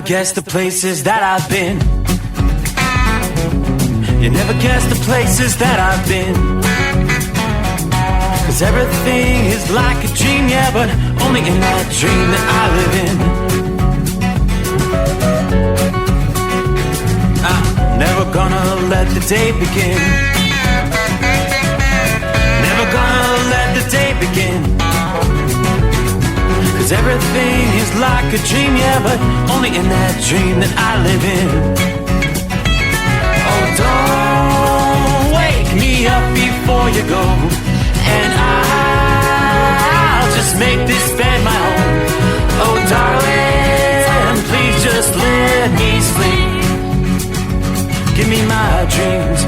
guess the places that I've been. You never guess the places that I've been. 'Cause everything is like a dream, yeah, but only in that dream that I live in. I'm never gonna let the day begin. Never gonna let the day begin. 'Cause everything is like a dream, yeah, but only in that dream that I live in. Oh, don't wake me up before you go, and I'll just make this bed my home. Oh, darling, please just let me sleep. Give me my dreams.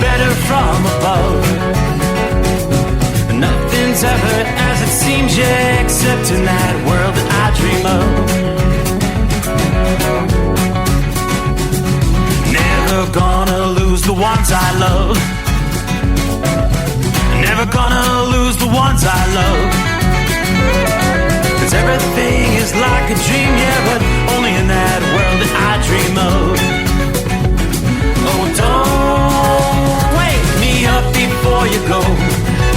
Better from above. Nothing's ever as it seems, yeah, except in that world that I dream of. Never gonna lose the ones I love. Never gonna lose the ones I love. 'Cause everything is like a dream, yeah, but only in that world that I dream of. Oh, don't wake me up before you go,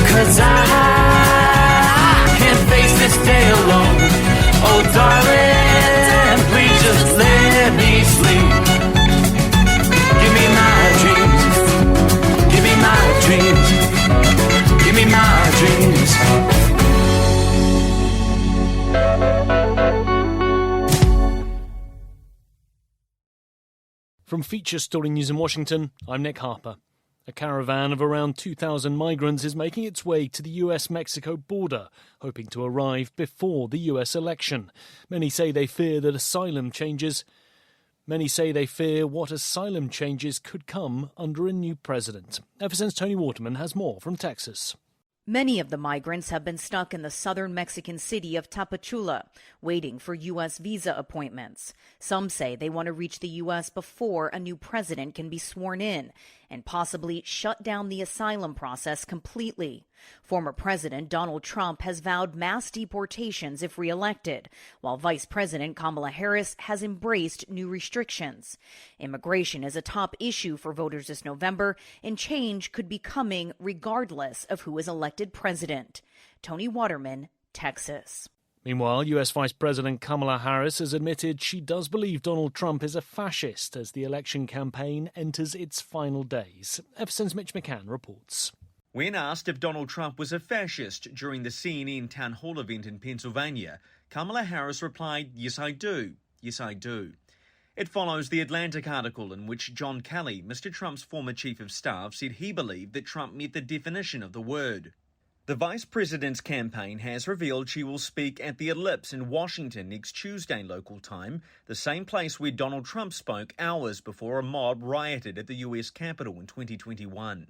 'cause I can't face this day alone. Oh, darling, please just let me sleep. Give me my dreams. Give me my dreams. Give me my dreams. From Feature Story News in Washington, I'm Nick Harper. A caravan of around 2,000 migrants is making its way to the US-Mexico border, hoping to arrive before the US election. Many say they fear what asylum changes could come under a new president. FSN's Tony Waterman has more from Texas. Many of the migrants have been stuck in the southern Mexican city of Tapachula, waiting for U.S. visa appointments. Some say they want to reach the U.S. before a new president can be sworn in and possibly shut down the asylum process completely. Former President Donald Trump has vowed mass deportations if reelected, while Vice President Kamala Harris has embraced new restrictions. Immigration is a top issue for voters this November, and change could be coming regardless of who is elected president. Tony Waterman, Texas. Meanwhile, US Vice President Kamala Harris has admitted she does believe Donald Trump is a fascist as the election campaign enters its final days. FSN's Mitch McCann reports. When asked if Donald Trump was a fascist during the CNN town hall event in Pennsylvania, Kamala Harris replied, "Yes, I do. Yes, I do." It follows the Atlantic article in which John Kelly, Mr. Trump's former chief of staff, said he believed that Trump met the definition of the word. The vice president's campaign has revealed she will speak at the Ellipse in Washington next Tuesday local time, the same place where Donald Trump spoke hours before a mob rioted at the US Capitol in 2021.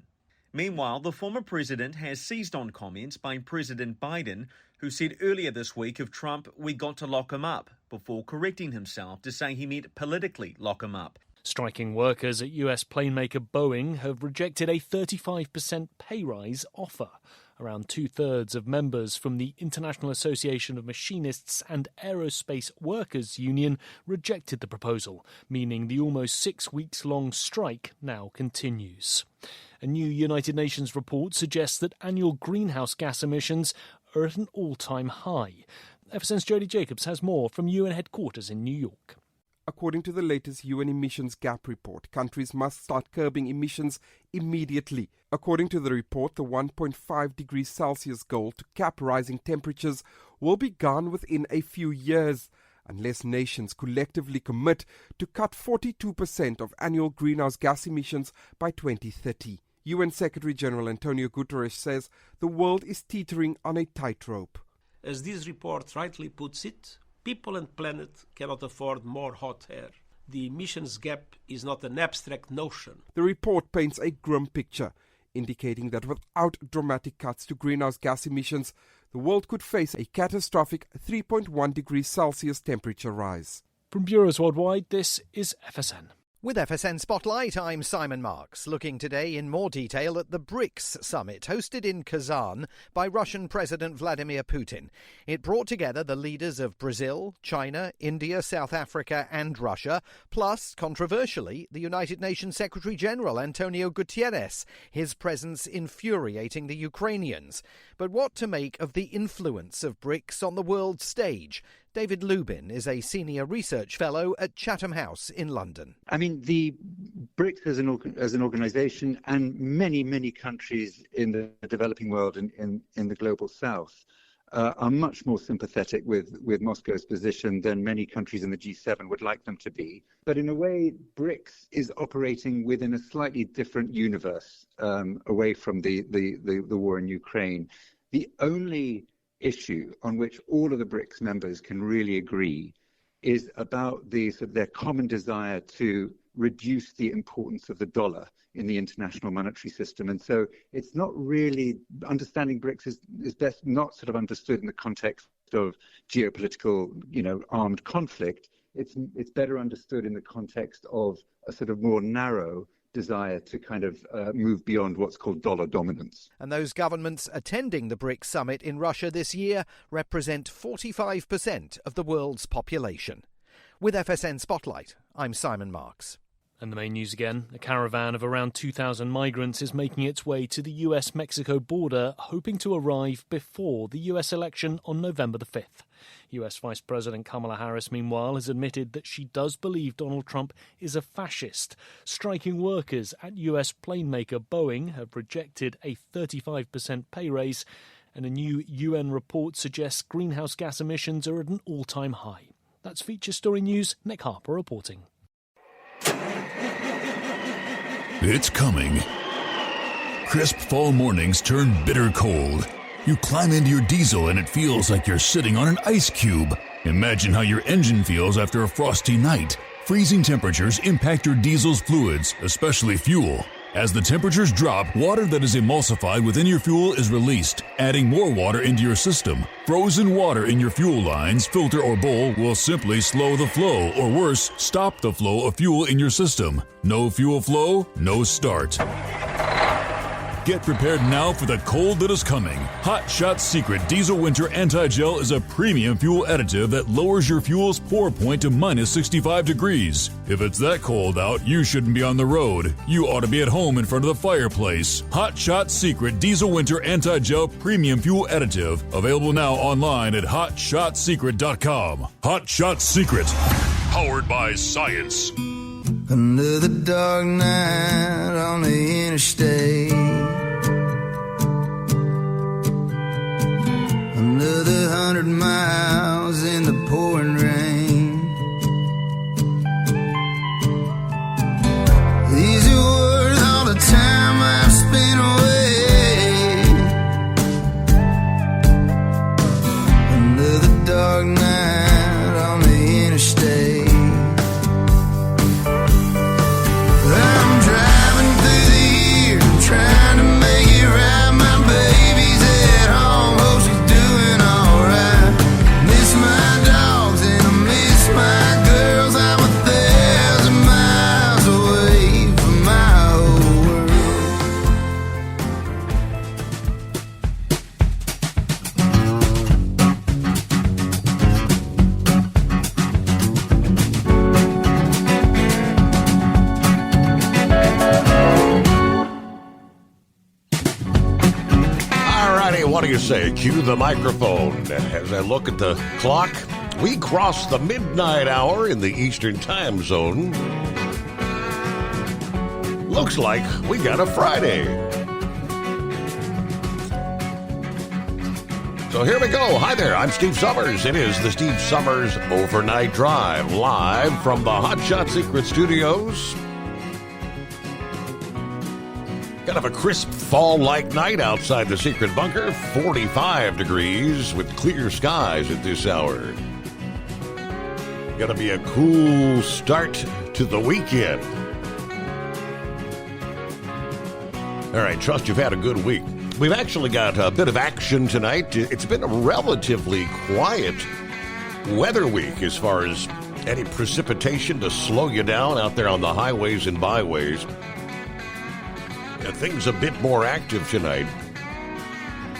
Meanwhile, the former president has seized on comments by President Biden, who said earlier this week of Trump, "We got to lock him up," before correcting himself to say he meant politically lock him up. Striking workers at US plane maker Boeing have rejected a 35% pay rise offer. Around two-thirds of members from the International Association of Machinists and Aerospace Workers Union rejected the proposal, meaning the almost 6 weeks-long strike now continues. A new United Nations report suggests that annual greenhouse gas emissions are at an all-time high. FSN's Jody Jacobs has more from UN headquarters in New York. According to the latest UN emissions gap report, countries must start curbing emissions immediately. According to the report, the 1.5 degrees Celsius goal to cap rising temperatures will be gone within a few years. unless nations collectively commit to cut 42% of annual greenhouse gas emissions by 2030. UN Secretary-General Antonio Guterres says the world is teetering on a tightrope. As this report rightly puts it, people and planet cannot afford more hot air. The emissions gap is not an abstract notion. The report paints a grim picture, indicating that without dramatic cuts to greenhouse gas emissions, the world could face a catastrophic 3.1 degrees Celsius temperature rise. From bureaus worldwide, this is FSN. With FSN Spotlight, I'm Simon Marks, looking today in more detail at the BRICS summit hosted in Kazan by Russian President Vladimir Putin. It brought together the leaders of Brazil, China, India, South Africa and Russia, plus, controversially, the United Nations Secretary-General Antonio Guterres, his presence infuriating the Ukrainians. But what to make of the influence of BRICS on the world stage? David Lubin is a senior research fellow at Chatham House in London. I mean, the BRICS as an organization and many countries in the developing world and in the global south are much more sympathetic with Moscow's position than many countries in the G7 would like them to be. But in a way, BRICS is operating within a slightly different universe away from the war in Ukraine. The only issue on which all of the BRICS members can really agree is about their common desire to reduce the importance of the dollar in the international monetary system. And so it's not really, understanding BRICS is best not sort of understood in the context of geopolitical, armed conflict. It's better understood in the context of a sort of more narrow desire to kind of move beyond what's called dollar dominance. And those governments attending the BRICS summit in Russia this year represent 45% of the world's population. With FSN Spotlight, I'm Simon Marks. And the main news again, a caravan of around 2,000 migrants is making its way to the US-Mexico border, hoping to arrive before the US election on November the 5th. US Vice President Kamala Harris, meanwhile, has admitted that she does believe Donald Trump is a fascist. Striking workers at US plane maker Boeing have rejected a 35% pay raise, and a new UN report suggests greenhouse gas emissions are at an all-time high. That's Feature Story News. Nick Harper reporting. It's coming. Crisp fall mornings turn bitter cold. You climb into your diesel and it feels like you're sitting on an ice cube. Imagine how your engine feels after a frosty night. Freezing temperatures impact your diesel's fluids, especially fuel. As the temperatures drop, water that is emulsified within your fuel is released, adding more water into your system. Frozen water in your fuel lines, filter, or bowl will simply slow the flow, or worse, stop the flow of fuel in your system. No fuel flow, no start. Get prepared now for the cold that is coming. Hot Shot Secret Diesel Winter Anti-Gel is a premium fuel additive that lowers your fuel's pour point to minus 65 degrees. If it's that cold out, you shouldn't be on the road. You ought to be at home in front of the fireplace. Hot Shot Secret Diesel Winter Anti-Gel Premium Fuel Additive. Available now online at HotShotSecret.com. Hot Shot Secret. Powered by science. Another dark night on the interstate. Another 100 miles in the pouring rain. These are worth all the time I've spent away. Another dark night on the interstate. I'm driving through the year, trying to make it right. My baby's at home, hope she's doing alright. Miss my dogs and I miss my girls. I'm 1,000 miles away from my old world. Alrighty, what do you say? Cue the microphone. As I look at the clock, we cross the midnight hour in the Eastern Time Zone. Looks like we got a Friday. So here we go. Hi there, I'm Steve Summers. It is the Steve Summers Overnight Drive, live from the Hot Shot Secret Studios. Kind of a crisp fall-like night outside the secret bunker. 45 degrees with clear skies at this hour. Gonna be a cool start to the weekend. All right, trust you've had a good week. We've actually got a bit of action tonight. It's been a relatively quiet weather week as far as any precipitation to slow you down out there on the highways and byways. Things a bit more active tonight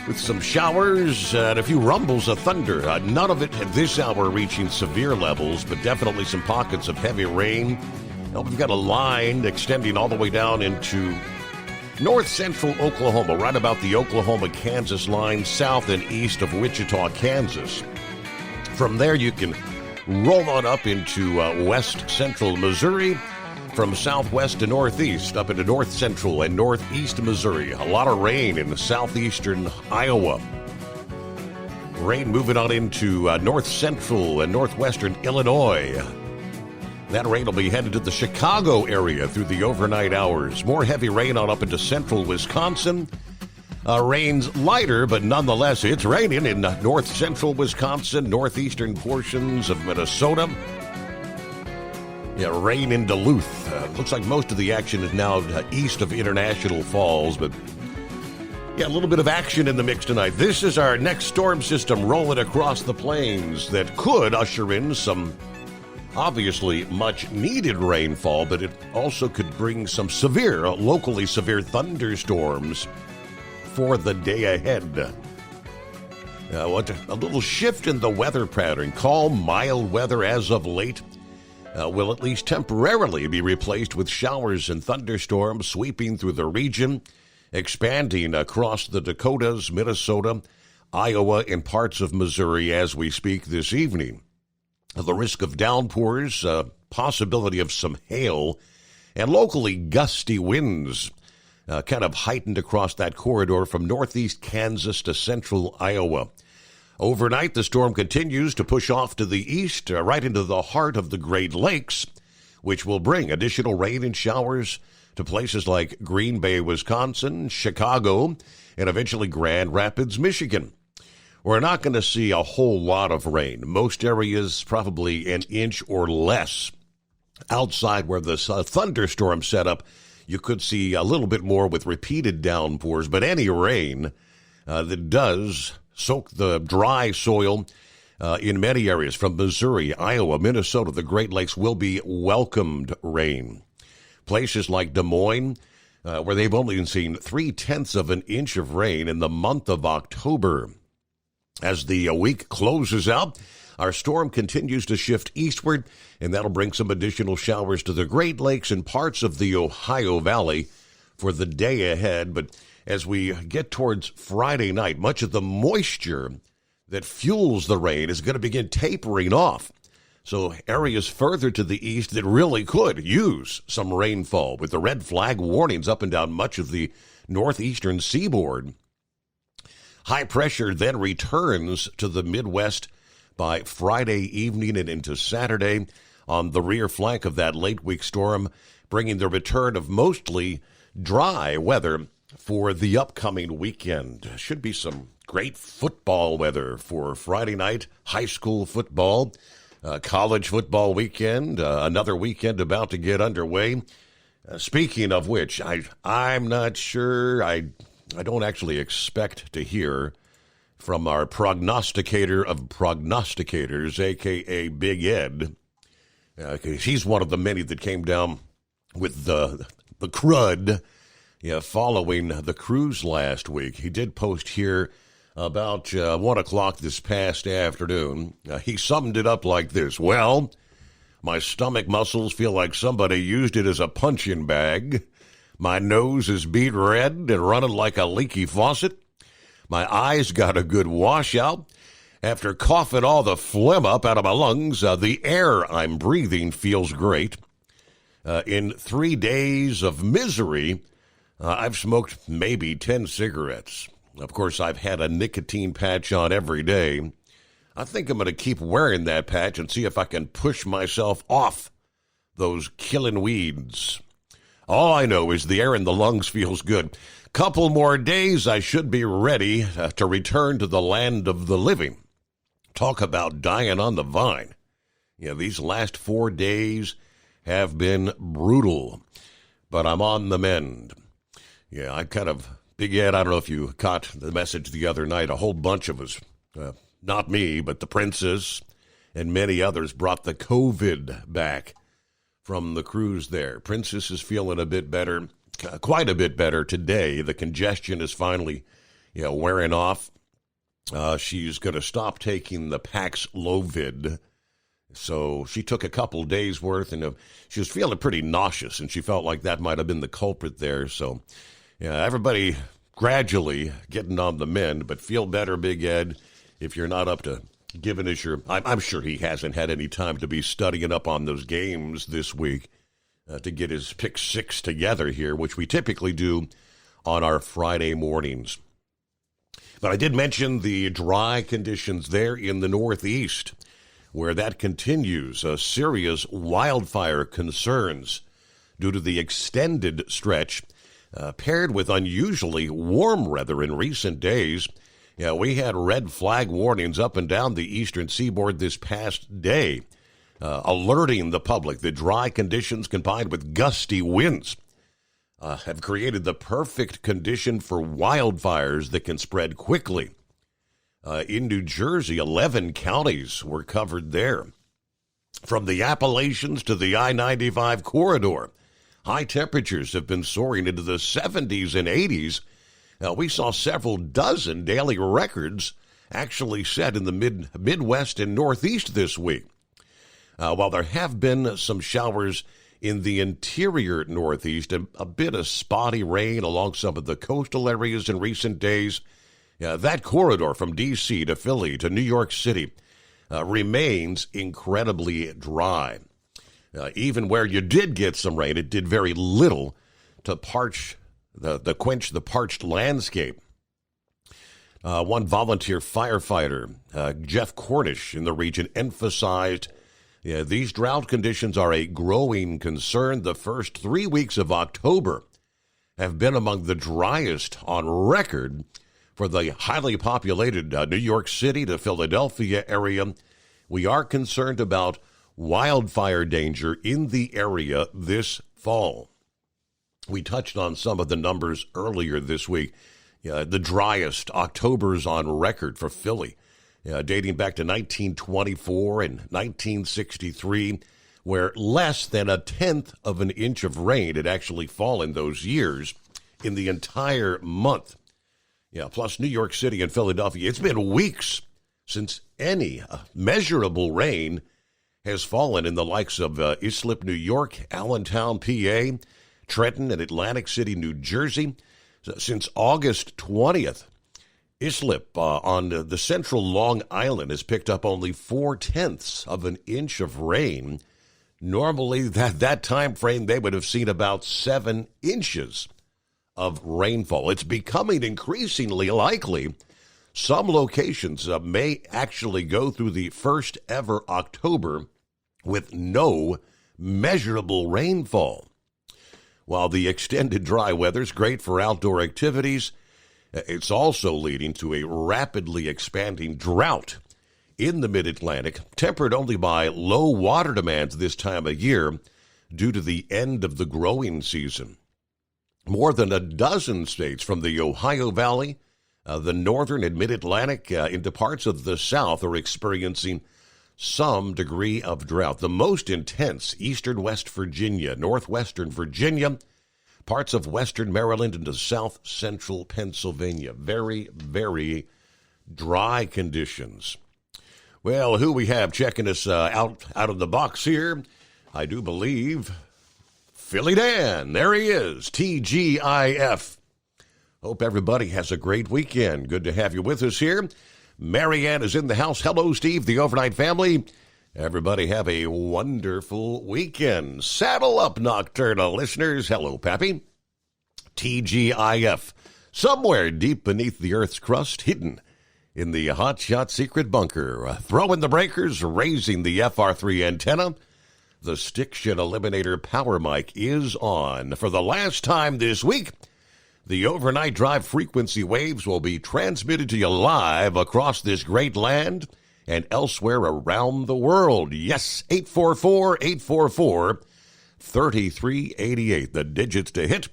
with some showers and a few rumbles of thunder. None of it at this hour reaching severe levels, but definitely some pockets of heavy rain. Now, we've got a line extending all the way down into north central Oklahoma, right about the Oklahoma-Kansas line, south and east of Wichita, Kansas. From there, you can roll on up into west central Missouri, from southwest to northeast, up into north central and northeast Missouri. A lot of rain in the southeastern Iowa. Rain moving on into north central and northwestern Illinois. That rain will be headed to the Chicago area through the overnight hours. More heavy rain on up into central Wisconsin. Rain's lighter, but nonetheless, it's raining in north central Wisconsin, northeastern portions of Minnesota. Yeah, rain in Duluth. Looks like most of the action is now east of International Falls, but yeah, a little bit of action in the mix tonight. This is our next storm system rolling across the plains that could usher in some obviously much needed rainfall, but it also could bring some severe, locally severe thunderstorms for the day ahead. A little shift in the weather pattern. Calm, mild weather as of late will at least temporarily be replaced with showers and thunderstorms sweeping through the region, expanding across the Dakotas, Minnesota, Iowa, and parts of Missouri as we speak this evening. The risk of downpours, possibility of some hail, and locally gusty winds kind of heightened across that corridor from northeast Kansas to central Iowa. Overnight, the storm continues to push off to the east, right into the heart of the Great Lakes, which will bring additional rain and showers to places like Green Bay, Wisconsin, Chicago, and eventually Grand Rapids, Michigan. We're not going to see a whole lot of rain. Most areas probably an inch or less. Outside where the thunderstorm set up, you could see a little bit more with repeated downpours, but any rain that does soak the dry soil in many areas from Missouri, Iowa, Minnesota, the Great Lakes will be welcomed rain. Places like Des Moines, where they've only seen 0.3 of an inch of rain in the month of October. As the week closes out, our storm continues to shift eastward, and that'll bring some additional showers to the Great Lakes and parts of the Ohio Valley for the day ahead. But as we get towards Friday night, much of the moisture that fuels the rain is going to begin tapering off. So areas further to the east that really could use some rainfall, with the red flag warnings up and down much of the northeastern seaboard. High pressure then returns to the Midwest by Friday evening and into Saturday on the rear flank of that late week storm, bringing the return of mostly dry weather for the upcoming weekend. Should be some great football weather for Friday night, high school football, college football weekend, another weekend about to get underway. Speaking of which, I'm not sure, I don't actually expect to hear from our prognosticator of prognosticators, a.k.a. Big Ed. He's one of the many that came down with the crud following the cruise last week. He did post here about 1 o'clock this past afternoon. He summed it up like this. Well, my stomach muscles feel like somebody used it as a punching bag. My nose is beat red and running like a leaky faucet. My eyes got a good washout. After coughing all the phlegm up out of my lungs, the air I'm breathing feels great. In 3 days of misery, I've smoked maybe 10 cigarettes. Of course, I've had a nicotine patch on every day. I think I'm going to keep wearing that patch and see if I can push myself off those killing weeds. All I know is the air in the lungs feels good. Couple more days, I should be ready to return to the land of the living. Talk about dying on the vine. Yeah, these last 4 days have been brutal, but I'm on the mend. Yeah, I kind of, Big Ed, I don't know if you caught the message the other night. A whole bunch of us, not me, but the Princess and many others brought the COVID back from the cruise there. Princess is feeling a bit better, quite a bit better today. The congestion is finally, wearing off. She's going to stop taking the Paxlovid. So she took a couple days worth, and she was feeling pretty nauseous, and she felt like that might have been the culprit there. So, everybody gradually getting on the mend, but feel better, Big Ed, if you're not up to giving us your... I'm sure he hasn't had any time to be studying up on those games this week to get his pick six together here, which we typically do on our Friday mornings. But I did mention the dry conditions there in the Northeast, where that continues. Serious wildfire concerns due to the extended stretch, paired with unusually warm weather in recent days. We had red flag warnings up and down the eastern seaboard this past day, alerting the public that dry conditions combined with gusty winds have created the perfect condition for wildfires that can spread quickly. In New Jersey, 11 counties were covered there. From the Appalachians to the I-95 corridor, high temperatures have been soaring into the 70s and 80s. We saw several dozen daily records actually set in the Midwest and Northeast this week. While there have been some showers in the interior Northeast and a bit of spotty rain along some of the coastal areas in recent days, that corridor from D.C. to Philly to New York City remains incredibly dry. Even where you did get some rain, it did very little to quench the parched landscape. One volunteer firefighter, Jeff Cornish, in the region, emphasized these drought conditions are a growing concern. The first 3 weeks of October have been among the driest on record for the highly populated New York City to Philadelphia area. We are concerned about wildfire danger in the area this fall. We touched on some of the numbers earlier this week. The driest Octobers on record for Philly, dating back to 1924 and 1963, where less than a tenth of an inch of rain had actually fallen those years in the entire month. Plus New York City and Philadelphia, it's been weeks since any measurable rain has fallen in the likes of Islip, New York, Allentown, PA, Trenton, and Atlantic City, New Jersey. Since August 20th, Islip on the central Long Island has picked up only 0.4 of an inch of rain. Normally, that time frame, they would have seen about 7 inches of rainfall. It's becoming increasingly likely some locations may actually go through the first ever October with no measurable rainfall. While the extended dry weather is great for outdoor activities, it's also leading to a rapidly expanding drought in the mid-Atlantic, tempered only by low water demands this time of year due to the end of the growing season. More than a dozen states from the Ohio Valley, the northern and mid-Atlantic, into parts of the South are experiencing some degree of drought. The most intense, eastern West Virginia, northwestern Virginia, parts of western Maryland into south central Pennsylvania. Very, very dry conditions. Well, who we have checking us out of the box here? I do believe Philly Dan. There he is, TGIF. Hope everybody has a great weekend. Good to have you with us here. Marianne is in the house. Hello, Steve, the Overnight family. Everybody have a wonderful weekend. Saddle up, Nocturnal listeners. Hello, Pappy. TGIF somewhere deep beneath the Earth's crust, hidden in the Hot Shot Secret bunker. Throwing the breakers, raising the FR3 antenna. The Stiction Eliminator Power Mic is on. For the last time this week, the Overnight Drive frequency waves will be transmitted to you live across this great land and elsewhere around the world. Yes, 844-844-3388. The digits to hit.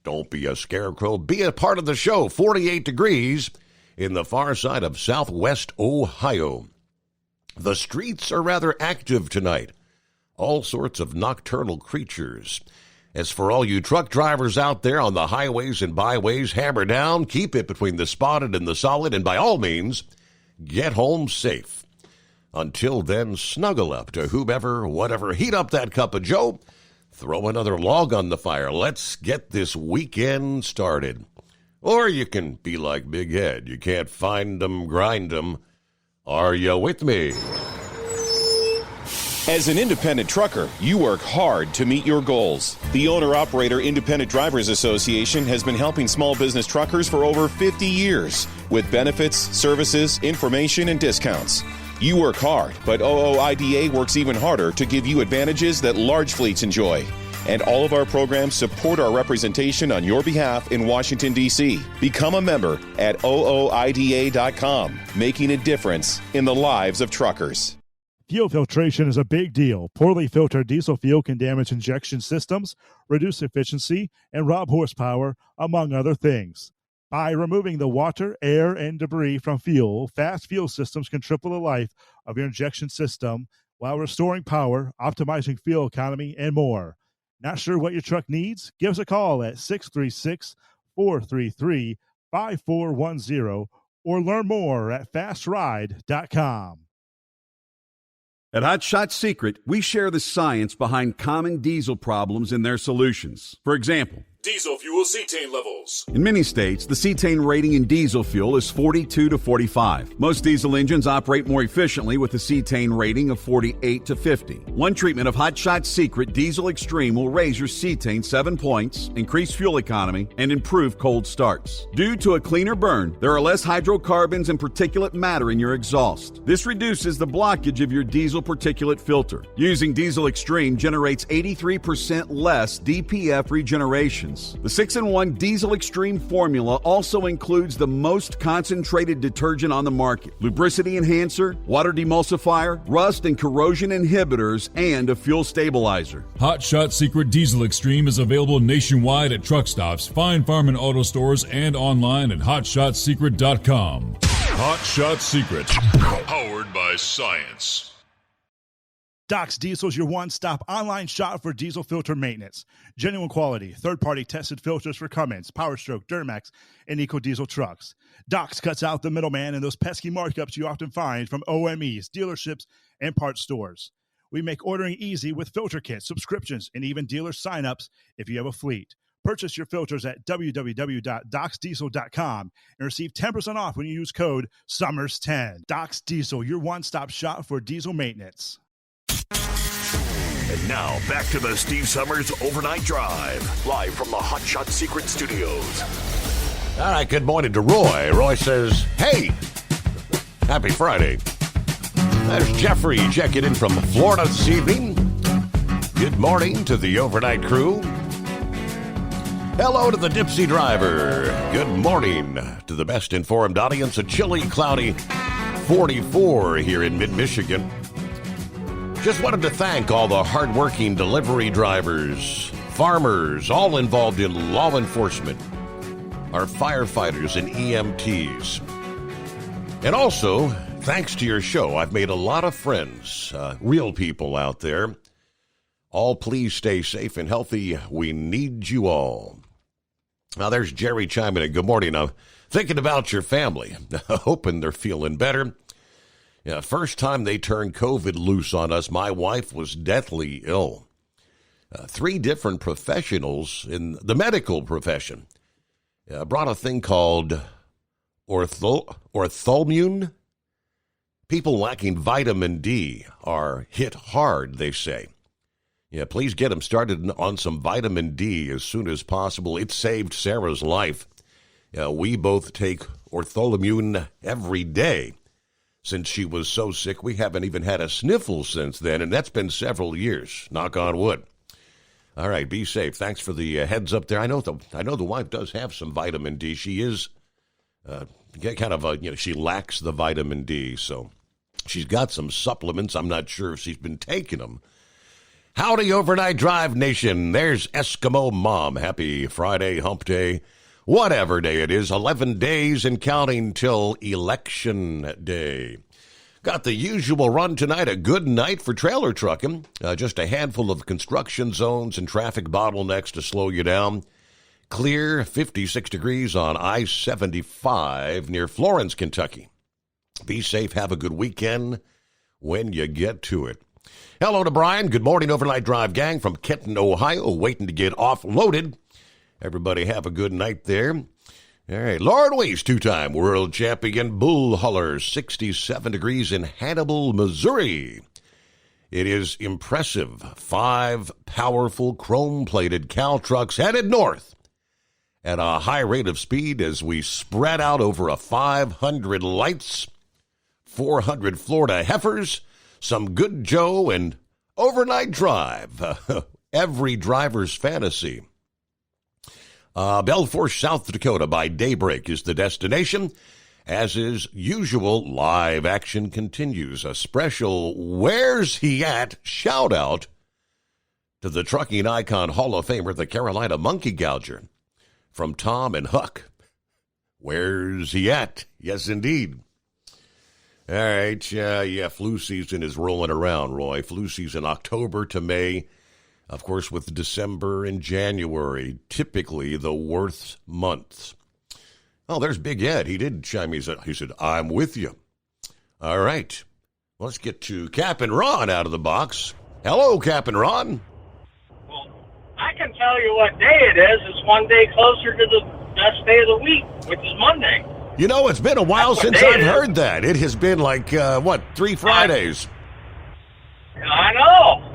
Don't be a scarecrow. Be a part of the show. 48 degrees in the far side of southwest Ohio. The streets are rather active tonight. All sorts of nocturnal creatures. As for all you truck drivers out there on the highways and byways, hammer down, keep it between the spotted and the solid, and by all means, get home safe. Until then, snuggle up to whomever, whatever. Heat up that cup of joe. Throw another log on the fire. Let's get this weekend started. Or you can be like Big Ed. You can't find 'em, grind 'em. Are you with me? As an independent trucker, you work hard to meet your goals. The Owner-Operator Independent Drivers Association has been helping small business truckers for over 50 years with benefits, services, information, and discounts. You work hard, but OOIDA works even harder to give you advantages that large fleets enjoy. And all of our programs support our representation on your behalf in Washington, D.C. Become a member at OOIDA.com, making a difference in the lives of truckers. Fuel filtration is a big deal. Poorly filtered diesel fuel can damage injection systems, reduce efficiency, and rob horsepower, among other things. By removing the water, air, and debris from fuel, fast fuel systems can triple the life of your injection system while restoring power, optimizing fuel economy, and more. Not sure what your truck needs? Give us a call at 636-433-5410 or learn more at fastride.com. At Hot Shot Secret, we share the science behind common diesel problems and their solutions. For example, diesel fuel cetane levels. in many states, the cetane rating in diesel fuel is 42 to 45. Most diesel engines operate more efficiently with a cetane rating of 48 to 50. One treatment of Hot Shot Secret Diesel Extreme will raise your cetane 7 points, increase fuel economy, and improve cold starts. Due to a cleaner burn, there are less hydrocarbons and particulate matter in your exhaust. This reduces the blockage of your diesel particulate filter. Using Diesel Extreme generates 83% less DPF regeneration. The 6-in-1 Diesel Extreme formula also includes the most concentrated detergent on the market, lubricity enhancer, water demulsifier, rust and corrosion inhibitors, and a fuel stabilizer. Hot Shot Secret Diesel Extreme is available nationwide at truck stops, fine farm and auto stores, and online at hotshotsecret.com. Hot Shot Secret, powered by science. Doc's Diesel is your one-stop online shop for diesel filter maintenance. Genuine quality, third-party tested filters for Cummins, PowerStroke, Duramax, and EcoDiesel trucks. Doc's cuts out the middleman and those pesky markups you often find from OMEs, dealerships, and parts stores. We make ordering easy with filter kits, subscriptions, and even dealer sign-ups if you have a fleet. Purchase your filters at www.docsdiesel.com and receive 10% off when you use code SUMMERS10. Doc's Diesel, your one-stop shop for diesel maintenance. And now, back to the Steve Summers Overnight Drive, live from the Hot Shot Secret Studios. All right, good morning to Roy. Roy says, hey, happy Friday. There's Jeffrey checking in from Florida this evening. Good morning to the overnight crew. Hello to the Dipsy driver. Good morning to the best informed audience. A chilly, cloudy 44 here in mid-Michigan. Just wanted to thank all the hardworking delivery drivers, farmers, all involved in law enforcement, our firefighters and EMTs. And also, thanks to your show, I've made a lot of friends, real people out there. All please stay safe and healthy. We need you all. Now, there's Jerry chiming in. Good morning. I'm thinking about your family, hoping they're feeling better. Yeah, first time they turned COVID loose on us, my wife was deathly ill. 3 different professionals in the medical profession brought a thing called orthomune. People lacking vitamin D are hit hard, they say. Yeah, please get them started on some vitamin D as soon as possible. It saved Sarah's life. We both take ortholamune every day. Since she was so sick, we haven't even had a sniffle since then, and that's been several years. Knock on wood. All right, be safe. Thanks for the heads up there. I know the wife does have some vitamin D. She is kind of she lacks the vitamin D, so she's got some supplements. I'm not sure if she's been taking them. Howdy, Overnight Drive Nation. There's Eskimo Mom. Happy Friday, hump day. Whatever day it is, 11 days and counting till Election Day. Got the usual run tonight, a good night for trailer trucking. Just a handful of construction zones and traffic bottlenecks to slow you down. Clear, 56 degrees on I-75 near Florence, Kentucky. Be safe, have a good weekend when you get to it. Hello to Brian. Good morning, Overnight Drive gang from Kenton, Ohio, waiting to get offloaded. Everybody have a good night there. All right, Lauren Weiss, two-time world champion bull hauler, 67 degrees in Hannibal, Missouri. It is impressive. 5 powerful chrome-plated cow trucks headed north at a high rate of speed as we spread out over a 500 lights, 400 Florida heifers, some good Joe, and overnight drive. Every driver's fantasy. Belfort, South Dakota by daybreak is the destination. As is usual, live action continues. A special Where's He At shout out to the trucking icon Hall of Famer, the Carolina Monkey Gouger, from Tom and Huck. Where's he at? Yes, indeed. All right, flu season is rolling around, Roy. Flu season, October to May. Of course, with December and January, typically the worst months. Oh, there's Big Ed. He did chime in. He said, I'm with you. All right. Let's get to Cap'n Ron out of the box. Hello, Cap'n Ron. Well, I can tell you what day it is. It's one day closer to the best day of the week, which is Monday. You know, it's been a while since I've heard that. It has been like, 3 Fridays? I know.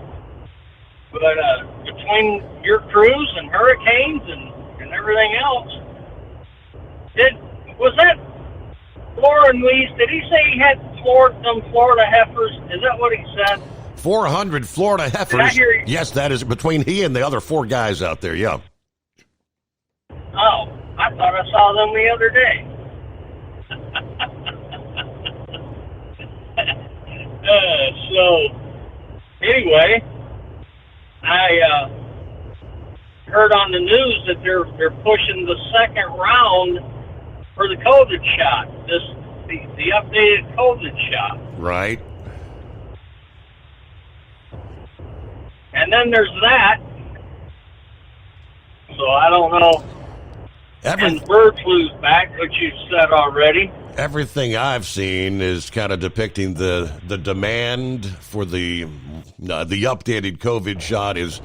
But between your cruise and hurricanes and everything else, was that Lauren Weiss? Did he say he had some Florida heifers? Is that what he said? 400 Florida heifers. Did I hear you? Yes, that is between he and the other 4 guys out there, yeah. Oh, I thought I saw them the other day. So, anyway, I heard on the news that they're pushing the second round for the COVID shot. The updated COVID shot. Right. And then there's that. So I don't know. And bird flu's back, which you said already. Everything I've seen is kind of depicting the demand for the updated COVID shot is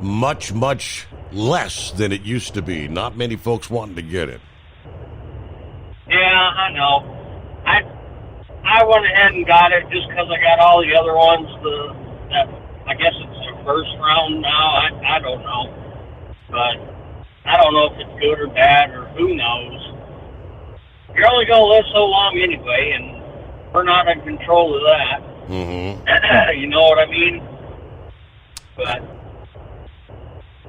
much, much less than it used to be. Not many folks wanting to get it. Yeah, I know. I went ahead and got it just because I got all the other ones. I guess it's the first round now. I don't know. But I don't know if it's good or bad or who knows. You're only going to live so long anyway, and we're not in control of that. Mm-hmm. You know what I mean? But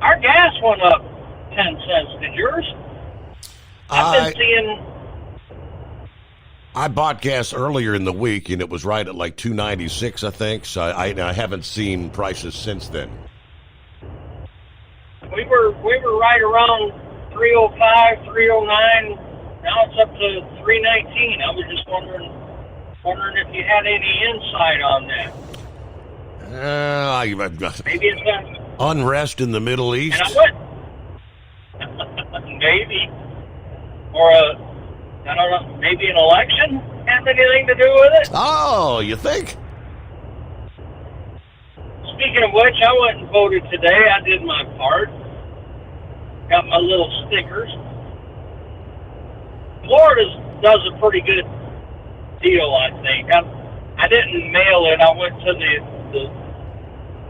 our gas went up 10 cents. Did yours? I've been seeing... I bought gas earlier in the week, and it was right at like $2.96, I think. So I haven't seen prices since then. We were right around 305, 309. Now it's up to 319. I was just wondering if you had any insight on that. Maybe it's been unrest in the Middle East. And I went. Maybe. Or I don't know, maybe an election has anything to do with it? Oh, you think? Speaking of which, I went and voted today. I did my part. Got my little stickers. Florida does a pretty good deal, I think. I didn't mail it. I went to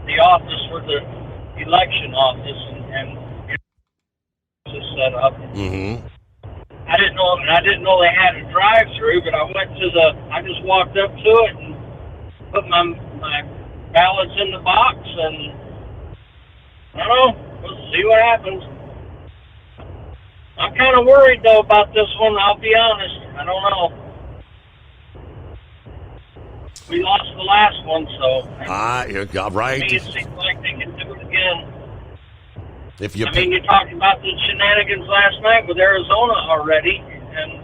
the office for the election office and it was set up. Mm-hmm. I I didn't know they had a drive-through, but I just walked up to it and put my ballots in the box, and I don't know, we'll see what happens. I'm kind of worried though about this one. I'll be honest. I don't know. We lost the last one, so. Yeah, right. To me, it seems like they can do it again. You talked about the shenanigans last night with Arizona already, and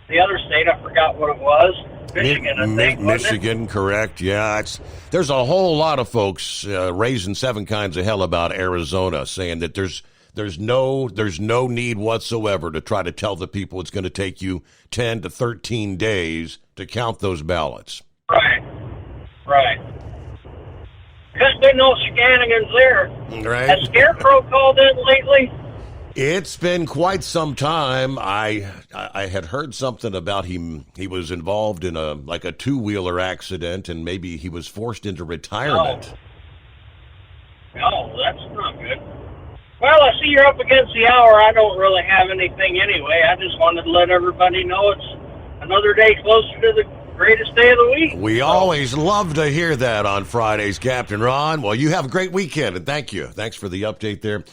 the other state, I forgot what it was. Michigan, I think. Michigan, correct. Yeah, there's a whole lot of folks raising seven kinds of hell about Arizona, saying that there's no need whatsoever to try to tell the people it's going to take you 10 to 13 days to count those ballots. Right. There's been no shenanigans there. Right. Has Scarecrow called in lately? It's been quite some time. I had heard something about him. He was involved in a two-wheeler accident, and maybe he was forced into retirement. Oh, that's not good. Well, I see you're up against the hour. I don't really have anything anyway. I just wanted to let everybody know it's another day closer to the greatest day of the week. We always love to hear that on Fridays, Captain Ron. Well, you have a great weekend, and thank you. Thanks for the update there.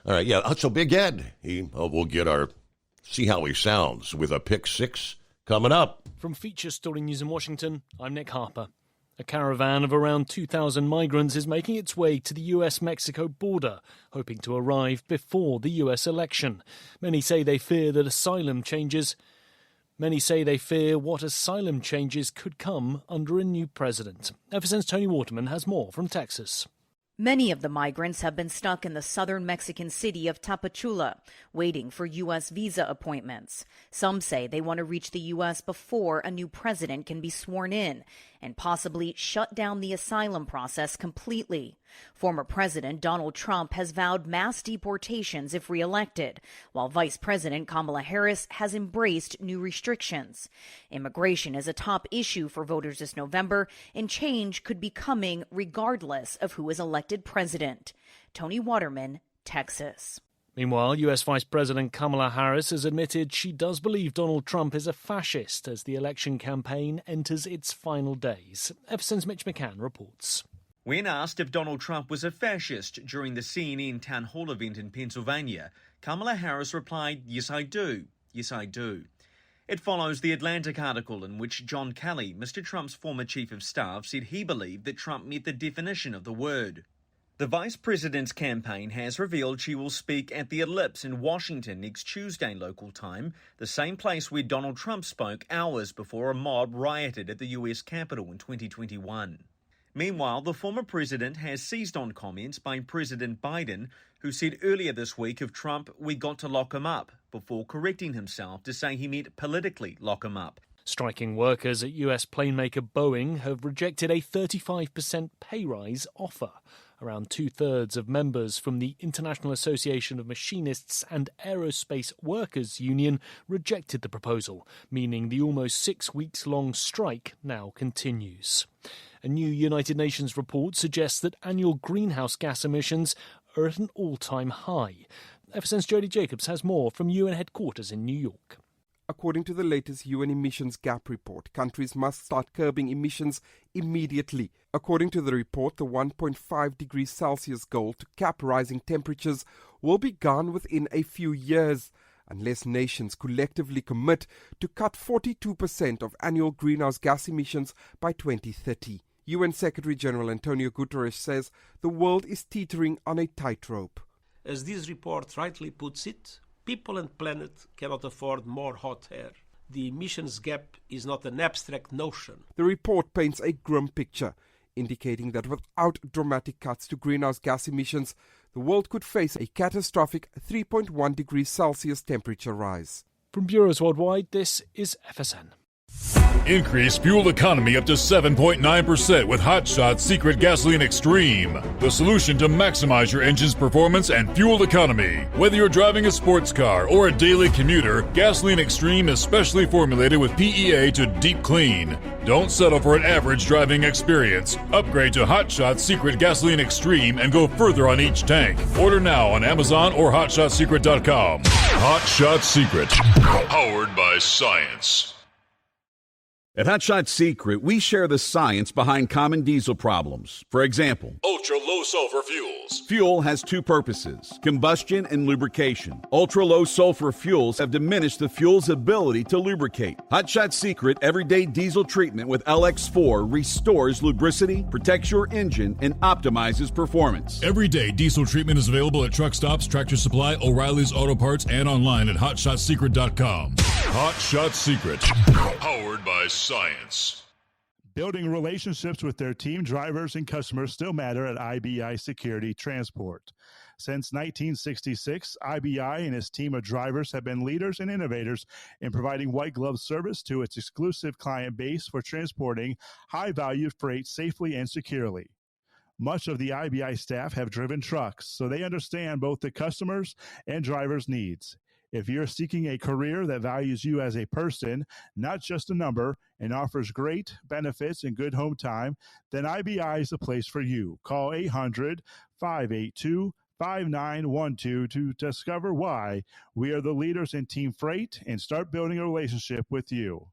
All right, yeah, so Big Ed, we'll see how he sounds with a pick six coming up. From Feature Story News in Washington, I'm Nick Harper. A caravan of around 2,000 migrants is making its way to the US-Mexico border, hoping to arrive before the US election. Many say they fear what asylum changes could come under a new president. FSN's Tony Waterman has more from Texas. Many of the migrants have been stuck in the southern Mexican city of Tapachula, waiting for U.S. visa appointments. Some say they want to reach the U.S. before a new president can be sworn in and possibly shut down the asylum process completely. Former President Donald Trump has vowed mass deportations if reelected, while Vice President Kamala Harris has embraced new restrictions. Immigration is a top issue for voters this November, and change could be coming regardless of who is elected president. Tony Waterman, Texas. Meanwhile, U.S. Vice President Kamala Harris has admitted she does believe Donald Trump is a fascist as the election campaign enters its final days. FSN's Mitch McCann reports. When asked if Donald Trump was a fascist during the CNN town hall event in Pennsylvania, Kamala Harris replied, "Yes, I do. Yes, I do." It follows the Atlantic article in which John Kelly, Mr. Trump's former chief of staff, said he believed that Trump met the definition of the word. The vice president's campaign has revealed she will speak at the Ellipse in Washington next Tuesday local time, the same place where Donald Trump spoke hours before a mob rioted at the US Capitol in 2021. Meanwhile, the former president has seized on comments by President Biden, who said earlier this week of Trump, "We got to lock him up," before correcting himself to say he meant politically lock him up. Striking workers at US plane maker Boeing have rejected a 35% pay rise offer. Around two-thirds of members from the International Association of Machinists and Aerospace Workers Union rejected the proposal, meaning the almost 6 weeks-long strike now continues. A new United Nations report suggests that annual greenhouse gas emissions are at an all-time high. FSN's Jody Jacobs has more from UN headquarters in New York. According to the latest UN emissions gap report, countries must start curbing emissions immediately. According to the report, the 1.5 degrees Celsius goal to cap rising temperatures will be gone within a few years, unless nations collectively commit to cut 42% of annual greenhouse gas emissions by 2030. UN Secretary-General Antonio Guterres says the world is teetering on a tightrope. As this report rightly puts it, people and planet cannot afford more hot air. The emissions gap is not an abstract notion. The report paints a grim picture, indicating that without dramatic cuts to greenhouse gas emissions, the world could face a catastrophic 3.1 degrees Celsius temperature rise. From bureaus worldwide, this is FSN. Increase fuel economy up to 7.9% with Hot Shot Secret Gasoline Extreme. The solution to maximize your engine's performance and fuel economy. Whether you're driving a sports car or a daily commuter, Gasoline Extreme is specially formulated with PEA to deep clean. Don't settle for an average driving experience. Upgrade to Hot Shot Secret Gasoline Extreme and go further on each tank. Order now on Amazon or HotShotSecret.com. Hot Shot Secret, powered by science. At Hot Shot Secret, we share the science behind common diesel problems. For example, Ultra-low sulfur fuels. Fuel has two purposes, combustion and lubrication. Ultra-low sulfur fuels have diminished the fuel's ability to lubricate. Hot Shot Secret Everyday Diesel Treatment with LX4 restores lubricity, protects your engine, and optimizes performance. Everyday diesel treatment is available at truck stops, Tractor Supply, O'Reilly's Auto Parts, and online at HotShotSecret.com. Hot Shot Secret, powered by science. Building relationships with their team drivers and customers still matter at IBI Security Transport. Since 1966, IBI and its team of drivers have been leaders and innovators in providing white glove service to its exclusive client base for transporting high-value freight safely and securely. Much of the IBI staff have driven trucks, so they understand both the customers' and drivers' needs. If you're seeking a career that values you as a person, not just a number, and offers great benefits and good home time, then IBI is the place for you. Call 800-582-5912 to discover why we are the leaders in team freight and start building a relationship with you.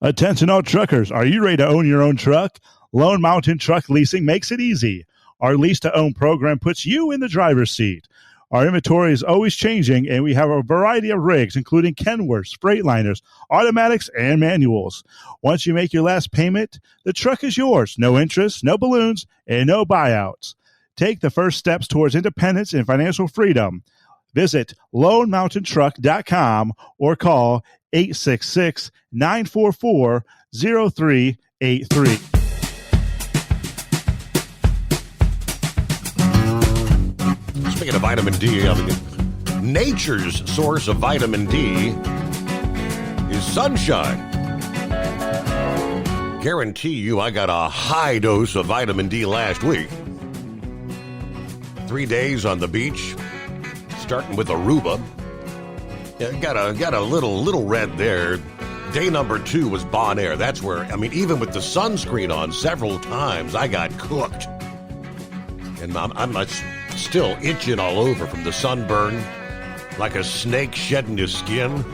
Attention all truckers, are you ready to own your own truck? Lone Mountain Truck Leasing makes it easy. Our lease-to-own program puts you in the driver's seat. Our inventory is always changing, and we have a variety of rigs, including Kenworths, Freightliners, automatics, and manuals. Once you make your last payment, the truck is yours. No interest, no balloons, and no buyouts. Take the first steps towards independence and financial freedom. Visit LoneMountainTruck.com or call 866-944-0383. Speaking of vitamin D, nature's source of vitamin D is sunshine. Guarantee you I got a high dose of vitamin D last week. 3 days on the beach, starting with Aruba. Yeah, got a little red there. Day number 2 was Bonaire. That's where, even with the sunscreen on several times, I got cooked. And I'm still itching all over from the sunburn, like a snake shedding his skin.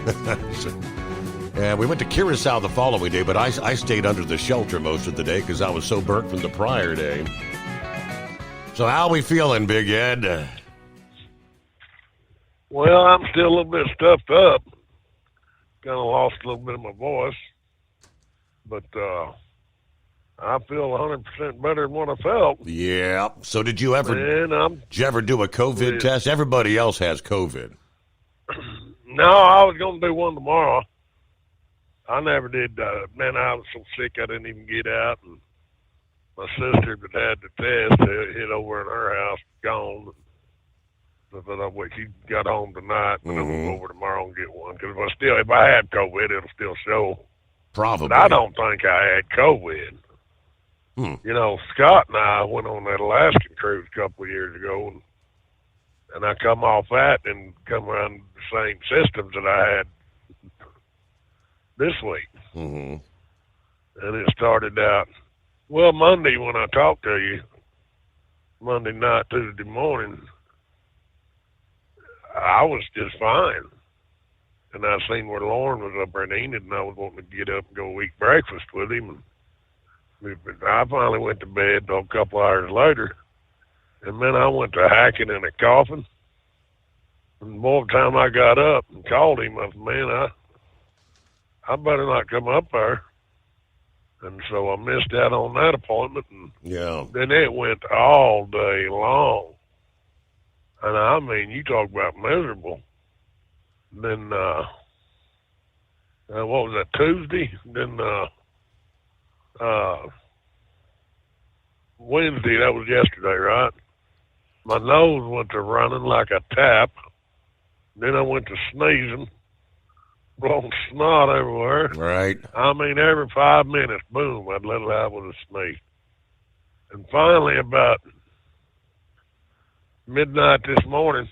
And we went to Curacao the following day, but I stayed under the shelter most of the day because I was so burnt from the prior day. So how we feeling, Big Ed? Well, I'm still a little bit stuffed up. Kind of lost a little bit of my voice. But I feel 100% better than what I felt. Yeah. So did you ever do a COVID test? Everybody else has COVID. No, I was going to do one tomorrow. I never did. Man, I was so sick I didn't even get out. And my sister that had the test hit over in her house, gone. So I thought, well, she got home tonight, and I'm going to go over tomorrow and get one. Because if I had COVID, it'll still show. Probably. But I don't think I had COVID. You know, Scott and I went on that Alaskan cruise a couple of years ago, and I come off that and come around the same systems that I had this week. And it started out, well, Monday when I talked to you, Monday night, Tuesday morning, I was just fine. And I seen where Lauren was up there in Enid, and I was wanting to get up and go eat breakfast with him. And I finally went to bed a couple hours later, and then I went to hacking and a coughing. And by the time I got up and called him, I said, man, I better not come up there. And so I missed out on that appointment. And then it went all day long. And I mean, you talk about miserable. Then, what was that, Tuesday? Then, Wednesday, that was yesterday, right? My nose went to running like a tap. Then I went to sneezing, blowing snot everywhere. Right. I mean, every 5 minutes, boom, I'd let it out with a sneeze. And finally, about midnight this morning,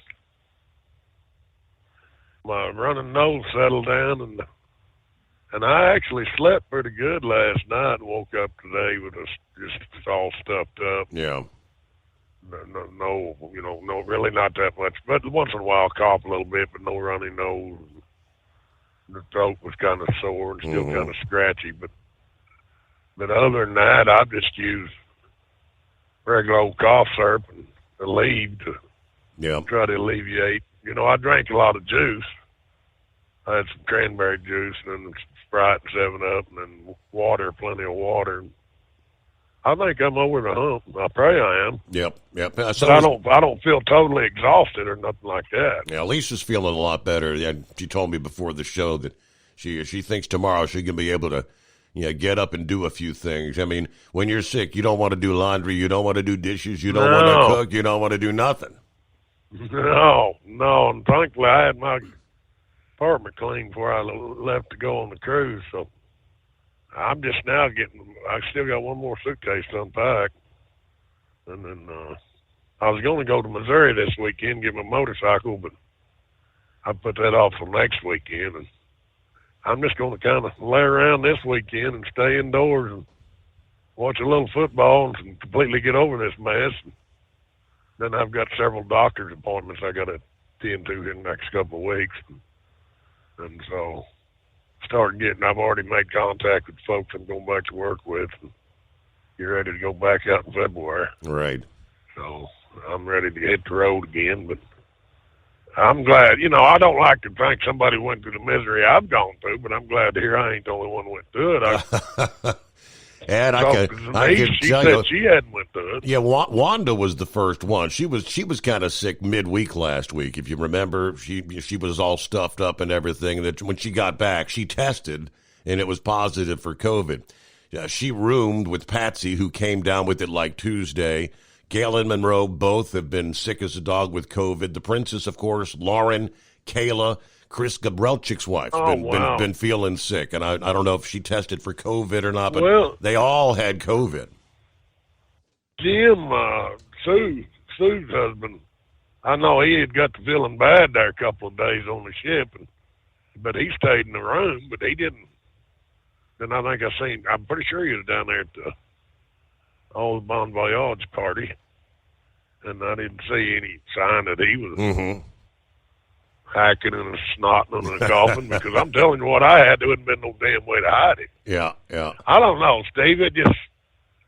my running nose settled down, and I actually slept pretty good last night and woke up today with just all stuffed up. Yeah. no, no, really not that much. But once in a while, cough a little bit, but no runny nose. The throat was kind of sore and still kind of scratchy, but other than that, I just use regular old cough syrup and Aleve to try to alleviate. I drank a lot of juice. I had some cranberry juice and then Sprite and 7-Up and then water, plenty of water. I think I'm over the hump. I pray I am. Yep. So but I don't feel totally exhausted or nothing like that. Yeah, Lisa's feeling a lot better. Yeah, she told me before the show that she thinks tomorrow she can be able to get up and do a few things. I mean, when you're sick, you don't want to do laundry, you don't want to do dishes, you don't want to cook, you don't want to do nothing. No, and thankfully I had my apartment clean before I left to go on the cruise, so I'm just now I still got one more suitcase to unpack, and then I was going to go to Missouri this weekend and get my motorcycle, but I put that off for next weekend, and I'm just going to kind of lay around this weekend and stay indoors and watch a little football and completely get over this mess. And then I've got several doctor's appointments I got to attend to in the next couple of weeks, and so I've already made contact with folks I'm going back to work with, and get ready to go back out in February. Right. So I'm ready to hit the road again, but I'm glad. I don't like to think somebody went through the misery I've gone through, but I'm glad to hear I ain't the only one who went through it. And I can tell you, she hadn't went through it. Yeah, Wanda was the first one. She was kind of sick midweek last week. If you remember, she was all stuffed up and everything. And that when she got back, she tested and it was positive for COVID. She roomed with Patsy, who came down with it like Tuesday. Gail and Monroe both have been sick as a dog with COVID. The princess, of course, Lauren, Kayla, Chris Gabrelchik's wife, been feeling sick. And I don't know if she tested for COVID or not, but they all had COVID. Jim, Sue's husband, I know he had got to feeling bad there a couple of days on the ship, but he stayed in the room, but he didn't. And I think I'm pretty sure he was down there at the old Bon Voyage party, and I didn't see any sign that he was hacking and snotting and coughing, because I'm telling you what I had, there wouldn't have been no damn way to hide it. Yeah. I don't know, Steve.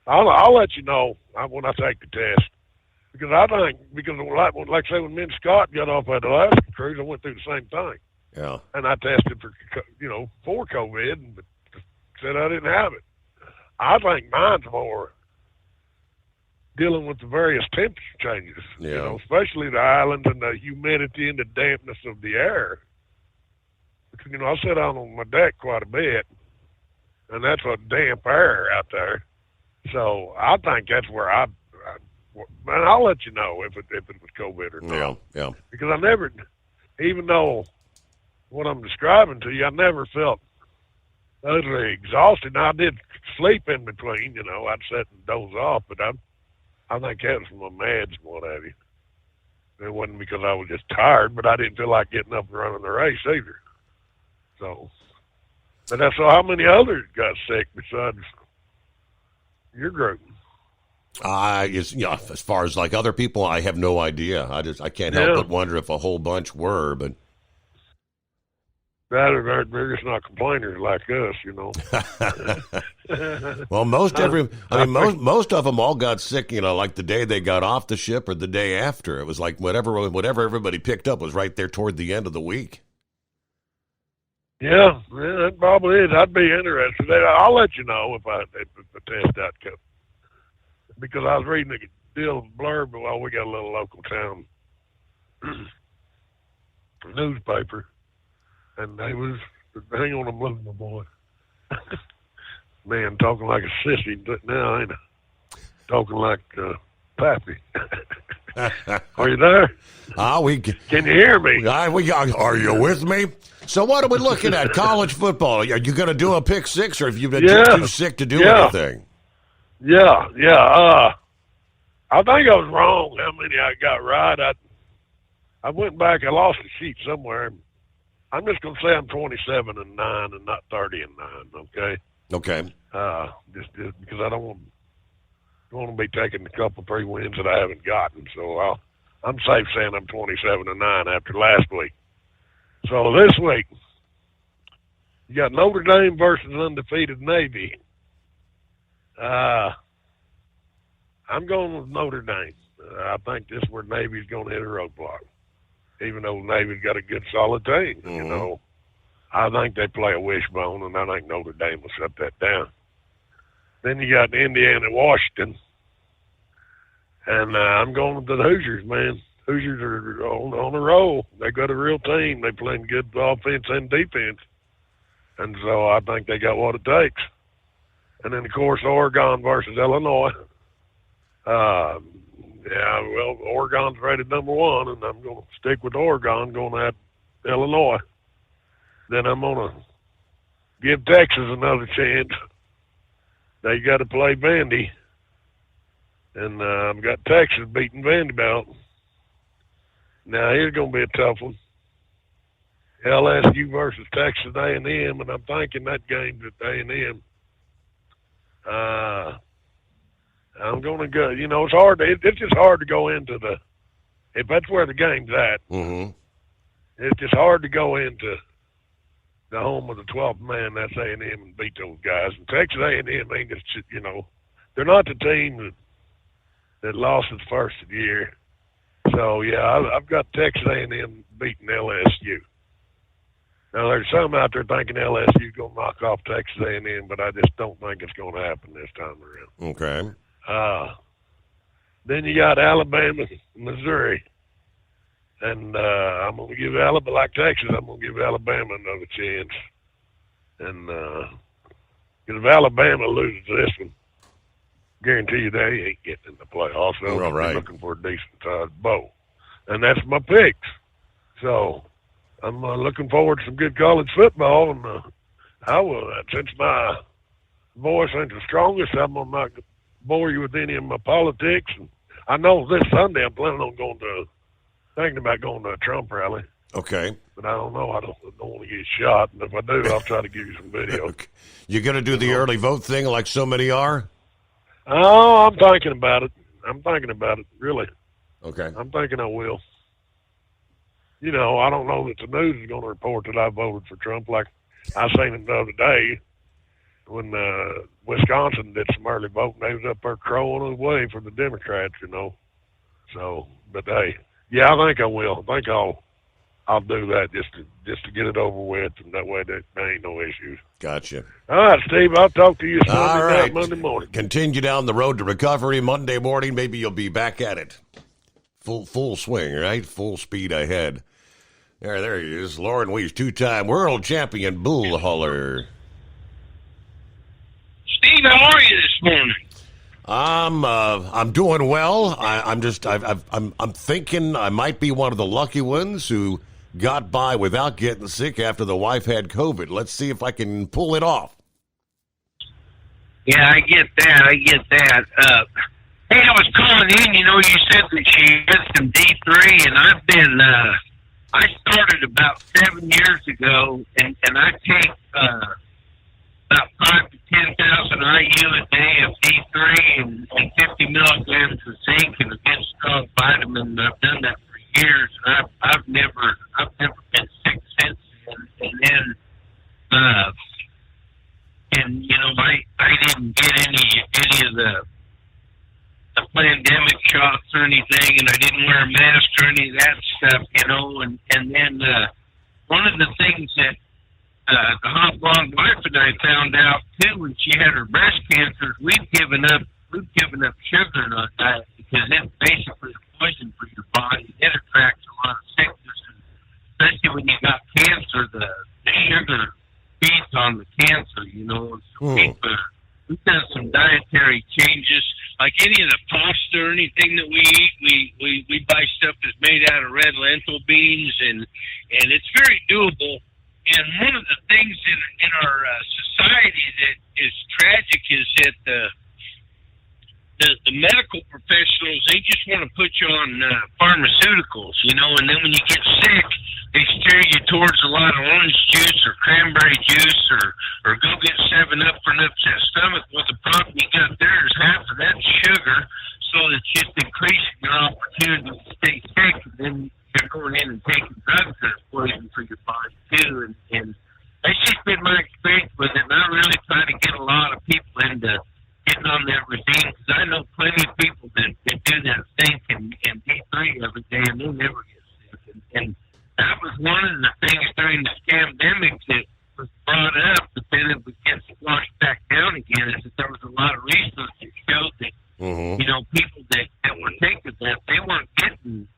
I'll let you know when I take the test, because like say when me and Scott got off that Alaska cruise, I went through the same thing. Yeah. And I tested for COVID, but said I didn't have it. I think mine's more dealing with the various temperature changes, especially the islands and the humidity and the dampness of the air. Because, I sit out on my deck quite a bit, and that's a damp air out there. So I think that's where and I'll let you know if it was COVID or not. Yeah. Because I never, even though what I'm describing to you, I never felt utterly exhausted. Now, I did sleep in between, I'd sit and doze off, but I think that was from my meds and what have you. It wasn't because I was just tired, but I didn't feel like getting up and running the race either. So, but that's how many others got sick besides your group? As far as like other people, I have no idea. I can't help but wonder if a whole bunch were, but. They're just not complainers like us, Well, most of them all got sick, like the day they got off the ship or the day after. It was like whatever everybody picked up was right there toward the end of the week. Yeah, that probably is. I'd be interested. I'll let you know if the test outcome, because I was reading a deal blurb while we got a little local town newspaper. And they was, hang on, I'm looking, my boy. Man, talking like a sissy now, ain't I? Talking like Pappy. Are you there? Can you hear me? Are you with me? So what are we looking at? College football. Are you going to do a pick six, or have you been too sick to do anything? Yeah. I think I was wrong how many I got right. I went back. I lost the sheet somewhere. I'm just going to say I'm 27-9 and not 30-9. Okay. Okay. Just because I don't want. going to be taking a couple, 3 wins that I haven't gotten. So I'm safe saying I'm 27-9 after last week. So this week, you got Notre Dame versus undefeated Navy. I'm going with Notre Dame. I think this is where Navy's going to hit a roadblock, even though Navy's got a good, solid team. You know, I think they play a wishbone, and I think Notre Dame will shut that down. Then you got Indiana, Washington, and I'm going with the Hoosiers, man. Hoosiers are on a roll. They got a real team. They playing good offense and defense, and so I think they got what it takes. And then, of course, Oregon versus Illinois. Yeah, well, Oregon's rated number 1, and I'm going to stick with Oregon, going at Illinois. Then I'm going to give Texas another chance. They got to play Vandy, and I've got Texas beating Vanderbilt. Now, here's going to be a tough one. LSU versus Texas A&M, and I'm thinking that game's at A&M. I'm going to go, you know, it's just hard to go into if that's where the game's at, it's just hard to go into the home of the 12th man, that's A&M, and beat those guys. And Texas A&M ain't just, you know, they're not the team that lost its first year. So, yeah, I've got Texas A&M beating LSU. Now, there's some out there thinking LSU's going to knock off Texas A&M, but I just don't think it's going to happen this time around. Okay. Then you got Alabama, Missouri. And I'm going to give Alabama, like Texas, I'm going to give Alabama another chance. And because if Alabama loses this one, guarantee you they ain't getting in the playoffs. So they're looking for a decent bowl. And that's my picks. So I'm looking forward to some good college football. And I will, since my voice ain't the strongest, I'm going to not bore you with any of my politics. And I know this Sunday I'm planning on thinking about going to a Trump rally. Okay. But I don't know. I don't want to get shot. And if I do, I'll try to give you some video. Okay. You going to do the early vote thing like so many are? Oh, I'm thinking about it. Really. Okay. I'm thinking I will. You know, I don't know that the news is going to report that I voted for Trump. Like I seen it the other day when Wisconsin did some early voting. They was up there crowing away for the Democrats, you know. So, but hey, yeah, I think I will. I think I'll do that just to get it over with, and that way there ain't no issues. Gotcha. All right, Steve, I'll talk to you Monday morning. Continue down the road to recovery Monday morning. Maybe you'll be back at it. Full swing, right? Full speed ahead. There he is. Lauren Weiss, 2-time world champion bull hauler. Steve, how are you this morning? I'm doing well. I'm thinking I might be one of the lucky ones who got by without getting sick after the wife had COVID. Let's see if I can pull it off. Yeah, I get that. Hey, I was calling in. You know, you said that she had some D3, and I've been. I started about 7 years ago, and I take about 5,000 to 10,000 IU a day of D3 and 50 milligrams of zinc and a good strong vitamin. I've done that for years, and I've never been sick since. And then, and you know, I didn't get any of the pandemic shots or anything, and I didn't wear a mask or any of that stuff, you know. And then one of the things that the hot blonde wife and I found out too when she had her breast cancer, we've given up sugar in our diet because it's basically a poison for your body. It attracts a lot of sickness, especially when you got cancer. The sugar feeds on the cancer, you know. So we've done some dietary changes. Like any of the pasta or anything that we eat, we buy stuff that's made out of red lentil beans, and it's very doable. And one of the things in our society that is tragic is that the medical professionals, they just want to put you on pharmaceuticals, you know, and then when you get sick, they steer you towards a lot of orange juice or cranberry juice or go get 7-Up for an upset stomach. Well, the problem you got there is half of that's sugar, so it's just increasing your opportunity to stay sick, and then you're going in and taking drugs that are poison for your body too. And that's just been my experience with it. And I really try to get a lot of people into getting on that regime, because I know plenty of people that do that stink and D3 every day, and they never get sick. And that was one of the things during the pandemic that was brought up, but then it would get flushed back down again, is that there was a lot of research that showed that, you know, people that were taking that, they weren't getting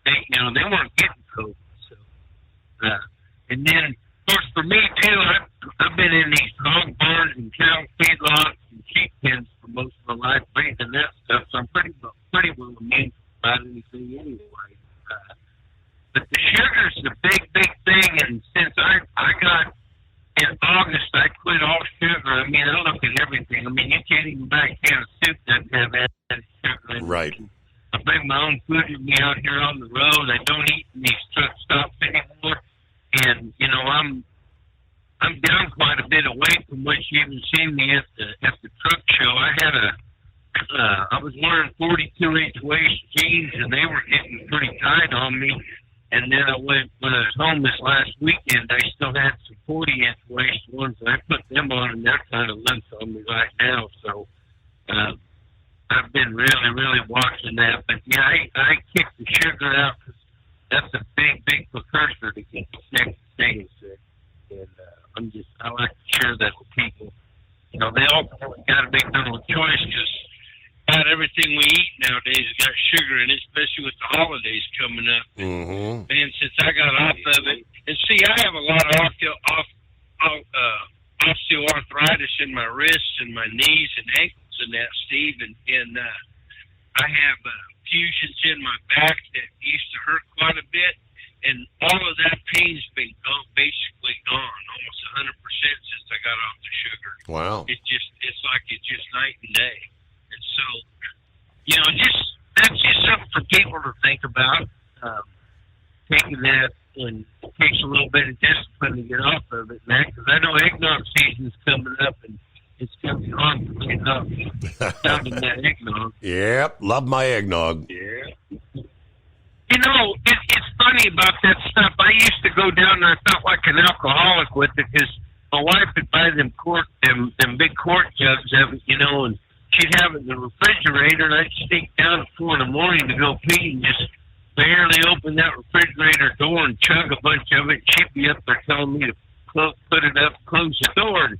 COVID. So, and then, of course, for me too, I've been in these hog barns and cow feedlots and sheep pens for most of my life, breathing that stuff, so I'm pretty well immune about anything anyway. But the sugar's the big thing, and since I got, in August, I quit all sugar. I mean, I look at everything. I mean, you can't even buy a can of soup that have added sugar in it. Right. I bring my own food with me out here on the road. I don't eat in these truck stops anymore. And, you know, I'm down quite a bit of weight from what you even seen me at the truck show. I was wearing 42-inch waist jeans, and they were getting pretty tight on me. And then when I was home this last weekend, I still had some 40-inch waist ones, and I put them on, and they're kind of loose on me right now. So I've been really watching that. But, yeah, I kick the sugar out, because that's a big precursor to getting sick and staying sick. And I like to share that with people. You know, they ultimately got to make their own choice, because about everything we eat nowadays has got sugar in it, especially with the holidays coming up. Mm-hmm. And since I got off of it, and see, I have a lot of osteoarthritis in my wrists and my knees and ankles and that, Steve, and I have fusions in my back that used to hurt quite a bit, and all of that pain's been basically gone, almost 100% since I got off the sugar. Wow. It's like it's just night and day. And so, you know, that's just something for people to think about, taking that, and it takes a little bit of discipline to get off of it, man, because I know eggnog season's coming up, and it's coming on for getting off sounding that eggnog. Yep, love my eggnog. Yeah. You know, it's funny about that stuff. I used to go down and I felt like an alcoholic with it, because my wife would buy them big quart jugs of it, you know, and she'd have it in the refrigerator, and I'd sneak down at 4 in the morning to go pee and just barely open that refrigerator door and chug a bunch of it. She'd be up there telling me to put it up, close the door. And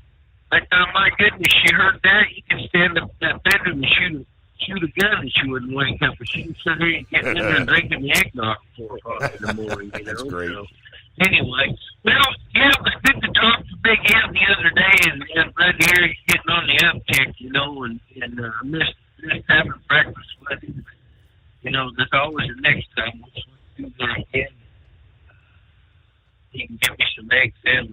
I thought, my goodness, she heard that. You can stand up in that bedroom and shoot a gun, and she wouldn't wake up. But she was sitting here getting in there and drinking the eggnog at 4 o'clock in the morning. You know? That's great. So, anyway, well, yeah, it was good to talk to Big Ed the other day, and glad to hear he's getting on the uptick, you know, and I missed having breakfast with him. You know, there's always the next time. Let's do that again. He can give me some eggs in.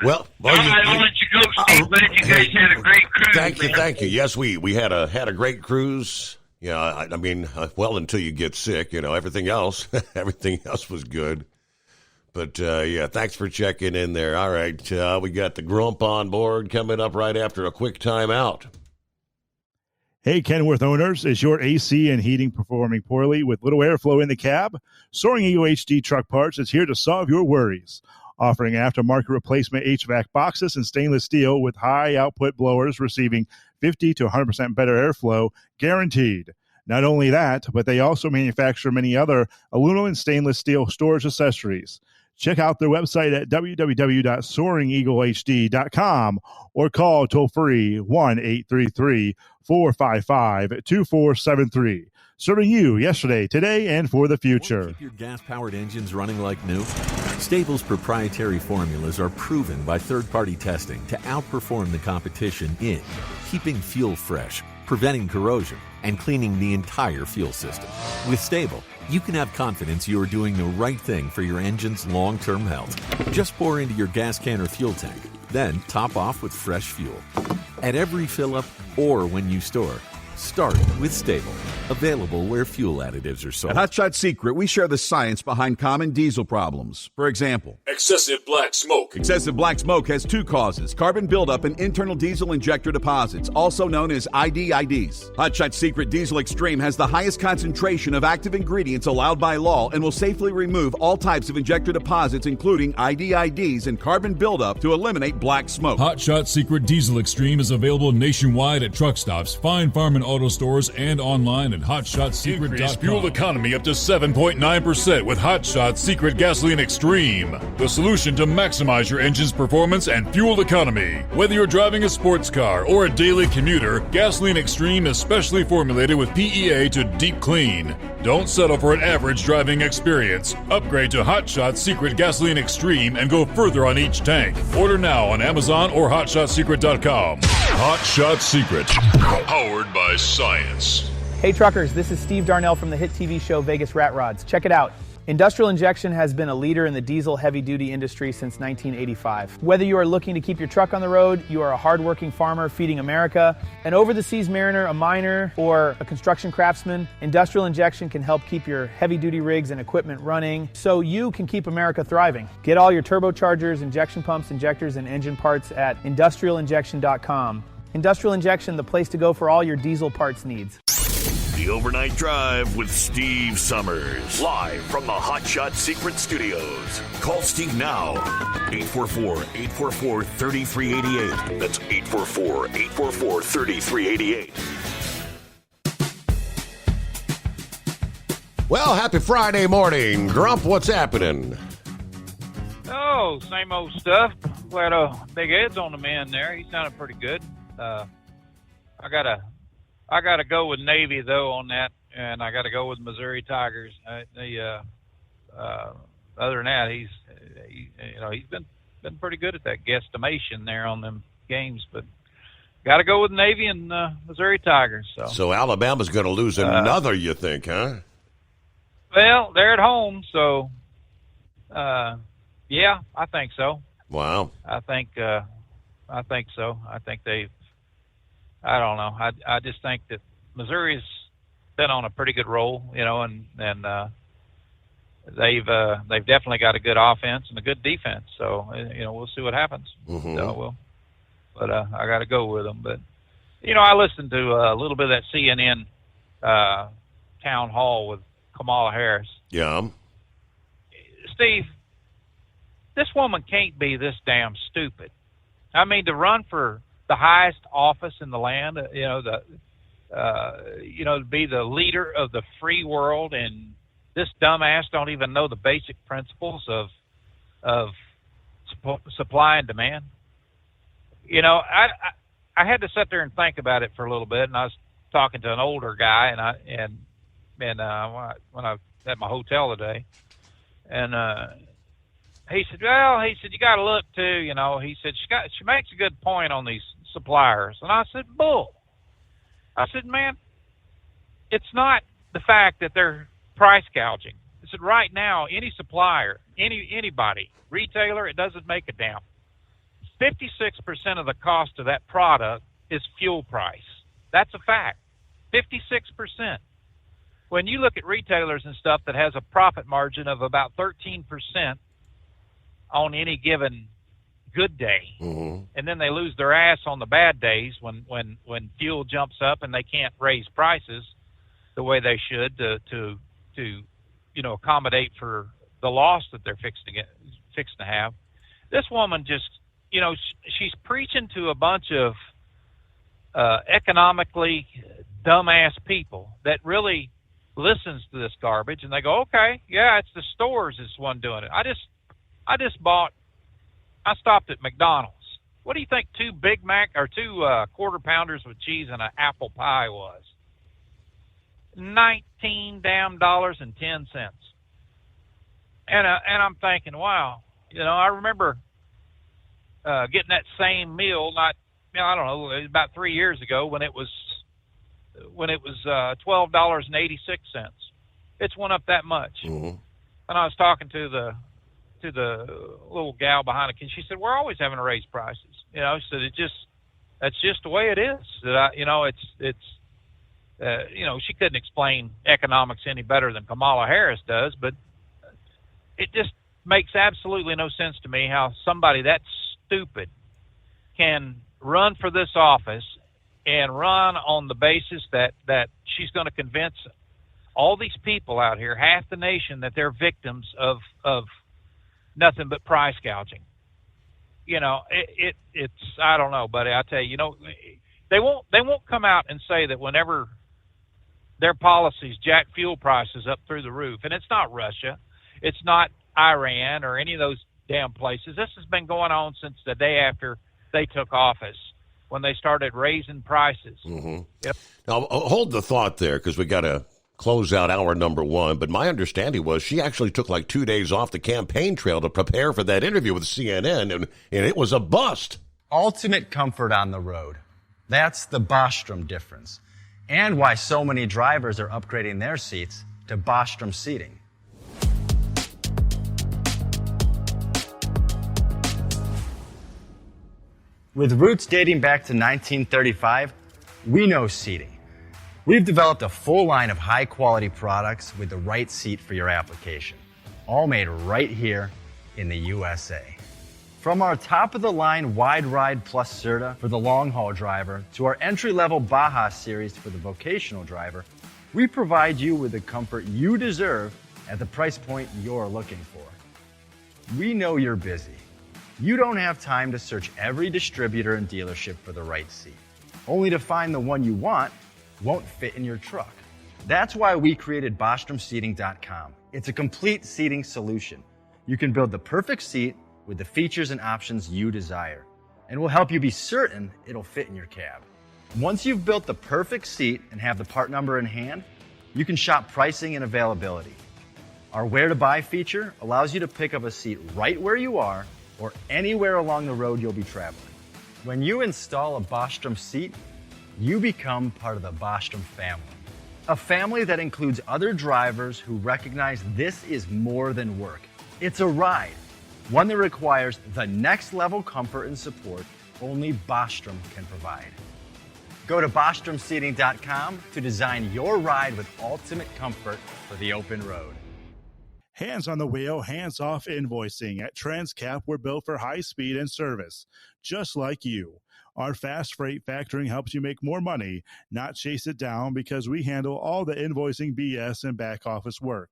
Well, all right, I'll let you go, Steve. Glad you guys had a great cruise. Thank you. Yes, we had a great cruise. Yeah, I mean, well, until you get sick, you know, everything else was good. But, yeah, thanks for checking in there. All right, we got the Grump on board coming up right after a quick timeout. Hey, Kenworth owners, is your AC and heating performing poorly with little airflow in the cab? Soaring Eagle HD Truck Parts is here to solve your worries. Offering aftermarket replacement HVAC boxes and stainless steel with high output blowers receiving 50 to 100% better airflow, guaranteed. Not only that, but they also manufacture many other aluminum and stainless steel storage accessories. Check out their website at www.soaringeaglehd.com or call toll-free 1-833-455-2473. Serving you yesterday, today, and for the future. Keep your gas-powered engines running like new? Stable's proprietary formulas are proven by third-party testing to outperform the competition in keeping fuel fresh, preventing corrosion, and cleaning the entire fuel system. With Stable, you can have confidence you are doing the right thing for your engine's long-term health. Just pour into your gas can or fuel tank, then top off with fresh fuel. At every fill-up or when you store, start with Stable. Available where fuel additives are sold. At Hot Shot Secret, we share the science behind common diesel problems. For example, Excessive black smoke. excessive black smoke has two causes: carbon buildup and internal diesel injector deposits, also known as IDIDs. Hot Shot Secret Diesel Extreme has the highest concentration of active ingredients allowed by law and will safely remove all types of injector deposits, including IDIDs and carbon buildup, to eliminate black smoke. Hot Shot Secret Diesel Extreme is available nationwide at truck stops, Fine Farm and auto stores, and online at hotshotsecret.com. Increase fuel economy up to 7.9% with Hot Shot Secret Gasoline Extreme, the solution to maximize your engine's performance and fuel economy. Whether you're driving a sports car or a daily commuter, Gasoline Extreme is specially formulated with PEA to deep clean. Don't settle for an average driving experience. Upgrade to Hot Shot Secret Gasoline Extreme and go further on each tank. Order now on Amazon or hotshotsecret.com. Hot Shot Secret, powered by science. Hey truckers, this is Steve Darnell from the hit TV show Vegas Rat Rods. Check it out. Industrial Injection has been a leader in the diesel heavy-duty industry since 1985. Whether you are looking to keep your truck on the road, you are a hard-working farmer feeding America, an over-the-seas mariner, a miner, or a construction craftsman, Industrial Injection can help keep your heavy-duty rigs and equipment running so you can keep America thriving. Get all your turbochargers, injection pumps, injectors, and engine parts at industrialinjection.com. Industrial Injection, the place to go for all your diesel parts needs. The Overnight Drive with Steve Summers. Live from the Hot Shot Secret Studios. Call Steve now. 844-844-3388. That's 844-844-3388. Well, happy Friday morning. Grump, what's happening? Oh, same old stuff. Glad Big Ed's on the man there. He sounded pretty good. I gotta go with Navy though on that, and I gotta go with Missouri Tigers. Other than that, he's been pretty good at that guesstimation there on them games, but gotta go with Navy and Missouri Tigers. So Alabama's going to lose another, you think, huh? Well, they're at home, so yeah, I think so. Wow. I think so. I think I don't know. I just think that Missouri's been on a pretty good roll, and they've definitely got a good offense and a good defense. So we'll see what happens. Mm-hmm. But I got to go with them. But I listened to a little bit of that CNN town hall with Kamala Harris. Yeah. Steve, this woman can't be this damn stupid. I mean, to run for the highest office in the land, to be the leader of the free world, and this dumbass don't even know the basic principles of supply and demand. I had to sit there and think about it for a little bit, and I was talking to an older guy, and when I was at my hotel today, and he said, you got to look too, he said, she makes a good point on these suppliers. And I said, bull. I said, man, it's not the fact that they're price gouging. I said, right now, any supplier, anybody, retailer, it doesn't make a damn. 56% of the cost of that product is fuel price. That's a fact. 56%. When you look at retailers and stuff that has a profit margin of about 13% on any given good day, mm-hmm. and then they lose their ass on the bad days when fuel jumps up and they can't raise prices the way they should to accommodate for the loss that they're fixing to have. This woman just she's preaching to a bunch of economically dumbass people that really listens to this garbage, and they go, okay, yeah, it's the stores is the one doing it. I stopped at McDonald's. What do you think 2 Big Mac or 2 quarter pounders with cheese and an apple pie was? $19.10. And I'm thinking, wow, I remember getting that same meal about 3 years ago when it was $12.86. It's went up that much. Mm-hmm. And I was talking to the little gal behind it, and she said, we're always having to raise prices. She said, that's just the way it is. That She couldn't explain economics any better than Kamala Harris does, but it just makes absolutely no sense to me how somebody that stupid can run for this office and run on the basis that she's going to convince all these people out here, half the nation, that they're victims of nothing but price gouging. It's I don't know, buddy. I tell you, they won't come out and say that whenever their policies jack fuel prices up through the roof, and it's not Russia, it's not Iran or any of those damn places. This has been going on since the day after they took office, when they started raising prices. Mm-hmm. Yep. Now, hold the thought there, because we got to close out hour number one. But my understanding was she actually took like 2 days off the campaign trail to prepare for that interview with CNN, and it was a bust. Ultimate comfort on the road. That's the Bostrom difference, and why so many drivers are upgrading their seats to Bostrom seating. With roots dating back to 1935, we know seating. We've developed a full line of high-quality products with the right seat for your application, all made right here in the USA. From our top-of-the-line Wide Ride Plus Certa for the long-haul driver to our entry-level Baja series for the vocational driver, we provide you with the comfort you deserve at the price point you're looking for. We know you're busy. You don't have time to search every distributor and dealership for the right seat, only to find the one you want won't fit in your truck. That's why we created BostromSeating.com. It's a complete seating solution. You can build the perfect seat with the features and options you desire, and we'll help you be certain it'll fit in your cab. Once you've built the perfect seat and have the part number in hand, you can shop pricing and availability. Our Where to Buy feature allows you to pick up a seat right where you are or anywhere along the road you'll be traveling. When you install a Bostrom seat, you become part of the Bostrom family. A family that includes other drivers who recognize this is more than work. It's a ride, one that requires the next level comfort and support only Bostrom can provide. Go to BostromSeating.com to design your ride with ultimate comfort for the open road. Hands on the wheel, hands off invoicing. At Transcap, we're built for high speed and service, just like you. Our fast freight factoring helps you make more money, not chase it down, because we handle all the invoicing BS and back office work.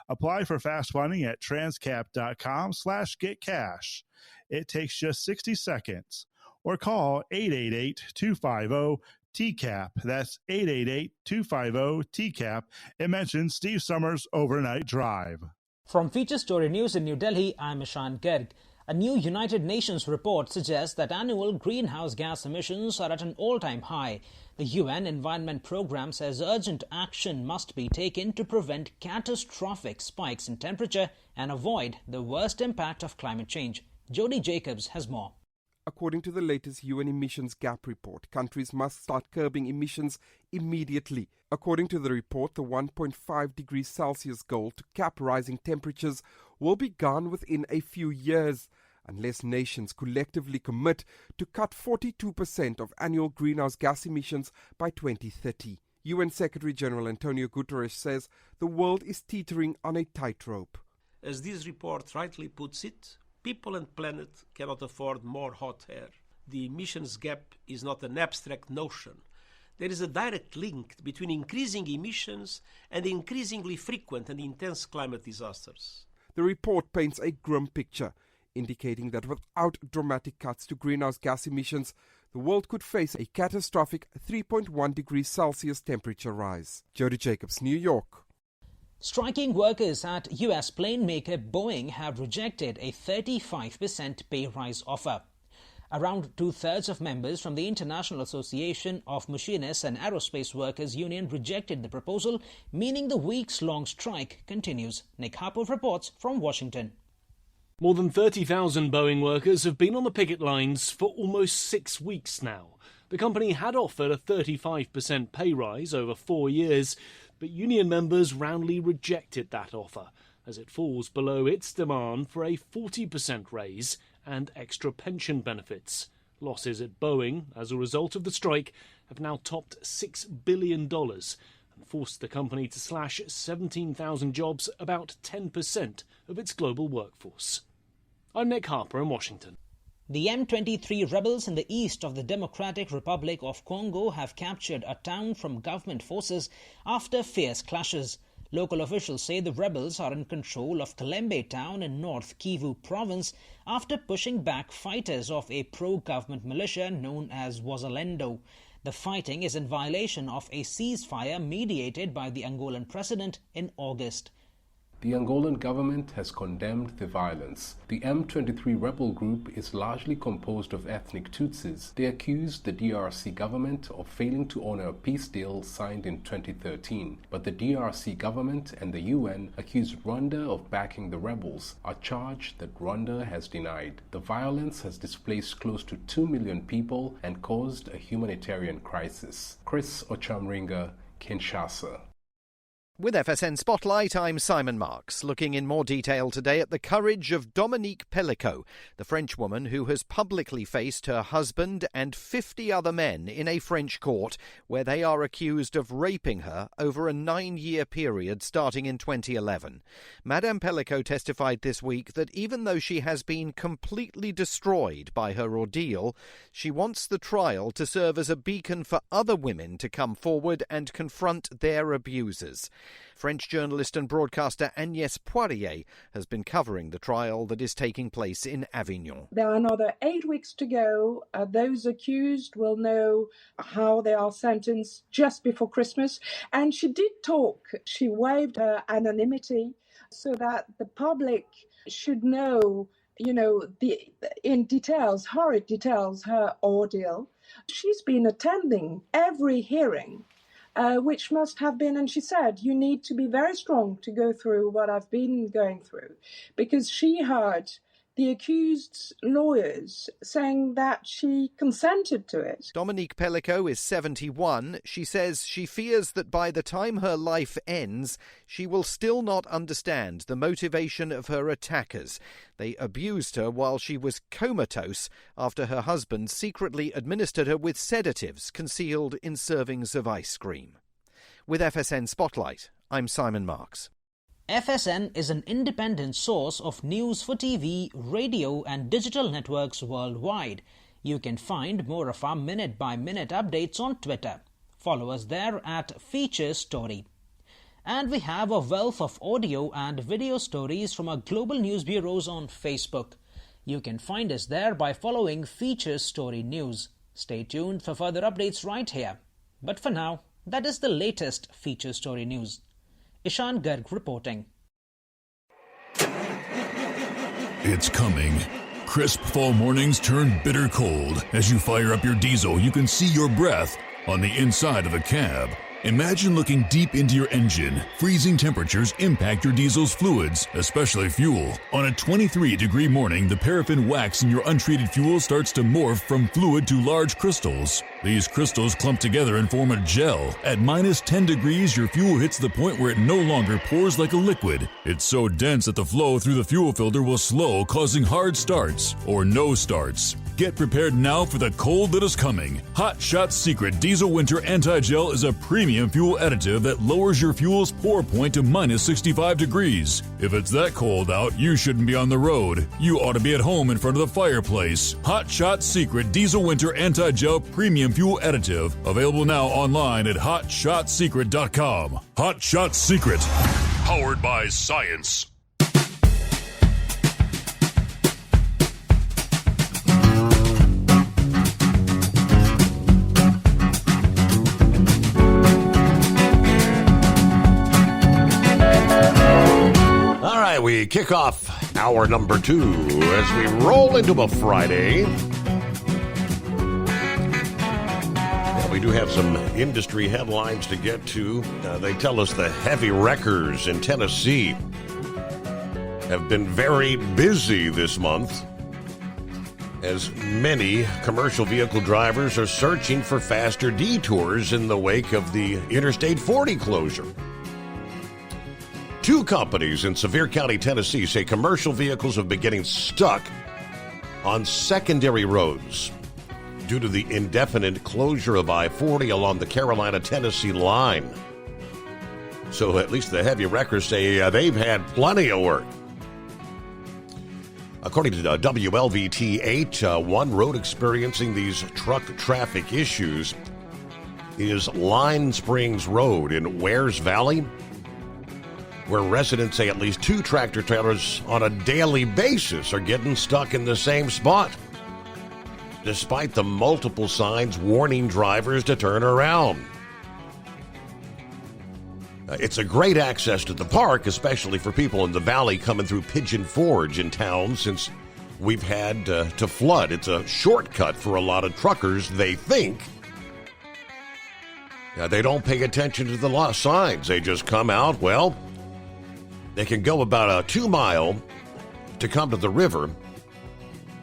Apply for fast funding at transcap.com/getcash. It takes just 60 seconds. Or call 888-250-TCAP. That's 888-250-TCAP. And mention Steve Summers Overnight Drive. From Feature Story News in New Delhi, I'm Ishan Garg. A new United Nations report suggests that annual greenhouse gas emissions are at an all-time high. The UN Environment Programme says urgent action must be taken to prevent catastrophic spikes in temperature and avoid the worst impact of climate change. Jody Jacobs has more. According to the latest UN emissions gap report, countries must start curbing emissions immediately. According to the report, the 1.5 degrees Celsius goal to cap rising temperatures will be gone within a few years, unless nations collectively commit to cut 42% of annual greenhouse gas emissions by 2030. UN Secretary-General Antonio Guterres says the world is teetering on a tightrope. As this report rightly puts it, people and planet cannot afford more hot air. The emissions gap is not an abstract notion. There is a direct link between increasing emissions and increasingly frequent and intense climate disasters. The report paints a grim picture, indicating that without dramatic cuts to greenhouse gas emissions, the world could face a catastrophic 3.1 degrees Celsius temperature rise. Jody Jacobs, New York. Striking workers at U.S. plane maker Boeing have rejected a 35% pay rise offer. Around two-thirds of members from the International Association of Machinists and Aerospace Workers Union rejected the proposal, meaning the weeks-long strike continues. Nick Harper reports from Washington. More than 30,000 Boeing workers have been on the picket lines for almost 6 weeks now. The company had offered a 35% pay rise over 4 years, but union members roundly rejected that offer, as it falls below its demand for a 40% raise and extra pension benefits. Losses at Boeing, as a result of the strike, have now topped $6 billion and forced the company to slash 17,000 jobs, about 10% of its global workforce. I'm Nick Harper in Washington. The M23 rebels in the east of the Democratic Republic of Congo have captured a town from government forces after fierce clashes. Local officials say the rebels are in control of Kalembe town in North Kivu province after pushing back fighters of a pro-government militia known as Wazalendo. The fighting is in violation of a ceasefire mediated by the Angolan president in August. The Angolan government has condemned the violence. The M23 rebel group is largely composed of ethnic Tutsis. They accused the DRC government of failing to honor a peace deal signed in 2013. But the DRC government and the UN accused Rwanda of backing the rebels, a charge that Rwanda has denied. The violence has displaced close to 2 million people and caused a humanitarian crisis. Chris Ochamringa, Kinshasa. With FSN Spotlight, I'm Simon Marks, looking in more detail today at the courage of Dominique Pellicot, the French woman who has publicly faced her husband and 50 other men in a French court where they are accused of raping her over a 9-year period starting in 2011. Madame Pellicot testified this week that even though she has been completely destroyed by her ordeal, she wants the trial to serve as a beacon for other women to come forward and confront their abusers. French journalist and broadcaster Agnès Poirier has been covering the trial that is taking place in Avignon. There are another 8 weeks to go. Those accused will know how they are sentenced just before Christmas. And she did talk. She waived her anonymity so that the public should know, in details, horrid details, her ordeal. She's been attending every hearing. Which must have been, and she said, you need to be very strong to go through what I've been going through, because she heard the accused's lawyers saying that she consented to it. Dominique Pellicot is 71. She says she fears that by the time her life ends, she will still not understand the motivation of her attackers. They abused her while she was comatose after her husband secretly administered her with sedatives concealed in servings of ice cream. With FSN Spotlight, I'm Simon Marks. FSN is an independent source of news for TV, radio and digital networks worldwide. You can find more of our minute-by-minute updates on Twitter. Follow us there at Features Story. And we have a wealth of audio and video stories from our global news bureaus on Facebook. You can find us there by following Features Story News. Stay tuned for further updates right here. But for now, that is the latest Features Story News. Ishan Garg reporting. It's coming. Crisp fall mornings turn bitter cold. As you fire up your diesel, you can see your breath on the inside of the cab. Imagine looking deep into your engine. Freezing temperatures impact your diesel's fluids, especially fuel. On a 23-degree morning, the paraffin wax in your untreated fuel starts to morph from fluid to large crystals. These crystals clump together and form a gel. At minus 10 degrees, your fuel hits the point where it no longer pours like a liquid. It's so dense that the flow through the fuel filter will slow, causing hard starts or no starts. Get prepared now for the cold that is coming. Hot Shot Secret Diesel Winter Anti-Gel is a premium fuel additive that lowers your fuel's pour point to minus 65 degrees. If it's that cold out, you shouldn't be on the road. You ought to be at home in front of the fireplace. Hot Shot Secret Diesel Winter Anti-Gel Premium Fuel Additive. Available now online at HotShotSecret.com. Hot Shot Secret. Powered by science. We kick off hour number 2 as we roll into a Friday. Well, we do have some industry headlines to get to. They tell us the heavy wreckers in Tennessee have been very busy this month as many commercial vehicle drivers are searching for faster detours in the wake of the Interstate 40 closure. 2 companies in Sevier County, Tennessee say commercial vehicles have been getting stuck on secondary roads due to the indefinite closure of I-40 along the Carolina-Tennessee line. So at least the heavy wreckers say they've had plenty of work. According to WLVT-8, one road experiencing these truck traffic issues is Line Springs Road in Wares Valley, where residents say at least 2 tractor trailers on a daily basis are getting stuck in the same spot, despite the multiple signs warning drivers to turn around. It's a great access to the park, especially for people in the valley coming through Pigeon Forge in town since we've had to flood. It's a shortcut for a lot of truckers, they think. They don't pay attention to the signs. They just come out. Well, they can go about a 2-mile to come to the river,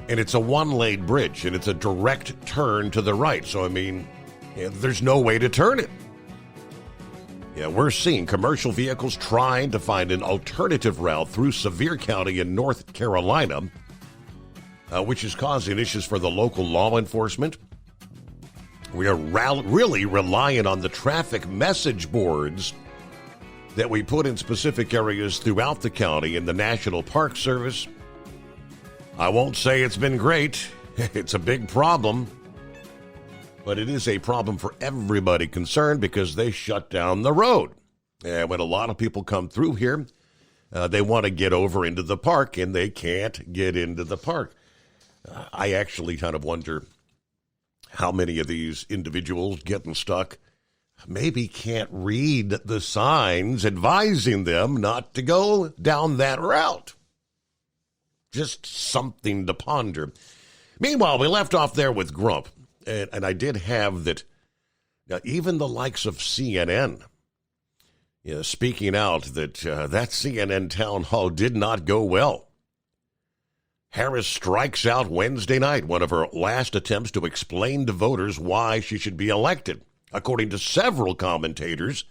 and it's a 1-lane bridge, and it's a direct turn to the right. So, I mean, there's no way to turn it. We're seeing commercial vehicles trying to find an alternative route through Sevier County in North Carolina, which is causing issues for the local law enforcement. We are really relying on the traffic message boards that we put in specific areas throughout the county in the National Park Service. I won't say it's been great. It's a big problem. But it is a problem for everybody concerned because they shut down the road. And when a lot of people come through here, they want to get over into the park, and they can't get into the park. I actually kind of wonder how many of these individuals getting stuck maybe can't read the signs advising them not to go down that route. Just something to ponder. Meanwhile, we left off there with Grump. And I did have that even the likes of CNN speaking out that that CNN town hall did not go well. Harris strikes out Wednesday night, one of her last attempts to explain to voters why she should be elected. According to several commentators,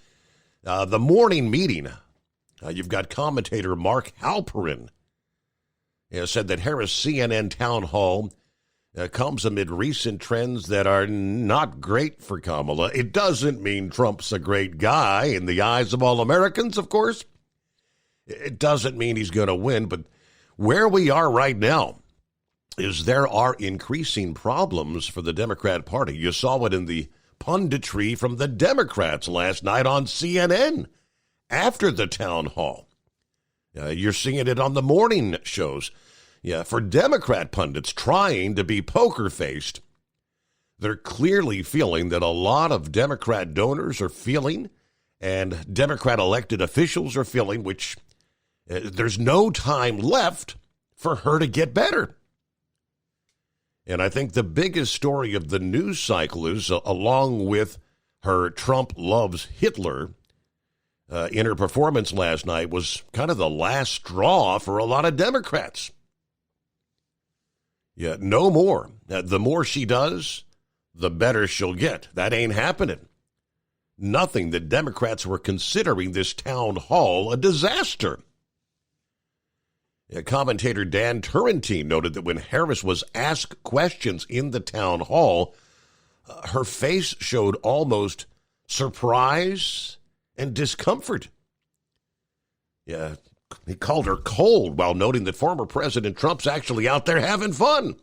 the morning meeting, you've got commentator Mark Halperin, said that Harris' CNN town hall comes amid recent trends that are not great for Kamala. It doesn't mean Trump's a great guy in the eyes of all Americans, of course. It doesn't mean he's going to win, but where we are right now is there are increasing problems for the Democrat Party. You saw it in the punditry from the Democrats last night on CNN after the town hall. You're seeing it on the morning shows. For Democrat pundits trying to be poker-faced, they're clearly feeling that a lot of Democrat donors are feeling and Democrat elected officials are feeling, which there's no time left for her to get better. And I think the biggest story of the news cycle is, along with her Trump loves Hitler in her performance last night, was kind of the last straw for a lot of Democrats. No more. The more she does, the better she'll get. That ain't happening. Nothing. The Democrats were considering this town hall a disaster. Commentator Dan Turrentine noted that when Harris was asked questions in the town hall, her face showed almost surprise and discomfort. He called her cold while noting that former President Trump's actually out there having fun.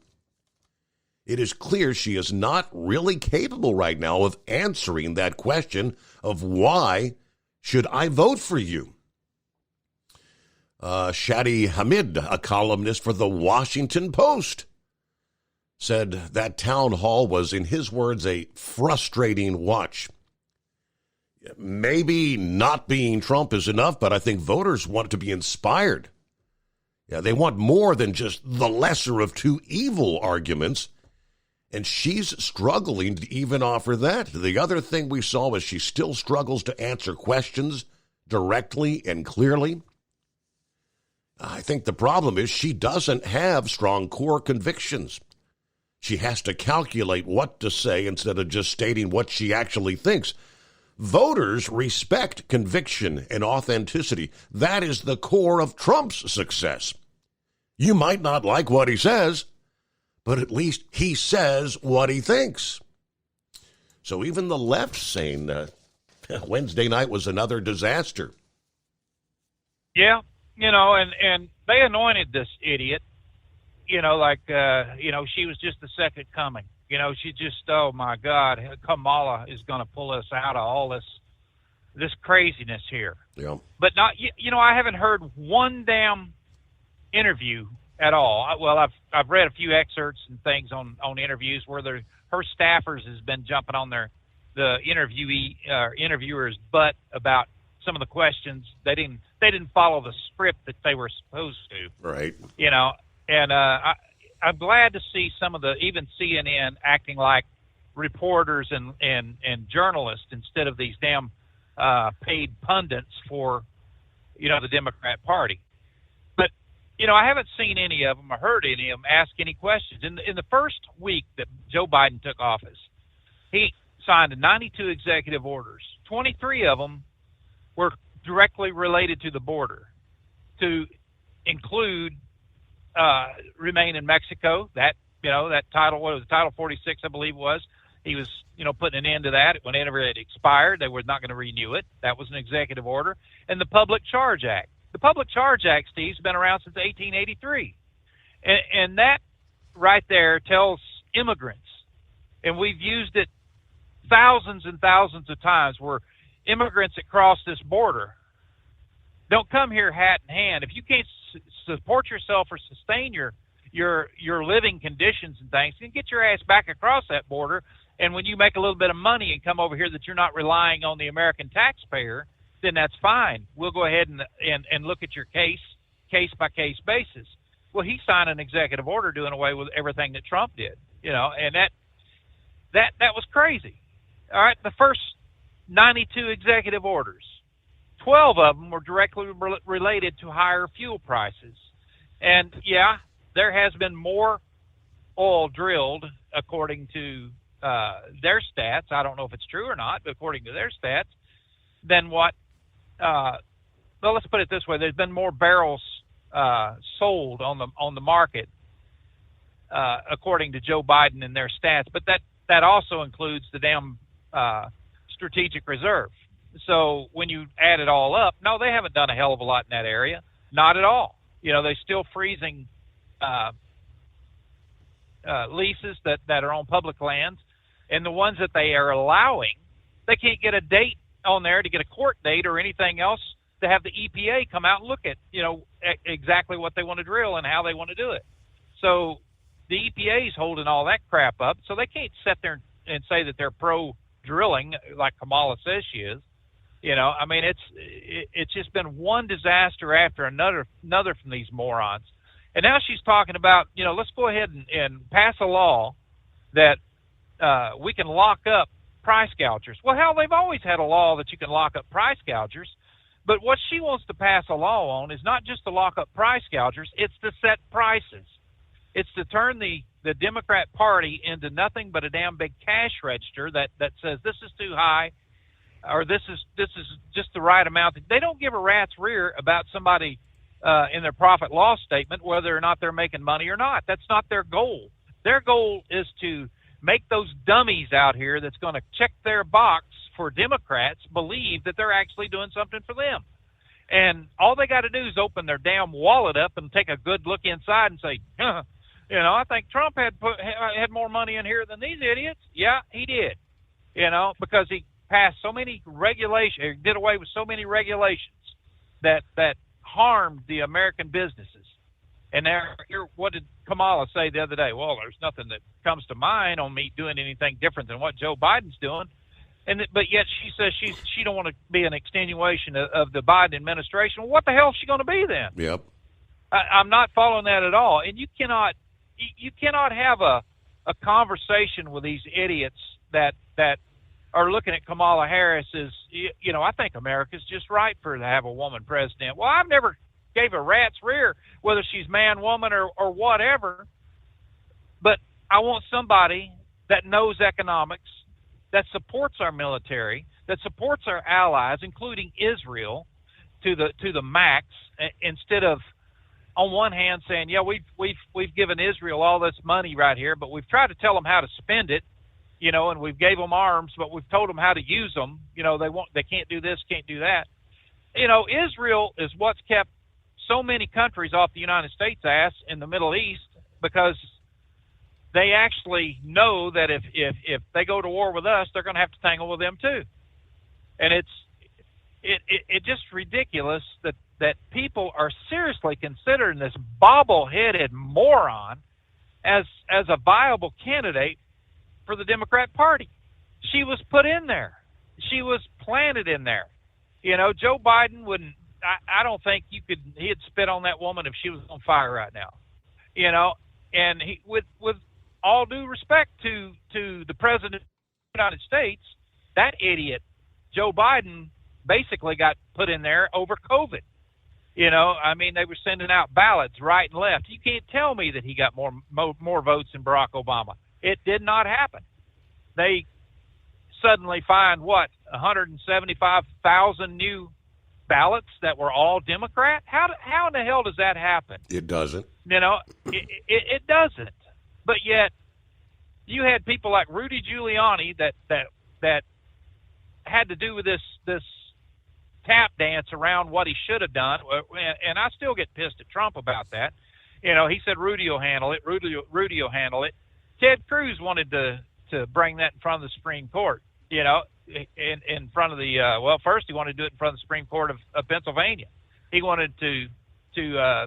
It is clear she is not really capable right now of answering that question of why should I vote for you? Shadi Hamid, a columnist for the Washington Post, said that town hall was, in his words, a frustrating watch. Maybe not being Trump is enough, but I think voters want to be inspired. They want more than just the lesser of two evil arguments, and she's struggling to even offer that. The other thing we saw is she still struggles to answer questions directly and clearly. I think the problem is she doesn't have strong core convictions. She has to calculate what to say instead of just stating what she actually thinks. Voters respect conviction and authenticity. That is the core of Trump's success. You might not like what he says, but at least he says what he thinks. So even the left saying Wednesday night was another disaster. Yeah, and they anointed this idiot, like, she was just the second coming. She just, oh my God, Kamala is going to pull us out of all this craziness here. Yeah. But not, I haven't heard one damn interview at all. I've read a few excerpts and things on interviews where her staffers has been jumping on the interviewer's butt about some of the questions. They didn't follow the script that they were supposed to. Right. And I'm glad to see some of even CNN acting like reporters and journalists instead of these damn paid pundits for, the Democrat Party. But, I haven't seen any of them or heard any of them ask any questions. In the first week that Joe Biden took office, he signed 92 executive orders. 23 of them were directly related to the border, to include remain in Mexico. That title, what was it, Title 46, I believe it was. He was, putting an end to that. Whenever it expired, they were not going to renew it. That was an executive order. And the Public Charge Act. The Public Charge Act, Steve, has been around since 1883. And that right there tells immigrants, and we've used it thousands and thousands of times, where immigrants that cross this border don't come here hat in hand. If you can't support yourself or sustain your living conditions and things, then get your ass back across that border. And when you make a little bit of money and come over here that you're not relying on the American taxpayer, then that's fine. We'll go ahead and look at your case by case basis. Well, he signed an executive order doing away with everything that Trump did, and that was crazy. All right, the first 92 executive orders, 12 of them were directly related to higher fuel prices. And yeah, there has been more oil drilled according to their stats. I don't know if it's true or not, but according to their stats, than what, well, let's put it this way. There's been more barrels sold on the market according to Joe Biden and their stats. But that also includes the damn strategic reserve. So when you add it all up, no, they haven't done a hell of a lot in that area. Not at all. They're still freezing leases that are on public lands. And the ones that they are allowing, they can't get a date on there to get a court date or anything else to have the EPA come out and look at, exactly what they want to drill and how they want to do it. So the EPA is holding all that crap up. So they can't sit there and say that they're pro-drilling like Kamala says she is. It's just been one disaster after another from these morons. And now she's talking about, let's go ahead and pass a law that we can lock up price gougers. Well, hell, they've always had a law that you can lock up price gougers. But what she wants to pass a law on is not just to lock up price gougers, it's to set prices. It's to turn the Democrat Party into nothing but a damn big cash register that says this is too high or this is just the right amount. They don't give a rat's rear about somebody in their profit loss statement whether or not they're making money or not. That's not their goal. Their goal is to make those dummies out here that's going to check their box for Democrats believe that they're actually doing something for them. And all they got to do is open their damn wallet up and take a good look inside and say, I think Trump had more money in here than these idiots. Yeah, he did, because he passed so many regulations, did away with so many regulations that harmed the American businesses. And what did Kamala say the other day? Well, there's nothing that comes to mind on me doing anything different than what Joe Biden's doing. But yet she says she don't want to be an extenuation of the Biden administration. Well, what the hell is she going to be then? Yep. I'm not following that at all. And you cannot have a conversation with these idiots that are looking at Kamala Harris as, I think America's just right to have a woman president. Well, I've never gave a rat's rear whether she's man, woman, or whatever. But I want somebody that knows economics, that supports our military, that supports our allies, including Israel, to the max, instead of on one hand saying, yeah, we've given Israel all this money right here, but we've tried to tell them how to spend it, you know, and we've gave them arms, but we've told them how to use them. You know, they can't do this, can't do that. You know, Israel is what's kept so many countries off the United States' ass in the Middle East, because they actually know that if they go to war with us, they're going to have to tangle with them too. And it's just ridiculous that people are seriously considering this bobble-headed moron as a viable candidate for the Democrat Party. She was put in there. She was planted in there. You know, Joe Biden wouldn't. I don't think he'd spit on that woman if she was on fire right now. You know, and he, with all due respect to the president of the United States, that idiot Joe Biden basically got put in there over COVID. You know, I mean, they were sending out ballots right and left. You can't tell me that he got more votes than Barack Obama. It did not happen. They suddenly find 175,000 new ballots that were all Democrat. How in the hell does that happen? It doesn't. You know, it doesn't. But yet, you had people like Rudy Giuliani that had to do with this tap dance around what he should have done, and I still get pissed at Trump about that. You know, he said Rudy will handle it. Rudy will handle it. Ted Cruz wanted to bring that in front of the Supreme Court. You know, in front of the first he wanted to do it in front of the Supreme Court of Pennsylvania. He wanted to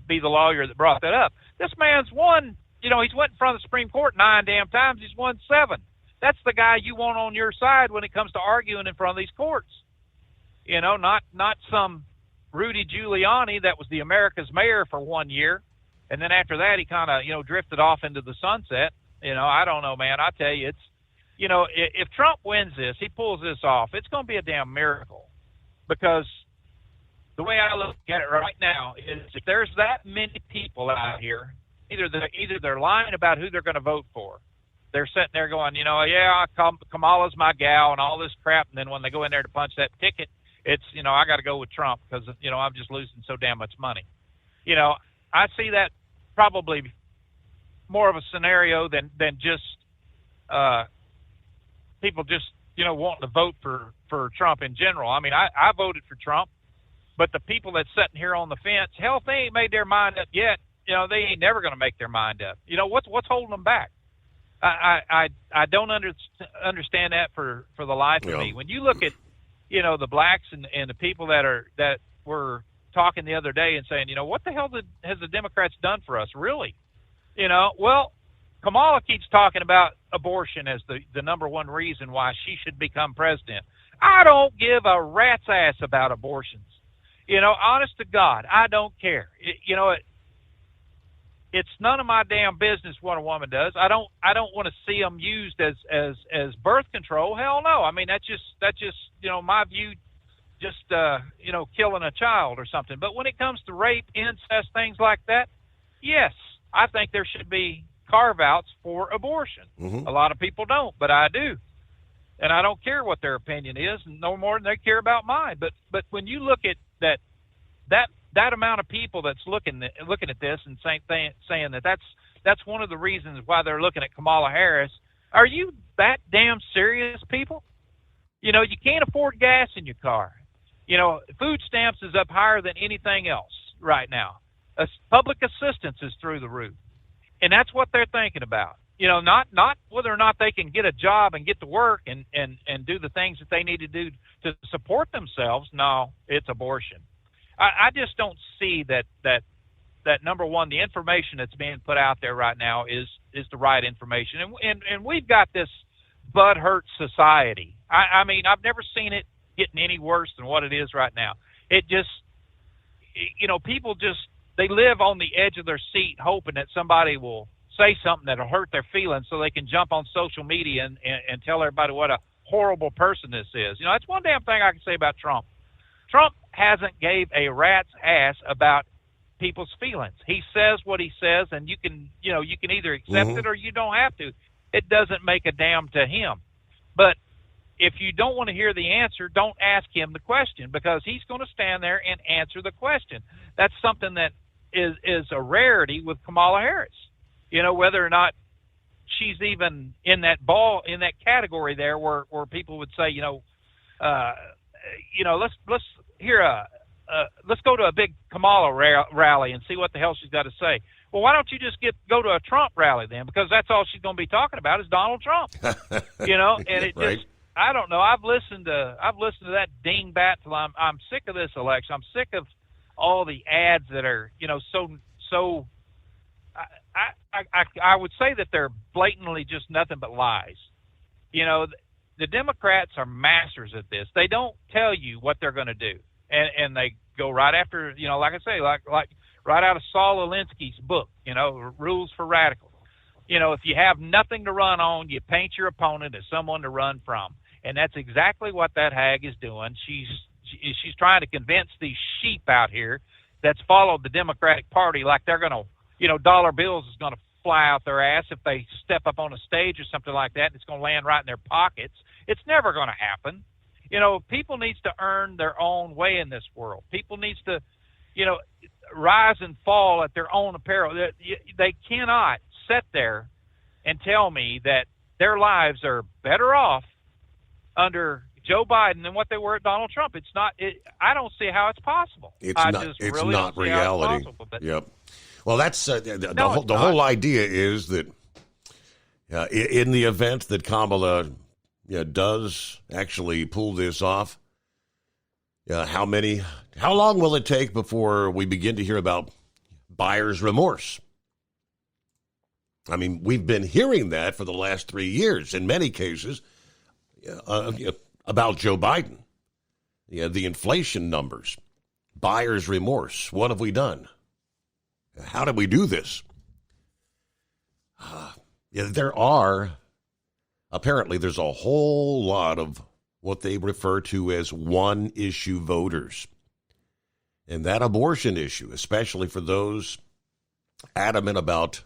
be the lawyer that brought that up. This man's won. You know, he's went in front of the Supreme Court 9 damn times. He's won 7. That's the guy you want on your side when it comes to arguing in front of these courts. You know, not some Rudy Giuliani that was the America's mayor for 1 year, and then after that he kind of, you know, drifted off into the sunset. You know, I don't know, man. I tell you, it's, you know, if Trump wins this, he pulls this off, it's going to be a damn miracle. Because the way I look at it right now is if there's that many people out here, either they're lying about who they're going to vote for. They're sitting there going, you know, yeah, Kamala's my gal and all this crap. And then when they go in there to punch that ticket, it's, you know, I got to go with Trump because, you know, I'm just losing so damn much money. You know, I see that probably more of a scenario than just people just, you know, wanting to vote for Trump in general. I mean, I voted for Trump, but the people that's sitting here on the fence, hell, if they ain't made their mind up yet, you know, they ain't never going to make their mind up. You know, what's holding them back? I don't understand that for the life of me. When you look at, you know, the blacks and the people that were talking the other day and saying, you know, what the hell has the Democrats done for us, really? You know, well, Kamala keeps talking about abortion as the number one reason why she should become president. I don't give a rat's ass about abortions. You know, honest to God, I don't care. You know, it's none of my damn business what a woman does. I don't want to see them used as birth control. Hell no. I mean, that's just you know, my view, just you know, killing a child or something. But when it comes to rape, incest, things like that, yes, I think there should be carve-outs for abortion. Mm-hmm. A lot of people don't, but I do. And I don't care what their opinion is, no more than they care about mine. But when you look at that amount of people that's looking at this and saying that that's one of the reasons why they're looking at Kamala Harris, are you that damn serious, people? You know, you can't afford gas in your car. You know, food stamps is up higher than anything else right now. Public assistance is through the roof. And that's what they're thinking about. You know, not whether or not they can get a job and get to work and do the things that they need to do to support themselves. No, it's abortion. I just don't see that number one, the information that's being put out there right now is the right information. And we've got this butthurt society. I mean, I've never seen it getting any worse than what it is right now. It just, you know, people just, they live on the edge of their seat hoping that somebody will say something that'll hurt their feelings so they can jump on social media and tell everybody what a horrible person this is. You know, that's one damn thing I can say about Trump. Trump hasn't gave a rat's ass about people's feelings. He says what he says, and you can either accept it or you don't have to. It doesn't make a damn to him. But if you don't want to hear the answer, don't ask him the question, because he's going to stand there and answer the question. That's something that is a rarity with Kamala Harris. You know, whether or not she's even in that category there where people would say, let's go to a big Kamala rally and see what the hell she's got to say. Well, why don't you just go to a Trump rally then? Because that's all she's going to be talking about is Donald Trump. And it right. just, I don't know. I've listened to that dingbat till I'm sick of this election. I'm sick of all the ads that are, so. I would say that they're blatantly just nothing but lies. The Democrats are masters at this. They don't tell you what they're going to do, and they go right after, like I say, like right out of Saul Alinsky's book, Rules for Radicals. If you have nothing to run on, you paint your opponent as someone to run from, and that's exactly what that hag is doing. She's trying to convince these sheep out here that's followed the Democratic Party like they're going to, dollar bills is going to fly out their ass if they step up on a stage or something like that, and it's going to land right in their pockets. It's never going to happen. People needs to earn their own way in this world. People needs to, rise and fall at their own apparel. They cannot sit there and tell me that their lives are better off under Joe Biden than what they were at Donald Trump. It's not. I don't see how it's possible. It's really not reality. Yep. Well, that's the whole idea is that in the event that Kamala does actually pull this off, how long will it take before we begin to hear about buyer's remorse? I mean, we've been hearing that for the last 3 years in many cases about Joe Biden. The inflation numbers, buyer's remorse. What have we done? How did we do this? Apparently there's a whole lot of what they refer to as one-issue voters. And that abortion issue, especially for those adamant about,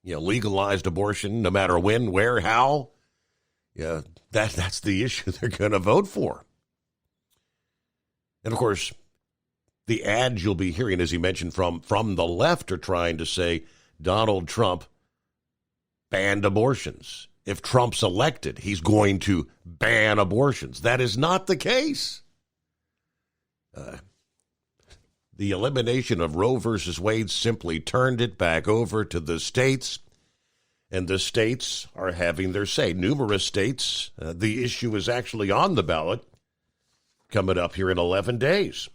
legalized abortion, no matter when, where, how, that's the issue they're going to vote for. And, of course, the ads you'll be hearing, as he mentioned, from the left are trying to say Donald Trump banned abortions. If Trump's elected, he's going to ban abortions. That is not the case. The elimination of Roe versus Wade simply turned it back over to the states, and the states are having their say. Numerous states, the issue is actually on the ballot coming up here in 11 days.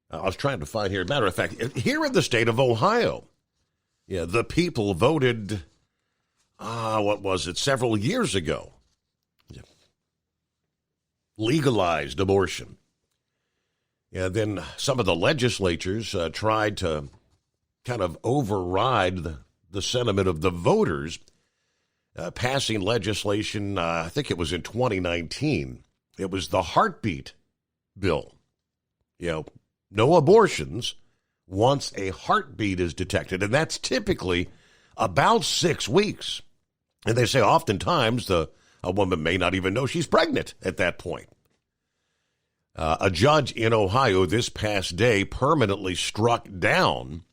I was trying to find here. Matter of fact, here in the state of Ohio, the people voted, several years ago, legalized abortion. Then some of the legislatures tried to kind of override the sentiment of the voters, passing legislation, I think it was in 2019. It was the heartbeat bill. No abortions once a heartbeat is detected, and that's typically about 6 weeks. And they say oftentimes a woman may not even know she's pregnant at that point. A judge in Ohio this past day permanently struck down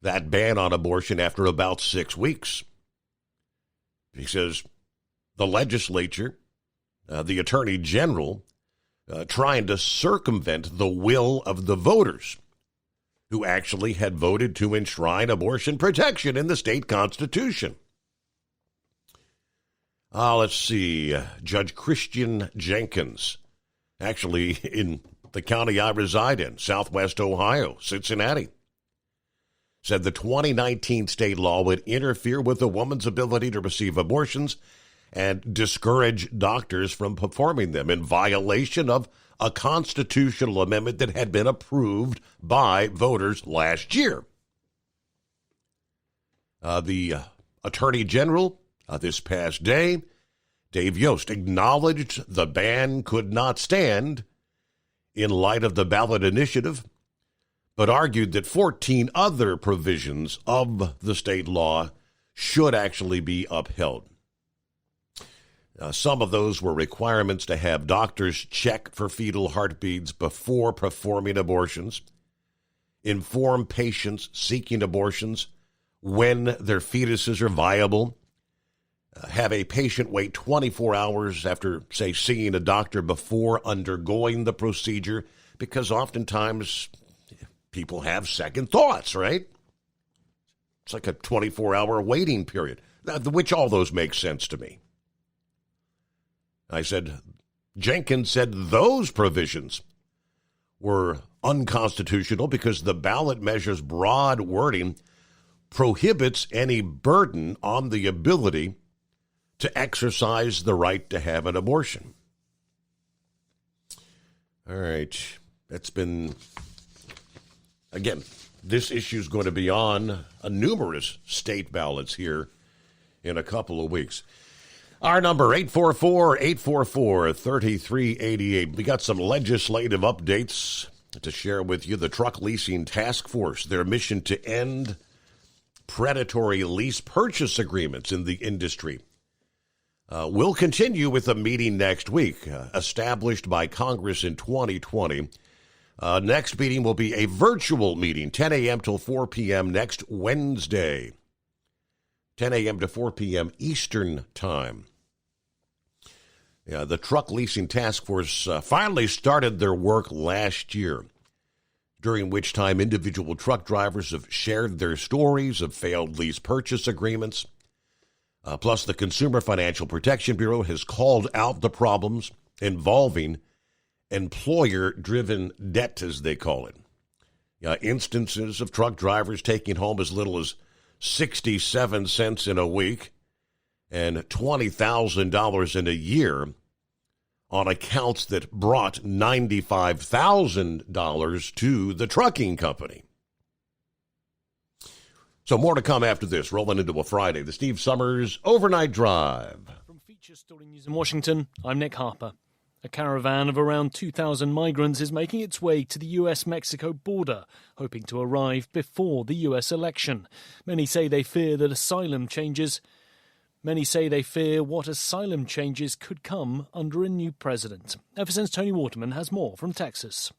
that ban on abortion after about 6 weeks. He says the legislature, the attorney general, trying to circumvent the will of the voters who actually had voted to enshrine abortion protection in the state constitution. Let's see. Judge Christian Jenkins, actually in the county I reside in, Southwest Ohio, Cincinnati, said the 2019 state law would interfere with a woman's ability to receive abortions and discourage doctors from performing them in violation of a constitutional amendment that had been approved by voters last year. The Attorney General this past day, Dave Yost, acknowledged the ban could not stand in light of the ballot initiative, but argued that 14 other provisions of the state law should actually be upheld. Some of those were requirements to have doctors check for fetal heartbeats before performing abortions, inform patients seeking abortions when their fetuses are viable, have a patient wait 24 hours after, say, seeing a doctor before undergoing the procedure, because oftentimes people have second thoughts, right? It's like a 24-hour waiting period, which all those make sense to me. I said, Jenkins said those provisions were unconstitutional because the ballot measure's broad wording prohibits any burden on the ability to exercise the right to have an abortion. All right. That's been, again, this issue is going to be on numerous state ballots here in a couple of weeks. Our number, 844-844-3388. We got some legislative updates to share with you. The Truck Leasing Task Force, their mission to end predatory lease purchase agreements in the industry, will continue with a meeting next week, established by Congress in 2020. Next meeting will be a virtual meeting, 10 a.m. till 4 p.m. next Wednesday, 10 a.m. to 4 p.m. Eastern Time. The Truck Leasing Task Force finally started their work last year, during which time individual truck drivers have shared their stories of failed lease purchase agreements. Plus, the Consumer Financial Protection Bureau has called out the problems involving employer-driven debt, as they call it. Instances of truck drivers taking home as little as 67 cents in a week and $20,000 in a year on accounts that brought $95,000 to the trucking company. So more to come after this, rolling into a Friday. The Steve Summers Overnight Drive. From Feature Story News in Washington, I'm Nick Harper. A caravan of around 2,000 migrants is making its way to the US-Mexico border, hoping to arrive before the US election. Many say they fear what asylum changes could come under a new president. FSN's Tony Waterman has more from Texas.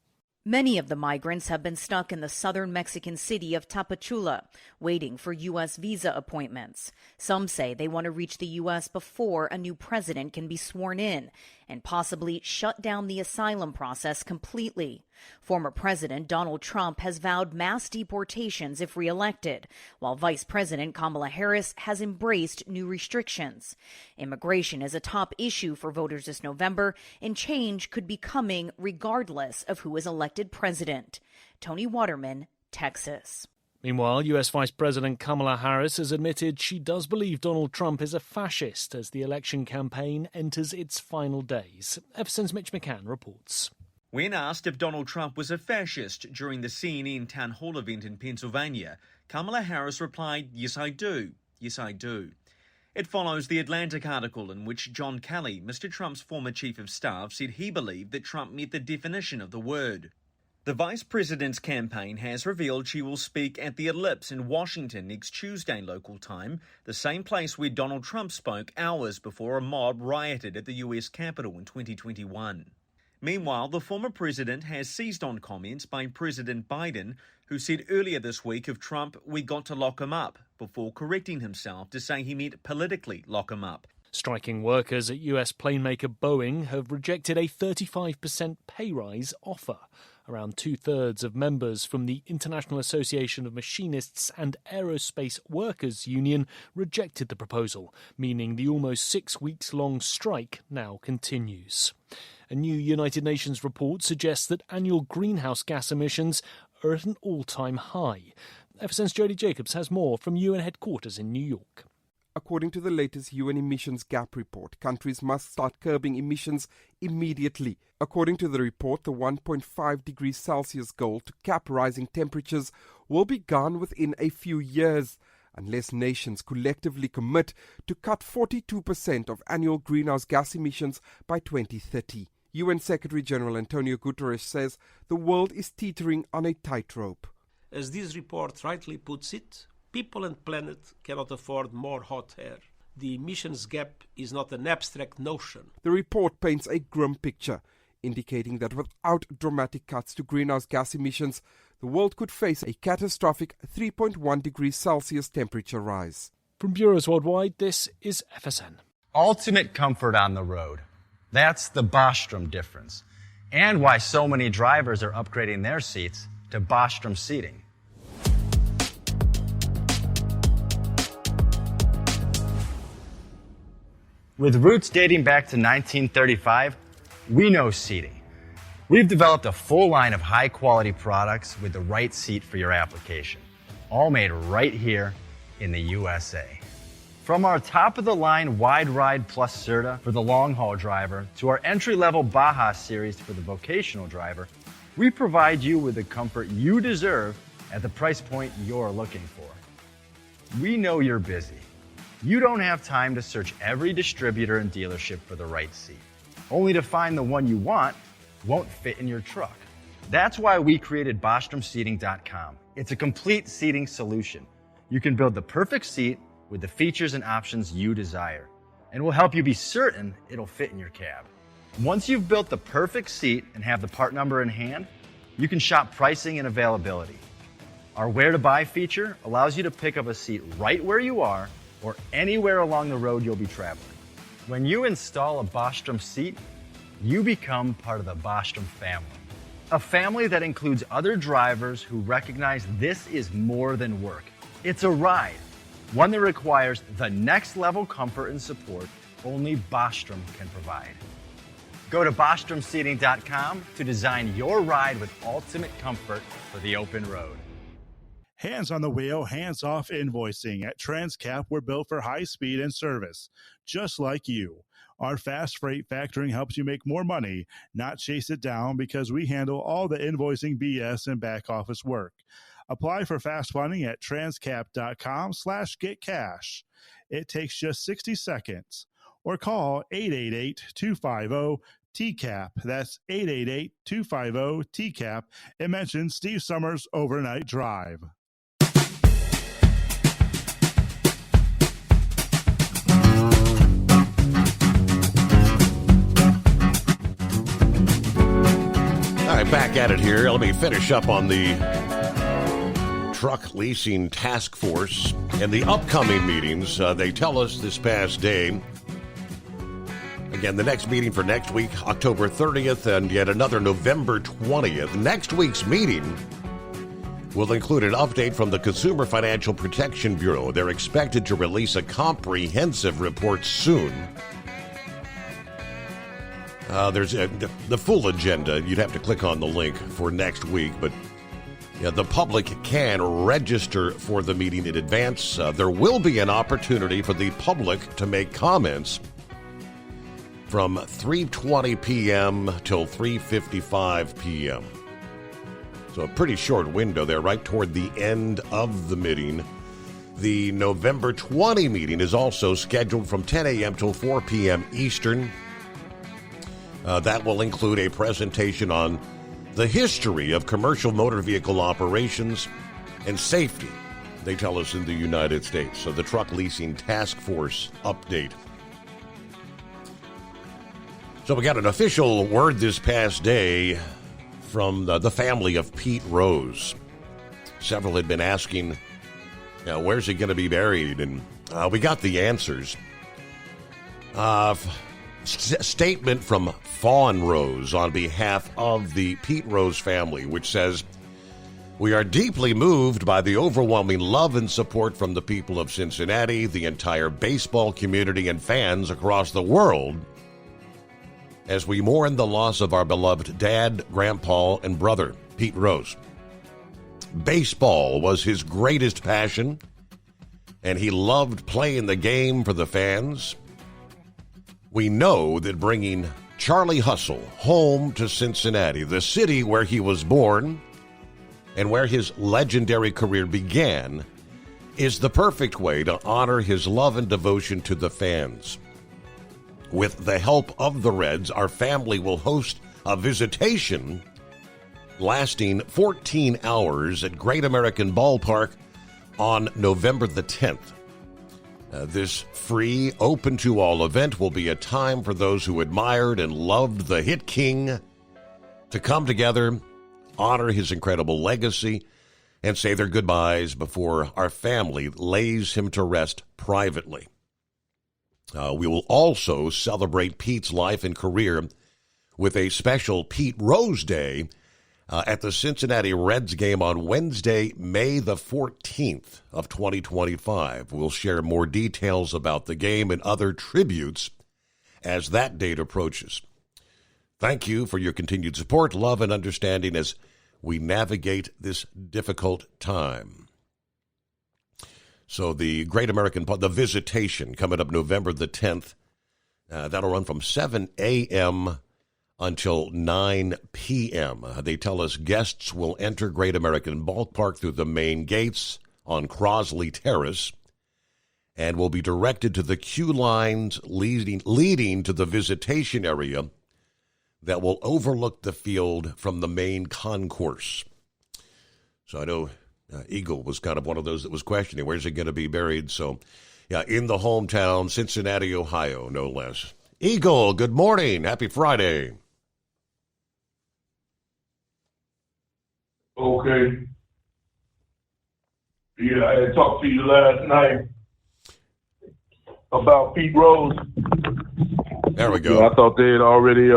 Many of the migrants have been stuck in the southern Mexican city of Tapachula, waiting for U.S. visa appointments. Some say they want to reach the U.S. before a new president can be sworn in and possibly shut down the asylum process completely. Former President Donald Trump has vowed mass deportations if reelected, while Vice President Kamala Harris has embraced new restrictions. Immigration is a top issue for voters this November, and change could be coming regardless of who is elected president. Tony Waterman, Texas. Meanwhile, U.S. Vice President Kamala Harris has admitted she does believe Donald Trump is a fascist as the election campaign enters its final days. FSN's Mitch McCann reports. When asked if Donald Trump was a fascist during the CNN town hall event in Pennsylvania, Kamala Harris replied, "Yes, I do. Yes, I do." It follows the Atlantic article in which John Kelly, Mr. Trump's former chief of staff, said he believed that Trump met the definition of the word. The vice president's campaign has revealed she will speak at the Ellipse in Washington next Tuesday local time, the same place where Donald Trump spoke hours before a mob rioted at the U.S. Capitol in 2021. Meanwhile, the former president has seized on comments by President Biden, who said earlier this week of Trump, "We got to lock him up," before correcting himself to say he meant politically lock him up. Striking workers at US plane maker Boeing have rejected a 35% pay rise offer. Around two-thirds of members from the International Association of Machinists and Aerospace Workers Union rejected the proposal, meaning the almost 6 weeks-long strike now continues. A new United Nations report suggests that annual greenhouse gas emissions are at an all-time high. FSN's Jody Jacobs has more from UN headquarters in New York. According to the latest UN emissions gap report, countries must start curbing emissions immediately. According to the report, the 1.5 degrees Celsius goal to cap rising temperatures will be gone within a few years, unless nations collectively commit to cut 42% of annual greenhouse gas emissions by 2030. UN Secretary-General Antonio Guterres says the world is teetering on a tightrope. As this report rightly puts it, people and planet cannot afford more hot air. The emissions gap is not an abstract notion. The report paints a grim picture, indicating that without dramatic cuts to greenhouse gas emissions, the world could face a catastrophic 3.1 degrees Celsius temperature rise. From bureaus worldwide, this is FSN. Ultimate comfort on the road. That's the Bostrom difference, and why so many drivers are upgrading their seats to Bostrom seating. With roots dating back to 1935, we know seating. We've developed a full line of high-quality products with the right seat for your application, all made right here in the USA. From our top-of-the-line Wide Ride Plus Certa for the long-haul driver to our entry-level Baja series for the vocational driver, we provide you with the comfort you deserve at the price point you're looking for. We know you're busy. You don't have time to search every distributor and dealership for the right seat, only to find the one you want won't fit in your truck. That's why we created BostromSeating.com. It's a complete seating solution. You can build the perfect seat with the features and options you desire, and we'll help you be certain it'll fit in your cab. Once you've built the perfect seat and have the part number in hand, you can shop pricing and availability. Our Where to Buy feature allows you to pick up a seat right where you are or anywhere along the road you'll be traveling. When you install a Bostrom seat, you become part of the Bostrom family. A family that includes other drivers who recognize this is more than work. It's a ride, one that requires the next level comfort and support only Bostrom can provide. Go to BostromSeating.com to design your ride with ultimate comfort for the open road. Hands on the wheel, hands off invoicing. At Transcap, we're built for high speed and service, just like you. Our fast freight factoring helps you make more money, not chase it down, because we handle all the invoicing BS and back office work. Apply for fast funding at transcap.com/getcash. It takes just 60 seconds. Or call 888-250-TCAP. That's 888-250-TCAP and mention Steve Summers' Overnight Drive. All right, back at it here. Let me finish up on the Truck Leasing Task Force and the upcoming meetings. They tell us this past day. Again, the next meeting for next week, October 30th, and yet another November 20th. Next week's meeting will include an update from the Consumer Financial Protection Bureau. They're expected to release a comprehensive report soon. There's the full agenda. You'd have to click on the link for next week, but yeah, the public can register for the meeting in advance. There will be an opportunity for the public to make comments from 3:20 p.m. till 3:55 p.m. So a pretty short window there, right toward the end of the meeting. The November 20 meeting is also scheduled from 10 a.m. till 4 p.m. Eastern. That will include a presentation on the history of commercial motor vehicle operations and safety, they tell us, in the United States. So the Truck Leasing Task Force update. So we got an official word this past day from the family of Pete Rose. Several had been asking, where's he going to be buried? And we got the answers. Statement from Fawn Rose on behalf of the Pete Rose family, which says, "We are deeply moved by the overwhelming love and support from the people of Cincinnati, the entire baseball community, and fans across the world as we mourn the loss of our beloved dad, grandpa, and brother, Pete Rose. Baseball was his greatest passion, and he loved playing the game for the fans. We know that bringing Charlie Hustle home to Cincinnati, the city where he was born and where his legendary career began, is the perfect way to honor his love and devotion to the fans. With the help of the Reds, our family will host a visitation lasting 14 hours at Great American Ballpark on November the 10th. This free, open-to-all event will be a time for those who admired and loved the Hit King to come together honor his incredible legacy, and say their goodbyes before our family lays him to rest privately. We will also celebrate Pete's life and career with a special Pete Rose Day at the Cincinnati Reds game on Wednesday, May the 14th of 2025. We'll share more details about the game and other tributes as that date approaches. Thank you for your continued support, love, and understanding as we navigate this difficult time. So the Great American, the Visitation, coming up November the 10th. That'll run from 7 a.m. until 9 p.m. They tell us guests will enter Great American Ballpark through the main gates on Crosley Terrace and will be directed to the queue lines leading to the visitation area that will overlook the field from the main concourse. So I know Eagle was kind of one of those that was questioning, where's he going to be buried? So, yeah, in the hometown, Cincinnati, Ohio, no less. Eagle, good morning. Happy Friday. Okay. Yeah, I had talked to you last night about Pete Rose. There we go. Yeah, I thought they'd already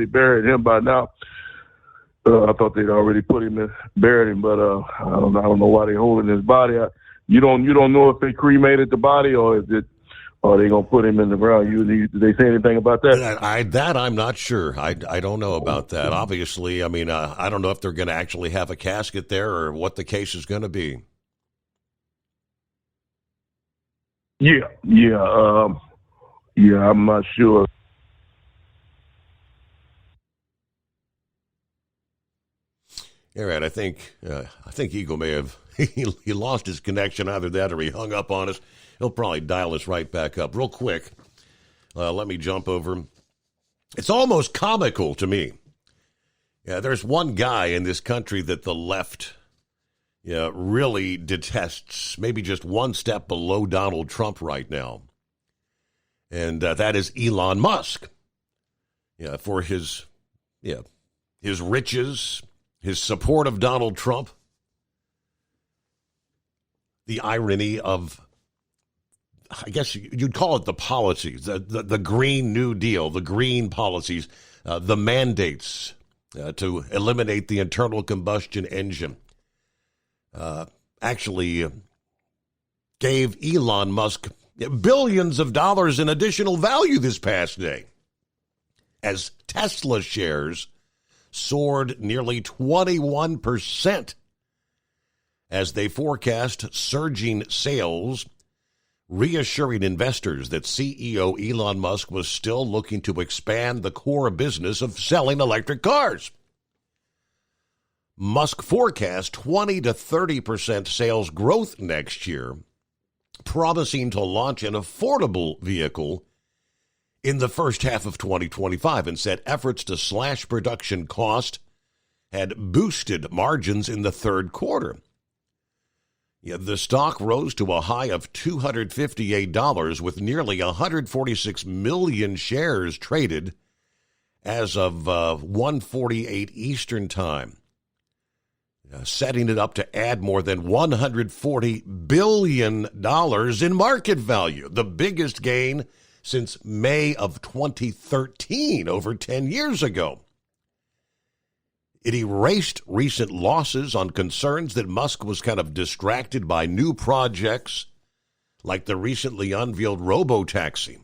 buried him by now. I thought they'd already buried him, but I don't know why they're holding his body. You don't know if they cremated the body or are they gonna put him in the ground? Did they say anything about that? I'm not sure. I don't know about that. Obviously, I mean, I don't know if they're going to actually have a casket there or what the case is going to be. Yeah, I'm not sure. All right, I think Eagle may have he lost his connection, either that or he hung up on us. He'll probably dial us right back up real quick. Let me jump over. It's almost comical to me. Yeah, there's one guy in this country that the left really detests, maybe just one step below Donald Trump right now. And that is Elon Musk. Yeah, for his riches, his support of Donald Trump, the irony of, I guess you'd call it the policies, the Green New Deal, the green policies, the mandates to eliminate the internal combustion engine, actually gave Elon Musk billions of dollars in additional value this past day as Tesla shares soared nearly 21% as they forecast surging sales, reassuring investors that CEO Elon Musk was still looking to expand the core business of selling electric cars. Musk forecast 20 to 30% sales growth next year, promising to launch an affordable vehicle in the first half of 2025, and said efforts to slash production cost had boosted margins in the third quarter. The stock rose to a high of $258 with nearly 146 million shares traded as of 1:48 Eastern Time, setting it up to add more than $140 billion in market value, the biggest gain since May of 2013, over 10 years ago. It erased recent losses on concerns that Musk was kind of distracted by new projects like the recently unveiled robo-taxi.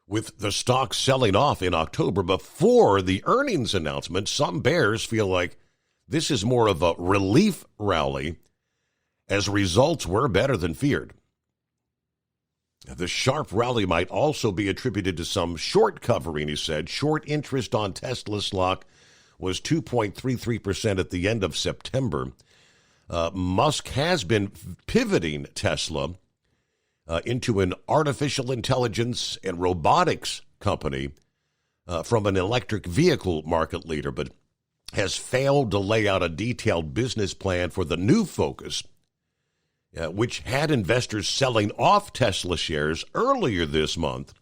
With the stock selling off in October before the earnings announcement, some bears feel like this is more of a relief rally as results were better than feared. The sharp rally might also be attributed to some short covering, he said. Short interest on Tesla stock was 2.33% at the end of September. Musk has been pivoting Tesla into an artificial intelligence and robotics company from an electric vehicle market leader, but has failed to lay out a detailed business plan for the new focus, which had investors selling off Tesla shares earlier this month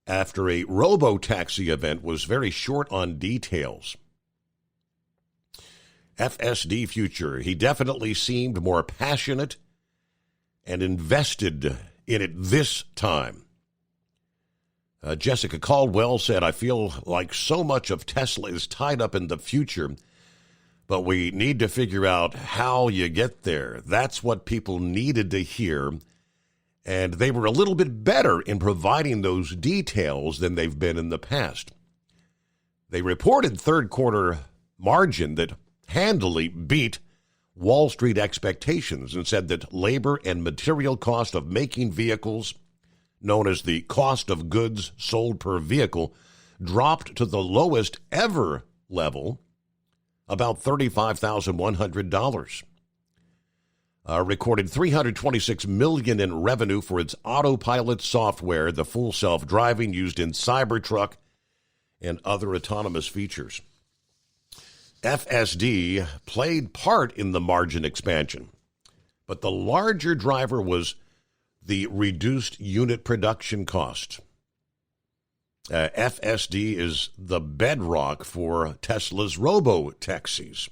after a robo-taxi event was very short on details. FSD future, he definitely seemed more passionate and invested in it this time. Jessica Caldwell said, I feel like so much of Tesla is tied up in the future, but we need to figure out how you get there. That's what people needed to hear, and they were a little bit better in providing those details than they've been in the past. They reported third quarter margin that handily beat Wall Street expectations and said that labor and material cost of making vehicles, known as the cost of goods sold per vehicle, dropped to the lowest ever level, about $35,100. Recorded $326 million in revenue for its autopilot software, the full self-driving used in Cybertruck and other autonomous features. FSD played part in the margin expansion, but the larger driver was the reduced unit production cost. FSD is the bedrock for Tesla's robo-taxis.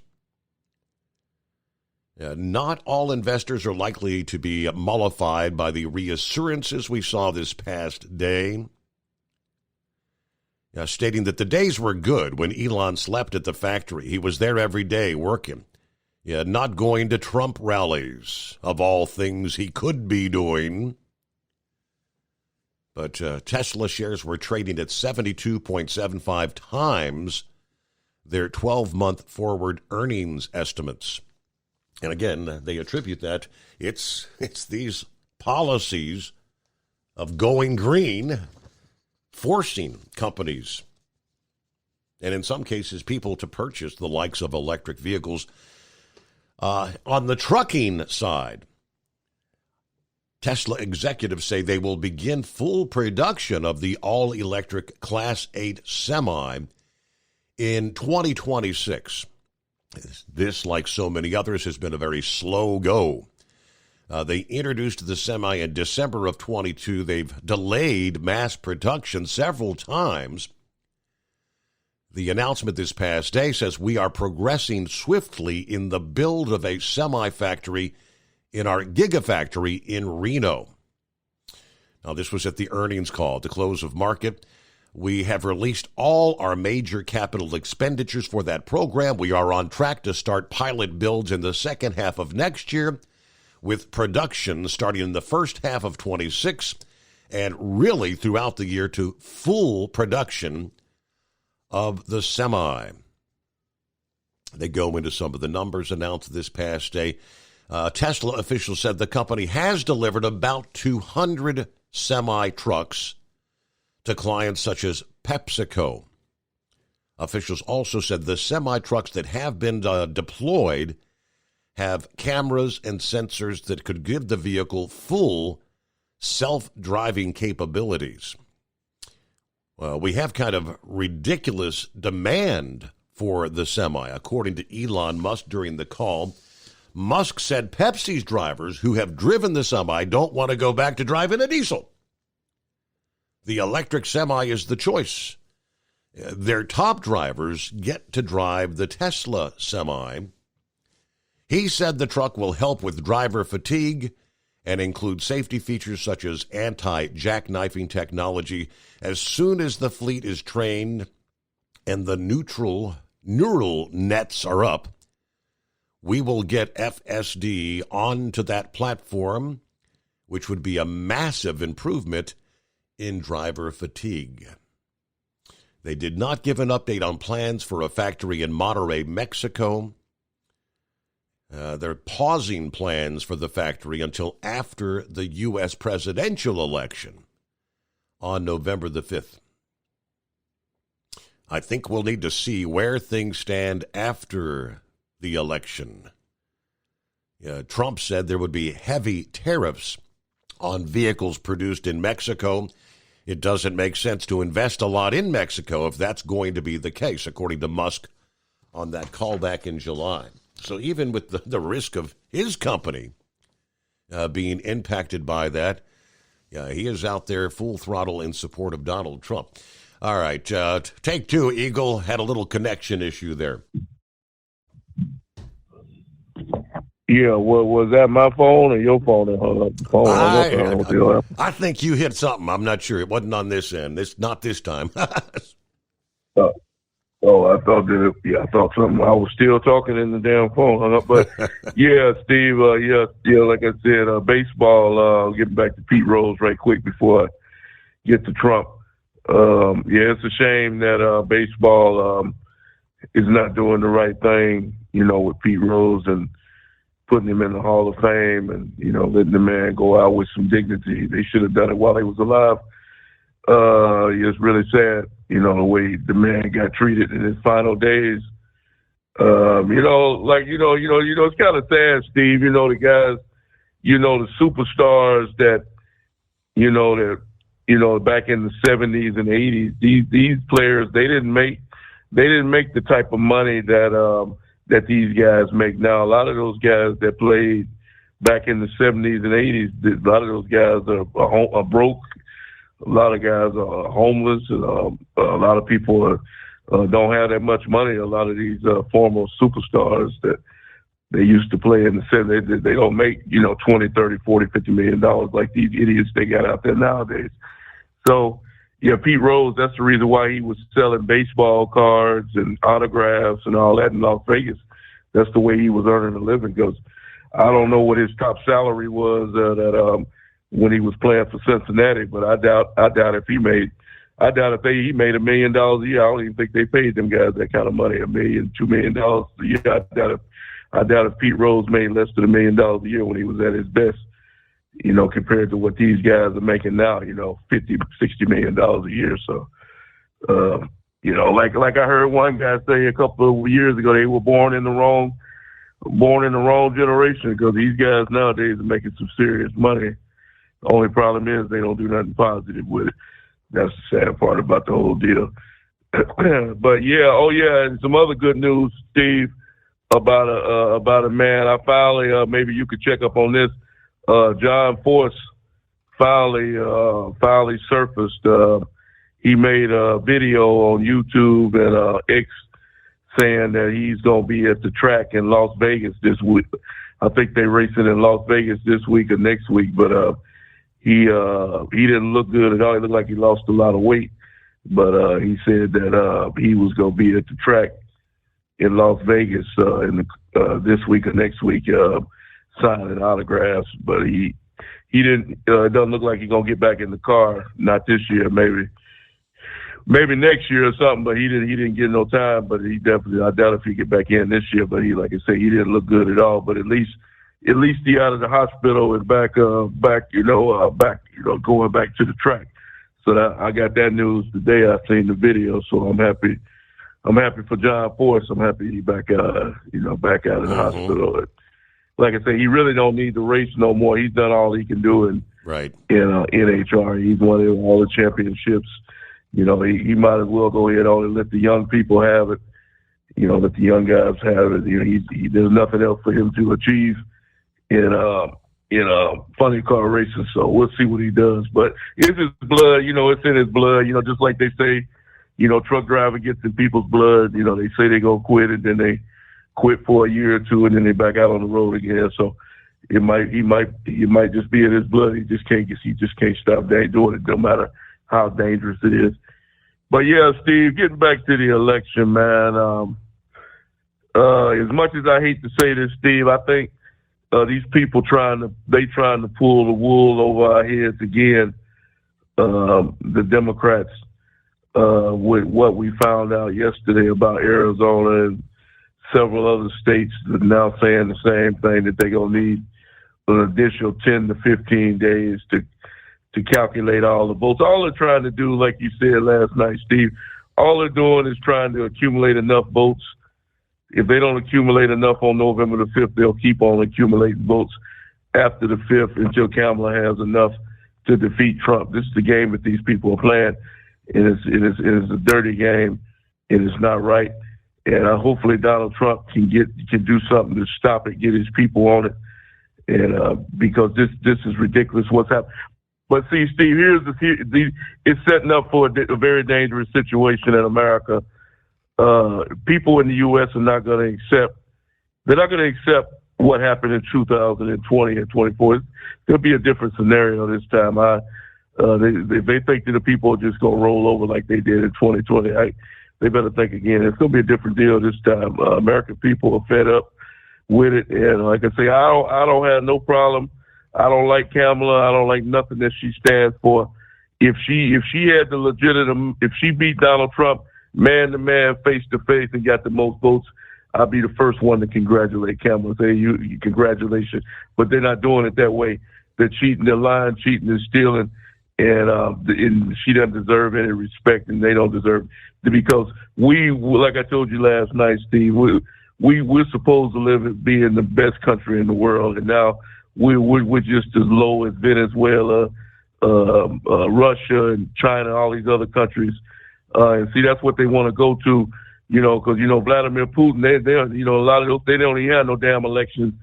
Not all investors are likely to be mollified by the reassurances we saw this past day, stating that the days were good when Elon slept at the factory. He was there every day working, not going to Trump rallies, of all things he could be doing. But Tesla shares were trading at 72.75 times their 12-month forward earnings estimates. And again, they attribute that it's these policies of going green forcing companies, and in some cases people, to purchase the likes of electric vehicles. On the trucking side, Tesla executives say they will begin full production of the all-electric Class 8 Semi in 2026. This, like so many others, has been a very slow go. They introduced the Semi in December of 22. They've delayed mass production several times. The announcement this past day says we are progressing swiftly in the build of a Semi factory in our Gigafactory in Reno. Now, this was at the earnings call. At the close of market, we have released all our major capital expenditures for that program. We are on track to start pilot builds in the second half of next year, with production starting in the first half of 26 and really throughout the year to full production of the Semi. They go into some of the numbers announced this past day. Tesla officials said the company has delivered about 200 Semi trucks to clients such as PepsiCo. Officials also said the Semi trucks that have been deployed have cameras and sensors that could give the vehicle full self-driving capabilities. We have kind of ridiculous demand for the Semi, according to Elon Musk during the call. Musk said Pepsi's drivers who have driven the Semi don't want to go back to driving a diesel. The electric Semi is the choice. Their top drivers get to drive the Tesla Semi. He said the truck will help with driver fatigue and include safety features such as anti-jackknifing technology. As soon as the fleet is trained and the neural nets are up, we will get FSD onto that platform, which would be a massive improvement in driver fatigue. They did not give an update on plans for a factory in Monterrey, Mexico. They're pausing plans for the factory until after the U.S. presidential election on November the 5th. I think we'll need to see where things stand after the election. Trump said there would be heavy tariffs on vehicles produced in Mexico. It doesn't make sense to invest a lot in Mexico if that's going to be the case, according to Musk on that call back in July. So even with the risk of his company being impacted by that, he is out there full throttle in support of Donald Trump. All right, take two, Eagle. Had a little connection issue there. Yeah, was that my phone or your phone that hung up the phone? I think you hit something. I'm not sure. It wasn't on this end. Not this time. I thought I thought something. I was still talking and the damn phone hung up. But yeah, Steve. Like I said, baseball. Getting back to Pete Rose right quick before I get to Trump. It's a shame that baseball is not doing the right thing. With Pete Rose and putting him in the Hall of Fame and letting the man go out with some dignity. They should have done it while he was alive. It's really sad, the way the man got treated in his final days. It's kind of sad, Steve. The guys, the superstars that, back in the 70s and 80s, these players, they didn't make the type of money that these guys make now. A lot of those guys that played back in the 70s and 80s, a lot of those guys are broke. A lot of guys are homeless. And, a lot of people don't have that much money. A lot of these former superstars that they used to play in the 70s, they don't make, 20, 30, 40, $50 million like these idiots they got out there nowadays. So, yeah, Pete Rose, that's the reason why he was selling baseball cards and autographs and all that in Las Vegas. That's the way he was earning a living, because I don't know what his top salary was when he was playing for Cincinnati, but I doubt if he made $1 million a year. I don't even think they paid them guys that kind of money, $1 million, $2 million a year. I doubt if Pete Rose made less than $1 million a year when he was at his best. Compared to what these guys are making now, $50, $60 million a year. So, like I heard one guy say a couple of years ago, they were born in the wrong generation, because these guys nowadays are making some serious money. The only problem is they don't do nothing positive with it. That's the sad part about the whole deal. But and some other good news, Steve, about a man. I finally, maybe you could check up on this. John Force finally surfaced. He made a video on YouTube and X saying that he's going to be at the track in Las Vegas this week. I think they're racing in Las Vegas this week or next week, but he didn't look good at all. He looked like he lost a lot of weight, but he said that he was going to be at the track in Las Vegas this week or next week. Signing autographs, but he didn't. It doesn't look like he's gonna get back in the car. Not this year, maybe next year or something. But he didn't get no time. But he definitely. I doubt if he get back in this year. But he, like I say, he didn't look good at all. But at least he out of the hospital and back. Going back to the track. So that I got that news today. I seen the video, so I'm happy. I'm happy for John Force. I'm happy he's back out of the hospital. Like I say, he really don't need to race no more. He's done all he can do in NHR. He's won all the championships. He might as well go ahead on and let the young people have it. Let the young guys have it. There's nothing else for him to achieve in funny car racing. So we'll see what he does. But it's his blood. It's in his blood. Just like they say, truck driver gets in people's blood. They say they gonna quit and then they quit for a year or two, and then they back out on the road again. So it might just be in his blood. He just can't stop doing it, no matter how dangerous it is. But yeah, Steve, getting back to the election, man. As much as I hate to say this, Steve, I think these people trying to pull the wool over our heads again. The Democrats, with what we found out yesterday about Arizona and several other states are now saying the same thing, that they're going to need an additional 10 to 15 days to calculate all the votes. All they're trying to do, like you said last night, Steve, all they're doing is trying to accumulate enough votes. If they don't accumulate enough on November the 5th, they'll keep on accumulating votes after the 5th until Kamala has enough to defeat Trump. This is the game that these people are playing, and it's a dirty game, and it's not right. And hopefully Donald Trump can do something to stop it, get his people on it, and because this is ridiculous what's happening. But see, Steve, it's setting up for a very dangerous situation in America. People in the U.S. are not going to accept. They're not going to accept what happened in 2020 and 24. There'll be a different scenario this time. They think that the people are just going to roll over like they did in 2020. They better think again. It's going to be a different deal this time. American people are fed up with it, and like I say, I don't have no problem. I don't like Kamala. I don't like nothing that she stands for. If she had the legitimate, if she beat Donald Trump man to man, face to face, and got the most votes, I'll be the first one to congratulate Kamala. Say you congratulations. But they're not doing it that way. They're cheating, they're lying, cheating, and stealing, and she doesn't deserve any respect, and they don't deserve it, because like I told you last night, Steve, we're supposed to be in the best country in the world, and now we're just as low as Venezuela, Russia, and China, all these other countries. And see, that's what they want to go to, because Vladimir Putin, they a lot of those, they don't even have no damn elections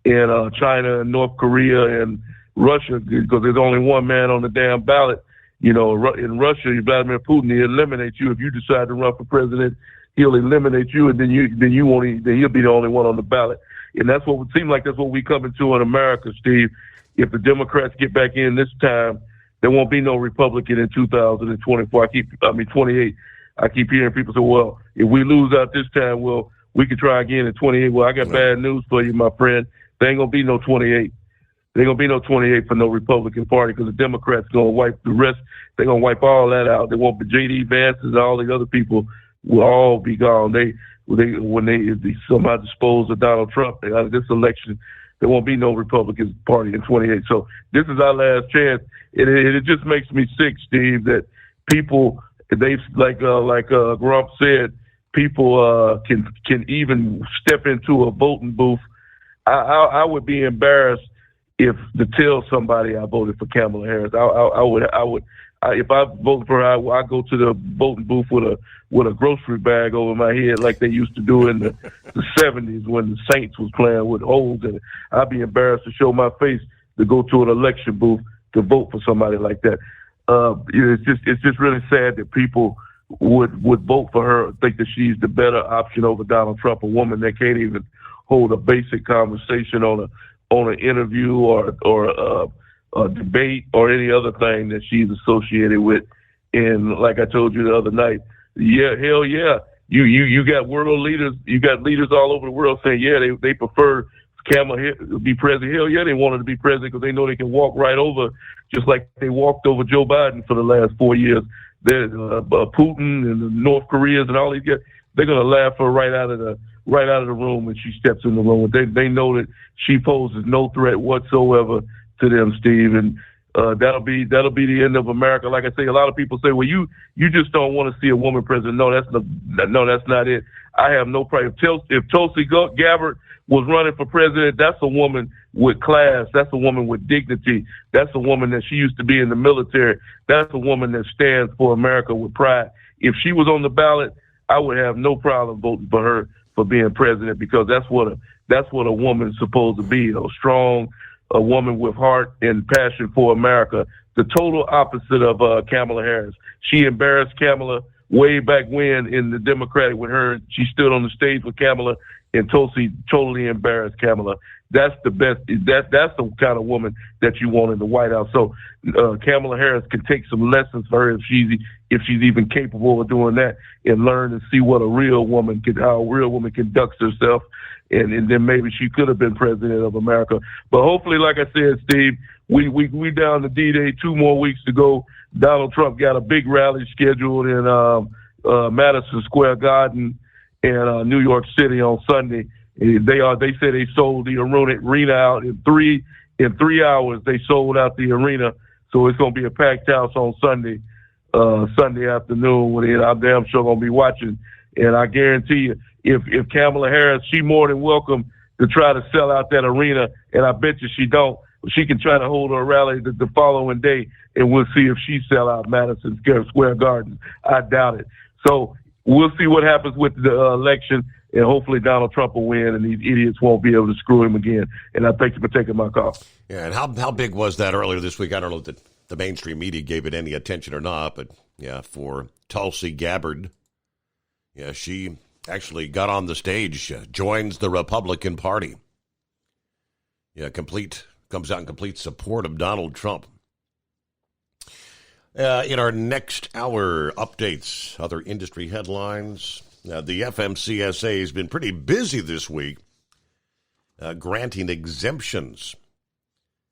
in China and North Korea and Russia, because there's only one man on the damn ballot. In Russia, Vladimir Putin, he eliminates you if you decide to run for president. He'll eliminate you, and then he'll be the only one on the ballot. And that's what would seem like that's what we coming to in America, Steve. If the Democrats get back in this time, there won't be no Republican in 2024. 28. I keep hearing people say, well, if we lose out this time, well, we can try again in 28. Well, I got bad news for you, my friend. There ain't going to be no 28. There ain't going to be no 28 for no Republican Party, because the Democrats going to wipe the rest. They're going to wipe all that out. They won't be J.D. Vance and all the other people will all be gone. When they somehow dispose of Donald Trump out of this election, there won't be no Republican Party in 28. So this is our last chance. It just makes me sick, Steve, that people, like Grump said, people can even step into a voting booth. I would be embarrassed to tell somebody I voted for Kamala Harris. If I vote for her, I go to the voting booth with a grocery bag over my head like they used to do in the 70s when the Saints was playing with holes in it. I'd be embarrassed to show my face to go to an election booth to vote for somebody like that. It's just really sad that people would vote for her, think that she's the better option over Donald Trump, a woman that can't even hold a basic conversation on an interview or a debate or any other thing that she's associated with. And like I told you the other night, hell yeah, you got world leaders, you got leaders all over the world saying, they prefer Kamala to be president. Hell yeah, they wanted to be president because they know they can walk right over, just like they walked over Joe Biden for the last 4 years. Putin and the North Koreans and all these guys, they're gonna laugh her right out of the room when she steps in the room. They know that she poses no threat whatsoever to them, Steve, and that'll be the end of America. Like I say, a lot of people say, well, you just don't want to see a woman president. No, that's not it. I have no problem. If Tulsi Gabbard was running for president, that's a woman with class. That's a woman with dignity. That's a woman that she used to be in the military. That's a woman that stands for America with pride. If she was on the ballot, I would have no problem voting for her for being president, because that's what a woman's supposed to be, a woman with heart and passion for America. The total opposite of Kamala Harris. She embarrassed Kamala way back when in the Democratic with her. She stood on the stage with Kamala, and Tulsi totally embarrassed Kamala. That's the best. That's the kind of woman that you want in the White House. So Kamala Harris can take some lessons for her if she's even capable of doing that, and learn and see what how a real woman conducts herself. And then maybe she could have been president of America. But hopefully, like I said, Steve, we down to D-Day, 2 more weeks to go. Donald Trump got a big rally scheduled in Madison Square Garden in New York City on Sunday. They say they sold the arena out in 3 hours. They sold out the arena, so it's going to be a packed house on Sunday afternoon. I'm damn sure going to be watching. And I guarantee you, if Kamala Harris, she more than welcome to try to sell out that arena, and I bet you she don't. She can try to hold her rally the following day, and we'll see if she sell out Madison Square Garden. I doubt it. So we'll see what happens with the election, and hopefully Donald Trump will win, and these idiots won't be able to screw him again. And I thank you for taking my call. Yeah, and how big was that earlier this week? I don't know. the mainstream media gave it any attention or not, but yeah, for Tulsi Gabbard, yeah, she actually got on the stage, joins the Republican Party. Yeah, comes out in complete support of Donald Trump. In our next hour updates, other industry headlines. The FMCSA has been pretty busy this week, granting exemptions.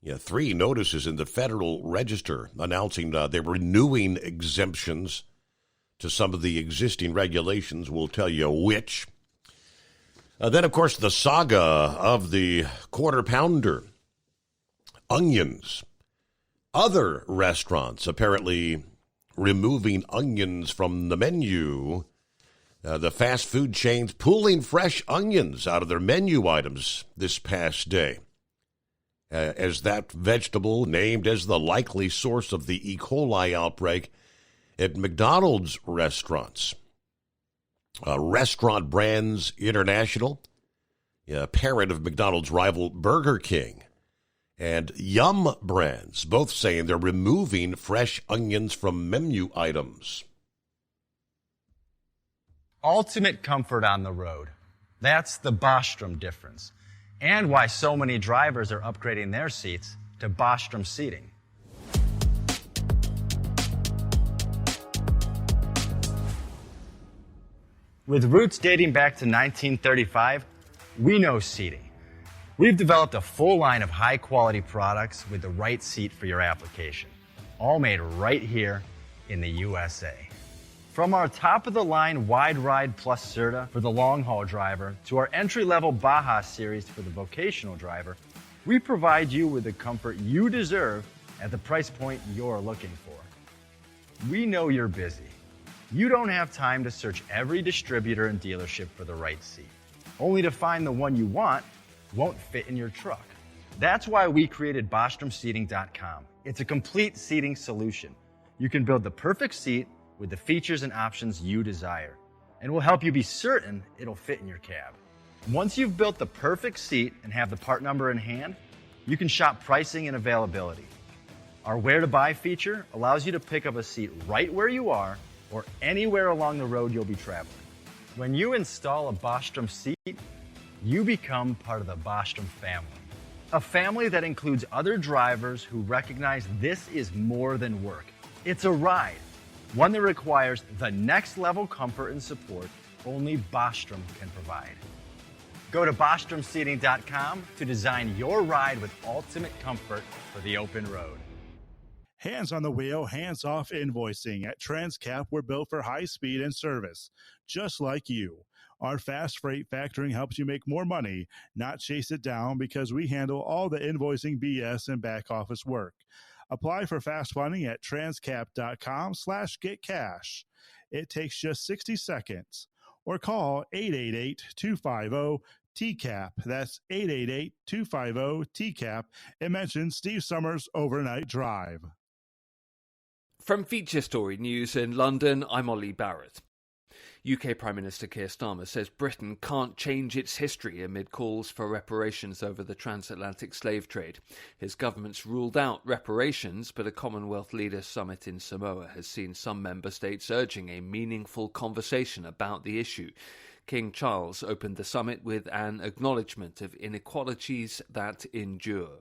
3 notices in the Federal Register announcing they're renewing exemptions to some of the existing regulations. We'll tell you which. Then, of course, the saga of the Quarter Pounder, onions. Other restaurants apparently removing onions from the menu. The fast food chains pulling fresh onions out of their menu items this past day. As that vegetable named as the likely source of the E. coli outbreak at McDonald's restaurants. Restaurant Brands International, parent of McDonald's rival Burger King, and Yum Brands, both saying they're removing fresh onions from menu items. Ultimate comfort on the road. That's the Bostrom difference, and why so many drivers are upgrading their seats to Bostrom seating. With roots dating back to 1935, we know seating. We've developed a full line of high-quality products with the right seat for your application, all made right here in the USA. From our top-of-the-line Wide Ride Plus Certa for the long-haul driver to our entry-level Baja series for the vocational driver, we provide you with the comfort you deserve at the price point you're looking for. We know you're busy. You don't have time to search every distributor and dealership for the right seat, only to find the one you want won't fit in your truck. That's why we created BostromSeating.com. It's a complete seating solution. You can build the perfect seat with the features and options you desire, and we'll help you be certain it'll fit in your cab. Once you've built the perfect seat and have the part number in hand, you can shop pricing and availability. Our Where to Buy feature allows you to pick up a seat right where you are or anywhere along the road you'll be traveling. When you install a Bostrom seat, you become part of the Bostrom family. A family that includes other drivers who recognize this is more than work. It's a ride, one that requires the next level comfort and support only Bostrom can provide. Go to BostromSeating.com to design your ride with ultimate comfort for the open road. Hands on the wheel, hands off invoicing. At Transcap, we're built for high speed and service, just like you. Our fast freight factoring helps you make more money, not chase it down, because we handle all the invoicing BS and back office work. Apply for fast funding at transcap.com/getcash. It takes just 60 seconds. Or call 888-250-TCAP. That's 888-250-TCAP and mention Steve Summers' Overnight Drive. From Feature Story News in London, I'm Ollie Barrett. UK Prime Minister Keir Starmer says Britain can't change its history amid calls for reparations over the transatlantic slave trade. His government's ruled out reparations, but a Commonwealth Leaders Summit in Samoa has seen some member states urging a meaningful conversation about the issue. King Charles opened the summit with an acknowledgement of inequalities that endure.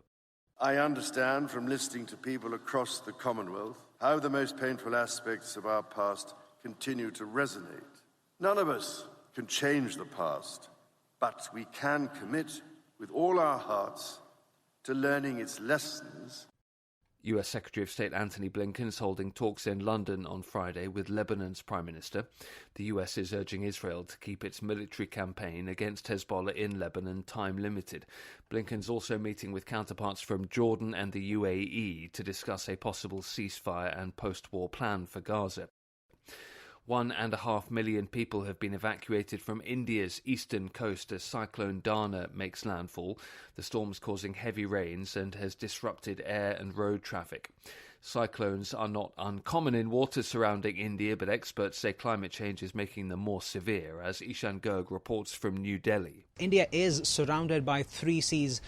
I understand from listening to people across the Commonwealth how the most painful aspects of our past continue to resonate. None of us can change the past, but we can commit with all our hearts to learning its lessons. US Secretary of State Antony Blinken is holding talks in London on Friday with Lebanon's Prime Minister. The US is urging Israel to keep its military campaign against Hezbollah in Lebanon time-limited. Blinken's also meeting with counterparts from Jordan and the UAE to discuss a possible ceasefire and post-war plan for Gaza. 1.5 million people have been evacuated from India's eastern coast as Cyclone Dana makes landfall. The storm's causing heavy rains and has disrupted air and road traffic. Cyclones are not uncommon in waters surrounding India, but experts say climate change is making them more severe, as Ishan Garg reports from New Delhi. India is surrounded by three seas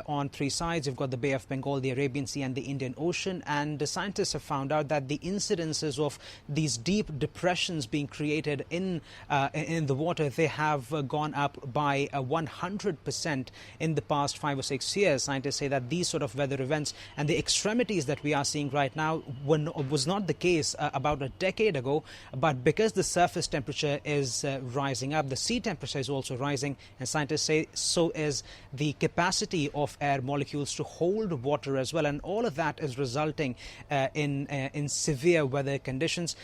on three sides. You've got the Bay of Bengal, the Arabian Sea and the Indian Ocean. And the scientists have found out that the incidences of these deep depressions being created in the water, they have gone up by 100% in the past 5 or 6 years. Scientists say that these sort of weather events and the extremities that we are seeing right now was not the case about a decade ago. But because the surface temperature is rising up, the sea temperature is also rising, and scientists say so is the capacity of air molecules to hold water as well, and all of that is resulting in severe weather conditions.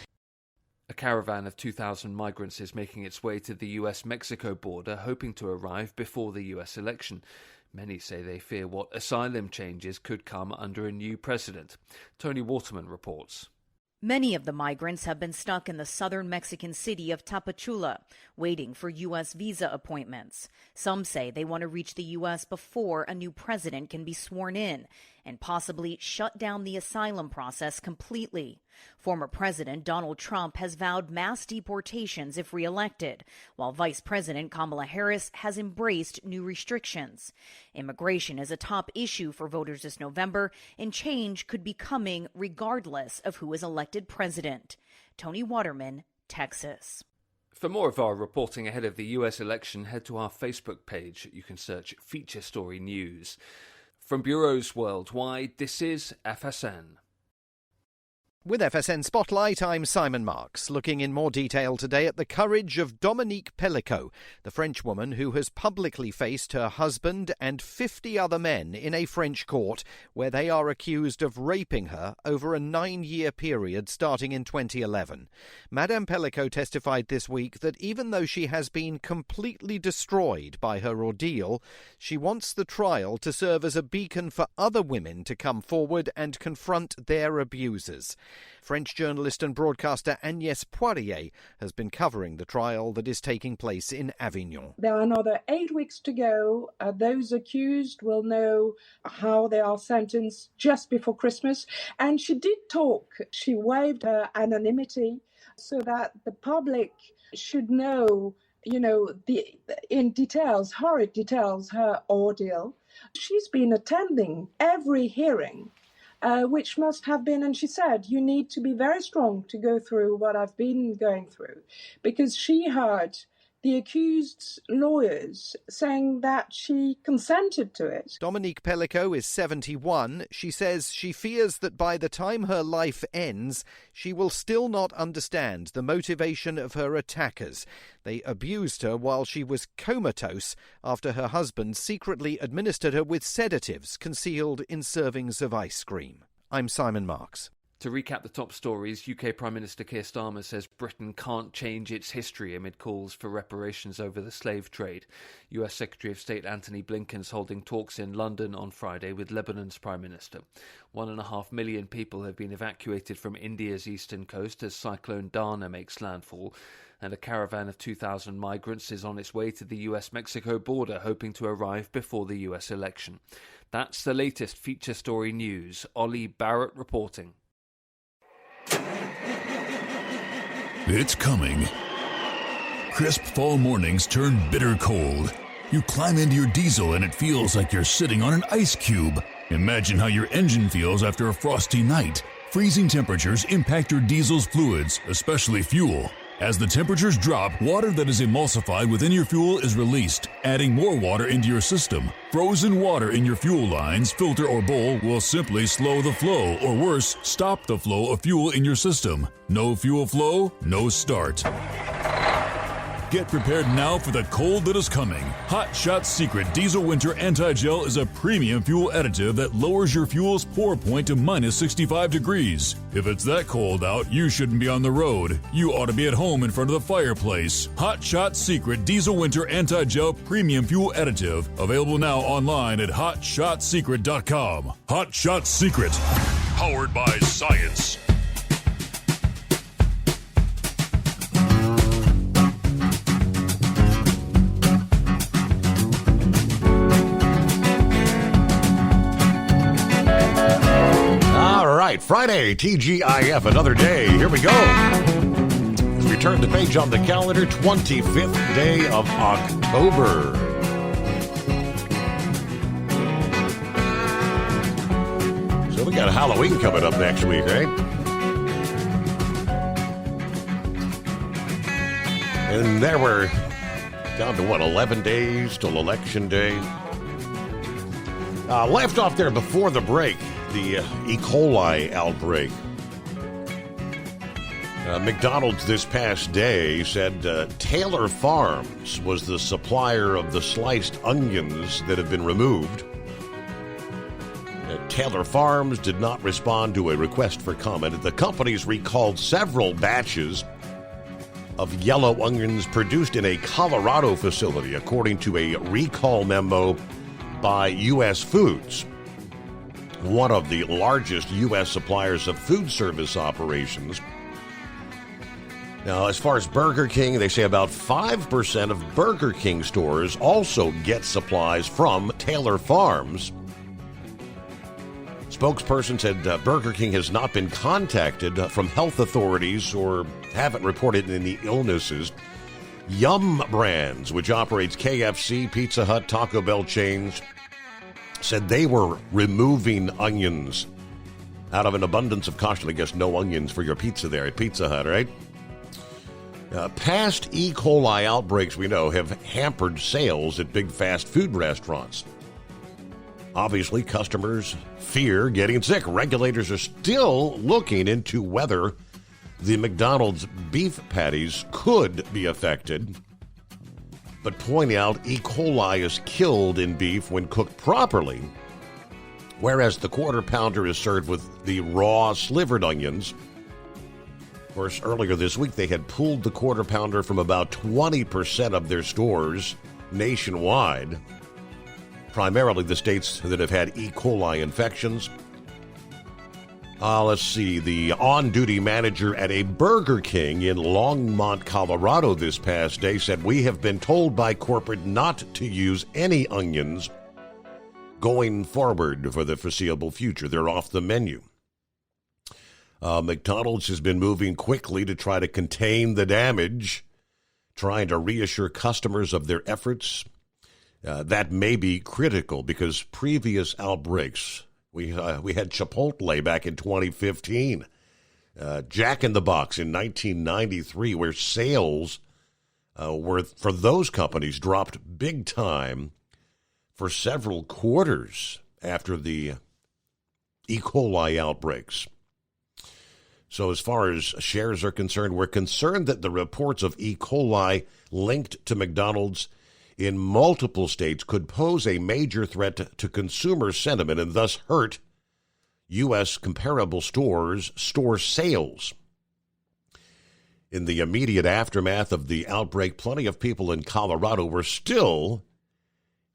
A caravan of 2,000 migrants is making its way to the US-Mexico border, hoping to arrive before the US election. Many say they fear what asylum changes could come under a new president. Tony Waterman reports. Many of the migrants have been stuck in the southern Mexican city of Tapachula, waiting for U.S. visa appointments. Some say they want to reach the U.S. before a new president can be sworn in and possibly shut down the asylum process completely. Former President Donald Trump has vowed mass deportations if reelected, while Vice President Kamala Harris has embraced new restrictions. Immigration is a top issue for voters this November, and change could be coming regardless of who is elected president. Tony Waterman, Texas. For more of our reporting ahead of the US election, head to our Facebook page. You can search Feature Story News. From bureaus worldwide, this is FSN. With FSN Spotlight, I'm Simon Marks, looking in more detail today at the courage of Dominique Pellicot, the French woman who has publicly faced her husband and 50 other men in a French court where they are accused of raping her over a 9-year period starting in 2011. Madame Pellicot testified this week that even though she has been completely destroyed by her ordeal, she wants the trial to serve as a beacon for other women to come forward and confront their abusers. French journalist and broadcaster Agnès Poirier has been covering the trial that is taking place in Avignon. There are another 8 weeks to go. Those accused will know how they are sentenced just before Christmas. And she did talk. She waived her anonymity so that the public should know, in details, horrid details, her ordeal. She's been attending every hearing. Which must have been, and she said, you need to be very strong to go through what I've been going through, because she heard the accused's lawyers saying that she consented to it. Dominique Pellicot is 71. She says she fears that by the time her life ends, she will still not understand the motivation of her attackers. They abused her while she was comatose after her husband secretly administered her with sedatives concealed in servings of ice cream. I'm Simon Marks. To recap the top stories, UK Prime Minister Keir Starmer says Britain can't change its history amid calls for reparations over the slave trade. US Secretary of State Antony Blinken's holding talks in London on Friday with Lebanon's Prime Minister. 1.5 million people have been evacuated from India's eastern coast as Cyclone Dana makes landfall, and a caravan of 2,000 migrants is on its way to the US-Mexico border, hoping to arrive before the US election. That's the latest Feature Story News. Ollie Barrett reporting. It's coming. Crisp fall mornings turn bitter cold. You climb into your diesel and it feels like you're sitting on an ice cube. Imagine how your engine feels after a frosty night. Freezing temperatures impact your diesel's fluids, especially fuel. As the temperatures drop, water that is emulsified within your fuel is released, adding more water into your system. Frozen water in your fuel lines, filter, or bowl will simply slow the flow, or worse, stop the flow of fuel in your system. No fuel flow, no start. Get prepared now for the cold that is coming. Hot Shot Secret Diesel Winter Anti-Gel is a premium fuel additive that lowers your fuel's pour point to minus 65 degrees. If it's that cold out, you shouldn't be on the road. You ought to be at home in front of the fireplace. Hot Shot Secret Diesel Winter Anti-Gel Premium Fuel Additive. Available now online at HotShotSecret.com. Hot Shot Secret. Powered by science. right, Friday, TGIF, another day. Here we go. As we turn the page on the calendar, 25th day of October. So we got Halloween coming up next week, right? And there we're down to, 11 days till Election Day. Left off there before the break, the E. coli outbreak. McDonald's this past day said Taylor Farms was the supplier of the sliced onions that have been removed. Taylor Farms did not respond to a request for comment. The company's recalled several batches of yellow onions produced in a Colorado facility, according to a recall memo by U.S. Foods, one of the largest U.S. suppliers of food service operations. Now, as far as Burger King, they say about 5% of Burger King stores also get supplies from Taylor Farms. Spokesperson said Burger King has not been contacted from health authorities or haven't reported any illnesses. Yum Brands, which operates KFC, Pizza Hut, Taco Bell chains, said they were removing onions out of an abundance of caution. I guess no onions for your pizza there at Pizza Hut, right? Past E. coli outbreaks, we know, have hampered sales at big fast food restaurants. Obviously, customers fear getting sick. Regulators are still looking into whether the McDonald's beef patties could be affected, but pointing out E. coli is killed in beef when cooked properly, whereas the Quarter Pounder is served with the raw slivered onions. Of course, earlier this week, they had pulled the Quarter Pounder from about 20% of their stores nationwide, primarily the states that have had E. coli infections. Let's see. The on-duty manager at a Burger King in Longmont, Colorado this past day said, "We have been told by corporate not to use any onions going forward for the foreseeable future. They're off the menu." McDonald's has been moving quickly to try to contain the damage, trying to reassure customers of their efforts. That may be critical because previous outbreaks, we had Chipotle back in 2015, Jack in the Box in 1993, where sales were for those companies dropped big time for several quarters after the E. coli outbreaks. So as far as shares are concerned, we're concerned that the reports of E. coli linked to McDonald's in multiple states could pose a major threat to consumer sentiment and thus hurt U.S. comparable store sales. In the immediate aftermath of the outbreak, plenty of people in Colorado were still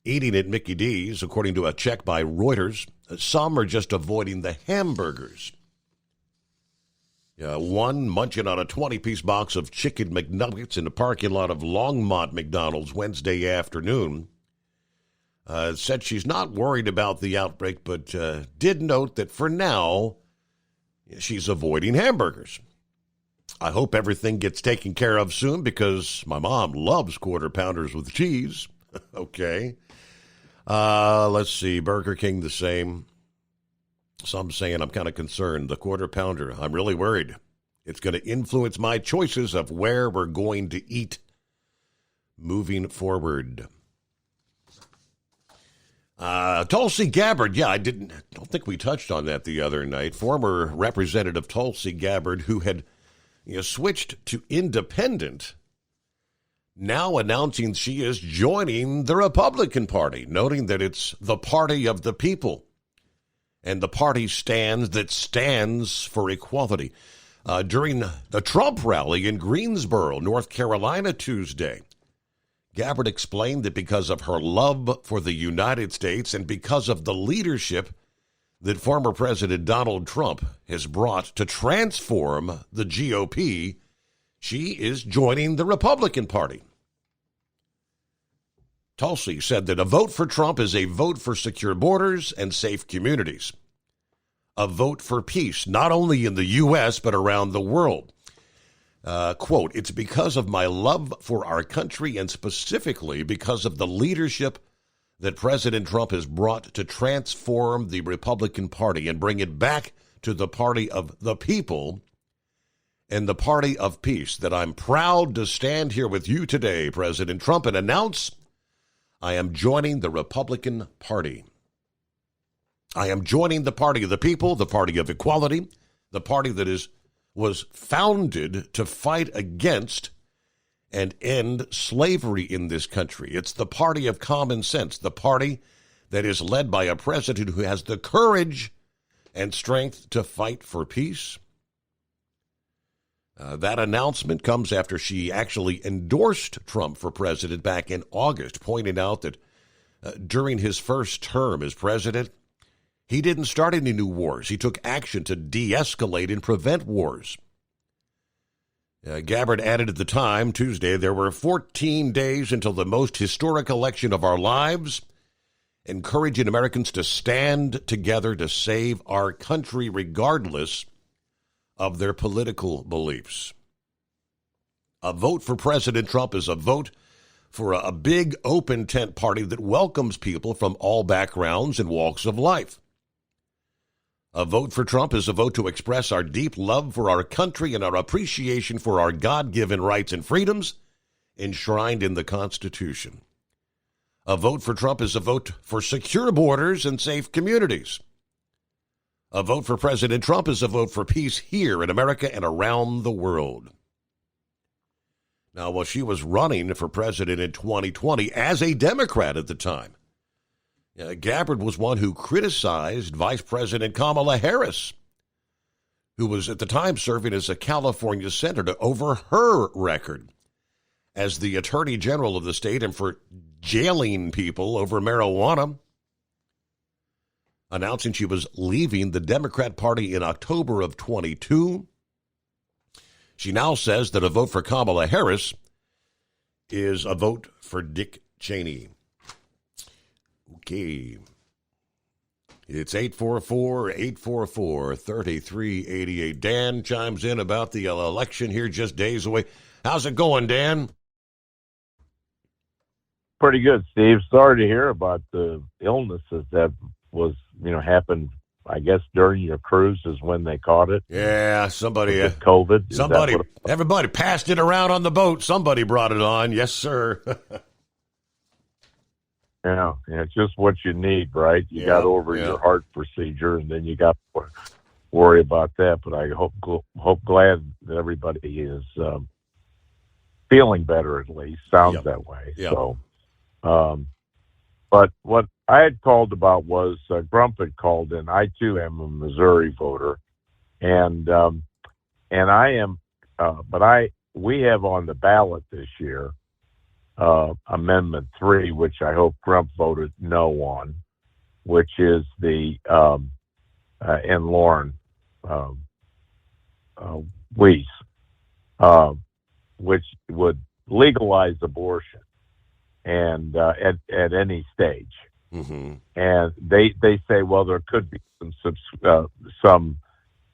eating at Mickey D's, according to a check by Reuters. Some are just avoiding the hamburgers. One munching on a 20-piece box of chicken McNuggets in the parking lot of Longmont McDonald's Wednesday afternoon. Said she's not worried about the outbreak, but did note that for now, she's avoiding hamburgers. I hope everything gets taken care of soon because my mom loves Quarter Pounders with cheese. Okay. Let's see. Burger King the same. Some saying I'm kind of concerned. The Quarter Pounder, I'm really worried. It's going to influence my choices of where we're going to eat moving forward. Tulsi Gabbard, I don't think we touched on that the other night. Former Representative Tulsi Gabbard, who had switched to independent, now announcing she is joining the Republican Party, noting that it's the party of the people. And the party stands for equality. During the Trump rally in Greensboro, North Carolina, Tuesday, Gabbard explained that because of her love for the United States and because of the leadership that former President Donald Trump has brought to transform the GOP, she is joining the Republican Party. Tulsi said that a vote for Trump is a vote for secure borders and safe communities. a vote for peace, not only in the U.S., but around the world. Quote, it's because of my love for our country and specifically because of the leadership that President Trump has brought to transform the Republican Party and bring it back to the party of the people and the party of peace that I'm proud to stand here with you today, President Trump, and announce I am joining the Republican Party. I am joining the party of the people, the party of equality, the party that was founded to fight against and end slavery in this country. It's the party of common sense, the party that is led by a president who has the courage and strength to fight for peace. That announcement comes after she actually endorsed Trump for president back in August, pointing out that during his first term as president, he didn't start any new wars. He took action to de-escalate and prevent wars. Gabbard added at the time, Tuesday, there were 14 days until the most historic election of our lives, encouraging Americans to stand together to save our country regardless of their political beliefs. A vote for President Trump is a vote for a big open tent party that welcomes people from all backgrounds and walks of life. A vote for Trump is a vote to express our deep love for our country and our appreciation for our God-given rights and freedoms enshrined in the Constitution. A vote for Trump is a vote for secure borders and safe communities. A vote for President Trump is a vote for peace here in America and around the world. Now, while she was running for president in 2020 as a Democrat at the time, Gabbard was one who criticized Vice President Kamala Harris, who was at the time serving as a California senator, over her record as the Attorney General of the state and for jailing people over marijuana. Announcing she was leaving the Democrat Party in October of 22. She now says that a vote for Kamala Harris is a vote for Dick Cheney. Okay. It's 844-844-3388. Dan chimes in about the election here just days away. How's it going, Dan? Pretty good, Steve. Sorry to hear about the illnesses that was, happened, I guess, during your cruise is when they caught it. Yeah, somebody. COVID. Everybody passed it around on the boat. Somebody brought it on. Yes, sir. Yeah, it's just what you need, right? You got over your heart procedure, and then you got to worry about that. But I hope glad that everybody is feeling better, at least. Sounds that way. Yep. So, but what I had called about was Grump had called in. I too am a Missouri voter, and I am, we have on the ballot this year Amendment 3, which I hope Grump voted no on, which is the and Lauren Weiss, which would legalize abortion and at any stage. Mm-hmm. And they say, well, there could be some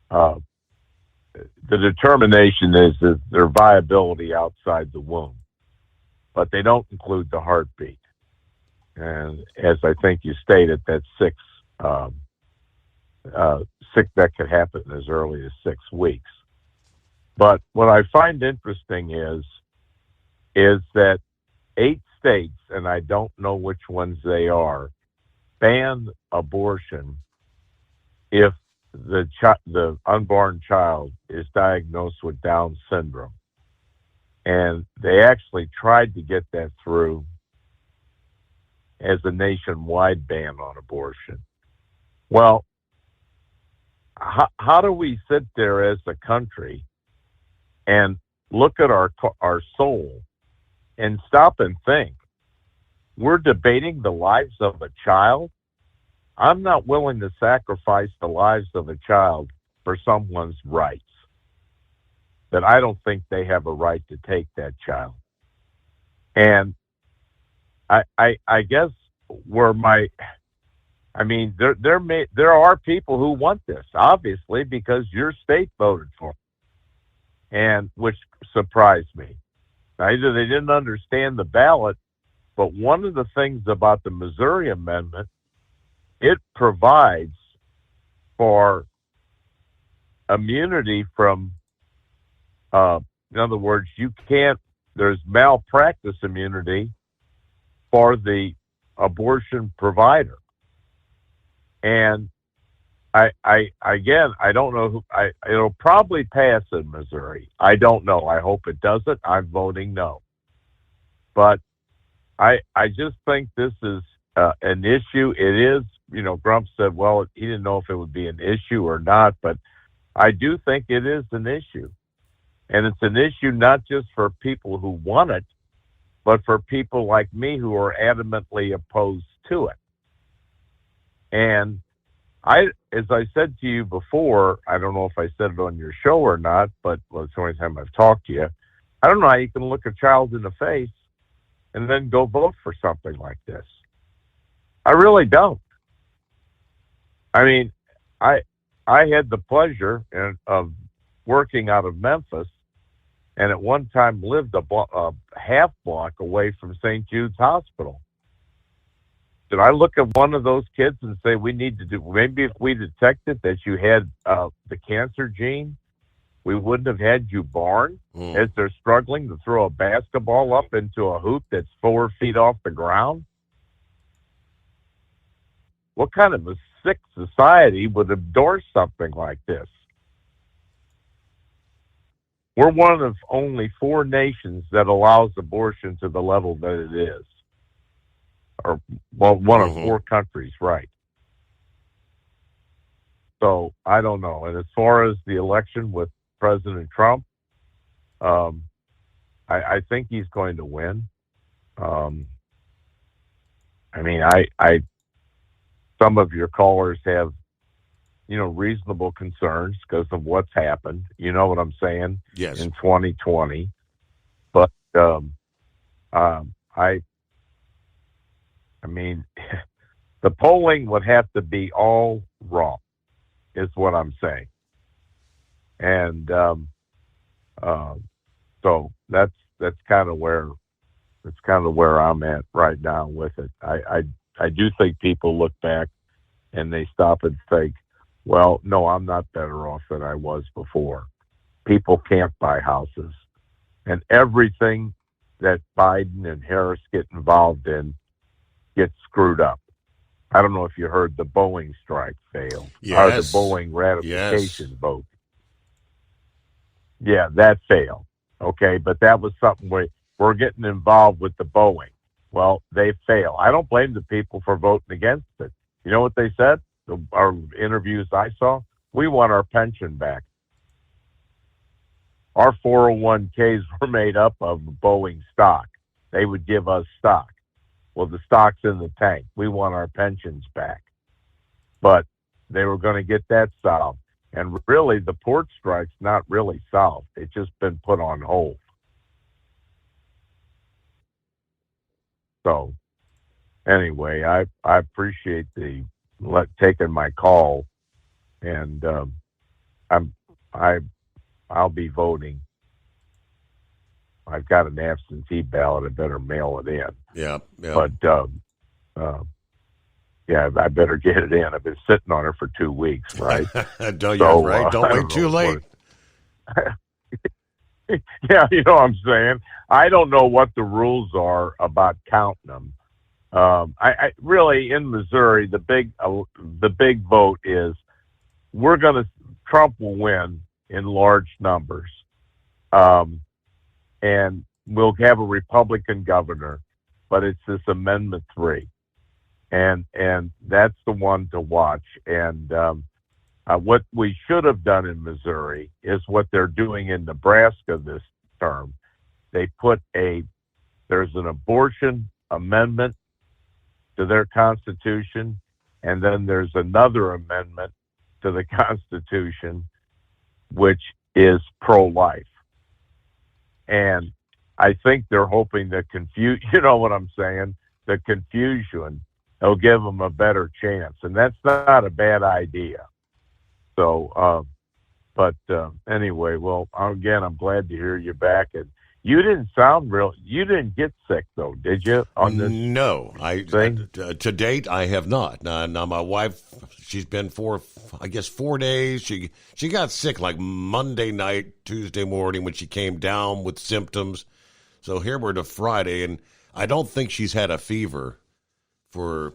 the determination is that their viability outside the womb, but they don't include the heartbeat. And as I think you stated, that's six that could happen as early as 6 weeks. But what I find interesting is that 8 states, and I don't know which ones they are, ban abortion if the unborn child is diagnosed with Down syndrome. And they actually tried to get that through as a nationwide ban on abortion. Well, how do we sit there as a country and look at our soul and stop and think? We're debating the lives of a child. I'm not willing to sacrifice the lives of a child for someone's rights. That I don't think they have a right to take that child. And I guess where my I mean, there are people who want this, obviously, because your state voted for it, and which surprised me. Now, either they didn't understand the ballot, but one of the things about the Missouri amendment, it provides for immunity from, in other words, there's malpractice immunity for the abortion provider. And I don't know it'll probably pass in Missouri. I don't know. I hope it doesn't. I'm voting no. But I just think this is an issue. It is, Grump said, well, he didn't know if it would be an issue or not, but I do think it is an issue. And it's an issue not just for people who want it, but for people like me who are adamantly opposed to it. And as I said to you before, I don't know if I said it on your show or not, but it's the only time I've talked to you. I don't know how you can look a child in the face and then go vote for something like this. I really don't. I mean, I had the pleasure of working out of Memphis, and at one time lived a half block away from St. Jude's Hospital. Did I look at one of those kids and say, maybe if we detected that you had the cancer gene, we wouldn't have had you born as they're struggling to throw a basketball up into a hoop that's 4 feet off the ground? What kind of a sick society would endorse something like this? We're one of only 4 nations that allows abortion to the level that it is. Or, well, one of 4 countries, right. So, I don't know. And as far as the election with President Trump, I think he's going to win. I mean, some of your callers have, reasonable concerns because of what's happened. You know what I'm saying? Yes. In 2020. But I mean, the polling would have to be all wrong, is what I'm saying. And so that's kind of where I'm at right now with it. I do think people look back and they stop and think, well, no, I'm not better off than I was before. People can't buy houses, and everything that Biden and Harris get involved in gets screwed up. I don't know if you heard the Boeing strike failed. Yes. Or the Boeing ratification vote. Yeah, that failed. Okay, but that was something we're getting involved with the Boeing. Well, they fail. I don't blame the people for voting against it. You know what they said? Our interviews I saw, we want our pension back. Our 401ks were made up of Boeing stock. They would give us stock. Well, the stock's in the tank. We want our pensions back. But they were going to get that solved. And really, the port strike's not really solved. It's just been put on hold. So, anyway, I appreciate taking my call, and I'll be voting. I've got an absentee ballot. I better mail it in. Yeah. But yeah, I better get it in. I've been sitting on it for 2 weeks, right? Don't wait too late. Yeah, you know what I'm saying. I don't know what the rules are about counting them. I really, in Missouri, the big vote is Trump will win in large numbers, and we'll have a Republican governor, but it's this Amendment 3, and that's the one to watch. And what we should have done in Missouri is what they're doing in Nebraska this term. They there's an abortion amendment to their Constitution, and then there's another amendment to the Constitution, which is pro-life. And I think they're hoping that you know what I'm saying? The confusion it'll give them a better chance. And that's not a bad idea. So, anyway, well, again, I'm glad to hear you back. And you didn't sound you didn't get sick, though, did you? On this No, thing? To date, I have not. Now my wife, she's been 4 days. She got sick like Monday night, Tuesday morning when she came down with symptoms. So here we're to Friday, and I don't think she's had a fever for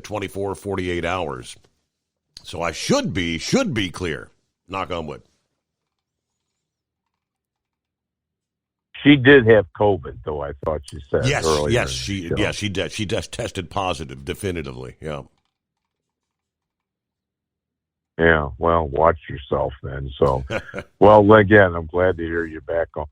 24, 48 hours. So I should be clear. Knock on wood. She did have COVID, though, I thought she said earlier. Yes, she did. She just tested positive, definitively, yeah. Yeah, well, watch yourself then. So, well, again, I'm glad to hear you back on.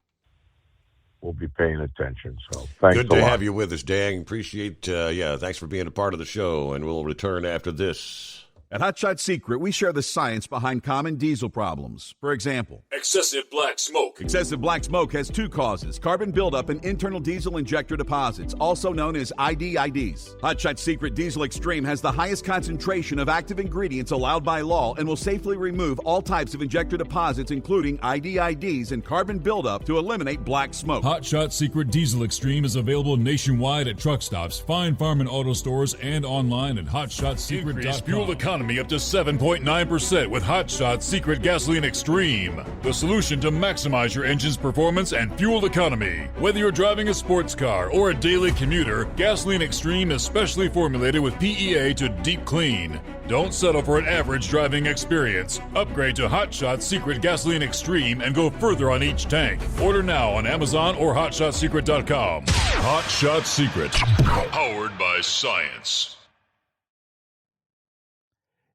We'll be paying attention, so thanks Good a to lot. have you with us, Dan. Appreciate, thanks for being a part of the show, and we'll return after this. At Hot Shot Secret, we share the science behind common diesel problems. For example, Excessive black smoke. excessive black smoke has two causes: carbon buildup and internal diesel injector deposits, also known as IDIDs. Hot Shot Secret Diesel Extreme has the highest concentration of active ingredients allowed by law and will safely remove all types of injector deposits, including IDIDs and carbon buildup, to eliminate black smoke. Hot Shot Secret Diesel Extreme is available nationwide at truck stops, fine farm and auto stores, and online at hotshotsecret.com. Increase fuel economy up to 7.9% with Hot Shot Secret Gasoline Extreme. The solution to maximize your engine's performance and fuel economy. Whether you're driving a sports car or a daily commuter, Gasoline Extreme is specially formulated with PEA to deep clean. Don't settle for an average driving experience. Upgrade to Hot Shot Secret Gasoline Extreme and go further on each tank. Order now on Amazon or hotshotsecret.com. Hot Shot Secret. Powered by science.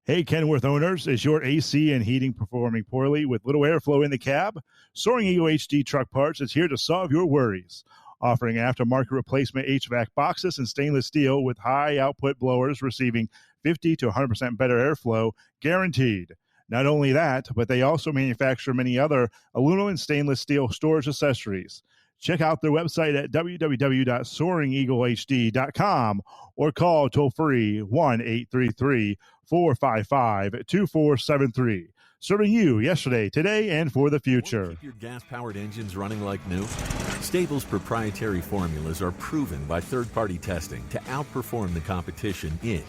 Hey, Kenworth owners, is your AC and heating performing poorly with little airflow in the cab? Soaring Eagle HD Truck Parts is here to solve your worries. Offering aftermarket replacement HVAC boxes and stainless steel with high output blowers receiving 50 to 100% better airflow, guaranteed. Not only that, but they also manufacture many other aluminum and stainless steel storage accessories. Check out their website at www.soaringeaglehd.com or call toll-free 1-833-455-2473. Serving you yesterday, today, and for the future. Keep your gas-powered engines running like new? Stable's proprietary formulas are proven by third-party testing to outperform the competition in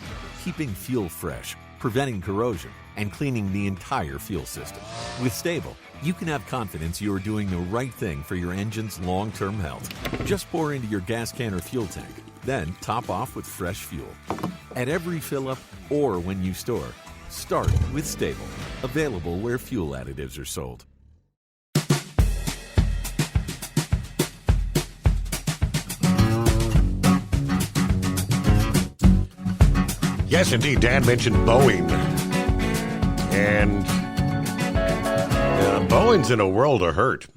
keeping fuel fresh, preventing corrosion, and cleaning the entire fuel system. With Stable, you can have confidence you are doing the right thing for your engine's long-term health. Just pour into your gas can or fuel tank, then top off with fresh fuel. At every fill-up or when you store, start with Stable. Available where fuel additives are sold. Yes, indeed. Dan mentioned Boeing. And Boeing's in a world of hurt.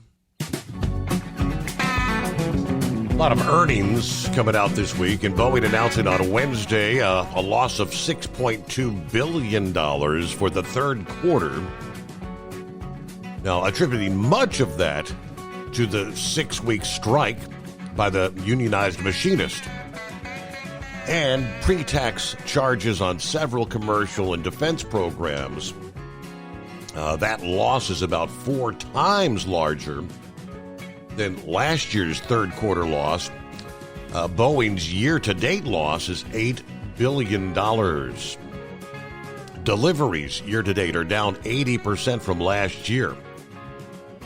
A lot of earnings coming out this week, and Boeing announcing on Wednesday a loss of $6.2 billion for the third quarter. Now, attributing much of that to the 6-week strike by the unionized machinist and pre-tax charges on several commercial and defense programs. That loss is about 4 times larger than last year's third quarter loss. Boeing's year-to-date loss is $8 billion. Deliveries year-to-date are down 80% from last year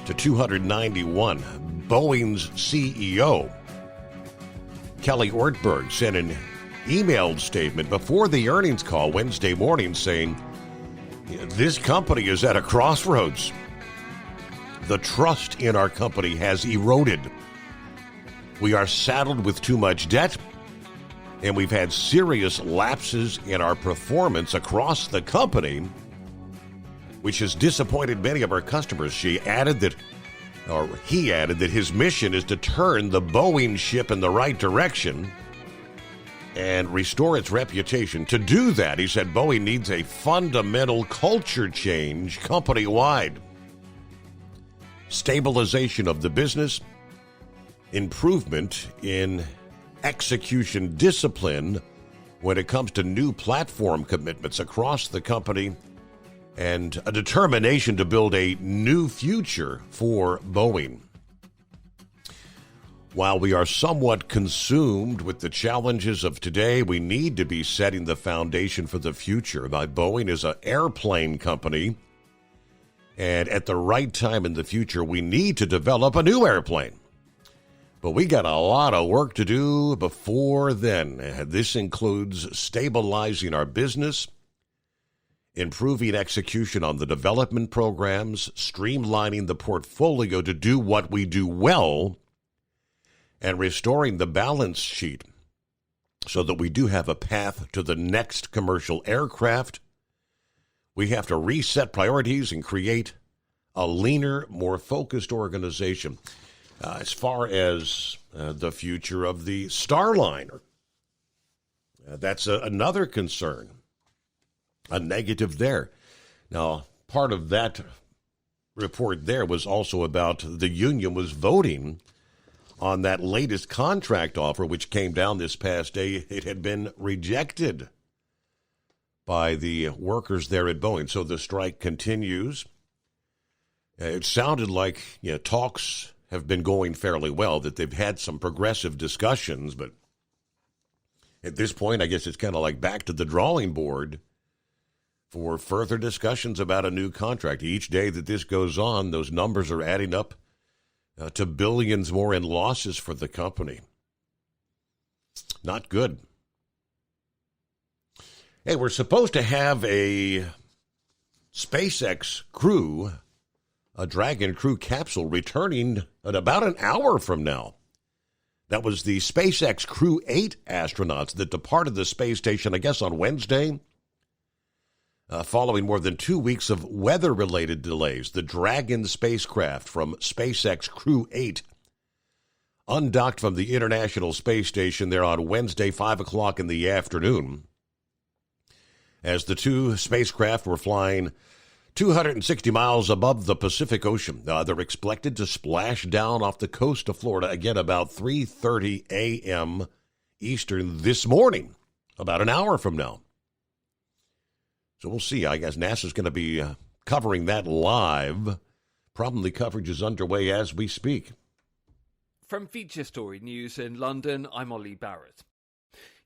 to 291. Boeing's CEO, Kelly Ortberg, sent an emailed statement before the earnings call Wednesday morning saying, "This company is at a crossroads. The trust in our company has eroded. We are saddled with too much debt, and we've had serious lapses in our performance across the company, which has disappointed many of our customers." He added that his mission is to turn the Boeing ship in the right direction and restore its reputation. To do that, he said, Boeing needs a fundamental culture change company-wide. Stabilization of the business, improvement in execution discipline, when it comes to new platform commitments across the company and a determination to build a new future for Boeing. While we are somewhat consumed with the challenges of today, we need to be setting the foundation for the future. Now, Boeing is an airplane company, and at the right time in the future, we need to develop a new airplane. But we got a lot of work to do before then. This includes stabilizing our business, improving execution on the development programs, streamlining the portfolio to do what we do well, and restoring the balance sheet so that we do have a path to the next commercial aircraft. We have to reset priorities and create a leaner, more focused organization. As far as the future of the Starliner, that's another concern, a negative there. Now, part of that report there was also about the union was voting on that latest contract offer, which came down this past day. It had been rejected by the workers there at Boeing. So the strike continues. It sounded like talks have been going fairly well, that they've had some progressive discussions, but at this point, I guess it's kind of like back to the drawing board for further discussions about a new contract. Each day that this goes on, those numbers are adding up to billions more in losses for the company. Not good. Hey, we're supposed to have a SpaceX crew, a Dragon crew capsule, returning in about an hour from now. That was the SpaceX Crew 8 astronauts that departed the space station, I guess, on Wednesday. Following more than 2 weeks of weather-related delays, the Dragon spacecraft from SpaceX Crew 8 undocked from the International Space Station there on Wednesday, 5 o'clock in the afternoon. As the two spacecraft were flying 260 miles above the Pacific Ocean, they're expected to splash down off the coast of Florida again about 3:30 a.m. Eastern this morning, about an hour from now. So we'll see. I guess NASA's going to be covering that live. Probably coverage is underway as we speak. From Feature Story News in London, I'm Ollie Barrett.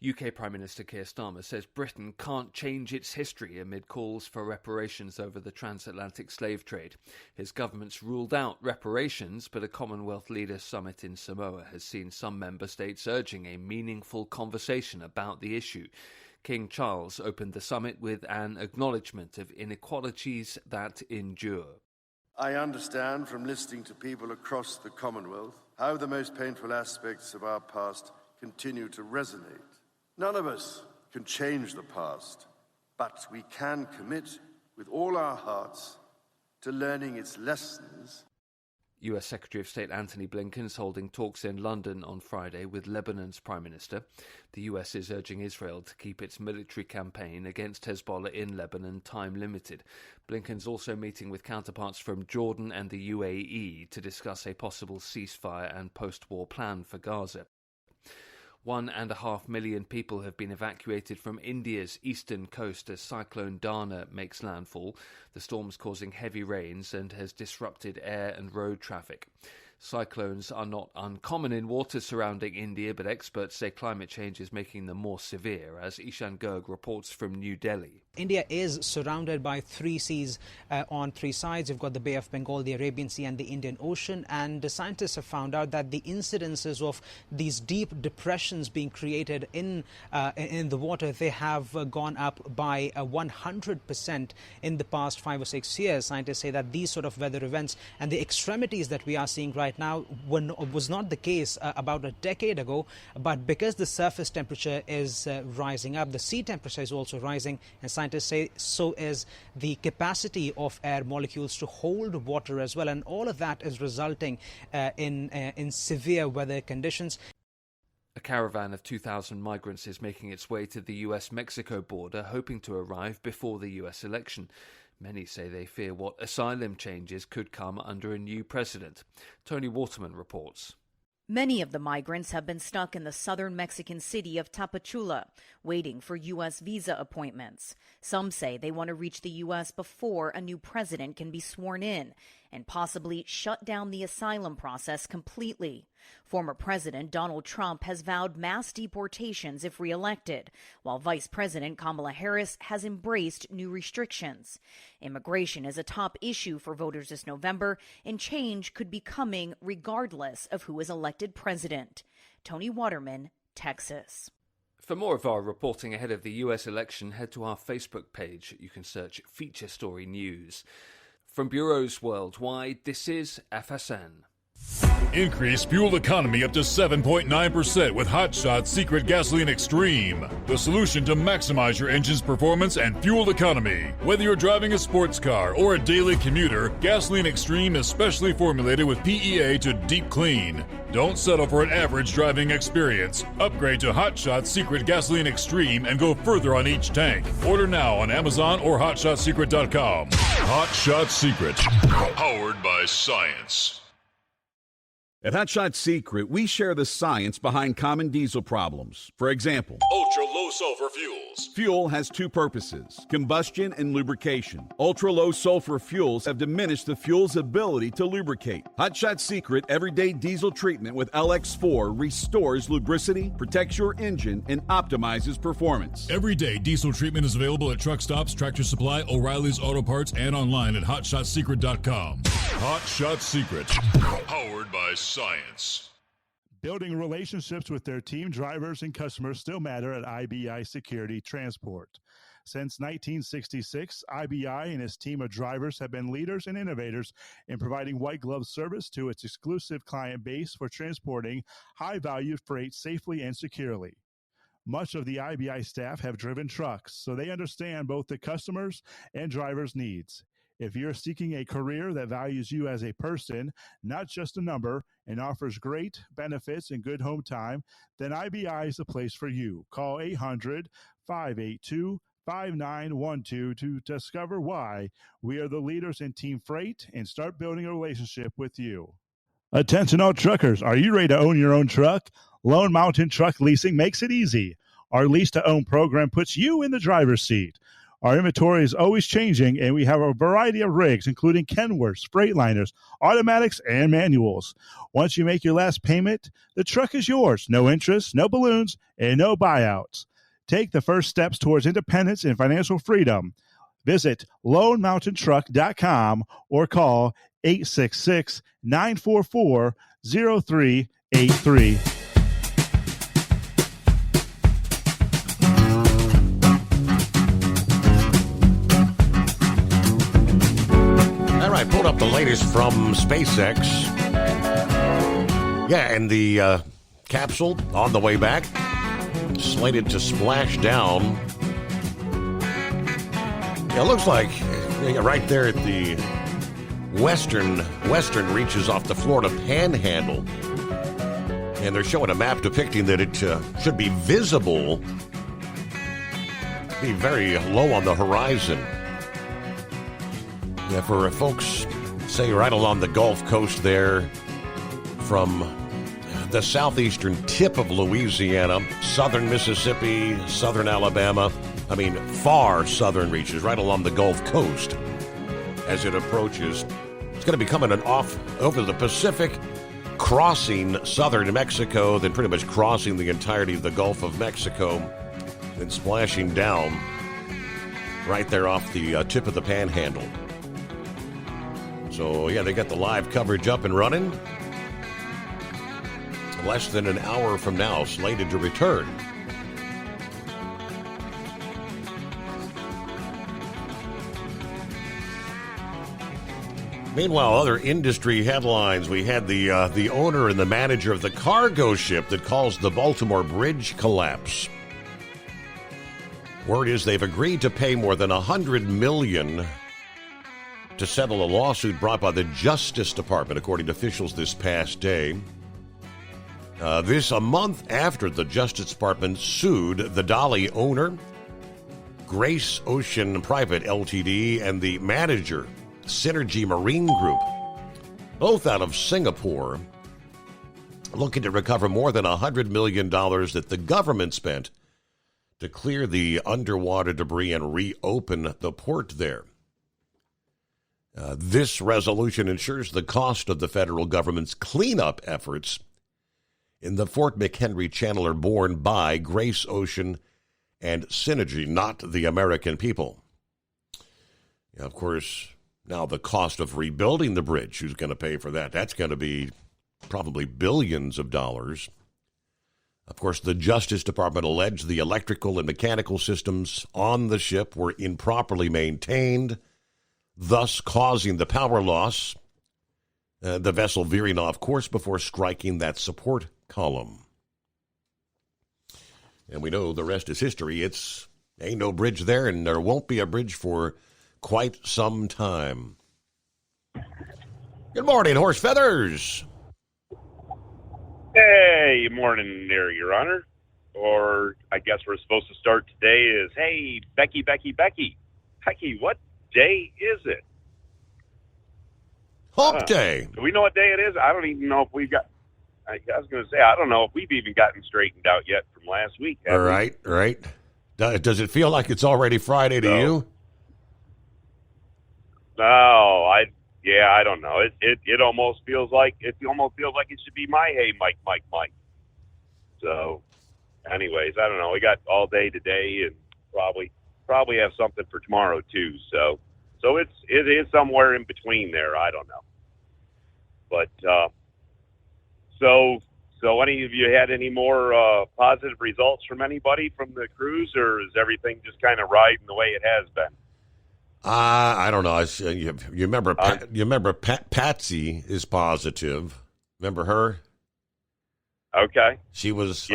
UK Prime Minister Keir Starmer says Britain can't change its history amid calls for reparations over the transatlantic slave trade. His government's ruled out reparations, but a Commonwealth Leaders Summit in Samoa has seen some member states urging a meaningful conversation about the issue. King Charles opened the summit with an acknowledgement of inequalities that endure. I understand from listening to people across the Commonwealth how the most painful aspects of our past continue to resonate. None of us can change the past, but we can commit with all our hearts to learning its lessons. US Secretary of State Antony Blinken is holding talks in London on Friday with Lebanon's Prime Minister. The US is urging Israel to keep its military campaign against Hezbollah in Lebanon time-limited. Blinken's also meeting with counterparts from Jordan and the UAE to discuss a possible ceasefire and post-war plan for Gaza. 1.5 million people have been evacuated from India's eastern coast as Cyclone Dana makes landfall. The storm's causing heavy rains and has disrupted air and road traffic. Cyclones are not uncommon in waters surrounding India, but experts say climate change is making them more severe, as Ishan Garg reports from New Delhi. India is surrounded by three seas on three sides. You've got the Bay of Bengal, the Arabian Sea and the Indian Ocean. And the scientists have found out that the incidences of these deep depressions being created in the water, they have gone up by 100% in the past 5 or 6 years. Scientists say that these sort of weather events and the extremities that we are seeing right now was not the case about a decade ago. But because the surface temperature is rising up, the sea temperature is also rising, and scientists say so is the capacity of air molecules to hold water as well, and all of that is resulting in severe weather conditions. A caravan of 2,000 migrants is making its way to the US-Mexico border, hoping to arrive before the US election. Many say they fear what asylum changes could come under a new president. Tony Waterman reports. Many of the migrants have been stuck in the southern Mexican city of Tapachula, waiting for U.S. visa appointments. Some say they want to reach the U.S. before a new president can be sworn in and possibly shut down the asylum process completely. Former President Donald Trump has vowed mass deportations if reelected, while Vice President Kamala Harris has embraced new restrictions. Immigration is a top issue for voters this November, and change could be coming regardless of who is elected president. Tony Waterman, Texas. For more of our reporting ahead of the US election, head to our Facebook page. You can search Feature Story News. From bureaus worldwide, this is FSN. Increase fuel economy up to 7.9% with Hot Shot Secret Gasoline Extreme. The solution to maximize your engine's performance and fuel economy. Whether you're driving a sports car or a daily commuter, Gasoline Extreme is specially formulated with PEA to deep clean. Don't settle for an average driving experience. Upgrade to Hot Shot Secret Gasoline Extreme and go further on each tank. Order now on Amazon or HotShotSecret.com. Hot Shot Secret. Powered by science. At Hot Shot Secret, we share the science behind common diesel problems. For example, ultra-low sulfur fuels. Fuel has two purposes, combustion and lubrication. Ultra-low sulfur fuels have diminished the fuel's ability to lubricate. Hot Shot Secret Everyday Diesel Treatment with LX4 restores lubricity, protects your engine, and optimizes performance. Everyday diesel treatment is available at truck stops, Tractor Supply, O'Reilly's Auto Parts, and online at HotShotSecret.com. Hot Shot Secret. Powered by science. Building relationships with their team drivers and customers still matter at IBI Security Transport. Since 1966, IBI and its team of drivers have been leaders and innovators in providing white glove service to its exclusive client base for transporting high-value freight safely and securely. Much of the IBI staff have driven trucks, so they understand both the customers' and drivers' needs. If you're seeking a career that values you as a person, not just a number, and offers great benefits and good home time, then IBI is the place for you. Call 800-582-5912 to discover why we are the leaders in team freight and start building a relationship with you. Attention all truckers, are you ready to own your own truck? Lone Mountain Truck Leasing makes it easy. Our lease-to-own program puts you in the driver's seat. Our inventory is always changing, and we have a variety of rigs, including Kenworths, Freightliners, automatics, and manuals. Once you make your last payment, the truck is yours. No interest, no balloons, and no buyouts. Take the first steps towards independence and financial freedom. Visit LoneMountainTruck.com or call 866-944-0383. I pulled up the latest from SpaceX. Yeah, and the capsule on the way back, slated to splash down. Yeah, it looks like right there at the western reaches off the Florida Panhandle. And they're showing a map depicting that it should be visible, be very low on the horizon. Yeah, for folks, say, right along the Gulf Coast there, from the southeastern tip of Louisiana, southern Mississippi, southern Alabama, far southern reaches, right along the Gulf Coast. As it approaches, it's going to be coming off over the Pacific, crossing southern Mexico, then pretty much crossing the entirety of the Gulf of Mexico, then splashing down right there off the tip of the Panhandle. So, yeah, they got the live coverage up and running. Less than an hour from now, slated to return. Meanwhile, other industry headlines. We had the owner and the manager of the cargo ship that caused the Baltimore Bridge collapse. Word is they've agreed to pay more than $100 million to settle a lawsuit brought by the Justice Department, according to officials this past day. This a month after the Justice Department sued the Dali owner, Grace Ocean Private Ltd., and the manager, Synergy Marine Group, both out of Singapore. looking to recover more than $100 million that the government spent to clear the underwater debris and reopen the port there. This resolution ensures the cost of the federal government's cleanup efforts in the Fort McHenry Channel are borne by Grace Ocean and Synergy, not the American people. Of course, now the cost of rebuilding the bridge, who's going to pay for that? That's going to be probably billions of dollars. Of course, the Justice Department alleged the electrical and mechanical systems on the ship were improperly maintained, thus causing the power loss, the vessel veering off course before striking that support column. And we know the rest is history. Ain't no bridge there, and there won't be a bridge for quite some time. Good morning, Horse Feathers. Hey, morning there, Your Honor. Or I guess we're supposed to start today is, hey, Becky. Becky, what day is it? Hump Day. Do we know what day it is? I don't even know if we got, I was going to say, I don't know if we've even gotten straightened out yet from last week. All right. Does it feel like it's already Friday to you? No, I don't know. It almost feels like it should be my hey, Mike. So, anyways, I don't know. We got all day today, and probably have something for tomorrow too. So it is somewhere in between there. I don't know. But so any of you had any more positive results from anybody from the cruise, or is everything just kind of riding the way it has been? I don't know. You remember Patsy is positive. Remember her? Okay. She was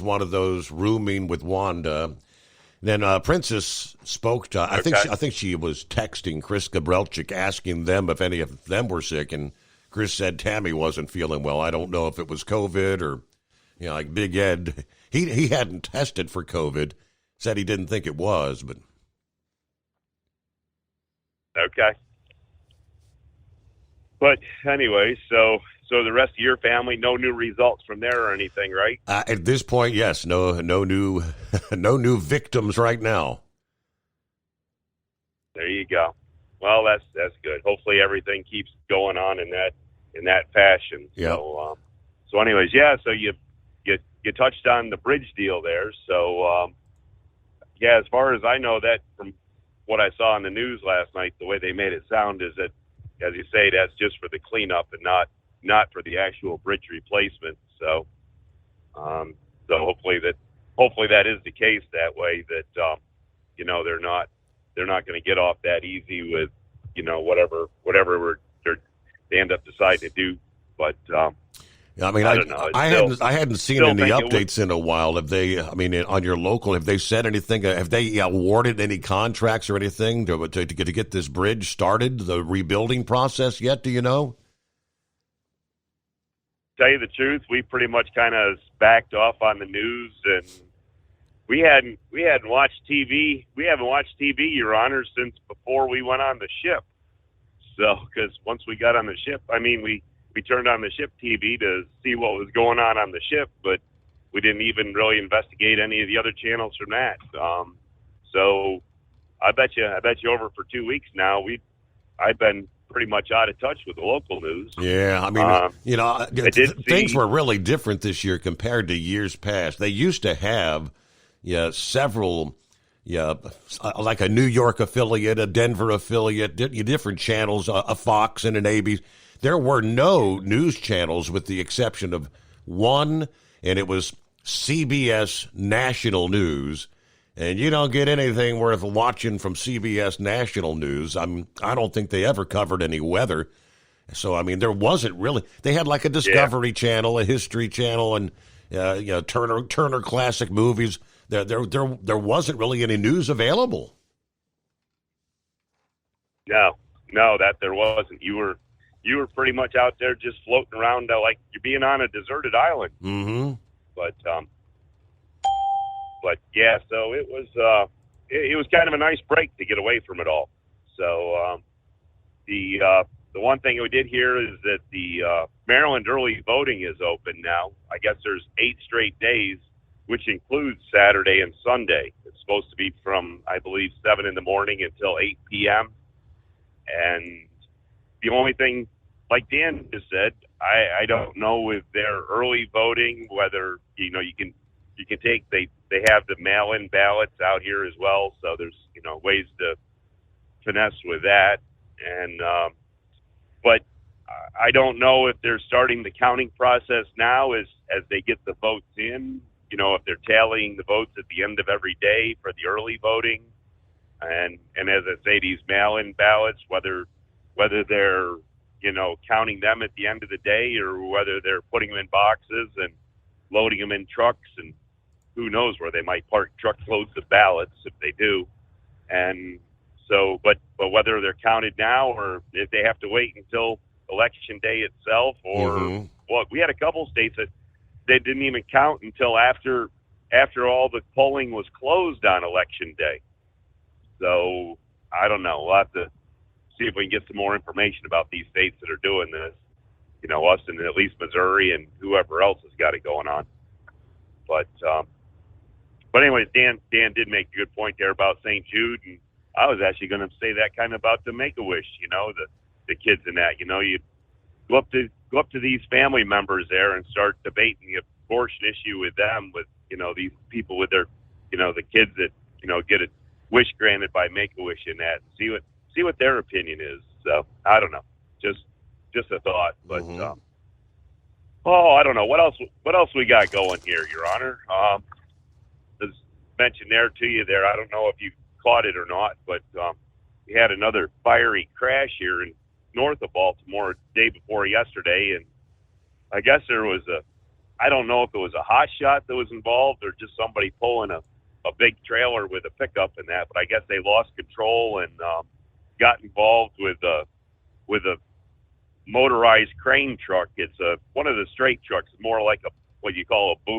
one of those rooming with Wanda. Then Princess spoke to. I think she was texting Chris Gabrelchik asking them if any of them were sick, and Chris said Tammy wasn't feeling well. I don't know if it was COVID or, like Big Ed. He hadn't tested for COVID. Said he didn't think it was, but. Okay. But anyway, so the rest of your family, no new results from there or anything, right? At this point, yes. No new no new victims right now. There you go. Well, that's good. Hopefully everything keeps going on in that fashion. Yeah. So anyways, yeah, so you touched on the bridge deal there. So yeah, as far as I know, that from what I saw on the news last night, the way they made it sound is that, as you say, that's just for the cleanup and not for the actual bridge replacement. So, so hopefully that is the case that way. That they're not going to get off that easy with whatever they end up deciding to do. But I mean, I don't know. I hadn't seen any updates in a while. Have they? I mean, on your local, have they said anything? Have they awarded any contracts or anything to get this bridge started, the rebuilding process yet? Do you know? Tell you the truth, we pretty much kind of backed off on the news, and we hadn't watched TV. We haven't watched TV, Your Honor, since before we went on the ship. So, because once we got on the ship, I mean, we turned on the ship TV to see what was going on the ship, but we didn't even really investigate any of the other channels from that. So I bet you over for 2 weeks now, I've been pretty much out of touch with the local news. Yeah, I mean, things were really different this year compared to years past. They used to have several, like a New York affiliate, a Denver affiliate, different channels, a Fox and an ABC. There were no news channels with the exception of one, and it was CBS National News. And you don't get anything worth watching from CBS National News. I don't think they ever covered any weather. So, I mean, there wasn't really. They had like a Discovery Channel, a History Channel, and Turner Classic Movies. There wasn't really any news available. No, that there wasn't. You were pretty much out there just floating around like you're being on a deserted island. Mm-hmm. But yeah, so it was kind of a nice break to get away from it all. So the one thing we did hear is that the Maryland early voting is open now. I guess there's 8 straight days, which includes Saturday and Sunday. It's supposed to be from, I believe, 7 in the morning until 8 p.m. And the only thing, like Dan just said, I don't know if they're early voting, whether, you can take, they have the mail-in ballots out here as well. So there's, ways to finesse with that. And, but I don't know if they're starting the counting process now as they get the votes in, if they're tallying the votes at the end of every day for the early voting. And as I say, these mail-in ballots, whether they're, counting them at the end of the day or whether they're putting them in boxes and loading them in trucks, and who knows where they might park truckloads of ballots if they do. And so, but whether they're counted now or if they have to wait until election day itself, or well, we had a couple states that they didn't even count until after all the polling was closed on election day. So I don't know. We'll have to see if we can get some more information about these states that are doing this. Us and at least Missouri and whoever else has got it going on. But anyways, Dan did make a good point there about St. Jude, and I was actually going to say that kind of about the Make-A-Wish. The kids in that. You go up to these family members there and start debating the abortion issue with them, with these people with their the kids that get a wish granted by Make-A-Wish in that. See what their opinion is. So I don't know. Just a thought. But I don't know what else we got going here, Your Honor. As mentioned there to you there, I don't know if you caught it or not, but we had another fiery crash here in north of Baltimore day before yesterday, and I guess there was I don't know if it was a hot shot that was involved or just somebody pulling a big trailer with a pickup in that, but I guess they lost control and got involved with a motorized crane truck. It's one of the straight trucks, more like what you call a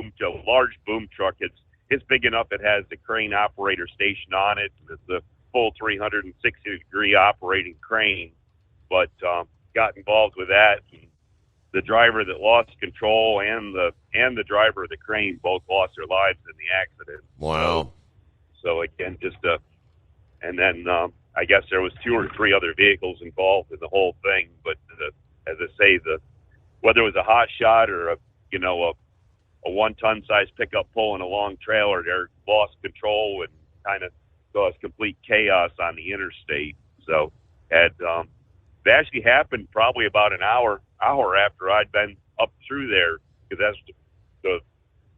large boom truck. It's big enough. It has the crane operator station on it. It's a full 360-degree operating crane, but got involved with that. And the driver that lost control and the driver of the crane both lost their lives in the accident. Wow. So again, and then I guess there was 2 or 3 other vehicles involved in the whole thing. But as I say, whether it was a hot shot or a 1-ton size pickup pulling a long trailer, they lost control and kind of caused complete chaos on the interstate. So it actually happened probably about an hour after I'd been up through there, because that's the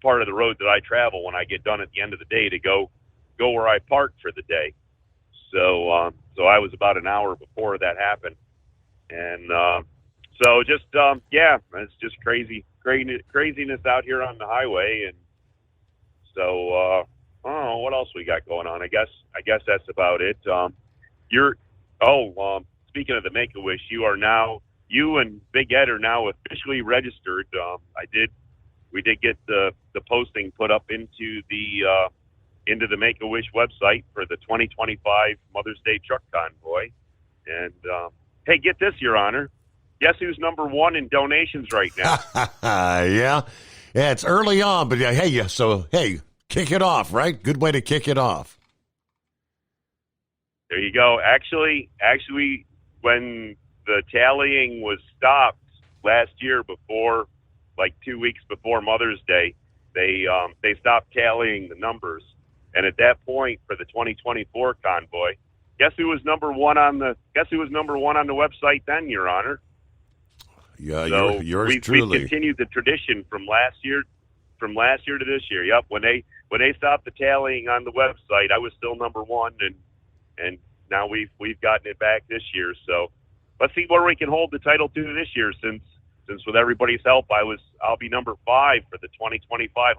part of the road that I travel when I get done at the end of the day to go where I parked for the day. So I was about an hour before that happened, and so just it's just craziness out here on the highway. And so I don't know what else we got going on. I guess that's about it. Speaking of the Make-A-Wish, you and Big Ed are now officially registered. We did get the posting put up into the Make-A-Wish website for the 2025 Mother's Day Truck Convoy. And hey, get this, Your Honor. Guess who's number 1 in donations right now? Yeah, it's early on, but hey, kick it off, right? Good way to kick it off. There you go. Actually, when the tallying was stopped last year, before, like 2 weeks before Mother's Day, they stopped tallying the numbers. And at that point, for the 2024 convoy, guess who was number 1 on the website then, Your Honor? Yeah, so yours truly. We continued the tradition from last year to this year. Yep. When they stopped the tallying on the website, I was still number 1, and now we've gotten it back this year. So let's see where we can hold the title to this year. Since with everybody's help, I'll be number 5 for the 2025.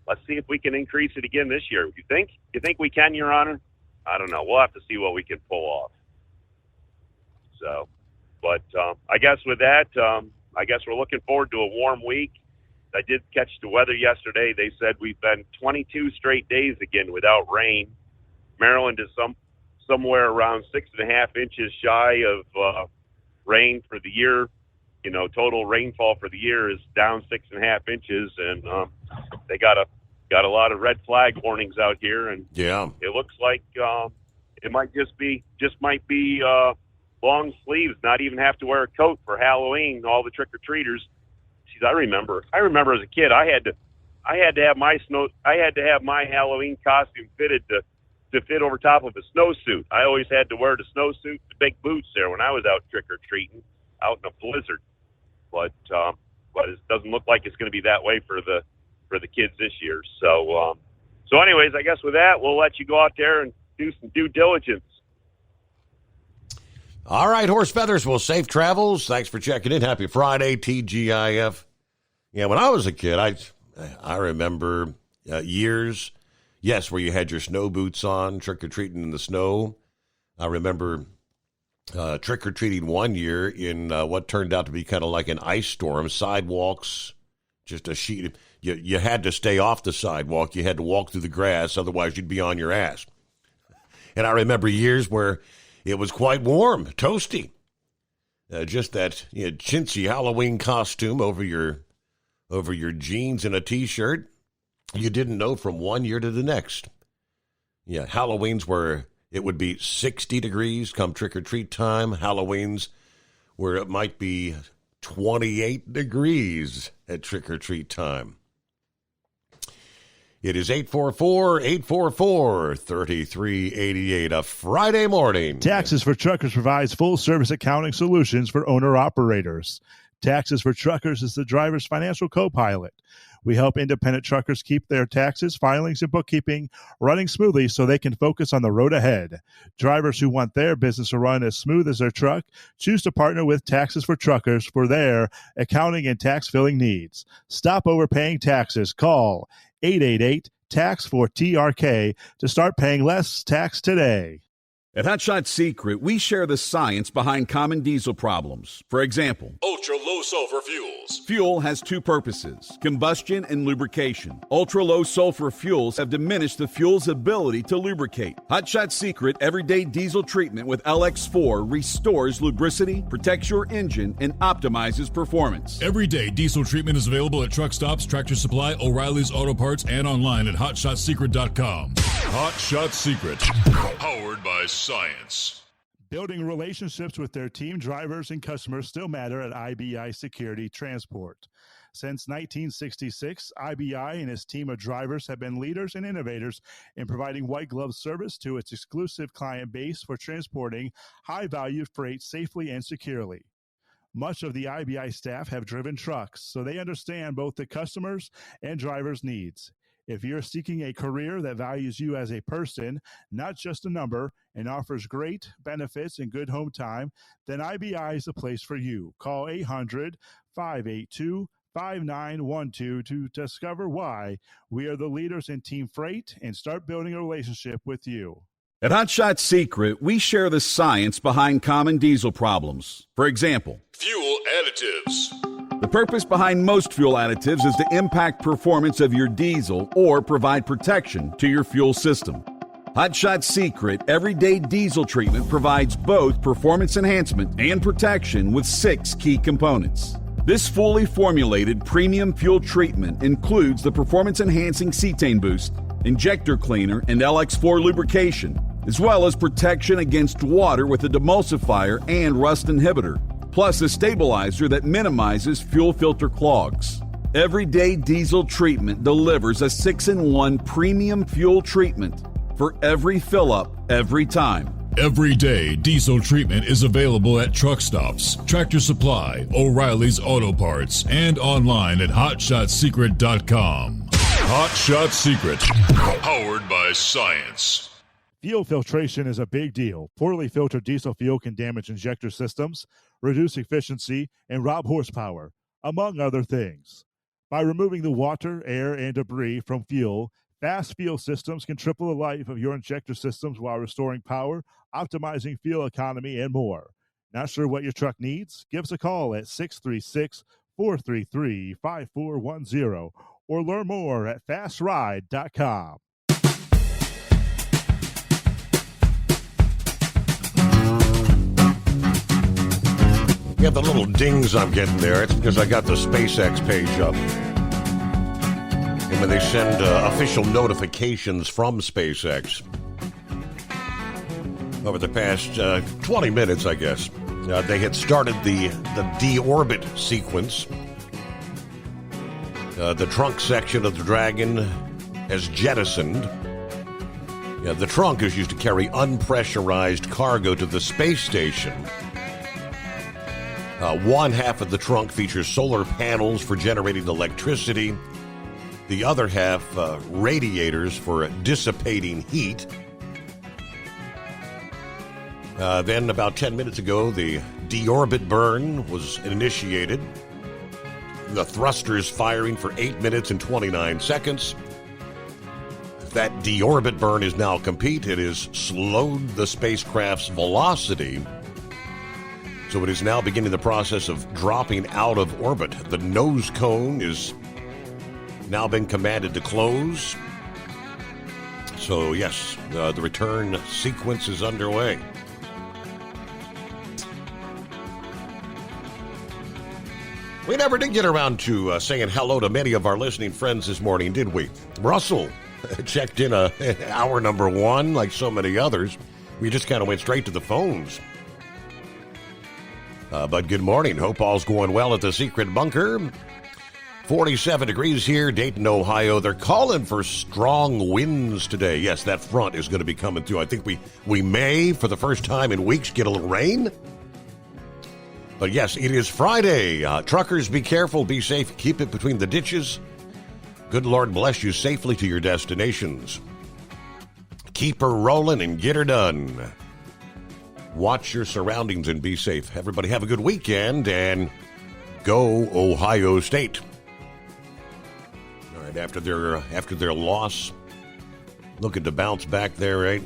Let's see if we can increase it again this year. You think we can, Your Honor? I don't know. We'll have to see what we can pull off. So, but I guess with that, I guess we're looking forward to a warm week. I did catch the weather yesterday. They said we've been 22 straight days again without rain. Maryland is somewhere around 6.5 inches shy of rain for the year, total rainfall for the year is down 6.5 inches, and they got a lot of red flag warnings out here, and it looks like it might might be long sleeves, not even have to wear a coat for Halloween. All the trick-or-treaters. Jeez, I remember as a kid, I had to have my Halloween costume fitted to fit over top of a snowsuit. I always had to wear the snowsuit, the big boots there when I was out trick-or-treating out in a blizzard. But it doesn't look like it's going to be that way for the kids this year. So anyways, I guess with that, we'll let you go out there and do some due diligence. All right, Horse Feathers. Well, safe travels. Thanks for checking in. Happy Friday, TGIF. Yeah, when I was a kid, I remember years, yes, where you had your snow boots on, trick-or-treating in the snow. I remember trick-or-treating one year in what turned out to be kind of like an ice storm, sidewalks, just a sheet. You had to stay off the sidewalk. You had to walk through the grass, otherwise you'd be on your ass. And I remember years where it was quite warm, toasty. Just that chintzy Halloween costume over your jeans and a T-shirt. You didn't know from one year to the next. Yeah, Halloween's where it would be 60 degrees come trick-or-treat time. Halloween's where it might be 28 degrees at trick-or-treat time. It is 844-844-3388, a Friday morning. Taxes for Truckers provides full-service accounting solutions for owner-operators. Taxes for Truckers is the driver's financial co-pilot. We help independent truckers keep their taxes, filings, and bookkeeping running smoothly so they can focus on the road ahead. Drivers who want their business to run as smooth as their truck choose to partner with Taxes for Truckers for their accounting and tax filing needs. Stop overpaying taxes. Call 888-TAX-4TRK to start paying less tax today. At Hot Shot Secret, we share the science behind common diesel problems. For example, ultra-low sulfur fuels. Fuel has two purposes, combustion and lubrication. Ultra-low sulfur fuels have diminished the fuel's ability to lubricate. Hot Shot Secret Everyday Diesel Treatment with LX4 restores lubricity, protects your engine, and optimizes performance. Everyday diesel treatment is available at truck stops, Tractor Supply, O'Reilly's Auto Parts, and online at hotshotsecret.com. Hot Shot Secret, powered by science. Building relationships with their team drivers and customers still matter at IBI Security Transport. Since 1966, IBI and its team of drivers have been leaders and innovators in providing white glove service to its exclusive client base for transporting high-value freight safely and securely. Much of the IBI staff have driven trucks, so they understand both the customers' and drivers' needs. If you're seeking a career that values you as a person, not just a number, and offers great benefits and good home time, then IBI is the place for you. Call 800-582-5912 to discover why we are the leaders in team freight and start building a relationship with you. At Hot Shot Secret, we share the science behind common diesel problems. For example, fuel additives. The purpose behind most fuel additives is to impact performance of your diesel or provide protection to your fuel system. Hot Shot Secret Everyday Diesel Treatment provides both performance enhancement and protection with 6 key components. This fully formulated premium fuel treatment includes the performance-enhancing cetane boost, injector cleaner, and LX4 lubrication, as well as protection against water with a demulsifier and rust inhibitor, plus a stabilizer that minimizes fuel filter clogs. Everyday Diesel Treatment delivers a 6-in-1 premium fuel treatment for every fill-up, every time. Everyday Diesel Treatment is available at truck stops, Tractor Supply, O'Reilly's Auto Parts, and online at hotshotsecret.com. Hot Shot Secret, powered by science. Fuel filtration is a big deal. Poorly filtered diesel fuel can damage injector systems, reduce efficiency, and rob horsepower, among other things. By removing the water, air, and debris from fuel, fast fuel systems can triple the life of your injector systems while restoring power, optimizing fuel economy, and more. Not sure what your truck needs? Give us a call at 636-433-5410 or learn more at fastride.com. Yeah, the little dings I'm getting there, it's because I got the SpaceX page up. And when they send official notifications from SpaceX over the past 20 minutes, I guess, they had started the deorbit sequence. The trunk section of the Dragon has jettisoned. Yeah, the trunk is used to carry unpressurized cargo to the space station. One half of the trunk features solar panels for generating electricity. The other half, radiators for dissipating heat. Then about 10 minutes ago, the deorbit burn was initiated. The thrusters firing for 8 minutes and 29 seconds. That deorbit burn is now complete. It has slowed the spacecraft's velocity. So it is now beginning the process of dropping out of orbit. The nose cone is now been commanded to close. So yes, the return sequence is underway. We never did get around to saying hello to many of our listening friends this morning, did we? Russell checked in hour number one, like so many others. We just kind of went straight to the phones. But good morning. Hope all's going well at the secret bunker. 47 degrees here, Dayton, Ohio. They're calling for strong winds today. Yes, that front is going to be coming through. I think we may, for the first time in weeks, get a little rain. But yes, it is Friday. Truckers, be careful, be safe, keep it between the ditches. Good Lord bless you safely to your destinations. Keep her rolling and get her done. Watch your surroundings and be safe. Everybody have a good weekend and go Ohio State. All right, after their loss, looking to bounce back there, right?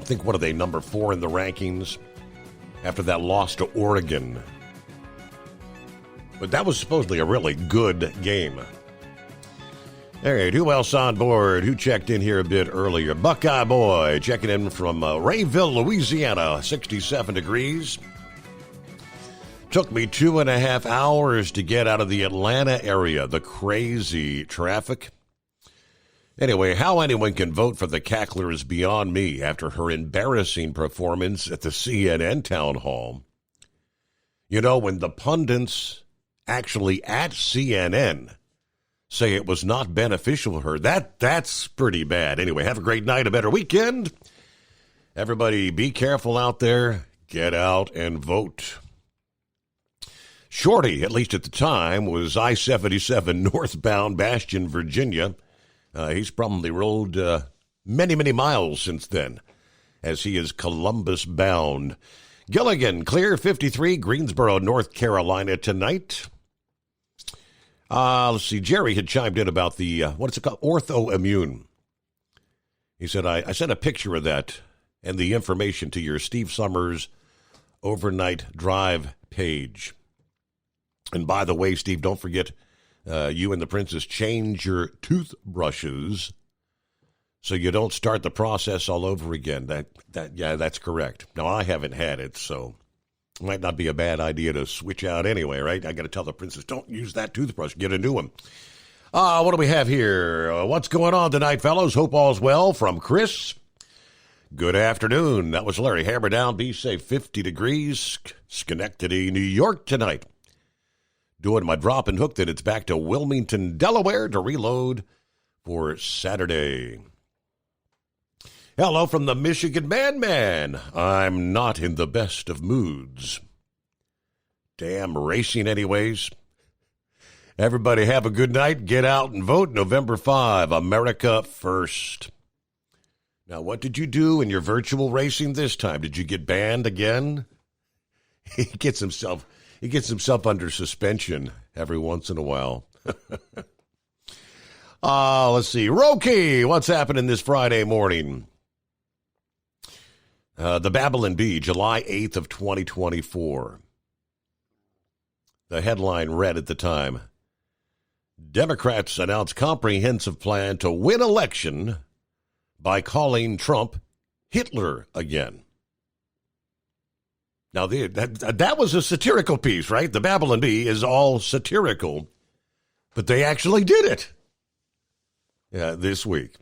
I think, what are they, number 4 in the rankings? After that loss to Oregon. But that was supposedly a really good game. All right, who else on board? Who checked in here a bit earlier? Buckeye Boy checking in from Rayville, Louisiana, 67 degrees. Took me 2.5 hours to get out of the Atlanta area. The crazy traffic. Anyway, how anyone can vote for the cackler is beyond me after her embarrassing performance at the CNN town hall. You know, when the pundits actually at CNN say it was not beneficial to her, that's pretty bad. Anyway, have a great night, a better weekend. Everybody be careful out there. Get out and vote. Shorty, at least at the time, was I-77 northbound Bastion, Virginia. He's probably rolled many, many miles since then, as he is Columbus bound. Gilligan, clear 53, Greensboro, North Carolina tonight. Let's see, Jerry had chimed in about the, what's it called, Orthoimmune. He said, I sent a picture of that and the information to your Steve Summers overnight drive page. And by the way, Steve, don't forget, you and the princess change your toothbrushes so you don't start the process all over again. Yeah, that's correct. Now, I haven't had it, so it might not be a bad idea to switch out anyway, right? I got to tell the princess, don't use that toothbrush. Get a new one. What do we have here? What's going on tonight, fellows? Hope all's well from Chris. Good afternoon. That was Larry. Hammer down. Be safe. 50 degrees. Schenectady, New York tonight. Doing my drop and hook, then it's back to Wilmington, Delaware to reload for Saturday. Hello from the Michigan Man. I'm not in the best of moods. Damn racing anyways. Everybody have a good night. Get out and vote November 5. America first. Now, what did you do in your virtual racing this time? Did you get banned again? He gets himself under suspension every once in a while. Let's see. Roki, what's happening this Friday morning? The Babylon Bee, July 8th of 2024. The headline read at the time, Democrats announce comprehensive plan to win election by calling Trump Hitler again. Now, that was a satirical piece, right? The Babylon Bee is all satirical, but they actually did it this week.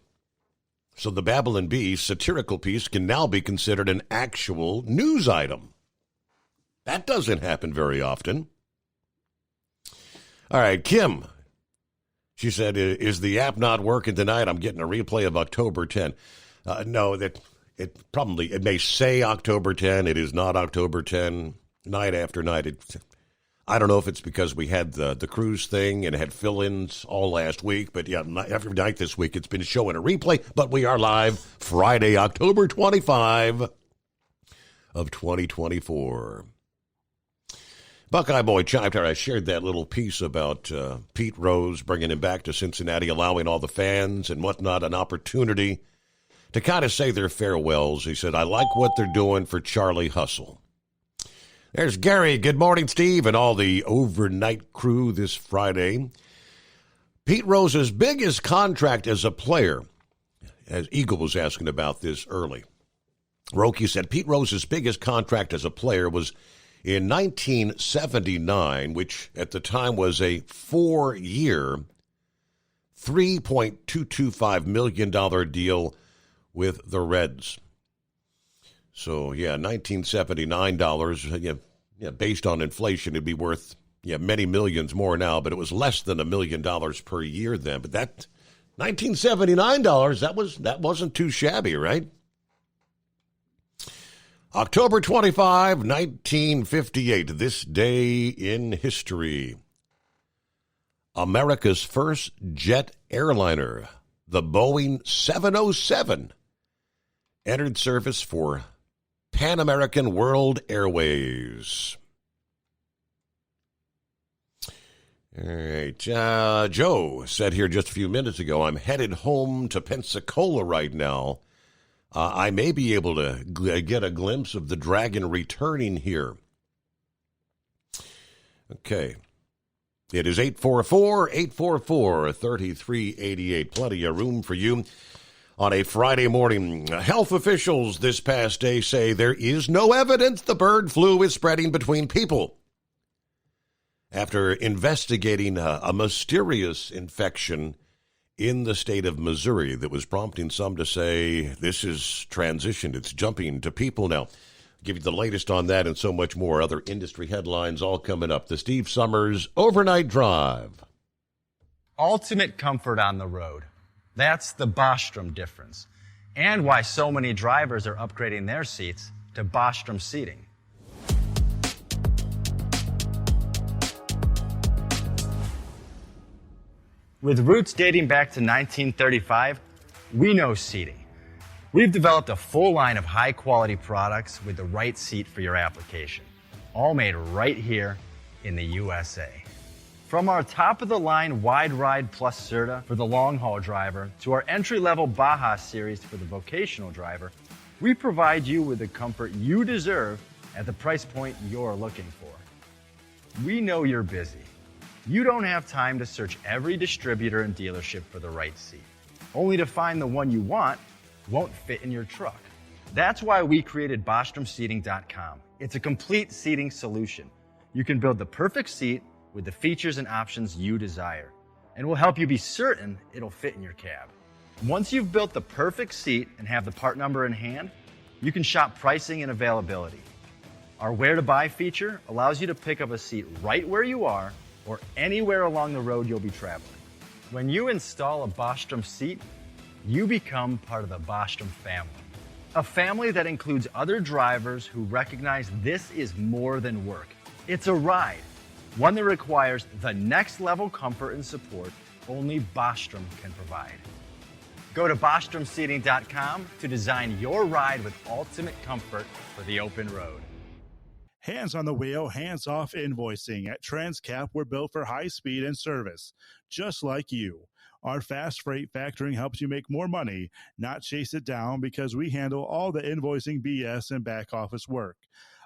So the Babylon Bee satirical piece can now be considered an actual news item. That doesn't happen very often. All right, Kim. She said, is the app not working tonight? I'm getting a replay of October 10. No, it may say October 10. It is not October 10. Night after night. I don't know if it's because we had the cruise thing and had fill-ins all last week, but yeah, every night this week it's been showing a replay. But we are live Friday, October 25 of 2024. Buckeye Boy chimed here. I shared that little piece about Pete Rose bringing him back to Cincinnati, allowing all the fans and whatnot an opportunity to kind of say their farewells. He said, I like what they're doing for Charlie Hustle. There's Gary. Good morning, Steve, and all the overnight crew this Friday. Pete Rose's biggest contract as a player, as Eagle was asking about this early. Roki said Pete Rose's biggest contract as a player was in 1979, which at the time was a 4-year, $3.225 million deal with the Reds. So, yeah, $1979, based on inflation, it'd be worth many millions more now, but it was less than $1 million per year then. But that $1979, that wasn't too shabby, right? October 25, 1958, this day in history. America's first jet airliner, the Boeing 707, entered service for Pan American World Airways. All right. Joe said here just a few minutes ago, I'm headed home to Pensacola right now. I may be able to get a glimpse of the Dragon returning here. Okay. It is 844-844-3388. Plenty of room for you on a Friday morning. Health officials this past day say there is no evidence the bird flu is spreading between people. After investigating a mysterious infection in the state of Missouri that was prompting some to say this is transitioned, it's jumping to people now. I'll give you the latest on that and so much more. Other industry headlines all coming up. The Steve Summers Overnight Drive. Ultimate comfort on the road. That's the Bostrom difference. And why so many drivers are upgrading their seats to Bostrom seating. With roots dating back to 1935, we know seating. We've developed a full line of high-quality products with the right seat for your application, all made right here in the USA. From our top-of-the-line Wide Ride Plus Certa for the long-haul driver to our entry-level Baja series for the vocational driver, we provide you with the comfort you deserve at the price point you're looking for. We know you're busy. You don't have time to search every distributor and dealership for the right seat, only to find the one you want won't fit in your truck. That's why we created BostromSeating.com. It's a complete seating solution. You can build the perfect seat with the features and options you desire, and we'll help you be certain it'll fit in your cab. Once you've built the perfect seat and have the part number in hand, you can shop pricing and availability. Our Where to Buy feature allows you to pick up a seat right where you are or anywhere along the road you'll be traveling. When you install a Bostrom seat, you become part of the Bostrom family. A family that includes other drivers who recognize this is more than work. It's a ride, one that requires the next level comfort and support only Bostrom can provide. Go to BostromSeating.com to design your ride with ultimate comfort for the open road. Hands on the wheel, hands off invoicing. At Transcap, we're built for high speed and service, just like you. Our fast freight factoring helps you make more money, not chase it down, because we handle all the invoicing BS and back office work.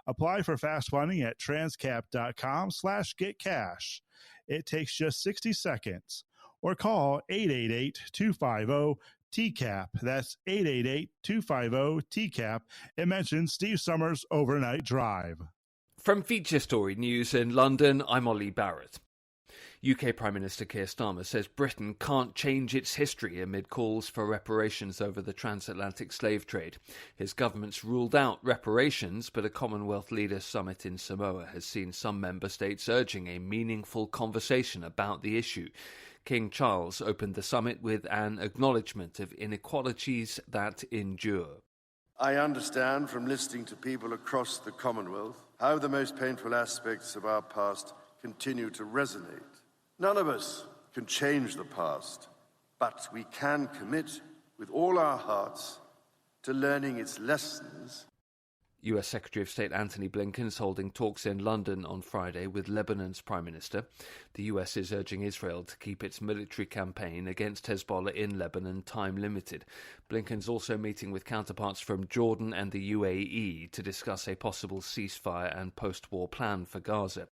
Apply for fast funding at transcap.com/getcash. It takes just 60 seconds. Or call 888-250-TCAP. That's 888-250-TCAP and mention Steve Summers Overnight Drive. From Feature Story News in London, I'm Ollie Barrett. UK Prime Minister Keir Starmer says Britain can't change its history amid calls for reparations over the transatlantic slave trade. His government's ruled out reparations, but a Commonwealth Leaders Summit in Samoa has seen some member states urging a meaningful conversation about the issue. King Charles opened the summit with an acknowledgement of inequalities that endure. I understand from listening to people across the Commonwealth how the most painful aspects of our past continue to resonate. None of us can change the past, but we can commit with all our hearts to learning its lessons. US Secretary of State Antony Blinken is holding talks in London on Friday with Lebanon's Prime Minister. The US is urging Israel to keep its military campaign against Hezbollah in Lebanon time-limited. Blinken's also meeting with counterparts from Jordan and the UAE to discuss a possible ceasefire and post-war plan for Gaza.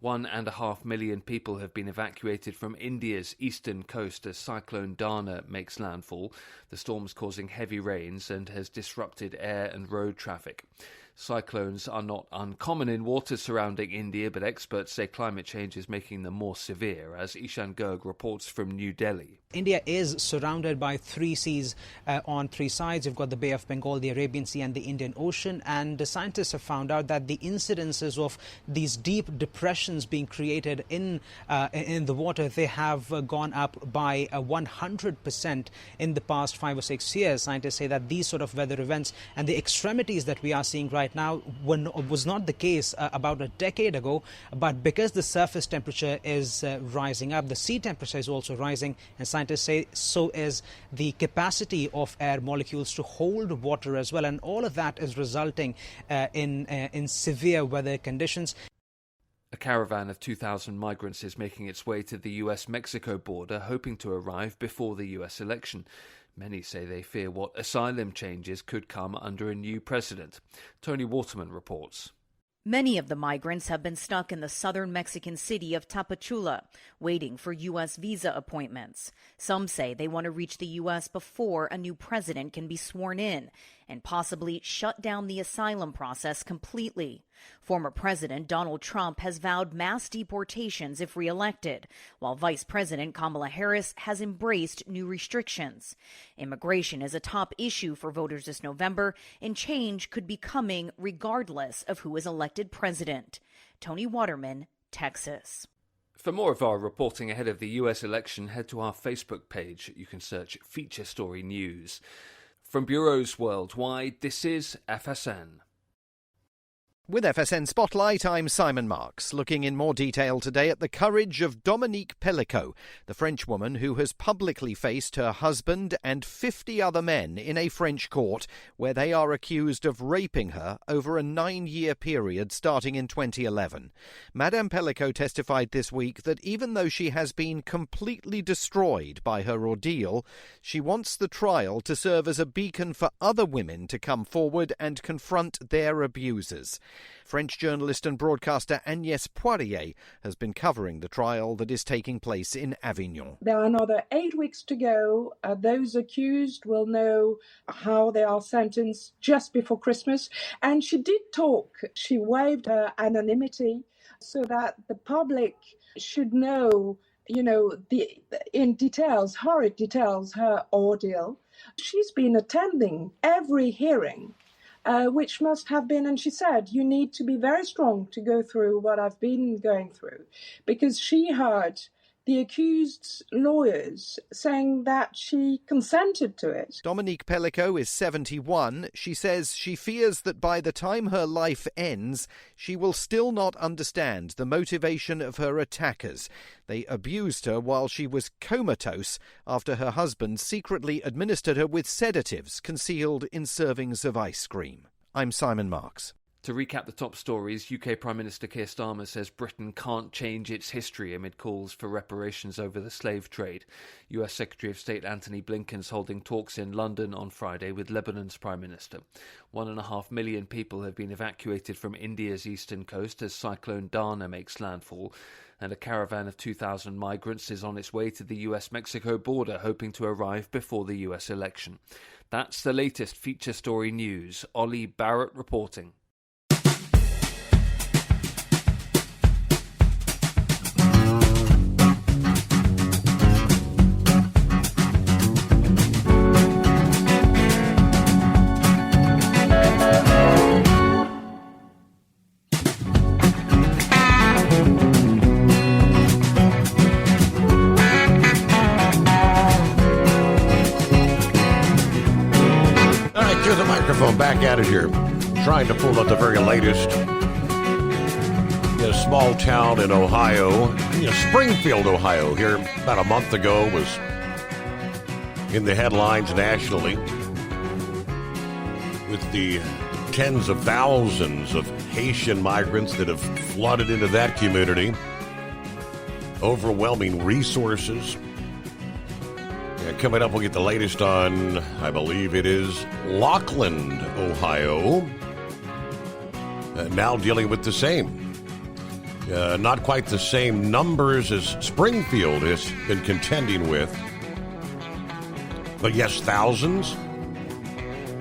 1.5 million people have been evacuated from India's eastern coast as Cyclone Dana makes landfall. The storm's causing heavy rains and has disrupted air and road traffic. Cyclones are not uncommon in waters surrounding India, but experts say climate change is making them more severe, as Ishan Garg reports from New Delhi. India is surrounded by three seas on three sides. You've got the Bay of Bengal, the Arabian Sea and the Indian Ocean. And the scientists have found out that the incidences of these deep depressions being created in the water, they have gone up by 100% in the past 5 or 6 years. Scientists say that these sort of weather events and the extremities that we are seeing right now was not the case about a decade ago. But because the surface temperature is rising up, the sea temperature is also rising, and scientists say so is the capacity of air molecules to hold water as well, and all of that is resulting in severe weather conditions. A caravan of 2,000 migrants is making its way to the US-Mexico border, hoping to arrive before the US election. Many say they fear what asylum changes could come under a new president. Tony Waterman reports. Many of the migrants have been stuck in the southern Mexican city of Tapachula, waiting for U.S. visa appointments. Some say they want to reach the U.S. before a new president can be sworn in and possibly shut down the asylum process completely. Former President Donald Trump has vowed mass deportations if reelected, while Vice President Kamala Harris has embraced new restrictions. Immigration is a top issue for voters this November, and change could be coming regardless of who is elected president. Tony Waterman, Texas. For more of our reporting ahead of the US election, head to our Facebook page. You can search Feature Story News. From bureaus worldwide, this is FSN. With FSN Spotlight, I'm Simon Marks, looking in more detail today at the courage of Dominique Pellicot, the French woman who has publicly faced her husband and 50 other men in a French court where they are accused of raping her over a 9-year period starting in 2011. Madame Pellicot testified this week that even though she has been completely destroyed by her ordeal, she wants the trial to serve as a beacon for other women to come forward and confront their abusers. French journalist and broadcaster Agnès Poirier has been covering the trial that is taking place in Avignon. There are another 8 weeks to go. Those accused will know how they are sentenced just before Christmas. And she did talk. She waived her anonymity so that the public should know, in details, horrid details, her ordeal. She's been attending every hearing. Which must have been, and she said, you need to be very strong to go through what I've been going through, because she heard the accused's lawyers saying that she consented to it. Dominique Pellicot is 71. She says she fears that by the time her life ends, she will still not understand the motivation of her attackers. They abused her while she was comatose after her husband secretly administered her with sedatives concealed in servings of ice cream. I'm Simon Marks. To recap the top stories, UK Prime Minister Keir Starmer says Britain can't change its history amid calls for reparations over the slave trade. US Secretary of State Antony Blinken's holding talks in London on Friday with Lebanon's Prime Minister. 1.5 million people have been evacuated from India's eastern coast as Cyclone Dana makes landfall, and a caravan of 2,000 migrants is on its way to the US-Mexico border, hoping to arrive before the US election. That's the latest Feature Story News. Ollie Barrett reporting. back at it here. Trying to pull up the very latest. A small town in Ohio, Springfield, Ohio, here about a month ago was in the headlines nationally with the tens of thousands of Haitian migrants that have flooded into that community. Overwhelming resources. Coming up, we'll get the latest on, I believe it is Lockland, Ohio. Now dealing with the same. Not quite the same numbers as Springfield has been contending with. But yes, thousands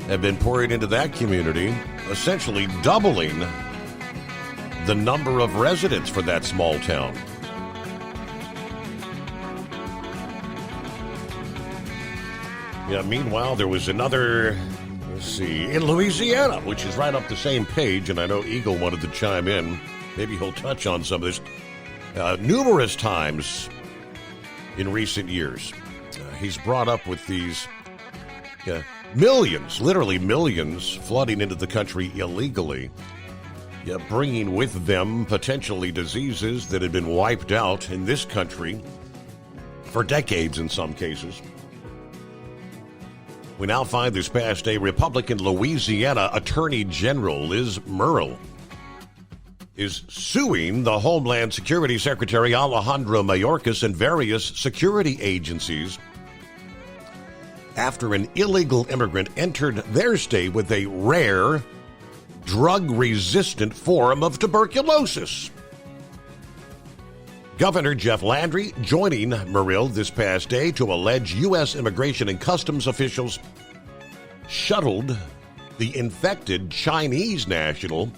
have been pouring into that community, essentially doubling the number of residents for that small town. Meanwhile, there was another, in Louisiana, which is right up the same page, and I know Eagle wanted to chime in. Maybe he'll touch on some of this. Numerous times in recent years, he's brought up with these millions, literally millions, flooding into the country illegally, bringing with them potentially diseases that had been wiped out in this country for decades in some cases. We now find this past day, Republican Louisiana Attorney General Liz Murrill is suing the Homeland Security Secretary Alejandro Mayorkas and various security agencies after an illegal immigrant entered their state with a rare, drug-resistant form of tuberculosis. Governor Jeff Landry joining Murrill this past day to allege U.S. Immigration and Customs officials shuttled the infected Chinese national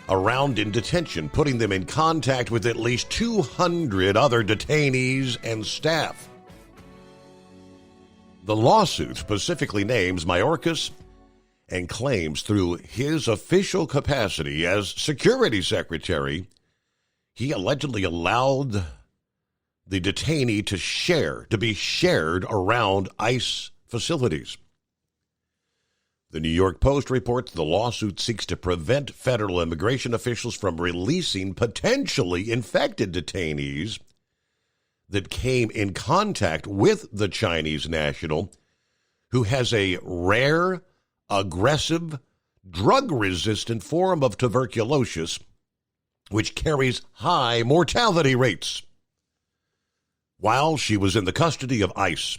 around in detention, putting them in contact with at least 200 other detainees and staff. The lawsuit specifically names Mayorkas and claims through his official capacity as security secretary, he allegedly allowed the detainee to be shared around ICE facilities. The New York Post reports the lawsuit seeks to prevent federal immigration officials from releasing potentially infected detainees that came in contact with the Chinese national who has a rare, aggressive, drug-resistant form of tuberculosis which carries high mortality rates. While she was in the custody of ICE,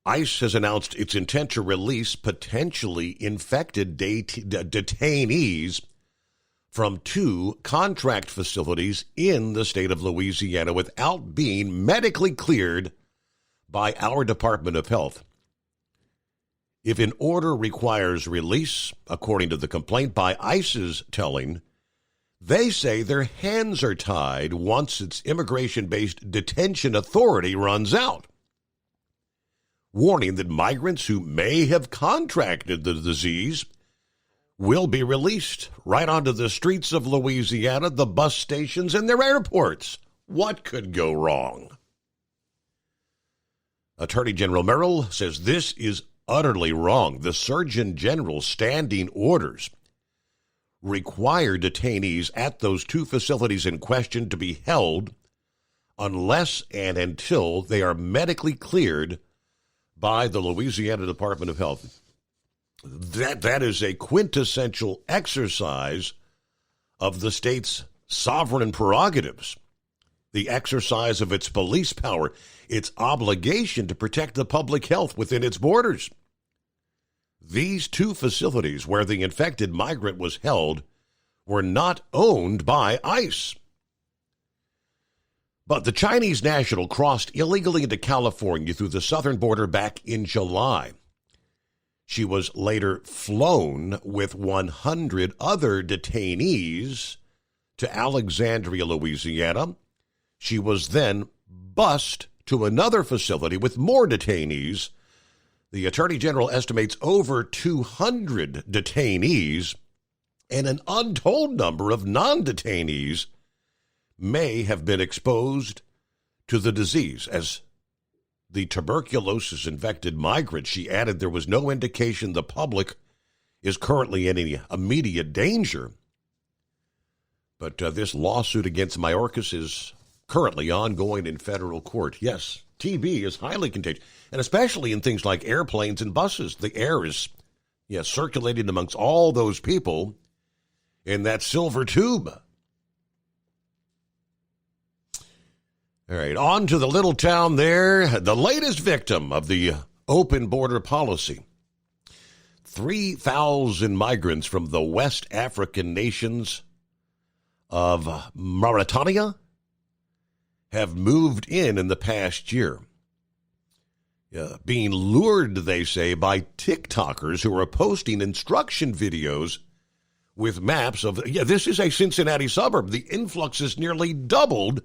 ICE has announced its intent to release potentially infected detainees from 2 contract facilities in the state of Louisiana without being medically cleared by our Department of Health. If an order requires release, according to the complaint by ICE's telling, they say their hands are tied once its immigration-based detention authority runs out, warning that migrants who may have contracted the disease will be released right onto the streets of Louisiana, the bus stations, and their airports. What could go wrong? Attorney General Murrill says this is utterly wrong. The Surgeon General's standing orders require detainees at those 2 facilities in question to be held unless and until they are medically cleared by the Louisiana Department of Health. That is a quintessential exercise of the state's sovereign prerogatives, the exercise of its police power, its obligation to protect the public health within its borders. These 2 facilities where the infected migrant was held were not owned by ICE. But the Chinese national crossed illegally into California through the southern border back in July. She was later flown with 100 other detainees to Alexandria, Louisiana. She was then bused to another facility with more detainees. The Attorney General estimates over 200 detainees and an untold number of non-detainees may have been exposed to the disease, as the tuberculosis-infected migrants. She added there was no indication the public is currently in any immediate danger. But this lawsuit against Mayorkas is currently ongoing in federal court. Yes, TB is highly contagious, and especially in things like airplanes and buses. The air is circulating amongst all those people in that silver tube. All right, on to the little town there, the latest victim of the open border policy. 3,000 migrants from the West African nations of Mauritania have moved in the past year. Being lured, they say, by TikTokers who are posting instruction videos with maps of, this is a Cincinnati suburb. The influx has nearly doubled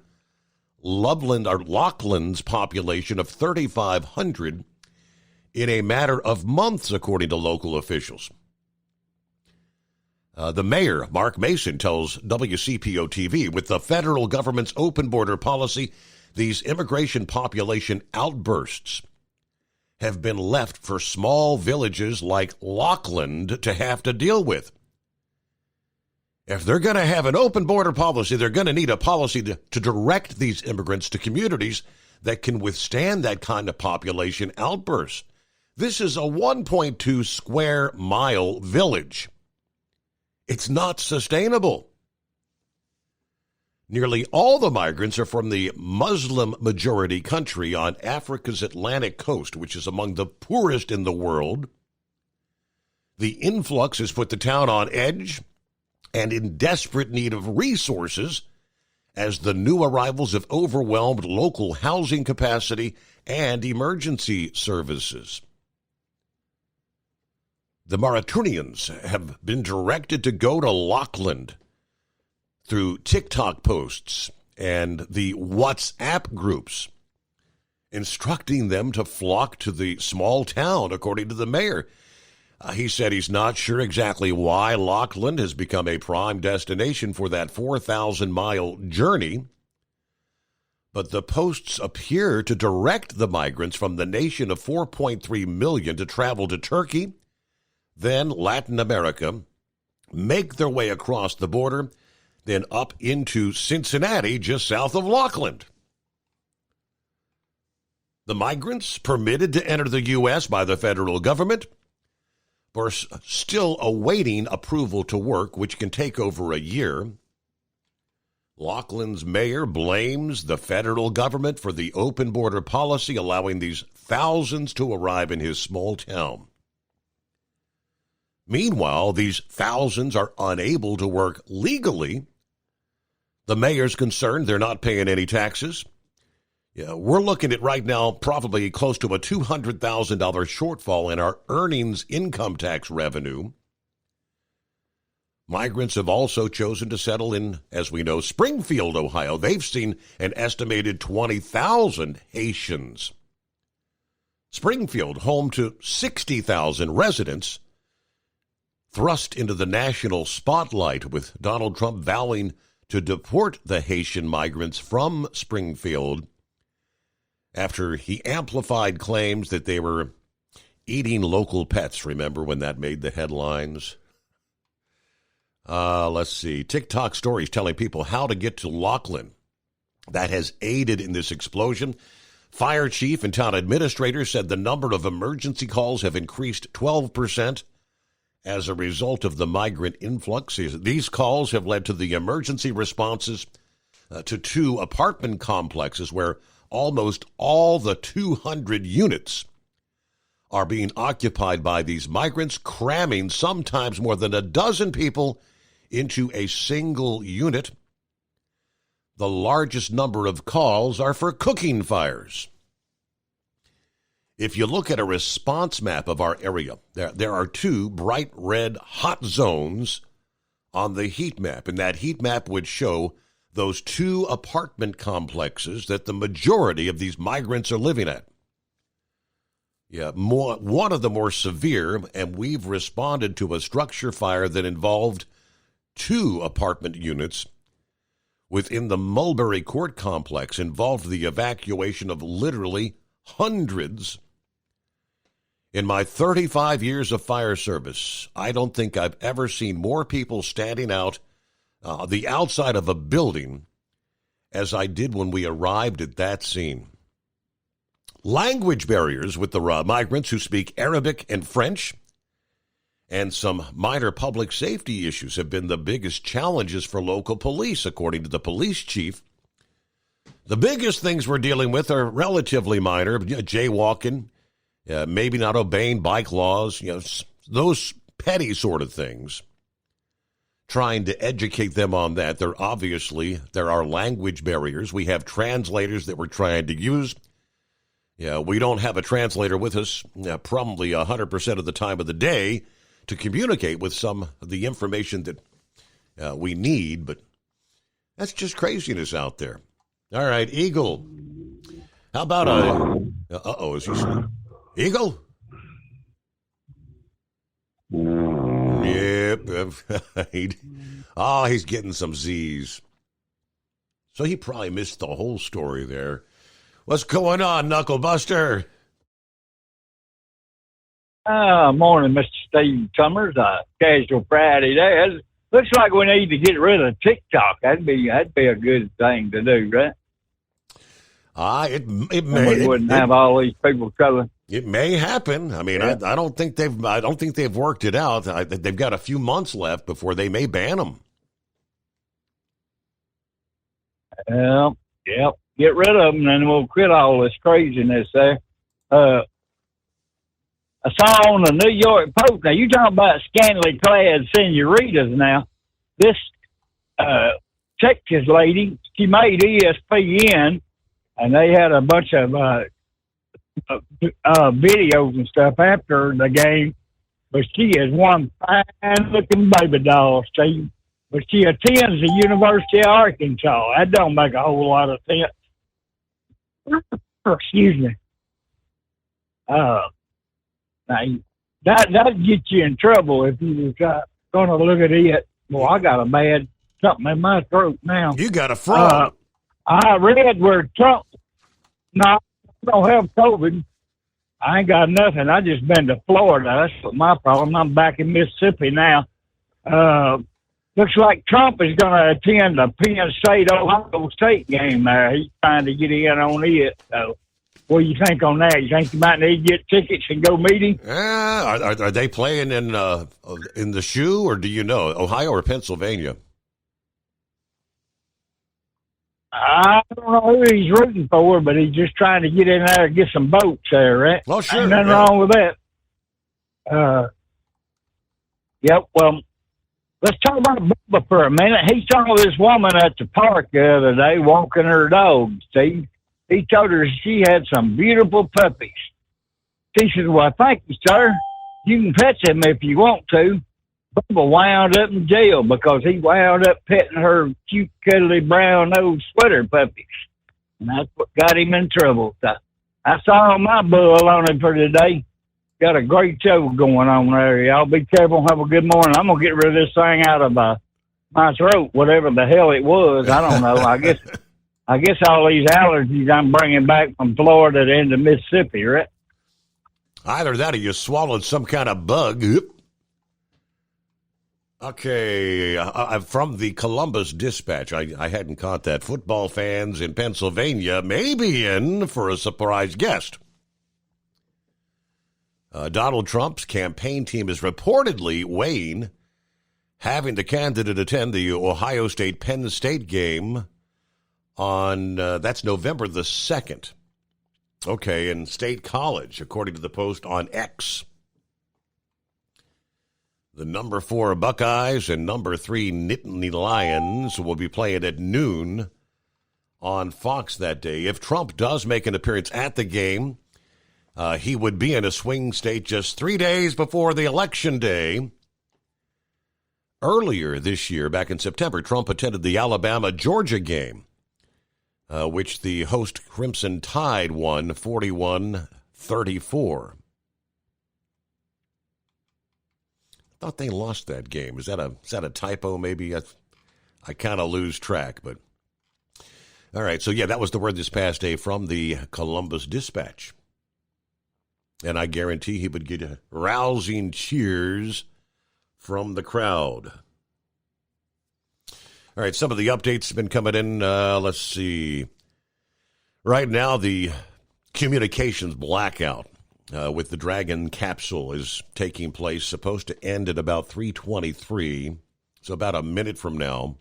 Lachlan's population of 3,500 in a matter of months, according to local officials. The mayor, Mark Mason, tells WCPO-TV, with the federal government's open border policy, these immigration population outbursts have been left for small villages like Lachlan to have to deal with. If they're going to have an open border policy, they're going to need a policy to direct these immigrants to communities that can withstand that kind of population outburst. This is a 1.2 square mile village. It's not sustainable. Nearly all the migrants are from the Muslim-majority country on Africa's Atlantic coast, which is among the poorest in the world. The influx has put the town on edge and in desperate need of resources as the new arrivals have overwhelmed local housing capacity and emergency services. The Mauritanians have been directed to go to Lachlan through TikTok posts and the WhatsApp groups, instructing them to flock to the small town, according to the mayor. He said he's not sure exactly why Lachlan has become a prime destination for that 4,000-mile journey, but the posts appear to direct the migrants from the nation of 4.3 million to travel to Turkey, then Latin America, make their way across the border, then up into Cincinnati, just south of Lachlan. The migrants permitted to enter the U.S. by the federal government are still awaiting approval to work, which can take over a year. Lachlan's mayor blames the federal government for the open border policy, allowing these thousands to arrive in his small town. Meanwhile, these thousands are unable to work legally. The mayor's concerned they're not paying any taxes. We're looking at right now probably close to a $200,000 shortfall in our earnings income tax revenue. Migrants have also chosen to settle in, as we know, Springfield, Ohio. They've seen an estimated 20,000 Haitians. Springfield, home to 60,000 residents, thrust into the national spotlight with Donald Trump vowing to deport the Haitian migrants from Springfield after he amplified claims that they were eating local pets. Remember when that made the headlines? Let's see. TikTok stories telling people how to get to Lachlan. That has aided in this explosion. Fire chief and town administrator said the number of emergency calls have increased 12% as a result of the migrant influx. These calls have led to the emergency responses to 2 apartment complexes where almost all the 200 units are being occupied by these migrants, cramming sometimes more than a dozen people into a single unit. The largest number of calls are for cooking fires. If you look at a response map of our area, there are 2 bright red hot zones on the heat map, and that heat map would show those 2 apartment complexes that the majority of these migrants are living at. One of the more severe, and we've responded to a structure fire that involved 2 apartment units within the Mulberry Court complex, involved the evacuation of literally Hundreds. In my 35 years of fire service, I don't think I've ever seen more people standing out the outside of a building as I did when we arrived at that scene. Language barriers with the migrants who speak Arabic and French, and some minor public safety issues have been the biggest challenges for local police, according to the police chief. The biggest things we're dealing with are relatively minor, jaywalking, maybe not obeying bike laws, those petty sort of things. Trying to educate them on that. There are language barriers. We have translators that we're trying to use. We don't have a translator with us probably 100% of the time of the day to communicate with some of the information that we need, but that's just craziness out there. All right, Eagle. How about is he asleep? Eagle? Yep. He's getting some Z's. So he probably missed the whole story there. What's going on, Knucklebuster? Morning, Mr. Steve Summers. Casual Friday there. Looks like we need to get rid of TikTok. That'd be a good thing to do, right? It may. We wouldn't have all these people coming. It may happen. I mean, yeah. I don't think they've worked it out. They've got a few months left before they may ban them. Yep. Get rid of them, and we'll quit all this craziness there. I saw on the New York Post. Now you talking about scantily clad senoritas? Now this Texas lady, she made ESPN, and they had a bunch of videos and stuff after the game. But she is one fine-looking baby doll, Steve. But she attends the University of Arkansas. That don't make a whole lot of sense. Excuse me. Now, that'd get you in trouble if you was going to look at it. Well, I got a bad something in my throat now. You got a frog. I read where Trump, I don't have COVID. I ain't got nothing. I just been to Florida. That's my problem. I'm back in Mississippi now. Looks like Trump is going to attend the Penn State-Ohio State game there. He's trying to get in on it. So, what do you think on that? You think you might need to get tickets and go meet him? Are they playing in the shoe, or do you know, Ohio or Pennsylvania? I don't know who he's rooting for, but he's just trying to get in there and get some votes there, right? Well, sure. Ain't nothing wrong with that. Yep, well, let's talk about Bubba for a minute. He saw this woman at the park the other day walking her dog, Steve. He told her she had some beautiful puppies. She said, well, thank you, sir. You can pet them if you want to. Bubba wound up in jail because he wound up petting her cute, cuddly, brown-nosed sweater puppies. And that's what got him in trouble. So I saw my bull on him for today. Got a great show going on there. Y'all be careful. Have a good morning. I'm going to get rid of this thing out of my throat, whatever the hell it was. I don't know. I guess all these allergies I'm bringing back from Florida into Mississippi, right? Either that or you swallowed some kind of bug. Okay, from the Columbus Dispatch, I hadn't caught that. Football fans in Pennsylvania may be in for a surprise guest. Donald Trump's campaign team is reportedly weighing having the candidate attend the Ohio State-Penn State game on, that's November the 2nd. Okay, in State College, according to the Post on X. The number 4 Buckeyes and number 3 Nittany Lions will be playing at noon on Fox that day. If Trump does make an appearance at the game, he would be in a swing state just 3 days before the election day. Earlier this year, back in September, Trump attended the Alabama-Georgia game, which the host Crimson Tide won 41-34. I thought they lost that game. Is that a typo? Maybe I kind of lose track, but All right, so yeah, that was the word this past day from the Columbus Dispatch. And I guarantee he would get rousing cheers from the crowd. All right, some of the updates have been coming in. Let's see. Right now, the communications blackout with the Dragon capsule is taking place, supposed to end at about 3:23, so about a minute from now,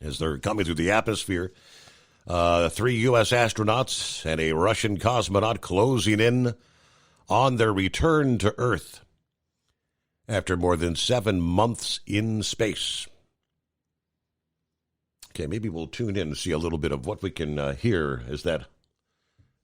as they're coming through the atmosphere. 3 U.S. astronauts and a Russian cosmonaut closing in on their return to Earth after more than 7 months in space. Okay, maybe we'll tune in and see a little bit of what we can hear as that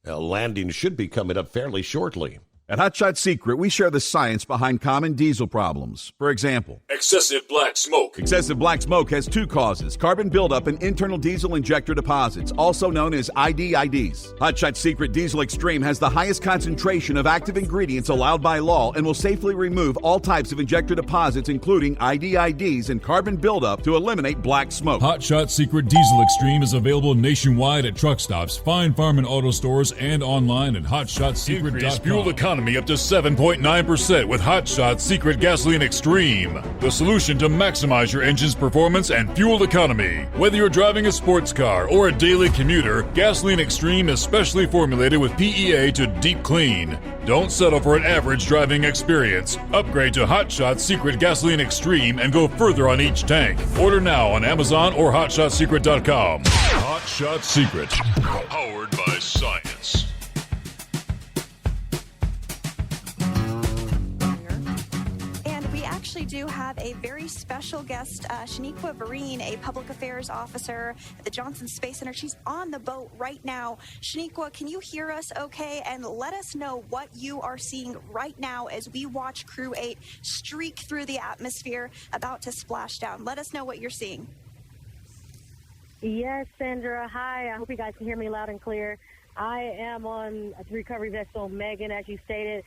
landing should be coming up fairly shortly. At Hot Shot Secret, we share the science behind common diesel problems. For example, excessive black smoke. Excessive black smoke has 2 causes: carbon buildup and internal diesel injector deposits, also known as IDIDs. Hot Shot Secret Diesel Extreme has the highest concentration of active ingredients allowed by law and will safely remove all types of injector deposits, including IDIDs and carbon buildup, to eliminate black smoke. Hot Shot Secret Diesel Extreme is available nationwide at truck stops, fine farm and auto stores, and online at hotshotsecret.com. Increase fuel economy up to 7.9% with Hot Shot Secret Gasoline Extreme, the solution to maximize your engine's performance and fuel economy. Whether you're driving a sports car or a daily commuter, Gasoline Extreme is specially formulated with PEA to deep clean. Don't settle for an average driving experience. Upgrade to Hot Shot Secret Gasoline Extreme and go further on each tank. Order now on Amazon or hotshotsecret.com. Hot Shot Secret, powered by science. Actually do have a very special guest, Shaniqua Vereen, a public affairs officer at the Johnson Space Center. She's on the boat right now. Shaniqua, can you hear us okay? And let us know what you are seeing right now as we watch Crew 8 streak through the atmosphere, about to splash down. Let us know what you're seeing. Yes, Sandra. Hi. I hope you guys can hear me loud and clear. I am on the recovery vessel Megan, as you stated.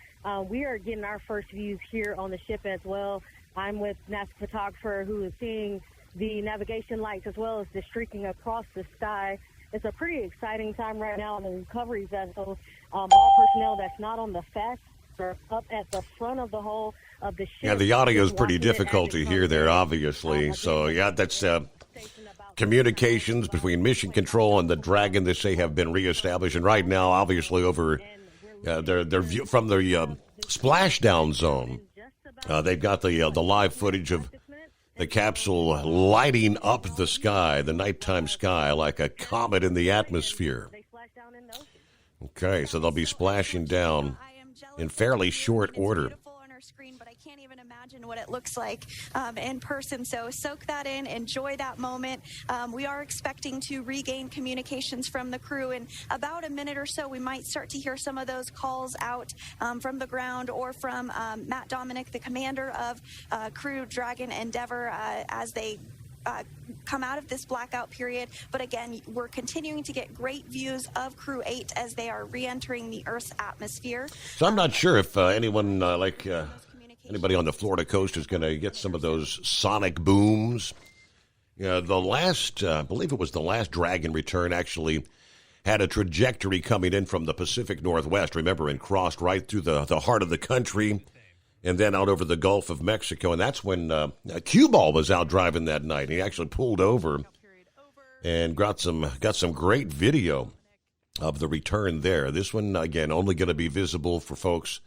We are getting our first views here on the ship as well. I'm with NASA photographer who is seeing the navigation lights as well as the streaking across the sky. It's a pretty exciting time right now on the recovery vessel. All personnel that's not on the FAST are up at the front of the hull of the ship. Yeah, the audio is pretty difficult to hear there, obviously. So, yeah, that's communications between Mission Control and the Dragon, they say, have been reestablished. And right now, obviously, over their view from the splashdown zone, they've got the live footage of the capsule lighting up the sky, the nighttime sky, like a comet in the atmosphere. Okay, so they'll be splashing down in fairly short order. What it looks like in person. So soak that in, enjoy that moment. We are expecting to regain communications from the crew in about a minute or so. We might start to hear some of those calls out from the ground or from Matt Dominic, the commander of Crew Dragon Endeavour, as they come out of this blackout period. But again, we're continuing to get great views of Crew 8 as they are re-entering the Earth's atmosphere. So I'm not sure if anyone anybody on the Florida coast is going to get some of those sonic booms. The last, I believe it was the last Dragon return, actually had a trajectory coming in from the Pacific Northwest, remember, and crossed right through the heart of the country and then out over the Gulf of Mexico. And that's when Cue Ball was out driving that night. He actually pulled over and got some great video of the return there. This one, again, only going to be visible for folks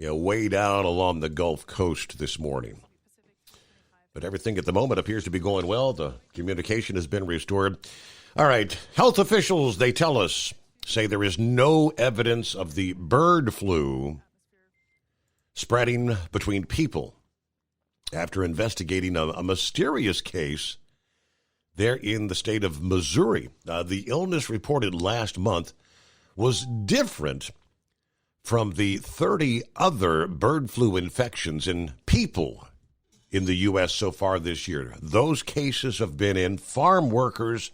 way down along the Gulf Coast this morning. But everything at the moment appears to be going well. The communication has been restored. All right, health officials, they tell us, say there is no evidence of the bird flu spreading between people after investigating a mysterious case there in the state of Missouri. The illness reported last month was different from the 30 other bird flu infections in people in the U.S. so far this year. Those cases have been in farm workers,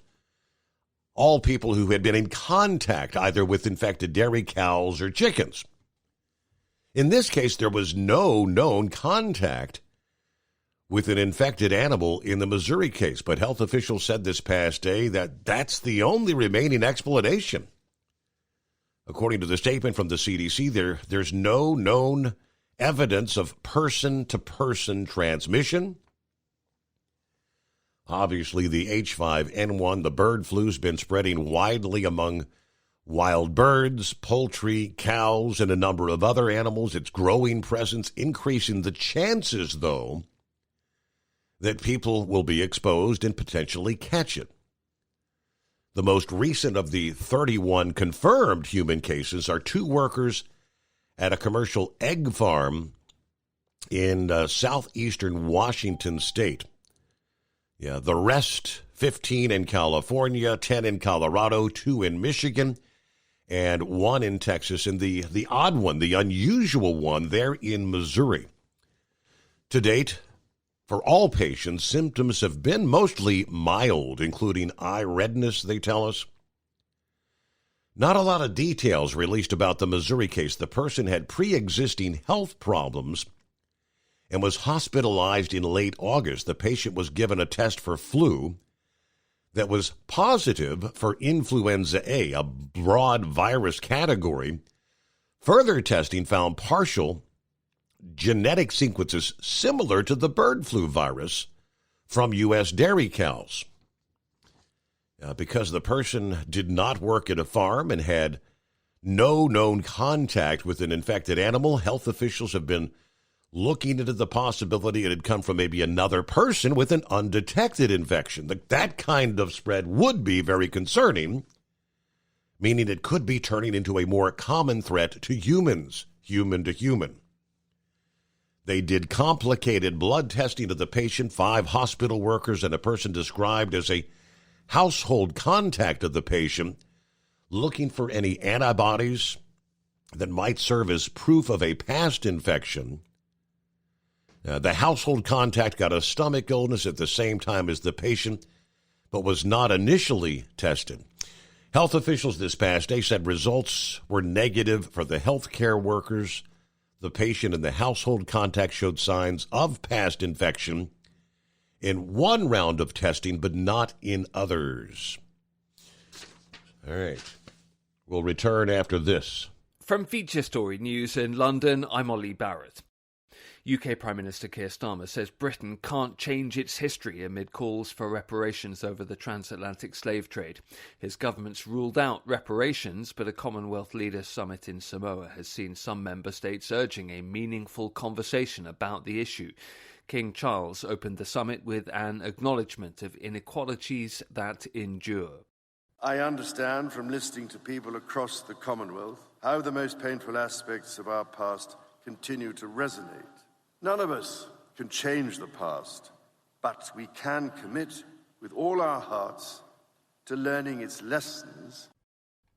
all people who had been in contact either with infected dairy cows or chickens. In this case, there was no known contact with an infected animal in the Missouri case. But health officials said this past day that that's the only remaining explanation. According to the statement from the CDC, there's no known evidence of person-to-person transmission. Obviously, the H5N1, the bird flu, has been spreading widely among wild birds, poultry, cows, and a number of other animals. Its growing presence increasing the chances, though, that people will be exposed and potentially catch it. The most recent of the 31 confirmed human cases are 2 workers at a commercial egg farm in southeastern Washington state. Yeah, the rest, 15 in California, 10 in Colorado, 2 in Michigan, and 1 in Texas. And the odd one, the unusual one, there in Missouri. To date, for all patients, symptoms have been mostly mild, including eye redness, they tell us. Not a lot of details released about the Missouri case. The person had pre-existing health problems and was hospitalized in late August. The patient was given a test for flu that was positive for influenza A, a broad virus category. Further testing found partial genetic sequences similar to the bird flu virus from U.S. dairy cows. Because the person did not work at a farm and had no known contact with an infected animal, health officials have been looking into the possibility it had come from maybe another person with an undetected infection. That kind of spread would be very concerning, meaning it could be turning into a more common threat to humans, human to human. They did complicated blood testing of the patient, 5 hospital workers, and a person described as a household contact of the patient, looking for any antibodies that might serve as proof of a past infection. The household contact got a stomach illness at the same time as the patient, but was not initially tested. Health officials this past day said results were negative for the healthcare workers. The patient and the household contact showed signs of past infection in 1 round of testing, but not in others. All right. We'll return after this. From Feature Story News in London, I'm Ollie Barrett. UK Prime Minister Keir Starmer says Britain can't change its history amid calls for reparations over the transatlantic slave trade. His government's ruled out reparations, but a Commonwealth Leaders Summit in Samoa has seen some member states urging a meaningful conversation about the issue. King Charles opened the summit with an acknowledgement of inequalities that endure. I understand from listening to people across the Commonwealth how the most painful aspects of our past continue to resonate. None of us can change the past, but we can commit with all our hearts to learning its lessons.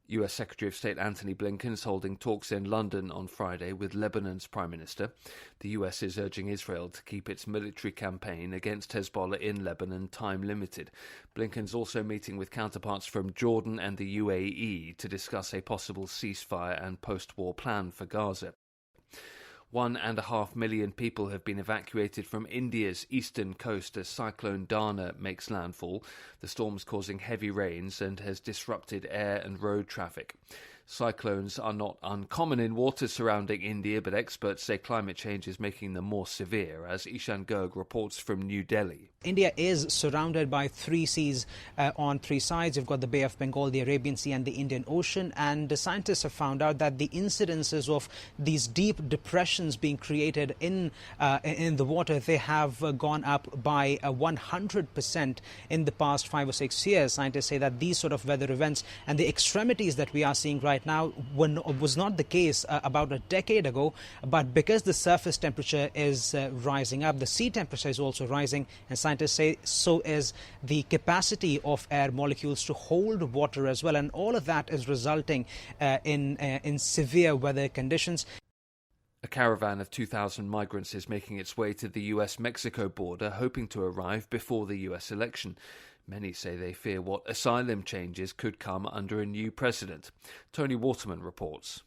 US Secretary of State Antony Blinken is holding talks in London on Friday with Lebanon's Prime Minister. The US is urging Israel to keep its military campaign against Hezbollah in Lebanon time-limited. Blinken's also meeting with counterparts from Jordan and the UAE to discuss a possible ceasefire and post-war plan for Gaza. 1.5 million people have been evacuated from India's eastern coast as Cyclone Dana makes landfall. The storm's causing heavy rains and has disrupted air and road traffic. Cyclones are not uncommon in waters surrounding India, but experts say climate change is making them more severe, as Ishan Garg reports from New Delhi. India is surrounded by 3 seas on 3 sides. You've got the Bay of Bengal, the Arabian Sea and the Indian Ocean. And the scientists have found out that the incidences of these deep depressions being created in the water, they have gone up by 100% in the past 5 or 6 years. Scientists say that these sort of weather events and the extremities that we are seeing right now was not the case about a decade ago, but because the surface temperature is rising up, the sea temperature is also rising, and scientists say so is the capacity of air molecules to hold water as well, and all of that is resulting in severe weather conditions. A caravan of 2,000 migrants is making its way to the US-Mexico border, hoping to arrive before the US election. Many say they fear what asylum changes could come under a new president. Tony Waterman reports.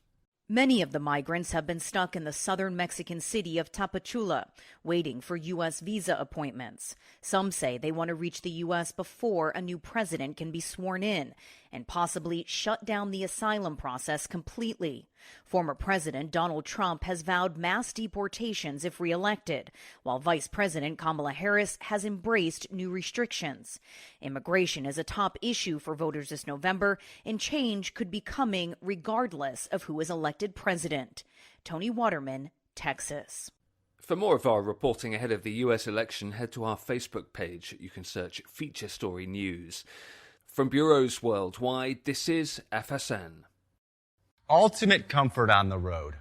Many of the migrants have been stuck in the southern Mexican city of Tapachula, waiting for U.S. visa appointments. Some say they want to reach the U.S. before a new president can be sworn in and possibly shut down the asylum process completely. Former President Donald Trump has vowed mass deportations if reelected, while Vice President Kamala Harris has embraced new restrictions. Immigration is a top issue for voters this November, and change could be coming regardless of who is elected president. Tony Waterman, Texas. For more of our reporting ahead of the US election, head to our Facebook page. You can search Feature Story News. From bureaus worldwide, this is FSN. Ultimate comfort on the road.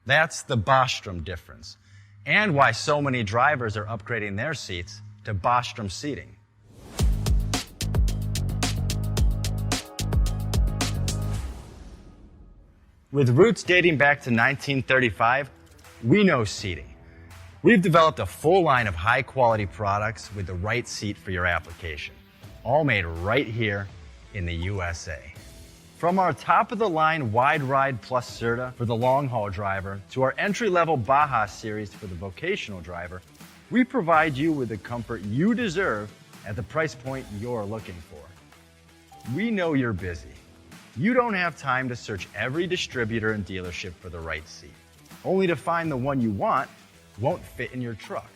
That's the Bostrom difference. And why so many drivers are upgrading their seats to Bostrom seating. With roots dating back to 1935, we know seating. We've developed a full line of high-quality products with the right seat for your application, all made right here in the USA. From our top-of-the-line Wide Ride Plus Certa for the long-haul driver to our entry-level Baja series for the vocational driver, we provide you with the comfort you deserve at the price point you're looking for. We know you're busy. You don't have time to search every distributor and dealership for the right seat, only to find the one you want won't fit in your truck.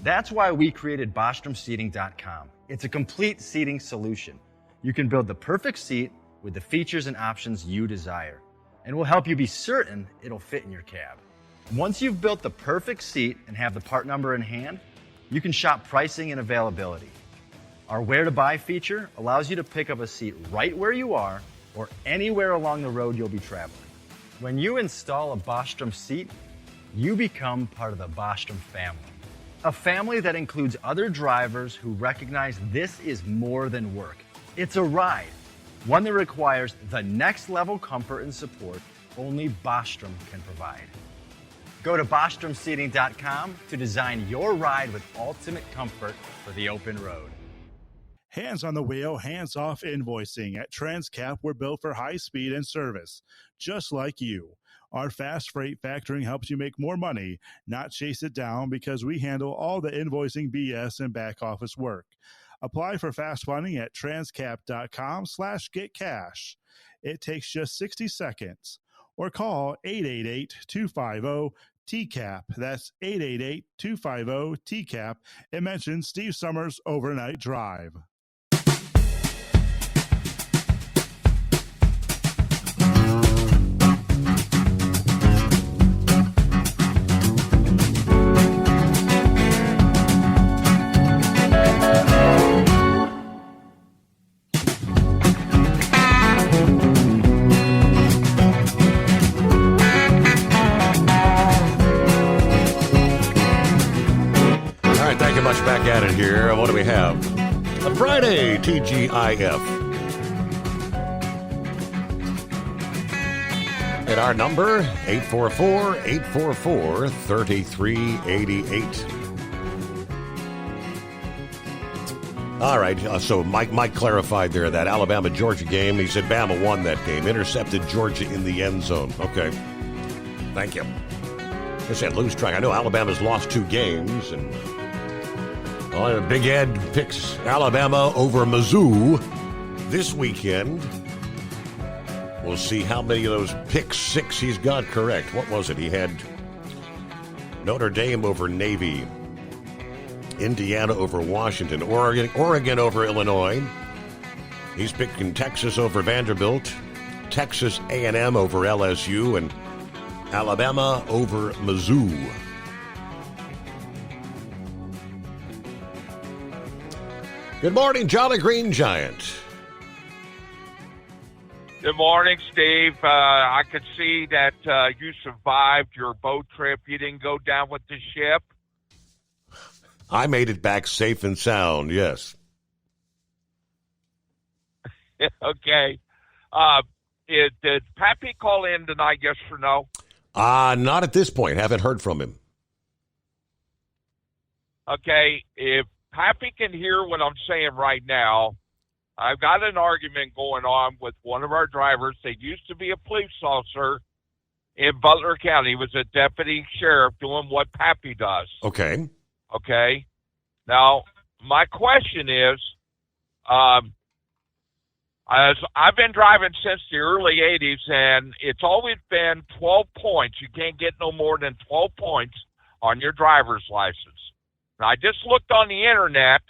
That's why we created BostromSeating.com. It's a complete seating solution. You can build the perfect seat with the features and options you desire, and we'll help you be certain it'll fit in your cab. Once you've built the perfect seat and have the part number in hand, you can shop pricing and availability. Our Where to Buy feature allows you to pick up a seat right where you are or anywhere along the road you'll be traveling. When you install a Bostrom seat, you become part of the Bostrom family. A family that includes other drivers who recognize this is more than work. It's a ride, one that requires the next level comfort and support only Bostrom can provide. Go to BostromSeating.com to design your ride with ultimate comfort for the open road. Hands on the wheel, hands off invoicing. At Transcap, we're built for high speed and service, just like you. Our fast freight factoring helps you make more money, not chase it down, because we handle all the invoicing BS and back office work. Apply for fast funding at transcap.com/getcash. It takes just 60 seconds. Or call 888-250-TCAP. That's 888-250-TCAP. And mention Steve Summers Overnight Drive. Back at it here. What do we have? A Friday TGIF. And our number, 844-844-3388. All right, so Mike clarified there that Alabama-Georgia game. He said Bama won that game, intercepted Georgia in the end zone. Okay, thank you. I said lose track. I know Alabama's lost 2 games, and Big Ed picks Alabama over Mizzou this weekend. We'll see how many of those pick 6 he's got correct. What was it? He had Notre Dame over Navy, Indiana over Washington, Oregon over Illinois. He's picking Texas over Vanderbilt, Texas A&M over LSU, and Alabama over Mizzou. Good morning, Jolly Green Giant. Good morning, Steve. I could see that you survived your boat trip. You didn't go down with the ship. I made it back safe and sound, yes. Okay. Did Pappy call in tonight, yes or no? Not at this point. Haven't heard from him. Okay, if Pappy can hear what I'm saying right now, I've got an argument going on with one of our drivers that used to be a police officer in Butler County. He was a deputy sheriff doing what Pappy does. Okay. Okay. Now, my question is, as I've been driving since the early 80s, and it's always been 12 points. You can't get no more than 12 points on your driver's license. Now, I just looked on the internet,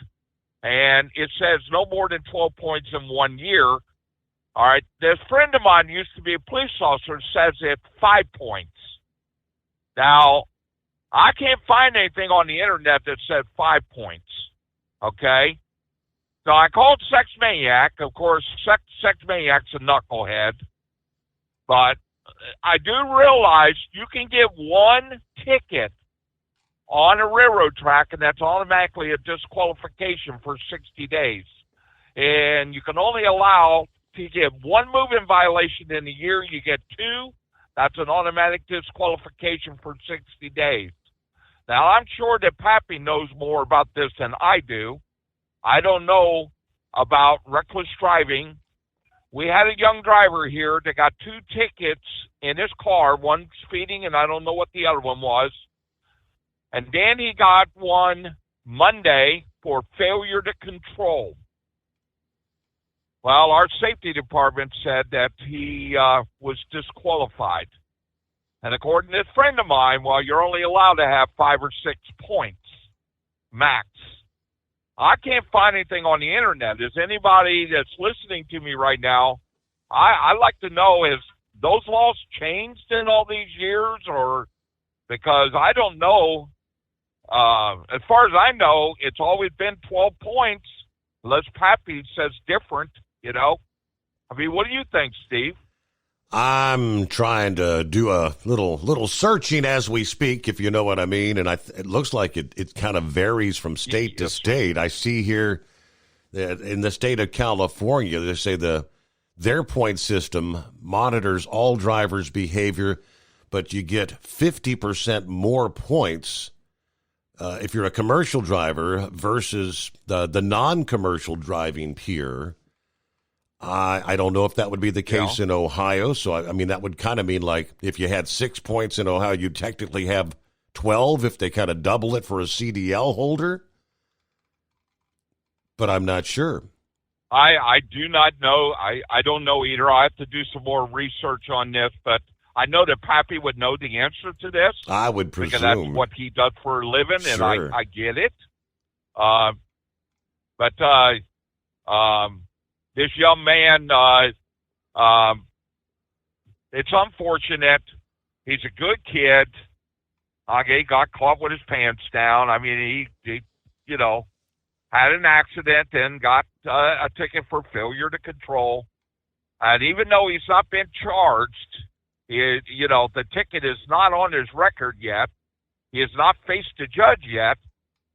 and it says no more than 12 points in 1 year. All right. This friend of mine used to be a police officer, says it's 5 points. Now, I can't find anything on the internet that said 5 points. Okay? So I called Sex Maniac. Of course, Sex Maniac's a knucklehead. But I do realize you can get one ticket on a railroad track, and that's automatically a disqualification for 60 days. And you can only allow to get one moving violation in a year. You get two, that's an automatic disqualification for 60 days. Now, I'm sure that Pappy knows more about this than I do. I don't know about reckless driving. We had a young driver here that got 2 tickets in his car, one speeding, and I don't know what the other one was. And then he got one Monday for failure to control. Well, our safety department said that he was disqualified. And according to this friend of mine, well, you're only allowed to have 5 or 6 points max. I can't find anything on the internet. Is anybody that's listening to me right now, I'd like to know, has those laws changed in all these years? Or because I don't know. As far as I know, it's always been 12 points, unless Pappy says different, you know. I mean, what do you think, Steve? I'm trying to do a little searching as we speak, if you know what I mean. And it looks like it kind of varies from state to state. I see here that in the state of California, they say their point system monitors all drivers' behavior, but you get 50% more points if you're a commercial driver versus the non-commercial driving peer. I don't know if that would be the case in Ohio. So, I mean, that would kind of mean like if you had 6 points in Ohio, you'd technically have 12 if they kind of double it for a CDL holder. But I'm not sure. I do not know. I don't know either. I have to do some more research on this, but I know that Pappy would know the answer to this. I would presume. Because that's what he does for a living, Sure. and I get it. This young man, it's unfortunate. He's a good kid. He got caught with his pants down. I mean, he you know, had an accident and got a ticket for failure to control. And even though he's not been charged, you know, the ticket is not on his record yet. He has not faced a judge yet.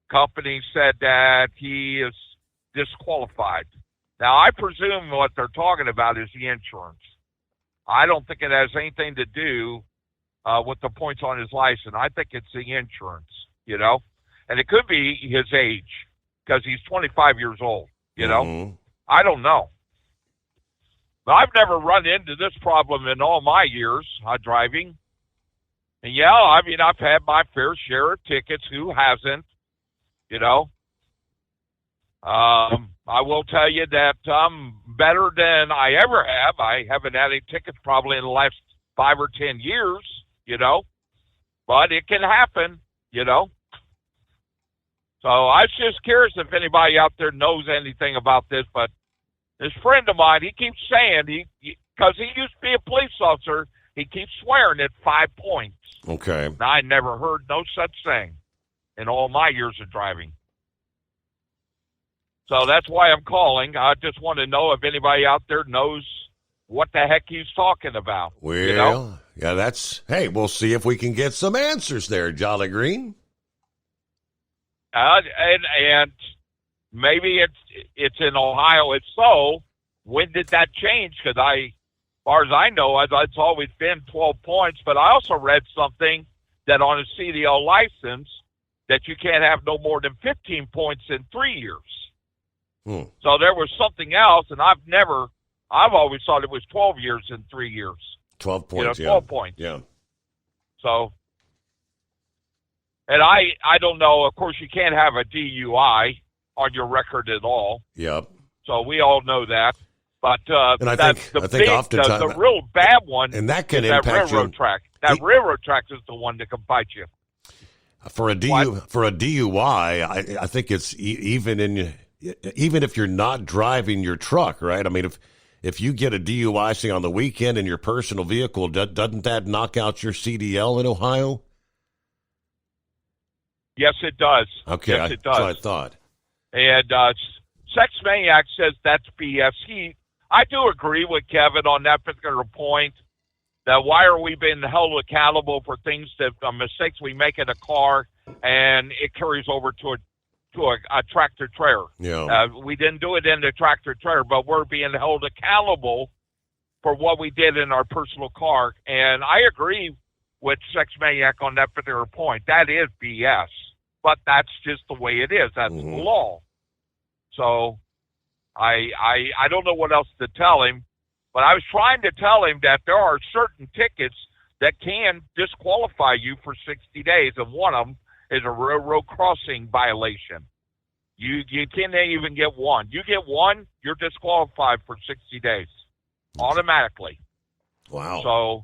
Company said that he is disqualified. Now, I presume what they're talking about is the insurance. I don't think it has anything to do with the points on his license. I think it's the insurance, you know. And it could be his age, because he's 25 years old, you know. Mm-hmm. I don't know. But I've never run into this problem in all my years driving. And, yeah, I mean, I've had my fair share of tickets. Who hasn't, you know? I will tell you that I'm better than I ever have. I haven't had any tickets probably in the last 5 or 10 years, you know. But it can happen, you know. So I was just curious if anybody out there knows anything about this. But this friend of mine, he keeps saying, because he used to be a police officer, he keeps swearing at 5 points. Okay. Now, I never heard no such thing in all my years of driving. So that's why I'm calling. I just want to know if anybody out there knows what the heck he's talking about. Well, you know? yeah, hey, we'll see if we can get some answers there, Jolly Green. And maybe it's in Ohio. If so, when did that change? Because as far as I know, it's always been 12 points. But I also read something that on a CDL license that you can't have no more than 15 points in 3 years. So there was something else, and I've always thought it was 12 years in 3 years. 12 points, you know, 12 points. Yeah. So, and I don't know. Of course, you can't have a DUI on your record at all. Yep. So we all know that. But and I think oftentimes the real bad one, and that can is impact that railroad track. That railroad track is the one that can bite you. For a DUI, I think it's even if you're not driving your truck, right? I mean, if you get a DUI, say on the weekend in your personal vehicle, doesn't that knock out your CDL in Ohio? Yes, it does. Okay, yes, it does. That's what I thought. And Sex Maniac says that's BS. I do agree with Kevin on that particular point. That why are we being held accountable for things that mistakes we make in a car, and it carries over to a tractor trailer. Yeah. We didn't do it in the tractor trailer, but we're being held accountable for what we did in our personal car. And I agree with Sex Maniac on that particular point. That is BS, but that's just the way it is. That's the law. So I don't know what else to tell him, but I was trying to tell him that there are certain tickets that can disqualify you for 60 days, and one of them is a railroad crossing violation. You can't even get one. You get one, you're disqualified for 60 days automatically. Wow. So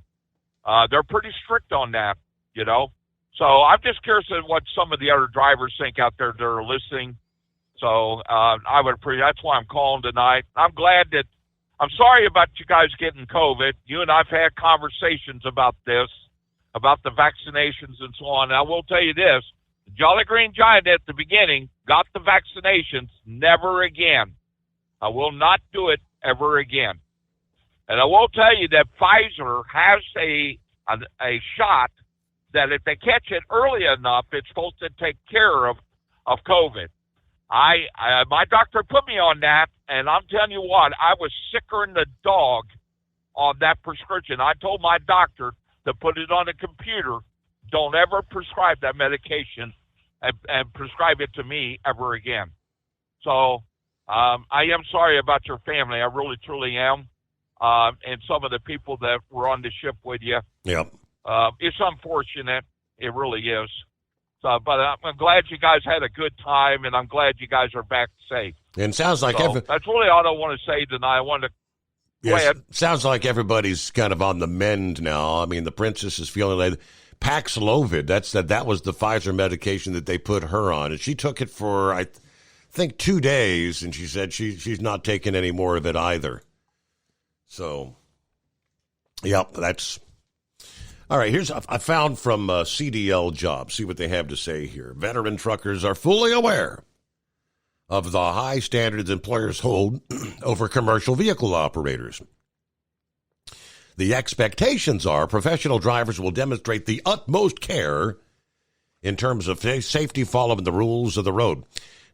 they're pretty strict on that, you know. So I'm just curious at what some of the other drivers think out there that are listening. So I would appreciate. That's why I'm calling tonight. I'm sorry about you guys getting COVID. You and I've had conversations about this, about the vaccinations and so on. And I will tell you this, the Jolly Green Giant at the beginning got the vaccinations, never again. I will not do it ever again. And I will tell you that Pfizer has a shot that if they catch it early enough, it's supposed to take care of COVID. My doctor put me on that, and I'm telling you what, I was sicker than the dog on that prescription. I told my doctor to put it on a computer. Don't ever prescribe that medication and prescribe it to me ever again. So I am sorry about your family. I really, truly am. And some of the people that were on the ship with you. Yep. It's unfortunate. It really is. So, but I'm glad you guys had a good time, and I'm glad you guys are back safe. And sounds like that's really all I want to say tonight. I wanted to Yes, sounds like everybody's kind of on the mend now. I mean, the princess is feeling like Paxlovid. That was the Pfizer medication that they put her on, and she took it for I think 2 days, and she said she's not taking any more of it either. So, yep, that's all right. Here's I found from CDL Jobs. See what they have to say here. Veteran truckers are fully aware of the high standards employers hold over commercial vehicle operators. The expectations are professional drivers will demonstrate the utmost care in terms of safety, following the rules of the road.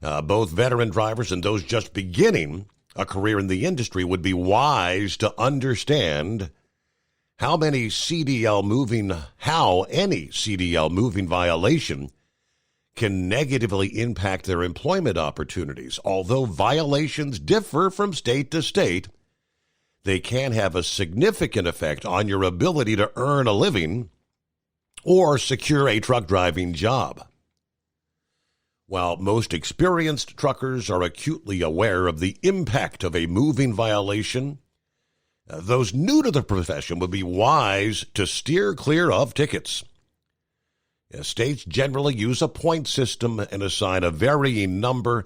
Both veteran drivers and those just beginning a career in the industry would be wise to understand how any CDL moving violation can negatively impact their employment opportunities. Although violations differ from state to state, they can have a significant effect on your ability to earn a living or secure a truck driving job. While most experienced truckers are acutely aware of the impact of a moving violation, those new to the profession would be wise to steer clear of tickets. States generally use a point system and assign a varying number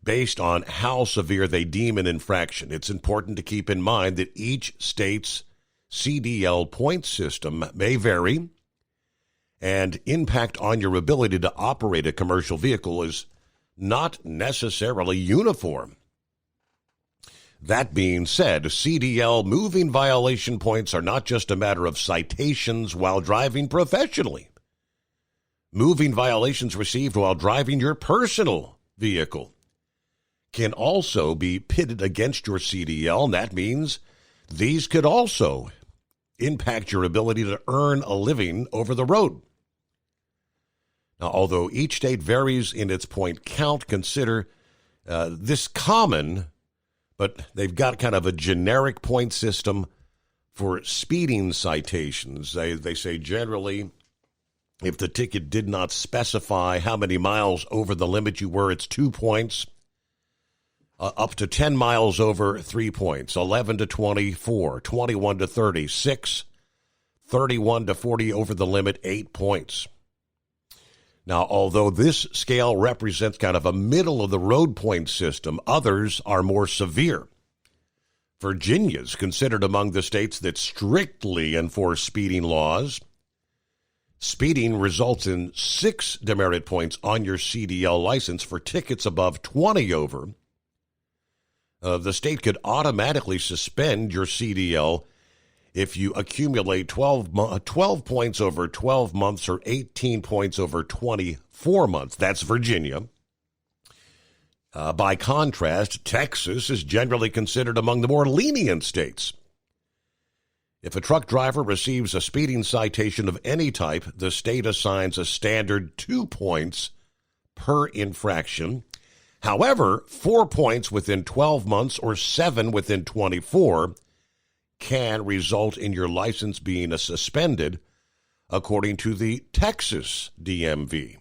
based on how severe they deem an infraction. It's important to keep in mind that each state's CDL point system may vary, and impact on your ability to operate a commercial vehicle is not necessarily uniform. That being said, CDL moving violation points are not just a matter of citations while driving professionally. Moving violations received while driving your personal vehicle can also be pitted against your CDL, and that means these could also impact your ability to earn a living over the road. Now, although each state varies in its point count, consider this common, but they've got kind of a generic point system for speeding citations. They say generally If the ticket did not specify how many miles over the limit you were, it's 2 points. Up to 10 miles over, 3 points. 11 to 24, 21 to 30, 6, 31 to 40 over the limit, 8 points. Now, although this scale represents kind of a middle-of-the-road point system, others are more severe. Virginia's considered among the states that strictly enforce speeding laws. Speeding results in 6 demerit points on your CDL license for tickets above 20 over. The state could automatically suspend your CDL if you accumulate 12 points over 12 months or 18 points over 24 months. That's Virginia. By contrast, Texas is generally considered among the more lenient states. If a truck driver receives a speeding citation of any type, the state assigns a standard 2 points per infraction. However, 4 points within 12 months or 7 within 24 can result in your license being suspended, according to the Texas DMV.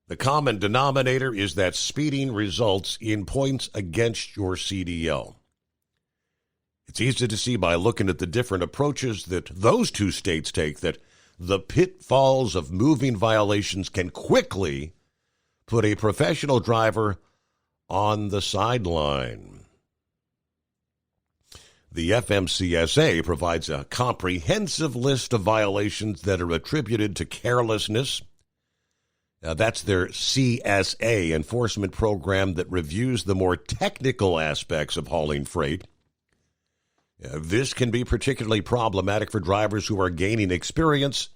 The common denominator is that speeding results in points against your CDL. It's easy to see by looking at the different approaches that those two states take that the pitfalls of moving violations can quickly put a professional driver on the sideline. The FMCSA provides a comprehensive list of violations that are attributed to carelessness. That's their CSA enforcement program that reviews the more technical aspects of hauling freight. This can be particularly problematic for drivers who are gaining experience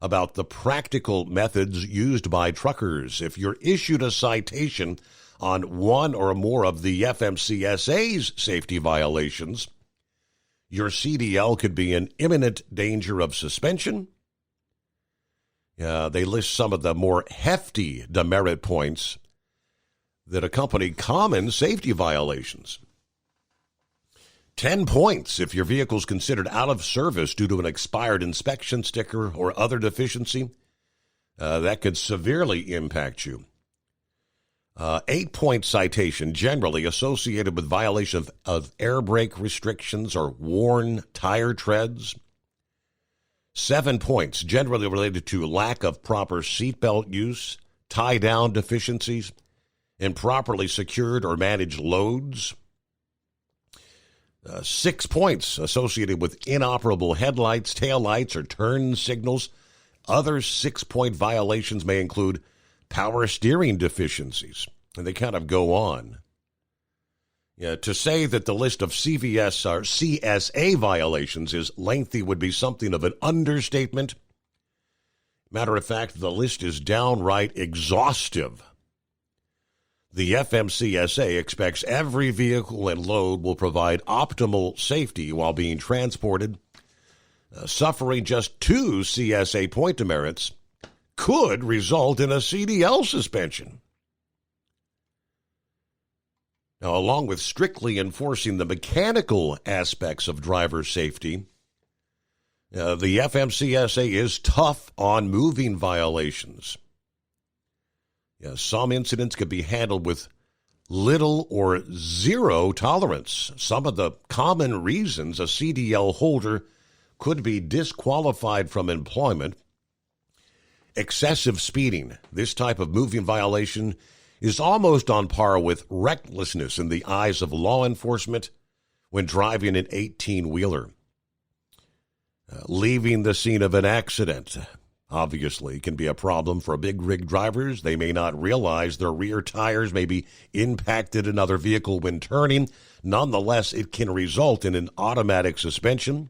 about the practical methods used by truckers. If you're issued a citation on one or more of the FMCSA's safety violations, your CDL could be in imminent danger of suspension. They list some of the more hefty demerit points that accompany common safety violations. 10 points if your vehicle is considered out of service due to an expired inspection sticker or other deficiency. That could severely impact you. 8-point citation, generally associated with violation of air brake restrictions or worn tire treads. 7 points, generally related to lack of proper seatbelt use, tie-down deficiencies, improperly secured or managed loads. 6 points associated with inoperable headlights, taillights, or turn signals. Other 6-point violations may include power steering deficiencies, and they kind of go on. To say that the list of CVS or CSA violations is lengthy would be something of an understatement. Matter of fact, the list is downright exhaustive. The FMCSA expects every vehicle and load will provide optimal safety while being transported. Suffering just 2 CSA point demerits could result in a CDL suspension. Now, along with strictly enforcing the mechanical aspects of driver safety, the FMCSA is tough on moving violations. Some incidents could be handled with little or zero tolerance. Some of the common reasons a CDL holder could be disqualified from employment: excessive speeding. This type of moving violation is almost on par with recklessness in the eyes of law enforcement when driving an 18-wheeler. Leaving the scene of an accident, obviously, can be a problem for big rig drivers. They may not realize their rear tires may be impacted another vehicle when turning. Nonetheless, it can result in an automatic suspension.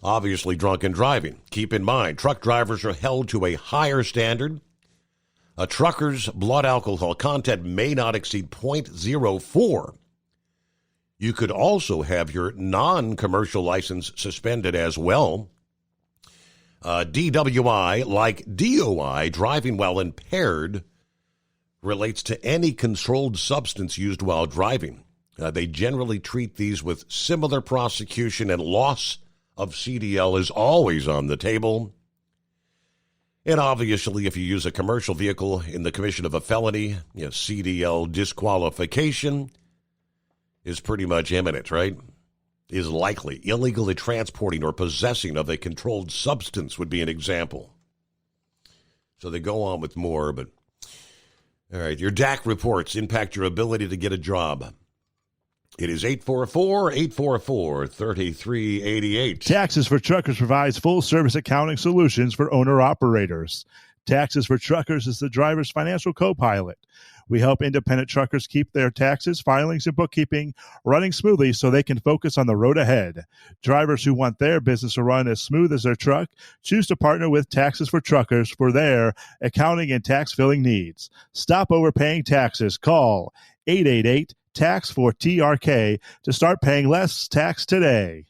Obviously, drunken driving. Keep in mind, truck drivers are held to a higher standard. A trucker's blood alcohol content may not exceed 0.04. You could also have your non-commercial license suspended as well. DWI, like DOI, driving while impaired, relates to any controlled substance used while driving. They generally treat these with similar prosecution, and loss of CDL is always on the table. And obviously, if you use a commercial vehicle in the commission of a felony, CDL disqualification is pretty much imminent, right? Is likely. Illegally transporting or possessing of a controlled substance would be an example. So they go on with more, but all right, your DAC reports impact your ability to get a job. It is 844-844-3388. Taxes for Truckers provides full-service accounting solutions for owner-operators. Taxes for Truckers is the driver's financial co-pilot. We help independent truckers keep their taxes, filings, and bookkeeping running smoothly so they can focus on the road ahead. Drivers who want their business to run as smooth as their truck choose to partner with Taxes for Truckers for their accounting and tax filing needs. Stop overpaying taxes. Call 888-TAX-4TRK to start paying less tax today.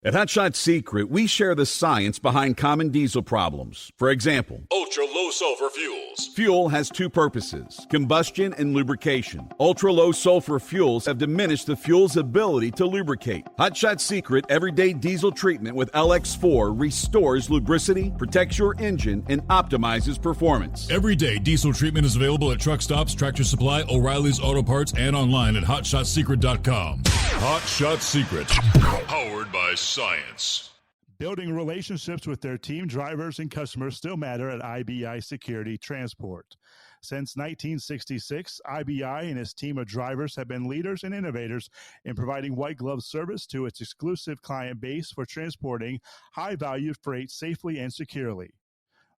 At Hot Shot Secret, we share the science behind common diesel problems. For example, ultra-low sulfur fuels. Fuel has two purposes, combustion and lubrication. Ultra-low sulfur fuels have diminished the fuel's ability to lubricate. Hot Shot Secret Everyday Diesel Treatment with LX4 restores lubricity, protects your engine, and optimizes performance. Everyday diesel treatment is available at truck stops, Tractor Supply, O'Reilly's Auto Parts, and online at HotShotSecret.com. Hot Shot Secret, powered by science. Building relationships with their team drivers and customers still matter at IBI Security Transport. Since 1966, IBI and its team of drivers have been leaders and innovators in providing white glove service to its exclusive client base for transporting high-value freight safely and securely.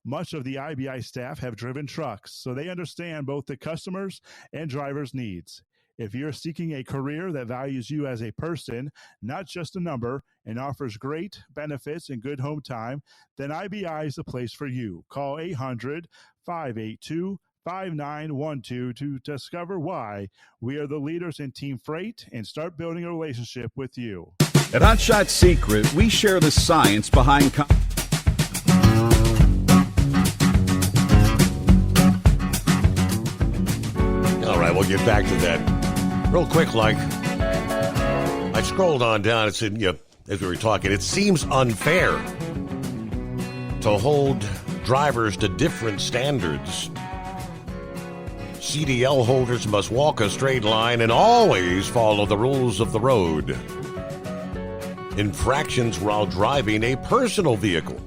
Much of the IBI staff have driven trucks, so they understand both the customers' and drivers' needs. If you're seeking a career that values you as a person, not just a number, and offers great benefits and good home time, then IBI is the place for you. Call 800-582-5912 to discover why we are the leaders in team freight and start building a relationship with you. At Hot Shot Secret, we share the science behind... All right, we'll get back to that real quick. Like, I scrolled on down. It said, as we were talking, it seems unfair to hold drivers to different standards. CDL holders must walk a straight line and always follow the rules of the road. Infractions while driving a personal vehicle.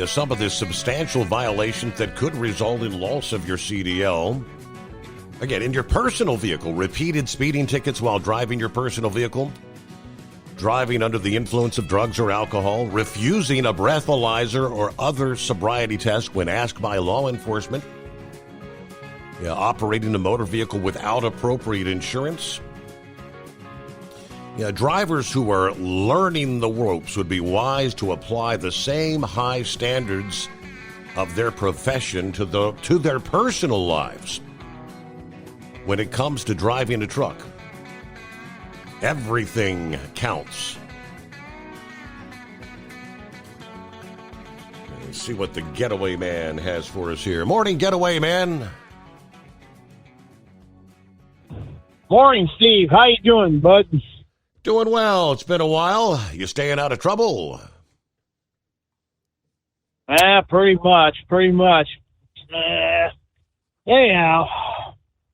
Some of the substantial violations that could result in loss of your CDL. Again, in your personal vehicle, repeated speeding tickets while driving your personal vehicle, driving under the influence of drugs or alcohol, refusing a breathalyzer or other sobriety test when asked by law enforcement, operating a motor vehicle without appropriate insurance. Drivers who are learning the ropes would be wise to apply the same high standards of their profession to their personal lives. When it comes to driving a truck, everything counts. Let's see what the Getaway Man has for us here. Morning, Getaway Man. Morning, Steve. How you doing, bud? Doing well. It's been a while. You staying out of trouble? Pretty much. Anyhow.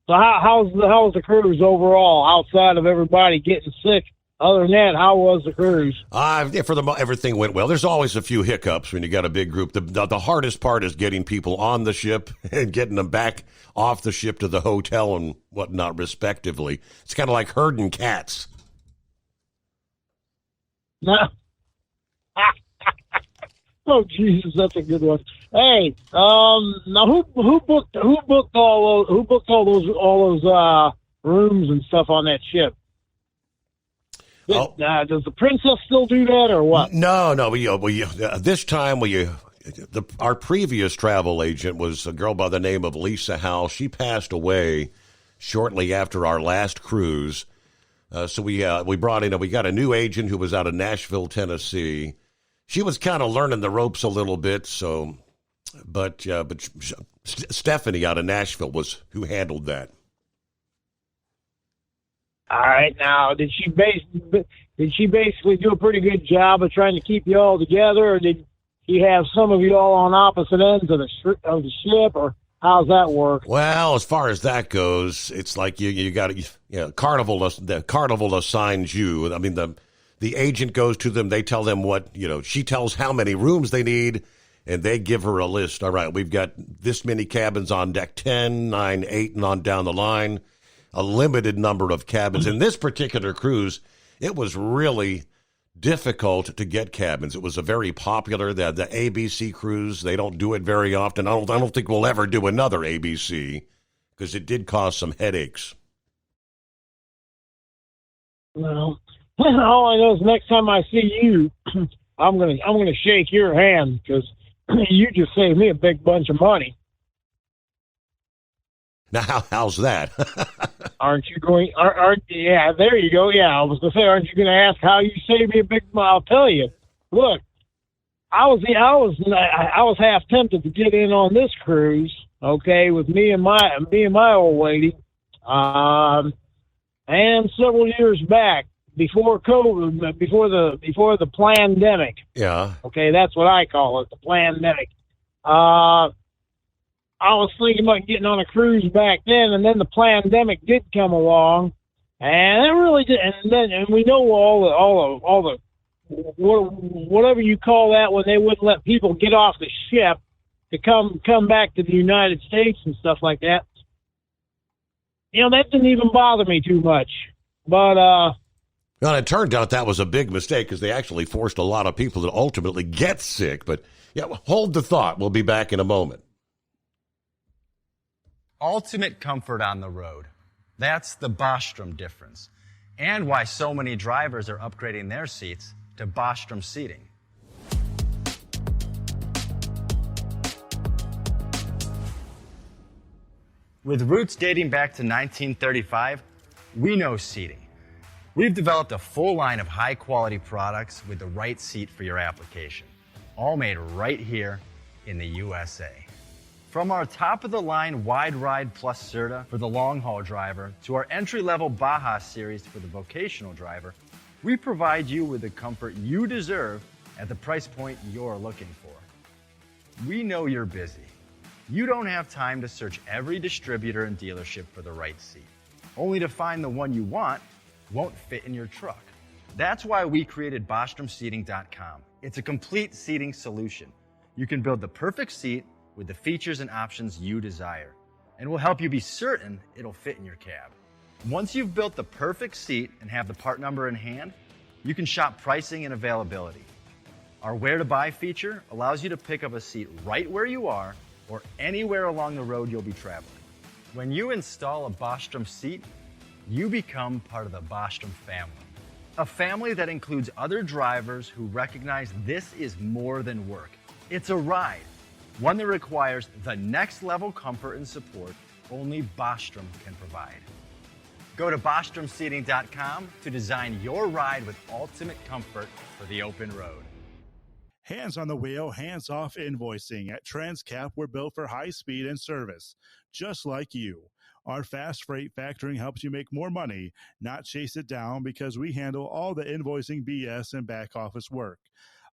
So how was the cruise overall, outside of everybody getting sick? Other than that, how was the cruise? Everything went well. There's always a few hiccups when you got a big group. The hardest part is getting people on the ship and getting them back off the ship to the hotel and whatnot, respectively. It's kind of like herding cats. No. Oh Jesus, that's a good one. Hey, now who booked all those rooms and stuff on that ship? Does the Princess still do that or what? No. This time our previous travel agent was a girl by the name of Lisa Howell. She passed away shortly after our last cruise. So we brought in we got a new agent who was out of Nashville, Tennessee. She was kind of learning the ropes a little bit, but Stephanie out of Nashville was who handled that. All right, now did she basically do a pretty good job of trying to keep you all together, or did you have some of you all on opposite ends of the ship, or how's that work? Well, as far as that goes, it's like you got Carnival. The Carnival assigns you. I mean, the agent goes to them. They tell them what she tells how many rooms they need, and they give her a list. All right, we've got this many cabins on deck 10, 9, 8, and on down the line. A limited number of cabins. In this particular cruise, it was really difficult to get cabins. It was a very popular, the ABC cruise. They don't do it very often. I don't think we'll ever do another ABC because it did cause some headaches. Well, all I know is next time I see you, I'm gonna shake your hand because you just saved me a big bunch of money. Now, how's that? Aren't you going? Yeah, there you go. Yeah, I was gonna say, aren't you gonna ask how you saved me a big? I'll tell you. Look, I was half tempted to get in on this cruise. Okay, with me and my old lady, and several years back, before COVID, before the pandemic. Yeah. Okay, that's what I call it, the pandemic. I was thinking about getting on a cruise back then, and then the pandemic did come along, and it really did. And we know all the whatever you call that when they wouldn't let people get off the ship to come back to the United States and stuff like that. That didn't even bother me too much. But well, it turned out that was a big mistake because they actually forced a lot of people to ultimately get sick. But yeah, hold the thought. We'll be back in a moment. Ultimate comfort on the road. That's the Bostrom difference. And why so many drivers are upgrading their seats to Bostrom seating. With roots dating back to 1935, we know seating. We've developed a full line of high-quality products with the right seat for your application, all made right here in the USA. From our top-of-the-line Wide Ride Plus Serta for the long-haul driver to our entry-level Baja series for the vocational driver, we provide you with the comfort you deserve at the price point you're looking for. We know you're busy. You don't have time to search every distributor and dealership for the right seat, only to find the one you want won't fit in your truck. That's why we created BostromSeating.com. It's a complete seating solution. You can build the perfect seat with the features and options you desire, and we'll help you be certain it'll fit in your cab. Once you've built the perfect seat and have the part number in hand, you can shop pricing and availability. Our Where to Buy feature allows you to pick up a seat right where you are or anywhere along the road you'll be traveling. When you install a Bostrom seat, you become part of the Bostrom family. A family that includes other drivers who recognize this is more than work. It's a ride. One that requires the next level comfort and support only Bostrom can provide. Go to BostromSeating.com to design your ride with ultimate comfort for the open road. Hands on the wheel, hands off invoicing. At Transcap, we're built for high speed and service, just like you. Our fast freight factoring helps you make more money, not chase it down, because we handle all the invoicing BS and back office work.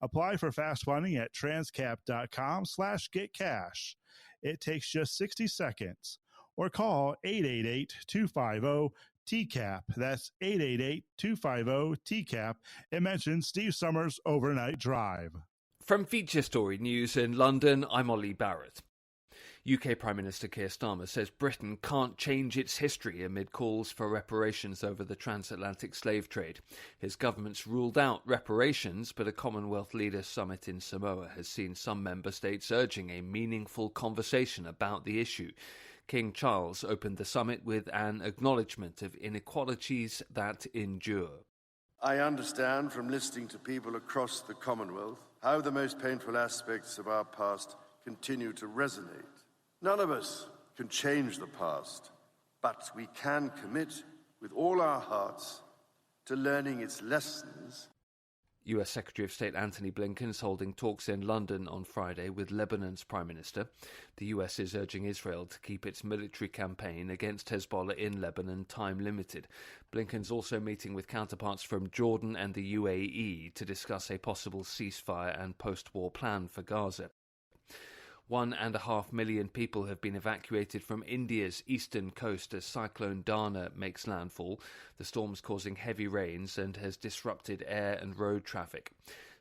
Apply for fast funding at transcap.com/getcash. It takes just 60 seconds. Or call 888-250-TCAP. That's 888-250-TCAP. And mention Steve Summers Overnight Drive. From Feature Story News in London, I'm Ollie Barrett. UK Prime Minister Keir Starmer says Britain can't change its history amid calls for reparations over the transatlantic slave trade. His government's ruled out reparations, but a Commonwealth Leaders Summit in Samoa has seen some member states urging a meaningful conversation about the issue. King Charles opened the summit with an acknowledgement of inequalities that endure. I understand from listening to people across the Commonwealth how the most painful aspects of our past continue to resonate. None of us can change the past, but we can commit with all our hearts to learning its lessons. US Secretary of State Antony Blinken is holding talks in London on Friday with Lebanon's Prime Minister. The US is urging Israel to keep its military campaign against Hezbollah in Lebanon time-limited. Blinken's also meeting with counterparts from Jordan and the UAE to discuss a possible ceasefire and post-war plan for Gaza. 1.5 million people have been evacuated from India's eastern coast as Cyclone Dana makes landfall. The storm's causing heavy rains and has disrupted air and road traffic.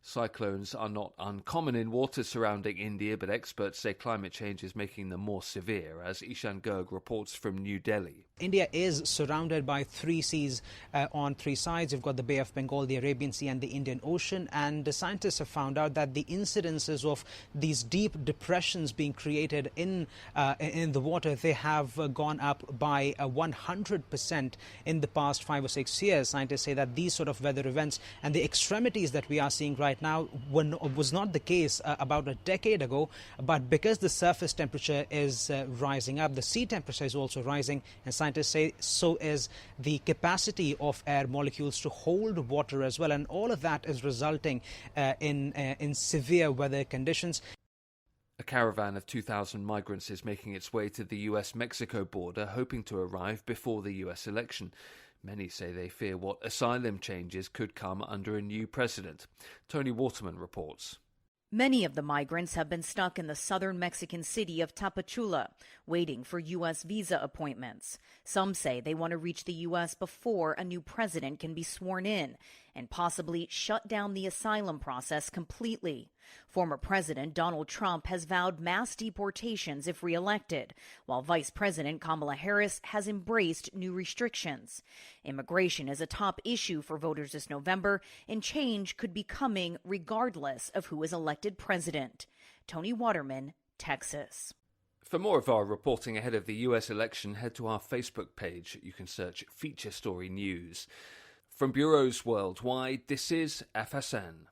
Cyclones are not uncommon in waters surrounding India, but experts say climate change is making them more severe, as Ishan Garg reports from New Delhi. India is surrounded by three seas on three sides. You've got the Bay of Bengal, the Arabian Sea and the Indian Ocean. And the scientists have found out that the incidences of these deep depressions being created in the water, they have gone up by 100% in the past 5 or 6 years. Scientists say that these sort of weather events and the extremities that we are seeing right now was not the case about a decade ago. But because the surface temperature is rising up, the sea temperature is also rising, and scientists say so is the capacity of air molecules to hold water as well, and all of that is resulting in severe weather conditions. A caravan of 2,000 migrants is making its way to the US-Mexico border, hoping to arrive before the US election. Many say they fear what asylum changes could come under a new president. Tony Waterman reports. Many of the migrants have been stuck in the southern Mexican city of Tapachula, waiting for U.S. visa appointments. Some say they want to reach the U.S. before a new president can be sworn in and possibly shut down the asylum process completely. Former President Donald Trump has vowed mass deportations if reelected, while Vice President Kamala Harris has embraced new restrictions. Immigration is a top issue for voters this November, and change could be coming regardless of who is elected president. Tony Waterman, Texas. For more of our reporting ahead of the US election, head to our Facebook page. You can search Feature Story News. From bureaus worldwide, this is FSN.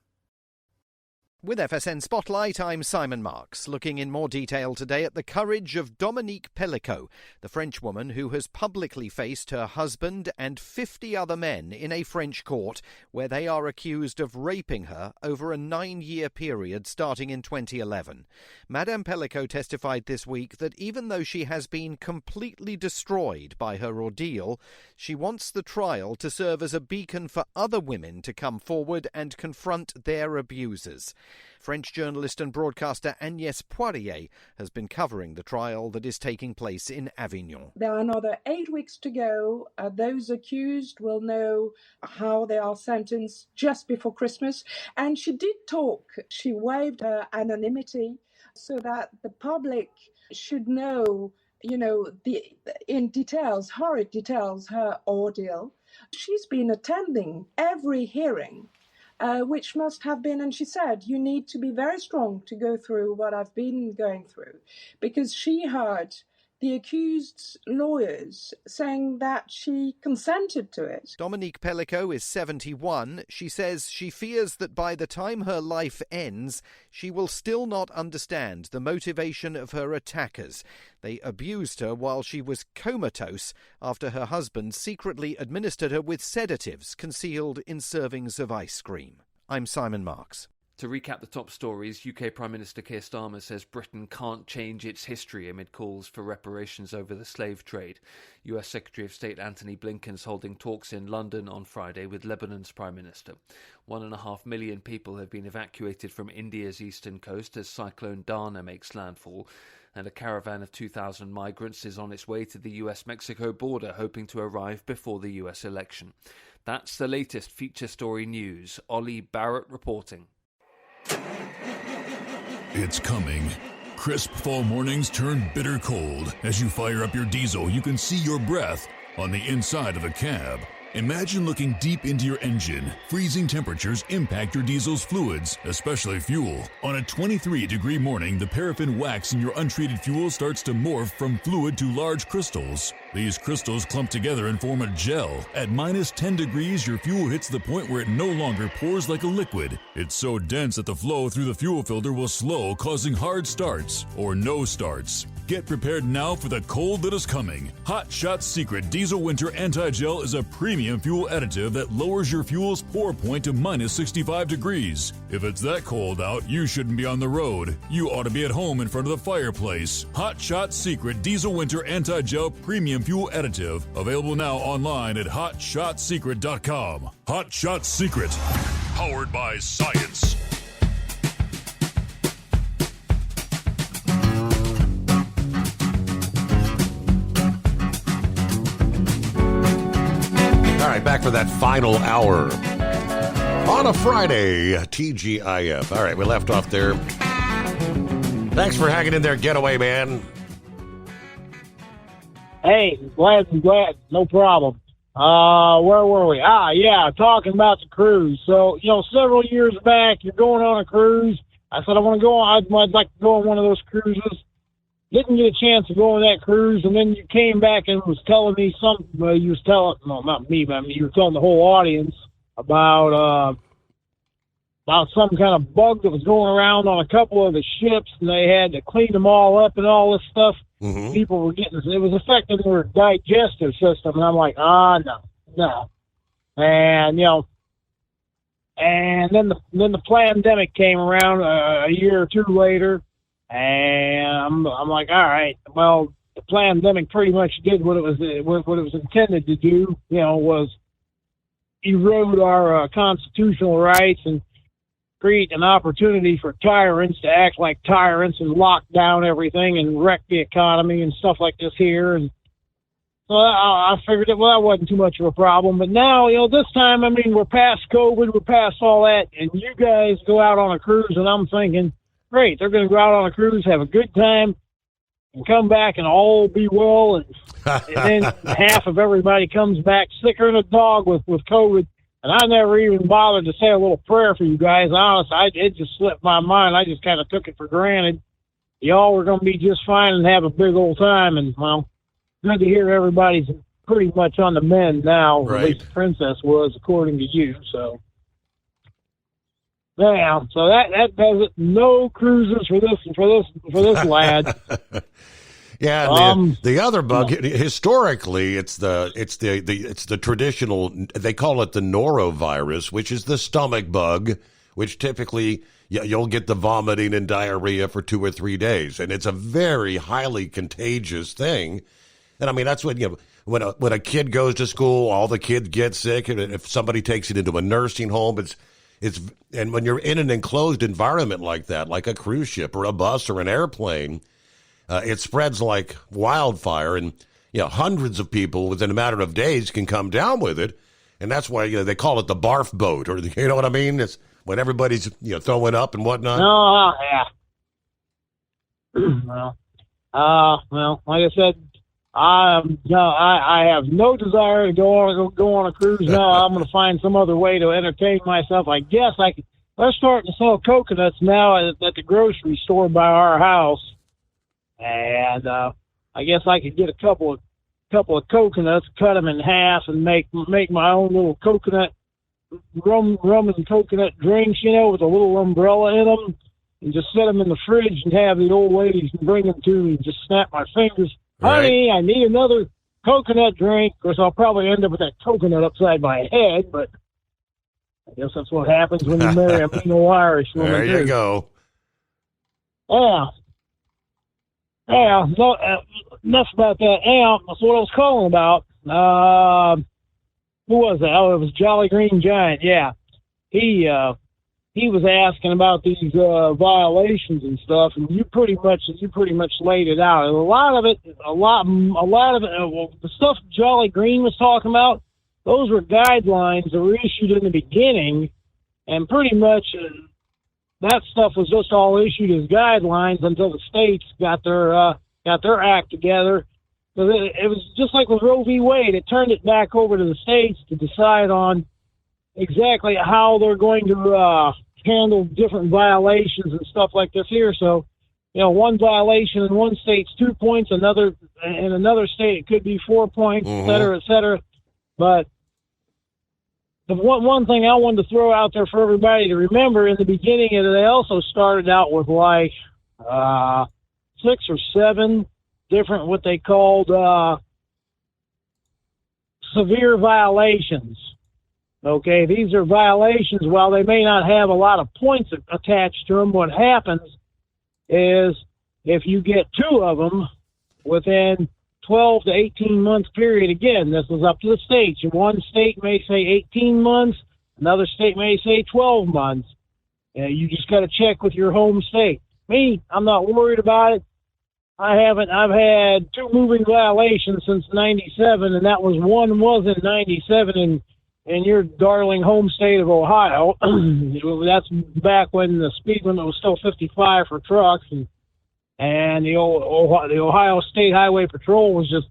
With FSN Spotlight, I'm Simon Marks, looking in more detail today at the courage of Dominique Pellicot, the French woman who has publicly faced her husband and 50 other men in a French court where they are accused of raping her over a 9-year period starting in 2011. Madame Pellicot testified this week that even though she has been completely destroyed by her ordeal, she wants the trial to serve as a beacon for other women to come forward and confront their abusers. French journalist and broadcaster Agnès Poirier has been covering the trial that is taking place in Avignon. There are another 8 weeks to go. Those accused will know how they are sentenced just before Christmas. And she did talk. She waived her anonymity so that the public should know, in details, horrid details, her ordeal. She's been attending every hearing. Which must have been, and she said, you need to be very strong to go through what I've been going through, because she heard the accused's lawyers saying that she consented to it. Dominique Pellicot is 71. She says she fears that by the time her life ends, she will still not understand the motivation of her attackers. They abused her while she was comatose after her husband secretly administered her with sedatives concealed in servings of ice cream. I'm Simon Marks. To recap the top stories, UK Prime Minister Keir Starmer says Britain can't change its history amid calls for reparations over the slave trade. US Secretary of State Antony Blinken's holding talks in London on Friday with Lebanon's Prime Minister. 1.5 million people have been evacuated from India's eastern coast as Cyclone Dana makes landfall, and a caravan of 2,000 migrants is on its way to the US-Mexico border, hoping to arrive before the US election. That's the latest Feature Story News. Ollie Barrett reporting. It's coming. Crisp fall mornings turn bitter cold. As you fire up your diesel, you can see your breath on the inside of a cab. Imagine looking deep into your engine. Freezing temperatures impact your diesel's fluids, especially fuel. On a 23-degree morning, the paraffin wax in your untreated fuel starts to morph from fluid to large crystals. These crystals clump together and form a gel. At minus 10 degrees, your fuel hits the point where it no longer pours like a liquid. It's so dense that the flow through the fuel filter will slow, causing hard starts or no starts. Get prepared now for the cold that is coming. Hot Shot Secret Diesel Winter Anti-Gel is a premium fuel additive that lowers your fuel's pour point to minus 65 degrees. If it's that cold out, you shouldn't be on the road. You ought to be at home in front of the fireplace. Hot Shot Secret Diesel Winter Anti-Gel Premium Fuel Additive. Available now online at hotshotsecret.com. Hot Shot Secret. Powered by science. All right, back for that final hour on a Friday, TGIF. All right, we left off there. Thanks for hanging in there, Getaway Man. Hey, glad. No problem. Where were we? Yeah, talking about the cruise. So, several years back, you're going on a cruise. I said, I'd like to go on one of those cruises. Didn't get a chance to go on that cruise, and then you came back and was telling me something. You was telling, no, not me, but you were telling the whole audience about some kind of bug that was going around on a couple of the ships, and they had to clean them all up and all this stuff. Mm-hmm. People were getting, it was affecting their digestive system, and I'm like, no. And, and then the pandemic came around a year or two later, and I'm like, all right, well, the pandemic pretty much did what it was intended to do, was erode our constitutional rights and create an opportunity for tyrants to act like tyrants and lock down everything and wreck the economy and stuff like this here. And so I figured that wasn't too much of a problem. But now, this time, we're past COVID, we're past all that, and you guys go out on a cruise, and I'm thinking, great, they're going to go out on a cruise, have a good time, and come back and all be well, and then half of everybody comes back sicker than a dog with COVID. And I never even bothered to say a little prayer for you guys. Honestly, it just slipped my mind. I just kind of took it for granted. Y'all were going to be just fine and have a big old time. And, well, good to hear everybody's pretty much on the mend now. Right. At least the princess was, according to you. So, yeah. So that does it. No cruises for this lad. Yeah, the other bug, historically, it's the traditional, they call it the norovirus, which is the stomach bug, which typically you'll get the vomiting and diarrhea for 2 or 3 days. And it's a very highly contagious thing. And that's when, when a kid goes to school, all the kids get sick. And if somebody takes it into a nursing home, and when you're in an enclosed environment like that, like a cruise ship or a bus or an airplane, it spreads like wildfire, and hundreds of people within a matter of days can come down with it, and that's why they call it the barf boat, or you know what I mean? It's when everybody's throwing up and whatnot. Oh yeah. Well, like I said, I have no desire to go on a cruise now. I'm going to find some other way to entertain myself. I guess they're starting to sell coconuts now at the grocery store by our house. And I guess I could get a couple of coconuts, cut them in half, and make my own little coconut rum and coconut drinks, with a little umbrella in them, and just set them in the fridge and have the old ladies bring them to me and just snap my fingers. Right. Honey, I need another coconut drink. Of course, I'll probably end up with that coconut upside my head, but I guess that's what happens when you marry a mean Irish woman. There you go. Yeah. Yeah, enough about that. Yeah, that's what I was calling about. Who was that? Oh, it was Jolly Green Giant. Yeah, he was asking about these violations and stuff, and you pretty much laid it out. And a lot of it, the stuff Jolly Green was talking about, those were guidelines that were issued in the beginning, and pretty much. That stuff was just all issued as guidelines until the states got their act together. So it was just like with Roe v. Wade. It turned it back over to the states to decide on exactly how they're going to handle different violations and stuff like this here. So, one violation in one state's 2 points, in another state it could be 4 points, et cetera, et cetera. But the one thing I wanted to throw out there for everybody to remember in the beginning, they also started out with 6 or 7 different what they called severe violations. Okay, these are violations. While they may not have a lot of points attached to them, what happens is if you get 2 of them within 12 to 18 months period, again, this is up to the states. One state may say 18 months, another state may say 12 months. You just got to check with your home state. Me, I'm not worried about it. I've had 2 moving violations since 97, and that was in 97 in your darling home state of Ohio. That's back when the speed limit was still 55 for trucks, and the Ohio State Highway Patrol was just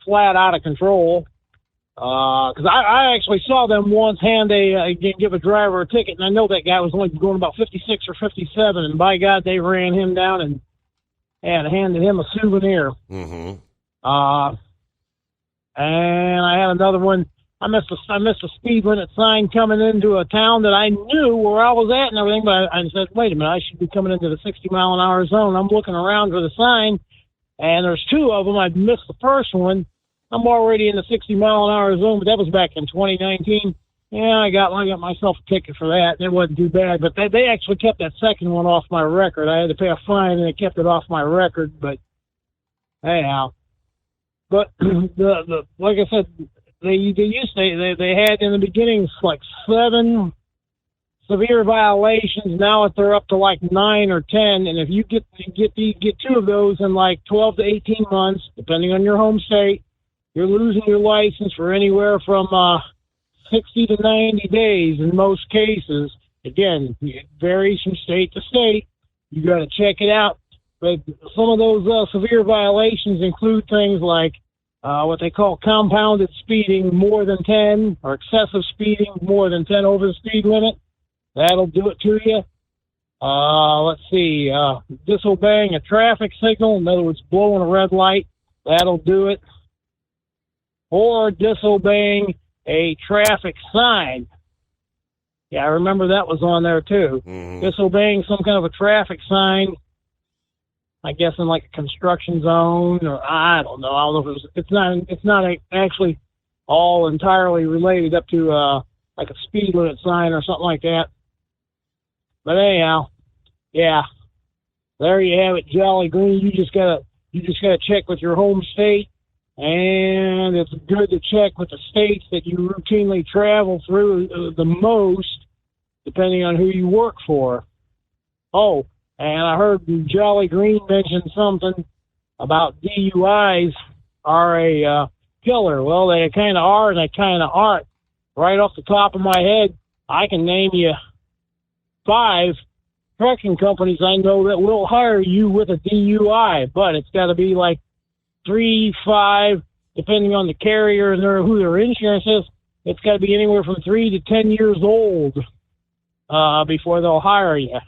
flat out of control. Because I actually saw them once give a driver a ticket, and I know that guy was only going about 56 or 57, and by God, they ran him down and handed him a souvenir. Mm-hmm. And I had another one. I missed a speed limit sign coming into a town that I knew where I was at and everything, but I said, wait a minute, I should be coming into the 60-mile-an-hour zone. I'm looking around for the sign, and there's 2 of them. I missed the first one. I'm already in the 60-mile-an-hour zone, but that was back in 2019. Yeah, I got myself a ticket for that. It wasn't too bad, but they actually kept that second one off my record. I had to pay a fine, and they kept it off my record, but anyhow. But like I said, they had in the beginning like 7 severe violations. Now they're up to like 9 or 10, and if you get 2 of those in like 12 to 18 months, depending on your home state, you're losing your license for anywhere from 60 to 90 days in most cases. Again, it varies from state to state. You got to check it out. But some of those severe violations include things like what they call compounded speeding more than 10, or excessive speeding more than 10 over the speed limit. That'll do it to you. Let's see, disobeying a traffic signal, in other words, blowing a red light. That'll do it. Or disobeying a traffic sign. Yeah, I remember that was on there too. Mm-hmm. Disobeying some kind of a traffic sign, I guess in like a construction zone, or I don't know. I don't know if it's not actually all entirely related up to like a speed limit sign or something like that. But anyhow, yeah, there you have it, Jolly Green. You just gotta check with your home state. And it's good to check with the states that you routinely travel through the most, depending on who you work for. Oh, and I heard Jolly Green mention something about DUIs are a killer. Well, they kind of are and they kind of aren't. Right off the top of my head, I can name you 5 trucking companies I know that will hire you with a DUI, but it's got to be like 3, 5, depending on the carrier and who their insurance is. It's got to be anywhere from 3 to 10 years old before they'll hire you.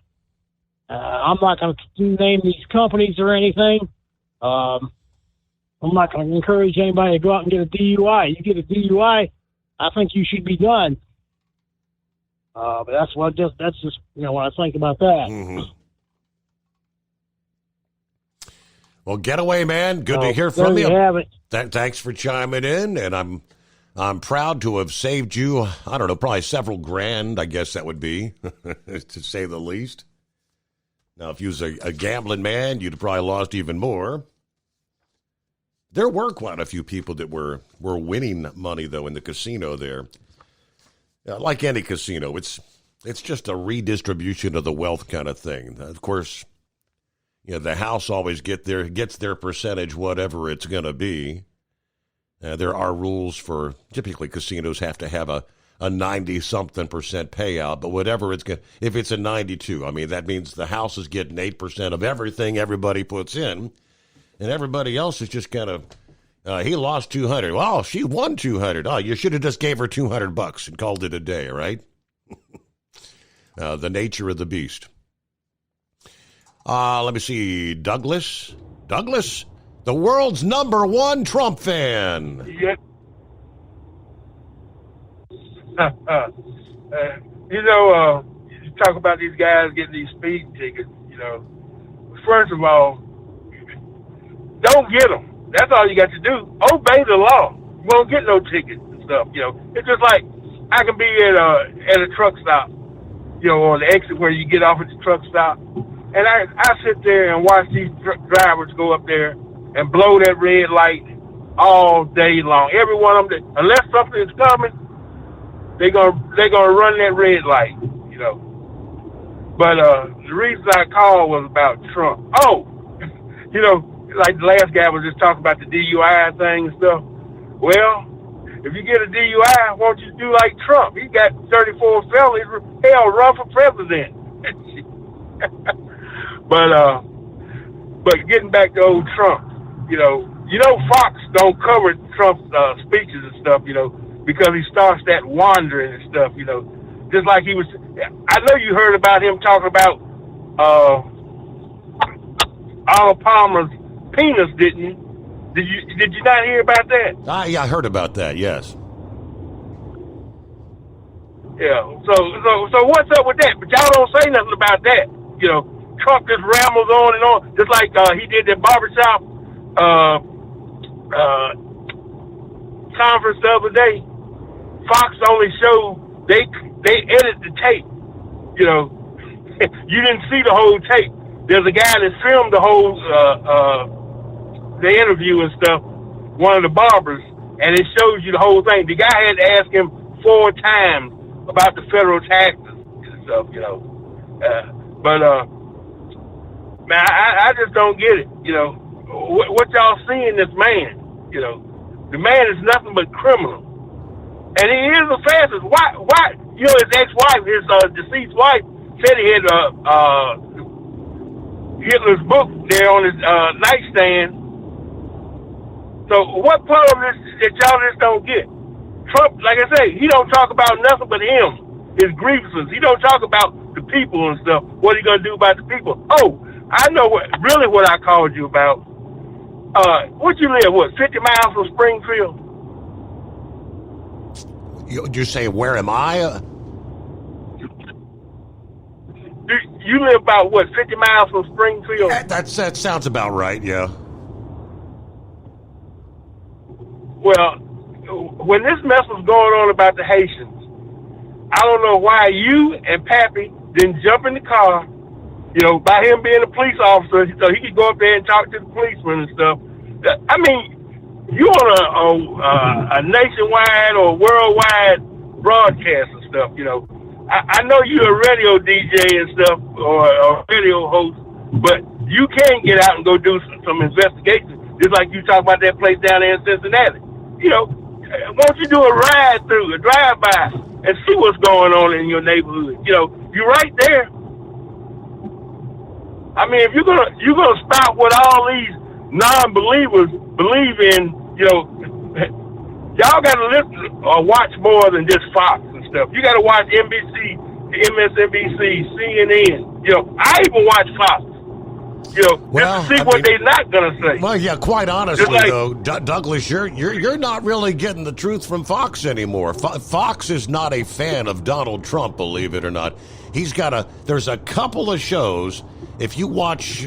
I'm not going to name these companies or anything. I'm not going to encourage anybody to go out and get a DUI. You get a DUI, I think you should be done. But that's just what I think about that. Mm-hmm. Well, Getaway Man, good to hear from you. There you have it. Thanks for chiming in, and I'm proud to have saved you, I don't know, probably several grand, I guess that would be, to say the least. Now, if you was a gambling man, you'd have probably lost even more. There were quite a few people that were winning money, though, in the casino there. Like any casino, it's just a redistribution of the wealth kind of thing. Of course, the house always gets their percentage, whatever it's going to be. There are rules for, typically casinos have to have a 90-something% payout, but whatever it's going, if it's a 92, I mean, that means the house is getting 8% of everything everybody puts in, and everybody else is just kind of, he lost 200. Well, she won 200. Oh, you should have just gave her $200 and called it a day, right? The nature of the beast. Let me see. Douglas, the world's #1 Trump fan. Yep. You talk about these guys getting these speeding tickets. First of all, don't get them. That's all you got to do. Obey the law. You won't get no tickets and stuff. It's just like I can be at a truck stop, on the exit where you get off at the truck stop, and I sit there and watch these drivers go up there and blow that red light all day long. Every one of them, unless something is coming, they're gonna run that red light. But the reason I called was about Trump. Oh, like the last guy was just talking about the DUI thing and stuff. Well, if you get a DUI, why don't you do like Trump? He got 34 felonies. Hell, run for president. But getting back to old Trump, Fox don't cover Trump's speeches and stuff, because he starts that wandering and stuff, just like he was. I know you heard about him talking about Arnold Palmer's penis, didn't you? Did you not hear about that? Yeah, I heard about that. Yes. Yeah. So what's up with that? But y'all don't say nothing about that. Trump just rambles on and on, just like he did that barbershop conference the other day. Fox only showed they edit the tape. You didn't see the whole tape. There's a guy that filmed the whole the interview and stuff, one of the barbers, and it shows you the whole thing. The guy had to ask him 4 times about the federal taxes and stuff, man, I just don't get it. What y'all see in this man? The man is nothing but criminal, and he is the fastest. Why? His ex-wife, his deceased wife, said he had Hitler's book there on his nightstand. So what part of this that y'all just don't get? Trump, like I say, he don't talk about nothing but him, his grievances. He don't talk about the people and stuff. What he gonna do about the people? Oh, I know what I called you about. What you live? 50 miles from Springfield? You're saying, where am I? You live about 50 miles from Springfield? That sounds about right. Yeah. Well, when this mess was going on about the Haitians, I don't know why you and Pappy didn't jump in the car, by him being a police officer, so he could go up there and talk to the policemen and stuff. I mean, you on a nationwide or worldwide broadcast and stuff, I know you're a radio DJ and stuff, or a radio host, but you can get out and go do some investigation, just like you talk about that place down there in Cincinnati. Won't you do a ride-through, a drive-by, and see what's going on in your neighborhood? You're right there. I mean, if you're gonna stop what all these non-believers believe in, y'all gotta listen or watch more than just Fox and stuff. You gotta watch NBC, MSNBC, CNN. I even watch Fox. Just to see what they're not gonna say. Well, yeah, quite honestly, though, Douglas, you're not really getting the truth from Fox anymore. Fox is not a fan of Donald Trump, believe it or not. There's a couple of shows. If you watch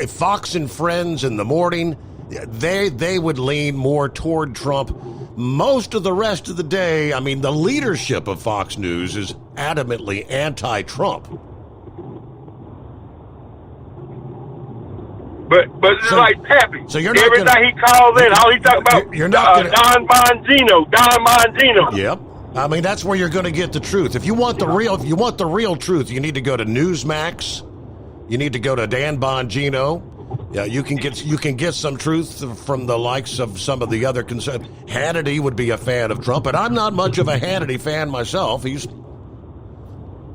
Fox and Friends in the morning, they would lean more toward Trump. Most of the rest of the day, I mean, the leadership of Fox News is adamantly anti-Trump. But it's like Pappy. So you're not every night he calls in, all he talks about Don Bongino. Yep. I mean, that's where you're going to get the truth. If you want the real truth, you need to go to Newsmax. You need to go to Dan Bongino. Yeah, you can get some truth from the likes of some of the other Hannity would be a fan of Trump, and I'm not much of a Hannity fan myself.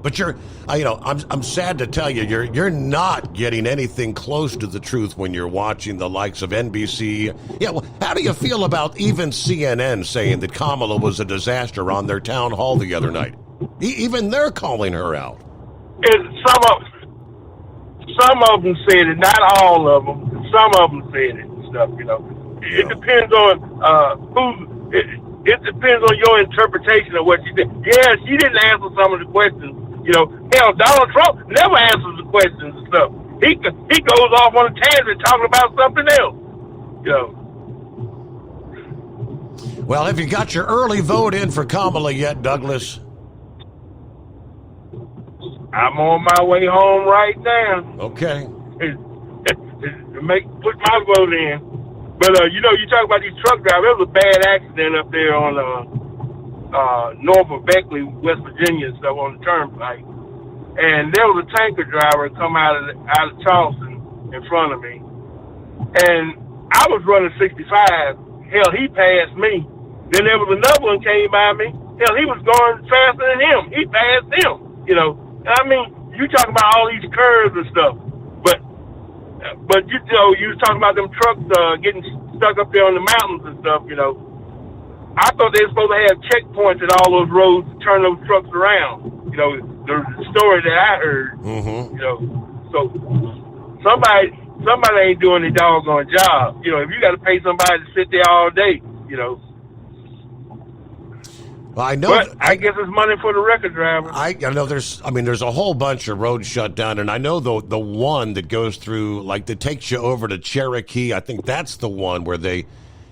But I'm sad to tell you, you're not getting anything close to the truth when you're watching the likes of NBC. Yeah, well, how do you feel about even CNN saying that Kamala was a disaster on their town hall the other night? Even they're calling her out. And some of them said it, not all of them. Some of them said it and stuff. It depends on who. It depends on your interpretation of what she did. Yeah, she didn't answer some of the questions. Hell, Donald Trump never answers the questions and stuff. He goes off on a tangent talking about something else. You know. Well, have you got your early vote in for Kamala yet, Douglas? I'm on my way home right now. Okay. Put my vote in. But, you know, you talk about these truck drivers. There was a bad accident up there on north of Beckley, West Virginia and stuff on the turnpike. And there was a tanker driver come out of Charleston in front of me. And I was running 65. Hell, he passed me. Then there was another one came by me. Hell, he was going faster than him. He passed him, you know. I mean, you talking about all these curves and stuff. But you know, you was talking about them trucks getting stuck up there on the mountains and stuff, you know. I thought they were supposed to have checkpoints at all those roads to turn those trucks around. You know, the story that I heard, you know. So somebody ain't doing their doggone job. You know, if you got to pay somebody to sit there all day, you know. Well, I know. But I guess it's money for the record driver. I know there's a whole bunch of roads shut down, and I know the one that goes through, like, that takes you over to Cherokee. I think that's the one where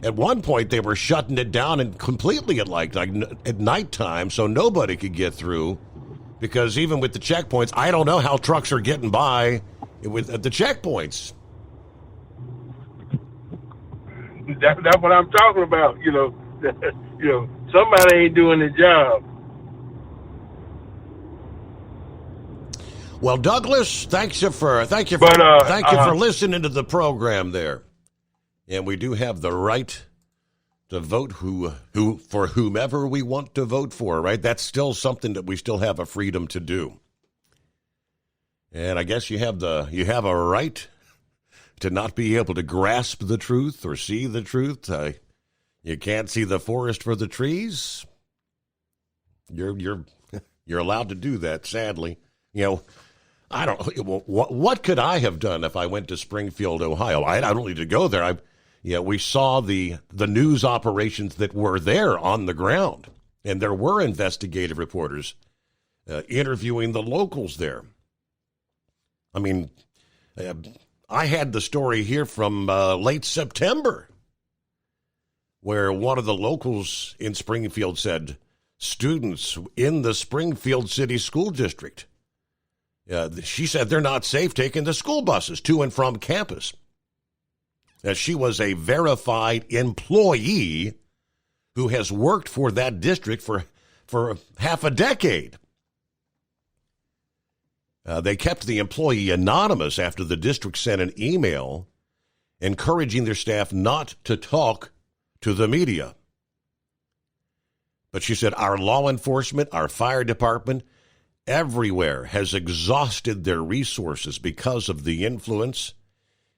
at one point they were shutting it down and completely at at nighttime, so nobody could get through, because even with the checkpoints, I don't know how trucks are getting by at the checkpoints. That's what I'm talking about. You know, you know. Somebody ain't doing the job. Well, Douglas, thank you for listening to the program there. And we do have the right to vote who for whomever we want to vote for, right? That's still something that we still have a freedom to do. And I guess you have a right to not be able to grasp the truth or see the truth. You can't see the forest for the trees. You're allowed to do that, sadly. You know, I don't. What could I have done if I went to Springfield, Ohio? I don't need to go there. We saw the news operations that were there on the ground, and there were investigative reporters interviewing the locals there. I mean, I had the story here from late September, where one of the locals in Springfield said students in the Springfield City School District, she said they're not safe taking the school buses to and from campus. She was a verified employee who has worked for that district for half a decade. They kept the employee anonymous after the district sent an email encouraging their staff not to talk to the media. But she said our law enforcement, our fire department, everywhere has exhausted their resources because of the influence.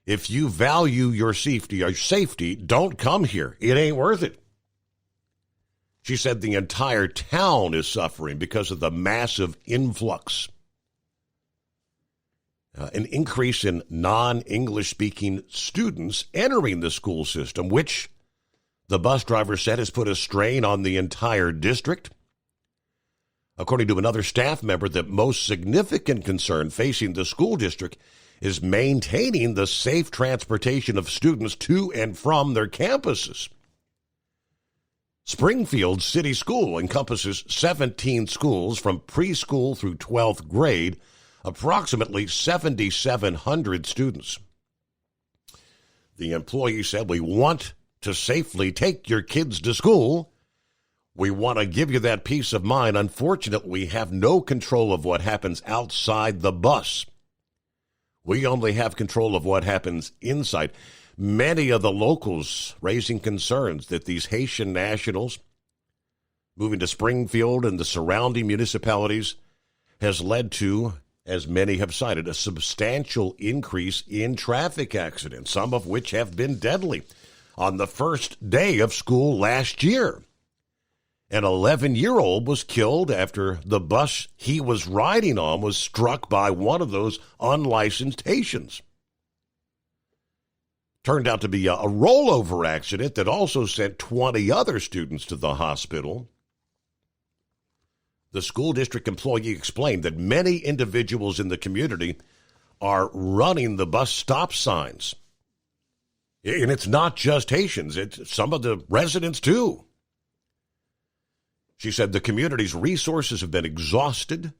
If you value your safety, don't come here. It ain't worth it. She said the entire town is suffering because of the massive influx. An increase in non-English speaking students entering the school system, which the bus driver said has put a strain on the entire district. According to another staff member, the most significant concern facing the school district is maintaining the safe transportation of students to and from their campuses. Springfield City School encompasses 17 schools from preschool through 12th grade, approximately 7,700 students. The employee said, "We want to safely take your kids to school. We want to give you that peace of mind. Unfortunately, we have no control of what happens outside the bus. We only have control of what happens inside." Many of the locals raising concerns that these Haitian nationals moving to Springfield and the surrounding municipalities has led to, as many have cited, a substantial increase in traffic accidents, some of which have been deadly. On the first day of school last year, an 11-year-old was killed after the bus he was riding on was struck by one of those unlicensed Haitians. Turned out to be a rollover accident that also sent 20 other students to the hospital. The school district employee explained that many individuals in the community are running the bus stop signs And it's not just Haitians, it's some of the residents too. She said the community's resources have been exhausted.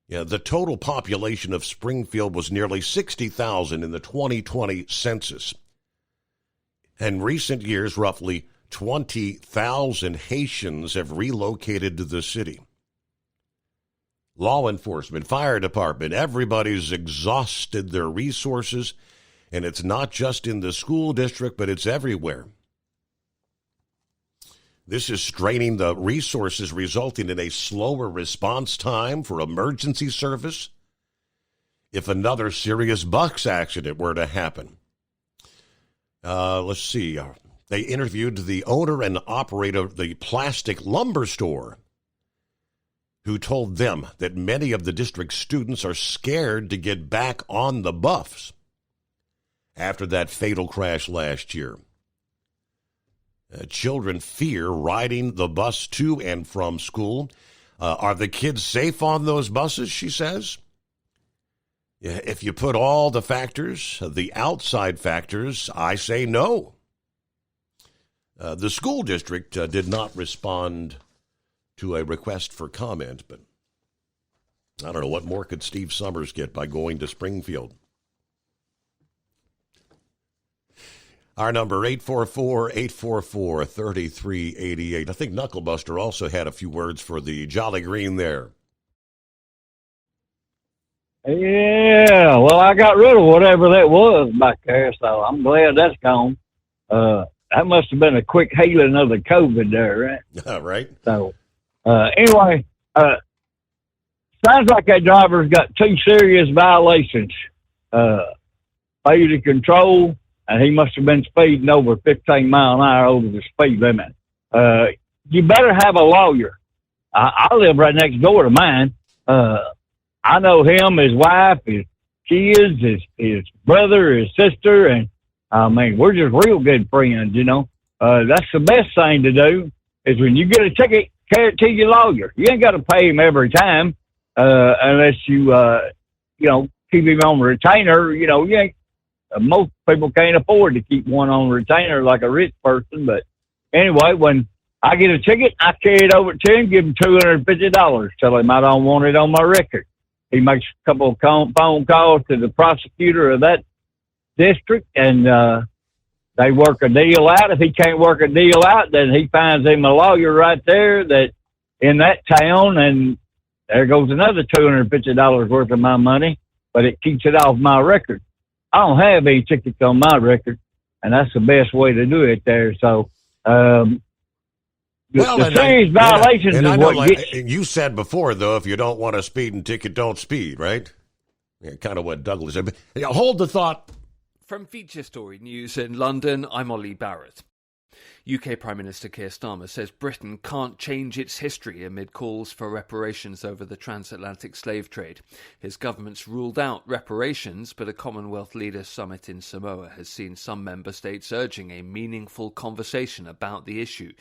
Yeah, the total population of Springfield was nearly 60,000 in the 2020 census. In recent years, roughly 20,000 Haitians have relocated to the city. Law enforcement, fire department, everybody's exhausted their resources, and it's not just in the school district, but it's everywhere. This is straining the resources, resulting in a slower response time for emergency service if another serious bus accident were to happen. Let's see. They interviewed the owner and operator of the plastic lumber store, who told them that many of the district's students are scared to get back on the bus after that fatal crash last year. Children fear riding the bus to and from school. Are the kids safe on those buses, she says? If you put all the factors, the outside factors, I say no. The school district did not respond to a request for comment, but I don't know, what more could Steve Summers get by going to Springfield? Our number, 844-844-3388. I think Knucklebuster also had a few words for the Jolly Green there. Yeah, well, I got rid of whatever that was back there, so I'm glad that's gone. That must have been a quick healing of the COVID there, right? Right. So, anyway, sounds like that driver's got 2 serious violations. Failure to control, and he must have been speeding over 15 mile an hour over the speed limit. You better have a lawyer. I live right next door to mine. I know him, his wife, his kids, his brother, his sister, and I mean, we're just real good friends, you know. That's the best thing to do is when you get a ticket, carry it to your lawyer. You ain't got to pay him every time unless you, keep him on retainer. You know, you ain't. Most people can't afford to keep one on retainer like a rich person. But anyway, when I get a ticket, I carry it over to him, give him $250, tell him I don't want it on my record. He makes a couple of phone calls to the prosecutor of that district, and they work a deal out. If he can't work a deal out, then he finds him a lawyer right there that in that town, and there goes another $250 worth of my money, but it keeps it off my record. I don't have any tickets on my record, and that's the best way to do it there. So, the serious violations is what gets... You said before, though, if you don't want a speeding ticket, don't speed, right? Yeah, kind of what Douglas said. But, hold the thought. From Feature Story News in London, I'm Ollie Barrett. UK Prime Minister Keir Starmer says Britain can't change its history amid calls for reparations over the transatlantic slave trade. His government's ruled out reparations, but a Commonwealth Leaders Summit in Samoa has seen some member states urging a meaningful conversation about the issue.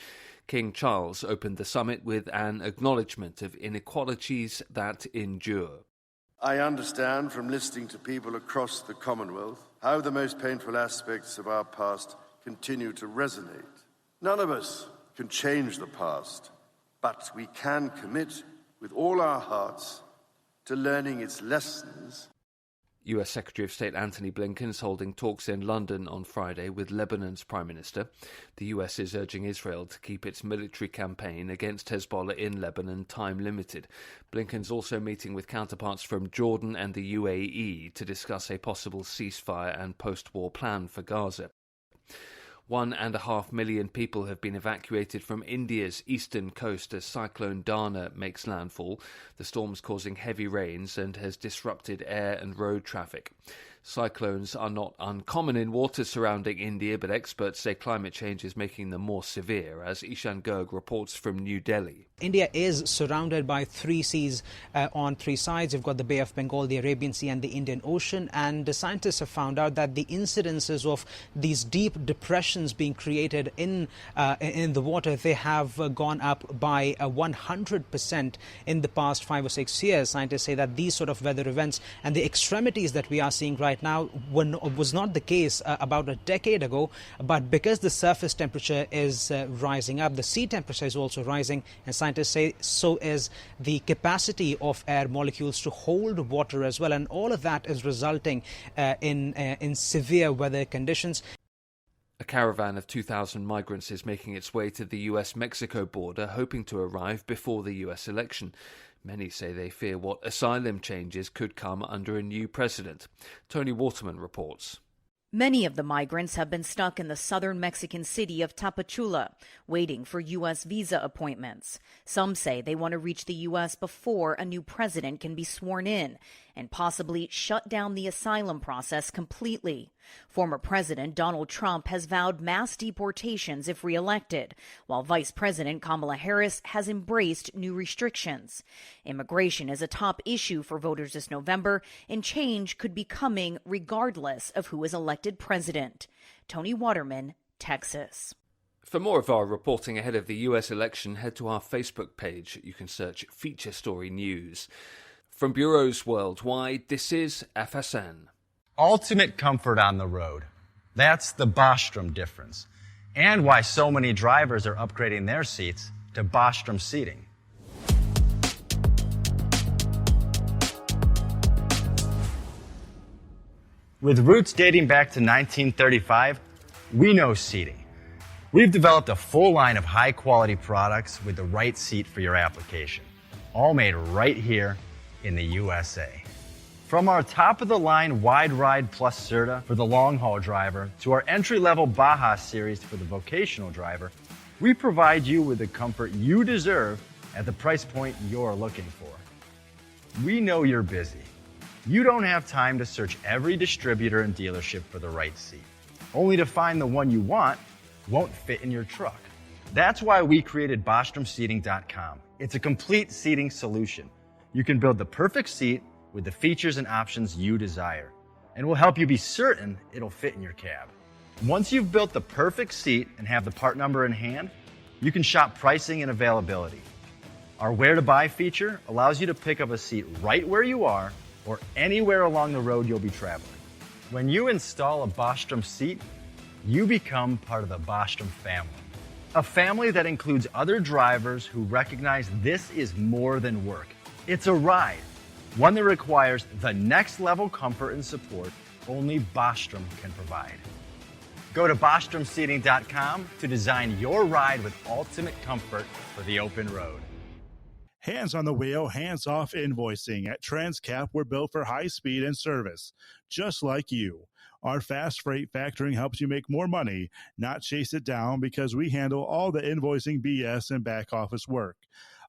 King Charles opened the summit with an acknowledgement of inequalities that endure. I understand from listening to people across the Commonwealth how the most painful aspects of our past continue to resonate. None of us can change the past, but we can commit with all our hearts to learning its lessons. US Secretary of State Antony Blinken is holding talks in London on Friday with Lebanon's Prime Minister. The US is urging Israel to keep its military campaign against Hezbollah in Lebanon time-limited. Blinken's also meeting with counterparts from Jordan and the UAE to discuss a possible ceasefire and post-war plan for Gaza. 1.5 million people have been evacuated from India's eastern coast as Cyclone Dana makes landfall. The storm's causing heavy rains and has disrupted air and road traffic. Cyclones are not uncommon in waters surrounding India, but experts say climate change is making them more severe, as Ishan Garg reports from New Delhi. India is surrounded by 3 seas on 3 sides. You've got the Bay of Bengal, the Arabian Sea and the Indian Ocean. And the scientists have found out that the incidences of these deep depressions being created in the water, they have gone up by 100% in the past 5 or 6 years. Scientists say that these sort of weather events and the extremities that we are seeing right right now was not the case about a decade ago. But because the surface temperature is rising up, the sea temperature is also rising, and scientists say so is the capacity of air molecules to hold water as well. And all of that is resulting in severe weather conditions. A caravan of 2,000 migrants is making its way to the US-Mexico border, hoping to arrive before the US election. Many say they fear what asylum changes could come under a new president. Tony Waterman reports. Many of the migrants have been stuck in the southern Mexican city of Tapachula, waiting for U.S. visa appointments. Some say they want to reach the U.S. before a new president can be sworn in and possibly shut down the asylum process completely. Former President Donald Trump has vowed mass deportations if reelected, while Vice President Kamala Harris has embraced new restrictions. Immigration is a top issue for voters this November, and change could be coming regardless of who is elected president. Tony Waterman, Texas. For more of our reporting ahead of the US election, head to our Facebook page. You can search Feature Story News. From bureaus worldwide, this is FSN. Ultimate comfort on the road. That's the Bostrom difference. And why so many drivers are upgrading their seats to Bostrom seating. With roots dating back to 1935, we know seating. We've developed a full line of high-quality products with the right seat for your application, all made right here in the USA. From our top-of-the-line Wide Ride Plus Certa for the long-haul driver to our entry-level Baja series for the vocational driver, we provide you with the comfort you deserve at the price point you're looking for. We know you're busy. You don't have time to search every distributor and dealership for the right seat, only to find the one you want won't fit in your truck. That's why we created BostromSeating.com. It's a complete seating solution. You can build the perfect seat with the features and options you desire, and we'll help you be certain it'll fit in your cab. Once you've built the perfect seat and have the part number in hand, you can shop pricing and availability. Our Where to Buy feature allows you to pick up a seat right where you are or anywhere along the road you'll be traveling. When you install a Bostrom seat, you become part of the Bostrom family. A family that includes other drivers who recognize this is more than work. It's a ride, one that requires the next level comfort and support only Bostrom can provide. Go to BostromSeating.com to design your ride with ultimate comfort for the open road. Hands on the wheel, hands off invoicing. At Transcap, we're built for high speed and service, just like you. Our fast freight factoring helps you make more money, not chase it down, because we handle all the invoicing BS and back office work.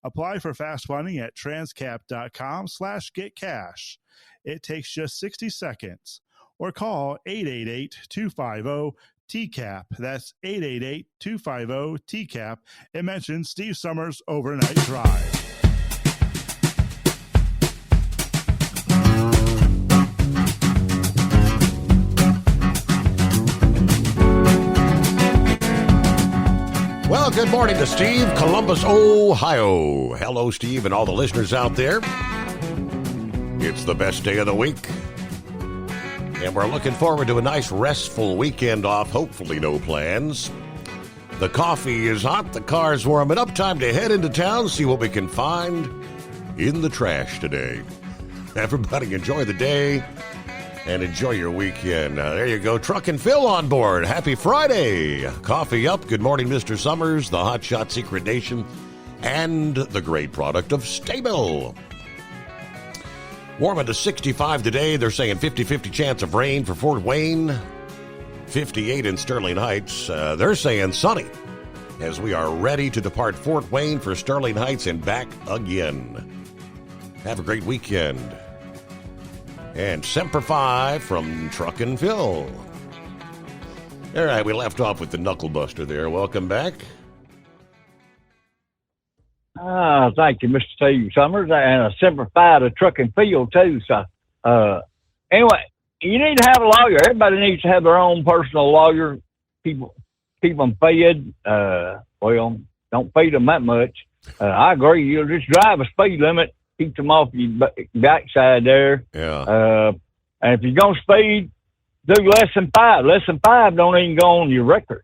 Apply for fast funding at transcap.com/getcash. It takes just 60 seconds. Or call 888-250-TCAP. That's 888-250-TCAP. And mention Steve Summers Overnight Drive. Well, good morning to Steve, Columbus, Ohio. Hello, Steve, and all the listeners out there. It's the best day of the week, and we're looking forward to a nice, restful weekend off. Hopefully no plans. The coffee is hot, the car's warming up. Time to head into town, see what we can find in the trash today. Everybody enjoy the day and enjoy your weekend. There you go. Truck and Phil on board. Happy Friday. Coffee up. Good morning, Mr. Summers, the Hot Shot Secret Nation, and the great product of Stable. Warming to 65 today. They're saying 50-50 chance of rain for Fort Wayne. 58 in Sterling Heights. They're saying sunny as we are ready to depart Fort Wayne for Sterling Heights and back again. Have a great weekend. And Semper Fi from Truck and Phil. All right, we left off with the Knuckle Buster there. Welcome back. Thank you, Mr. Steve Summers, and a Semper Fi to Truck and Phil, too. So, anyway, you need to have a lawyer. Everybody needs to have their own personal lawyer. Keep them fed. Well, don't feed them that much. I agree. You'll just drive a speed limit. Keep them off your backside there. Yeah. And if you're going to speed, do less than 5. Less than 5 don't even go on your record.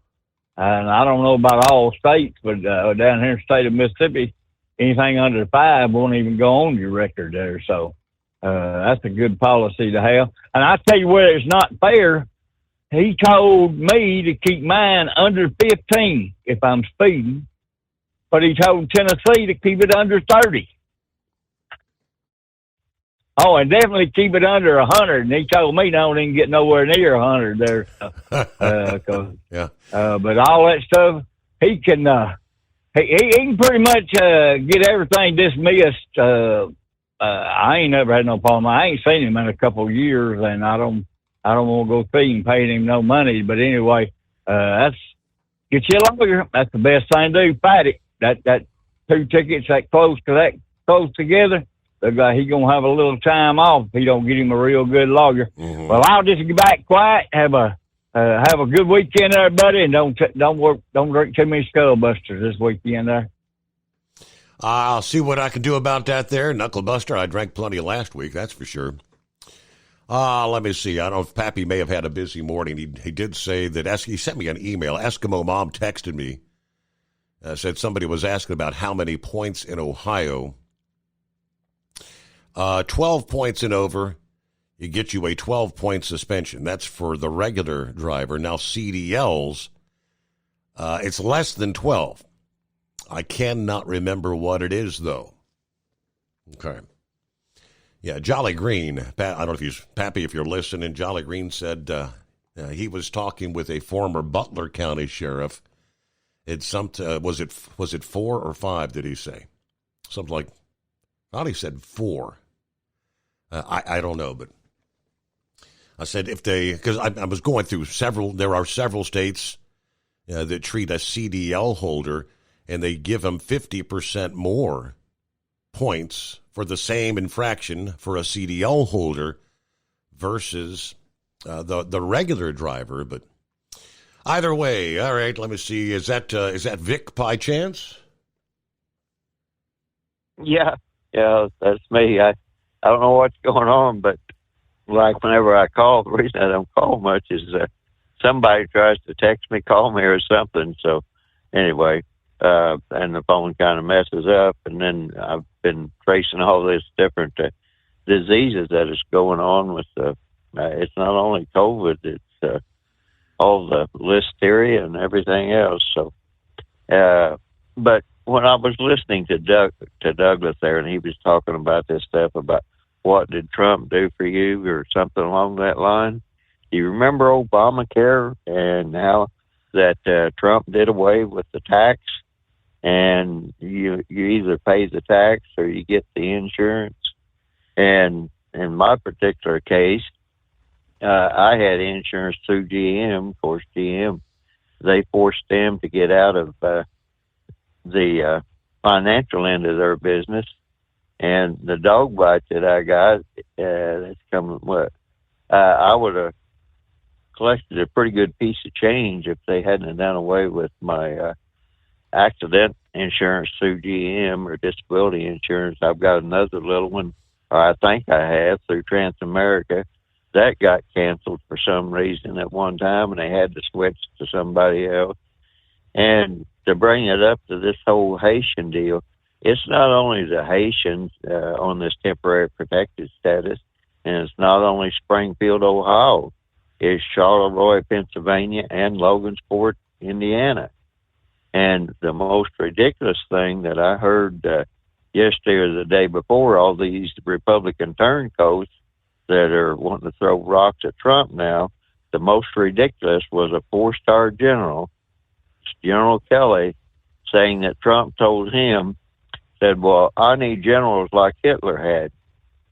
And I don't know about all states, but down here in the state of Mississippi, anything under 5 won't even go on your record there. So that's a good policy to have. And I tell you what, it's not fair. He told me to keep mine under 15 if I'm speeding, but he told Tennessee to keep it under 30. Oh, and definitely keep it under 100. And he told me don't even get nowhere near 100 there. Yeah. But all that stuff, he can he can pretty much get everything dismissed. I ain't never had no problem. I ain't seen him in a couple of years, and I don't want to go see him paying him no money. But anyway, that's get you a lawyer. That's the best thing to do. Fight it. That 2 tickets that close together. He gonna have a little time off if he don't get him a real good lawyer. Mm-hmm. Well, I'll just get back quiet. Have a good weekend there, buddy, and don't drink too many Skull Busters this weekend there. I'll see what I can do about that there. Knuckle Buster, I drank plenty last week, that's for sure. Let me see. I don't know if Pappy may have had a busy morning. He did say that he sent me an email. Eskimo Mom texted me, said somebody was asking about how many points in Ohio. 12 points and over, it gets you a 12-point suspension. That's for the regular driver. Now, CDLs, it's less than 12. I cannot remember what it is, though. Okay. Yeah, Jolly Green. I don't know if he's Pappy, if you're listening. Jolly Green said he was talking with a former Butler County sheriff. It's was it 4 or 5? Did he say something like? I thought he said 4. I don't know, but I said because I was going through there are several states that treat a CDL holder and they give them 50% more points for the same infraction for a CDL holder versus the regular driver. But either way, all right, let me see. Is that Vic by chance? Yeah, that's me. I don't know what's going on, but like whenever I call, the reason I don't call much is somebody tries to text me, call me, or something. So anyway, and the phone kind of messes up, and then I've been tracing all this different diseases that is going on with it's not only COVID, it's all the listeria and everything else. So, but when I was listening to Douglas there, and he was talking about this stuff about what did Trump do for you or something along that line, do you remember Obamacare and how that Trump did away with the tax, and you either pay the tax or you get the insurance? And in my particular case, I had insurance through GM. Of course, GM, they forced them to get out of the financial end of their business, and the dog bite that I got, that's coming. I would have collected a pretty good piece of change if they hadn't done away with my accident insurance through GM or disability insurance. I've got another little one, or I think I have, through Transamerica. That got canceled for some reason at one time, and they had to switch to somebody else. And to bring it up to this whole Haitian deal, it's not only the Haitians on this temporary protected status, and it's not only Springfield, Ohio. It's Charleroi, Pennsylvania, and Logansport, Indiana. And the most ridiculous thing that I heard yesterday or the day before, all these Republican turncoats that are wanting to throw rocks at Trump now, the most ridiculous was a 4-star general, General Kelly, saying that Trump told him, said, well, I need generals like Hitler had.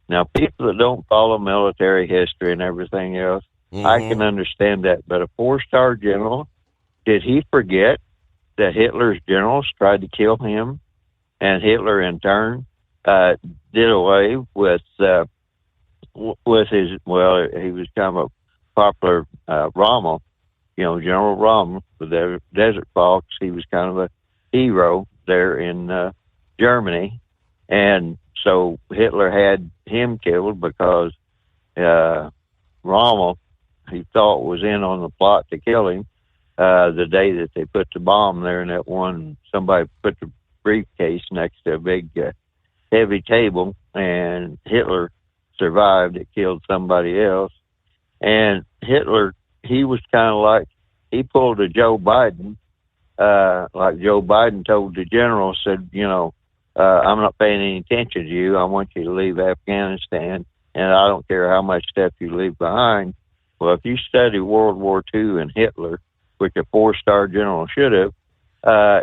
Now, people that don't follow military history and everything else, I can understand that. But a 4-star general, did he forget that Hitler's generals tried to kill him? And Hitler, in turn, did away with his, well, he was kind of a popular Rommel, General Rommel, the Desert Fox. He was kind of a hero there in Germany. And so Hitler had him killed because Rommel, he thought was in on the plot to kill him the day that they put the bomb there in that one. Somebody put the briefcase next to a big heavy table, and Hitler survived. It killed somebody else. And Hitler, he was kind of like, he pulled a Joe Biden, like Joe Biden told the general, said, I'm not paying any attention to you. I want you to leave Afghanistan, and I don't care how much stuff you leave behind. Well, if you study World War II and Hitler, which a 4-star general should have,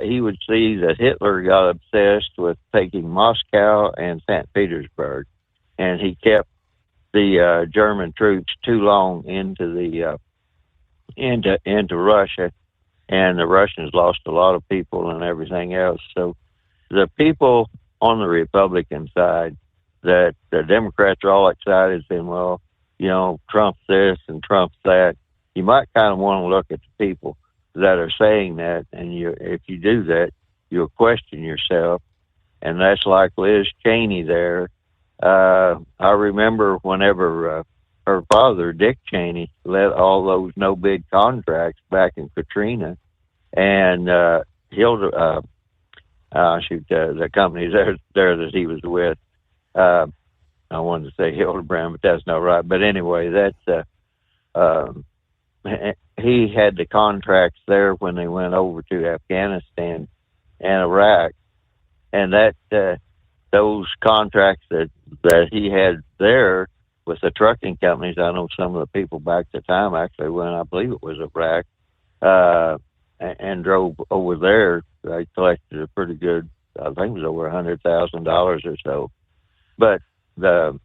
he would see that Hitler got obsessed with taking Moscow and St. Petersburg, and he kept the German troops too long into Russia, and the Russians lost a lot of people and everything else. So the people on the Republican side, that the Democrats are all excited, saying, well, Trump's this and Trump's that. You might kind of want to look at the people that are saying that, and if you do that, you'll question yourself. And that's like Liz Cheney there. I remember whenever her father, Dick Cheney, let all those no-bid contracts back in Katrina, and the company there that he was with, I wanted to say Hildebrand, but that's not right. But anyway, that's he had the contracts there when they went over to Afghanistan and Iraq, and that those contracts that he had there with the trucking companies. I know some of the people back at the time actually went, I believe it was Iraq, and drove over there. They collected a pretty good, I think it was over $100,000 or so. But the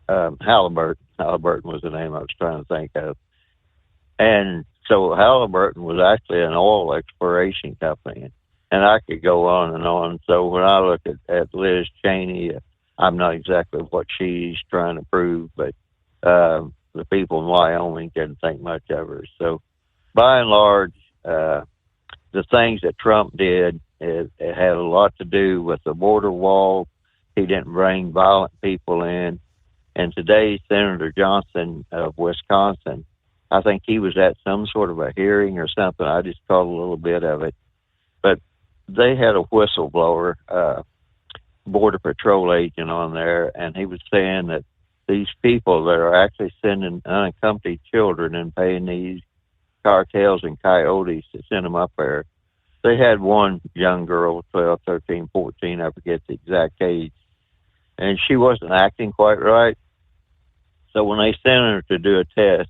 Halliburton was the name I was trying to think of. And so Halliburton was actually an oil exploration company. And I could go on and on. So when I look at Liz Cheney, I'm not exactly what she's trying to prove, but the people in Wyoming didn't think much of her. So by and large, the things that Trump did, it had a lot to do with the border wall. He didn't bring violent people in. And today, Senator Johnson of Wisconsin, I think he was at some sort of a hearing or something. I just caught a little bit of it. But they had a whistleblower, Border Patrol agent on there, and he was saying that these people that are actually sending unaccompanied children and paying these cartels and coyotes to send them up there, they had one young girl, 12, 13, 14, I forget the exact age, and she wasn't acting quite right. So when they sent her to do a test,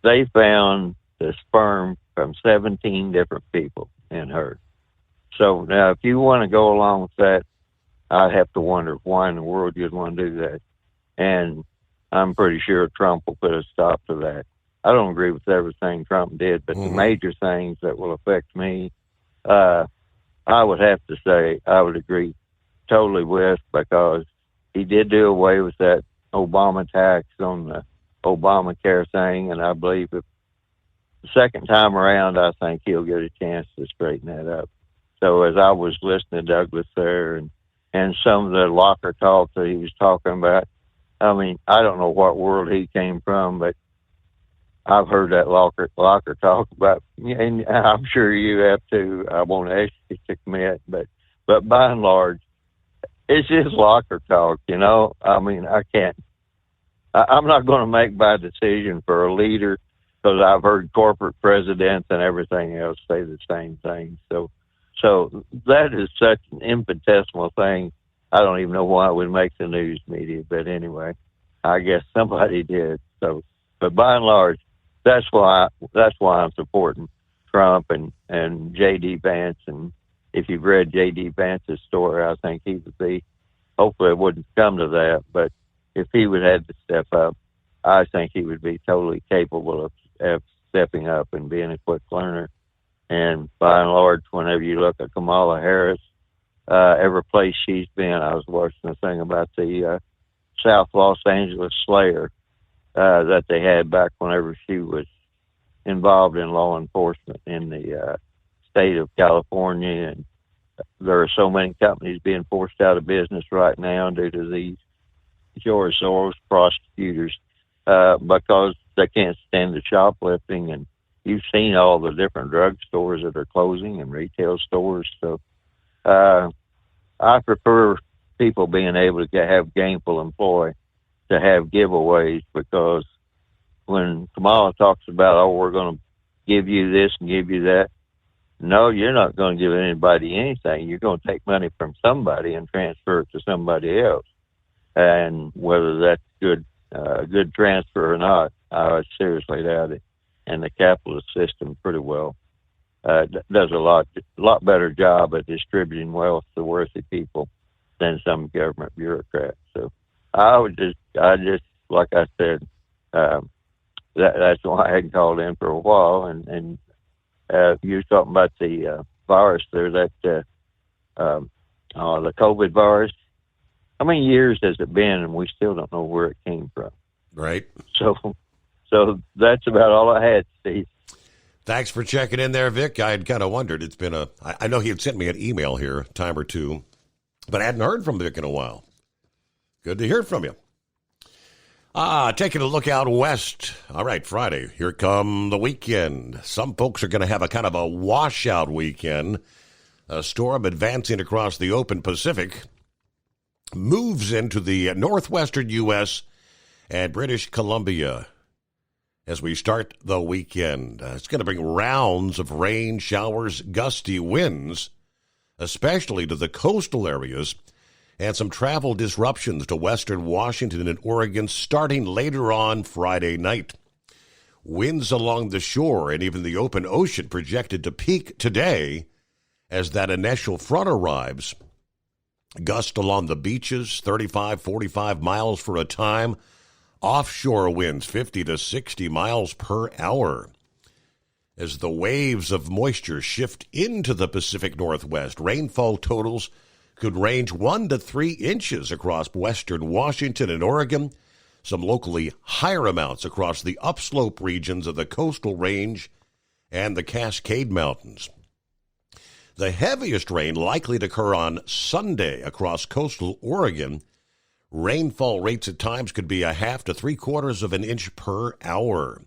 they found the sperm from 17 different people in her. So now if you want to go along with that, I'd have to wonder why in the world you'd want to do that. And I'm pretty sure Trump will put a stop to that. I don't agree with everything Trump did, but the major things that will affect me, I would have to say I would agree totally with, because he did do away with that Obama tax on the Obamacare thing, and I believe if the second time around, I think he'll get a chance to straighten that up. So as I was listening to Douglas there and some of the locker talk that he was talking about, I mean, I don't know what world he came from, but I've heard that locker talk about, and I'm sure you have too. I won't ask you to commit, but by and large, it's just locker talk, I mean, I'm not going to make my decision for a leader, because I've heard corporate presidents and everything else say the same thing. So that is such an infinitesimal thing. I don't even know why it would make the news media, but anyway, I guess somebody did. So, but by and large, that's why I'm supporting Trump and J.D. Vance. And if you've read J.D. Vance's story, I think he would be. Hopefully, it wouldn't come to that, but if he would have to step up, I think he would be totally capable of stepping up and being a quick learner. And by and large, whenever you look at Kamala Harris, every place she's been, I was watching a thing about the South Los Angeles Slayer that they had back whenever she was involved in law enforcement in the state of California. And there are so many companies being forced out of business right now due to these George Soros prosecutors because they can't stand the shoplifting. And you've seen all the different drugstores that are closing and retail stores. So I prefer people being able to have gainful employment to have giveaways, because when Kamala talks about, oh, we're going to give you this and give you that, no, you're not going to give anybody anything. You're going to take money from somebody and transfer it to somebody else. And whether that's good transfer or not, I seriously doubt it. And the capitalist system pretty well does a lot better job at distributing wealth to worthy people than some government bureaucrats. So I just like I said, that's why I hadn't called in for a while. And you were talking about the virus there, the COVID virus. How many years has it been, and we still don't know where it came from? Right. So that's about all I had, Steve. Thanks for checking in there, Vic. I had kind of wondered. It's been I know he had sent me an email here a time or two, but I hadn't heard from Vic in a while. Good to hear from you. Taking a look out west. All right, Friday. Here come the weekend. Some folks are going to have a kind of a washout weekend. A storm advancing across the open Pacific moves into the northwestern U.S. and British Columbia as we start the weekend. It's going to bring rounds of rain, showers, gusty winds, especially to the coastal areas, and some travel disruptions to western Washington and Oregon starting later on Friday night. Winds along the shore and even the open ocean projected to peak today as that initial front arrives. Gust along the beaches, 35, 45 miles for a time. Offshore winds, 50 to 60 miles per hour. As the waves of moisture shift into the Pacific Northwest, rainfall totals could range 1 to 3 inches across western Washington and Oregon, some locally higher amounts across the upslope regions of the Coastal Range and the Cascade Mountains. The heaviest rain likely to occur on Sunday across coastal Oregon. Rainfall rates at times could be 1/2 to 3/4 of an inch per hour.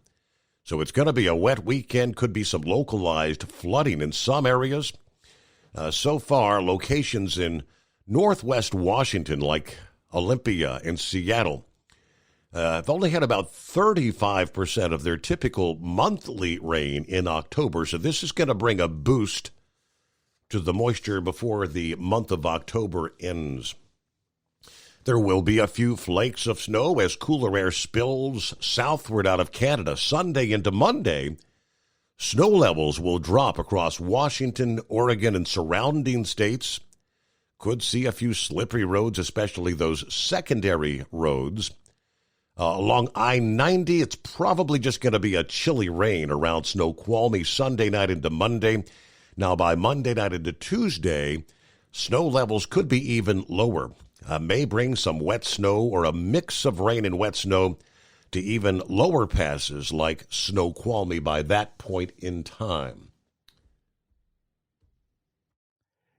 So it's going to be a wet weekend, could be some localized flooding in some areas. So far, locations in northwest Washington, like Olympia and Seattle, have only had about 35% of their typical monthly rain in October. So this is going to bring a boost to the moisture before the month of October ends. There will be a few flakes of snow as cooler air spills southward out of Canada. Sunday into Monday, snow levels will drop across Washington, Oregon, and surrounding states. Could see a few slippery roads, especially those secondary roads. Along I-90, it's probably just going to be a chilly rain around Snoqualmie Sunday night into Monday. Now, by Monday night into Tuesday, snow levels could be even lower. May bring some wet snow or a mix of rain and wet snow to even lower passes like Snoqualmie by that point in time.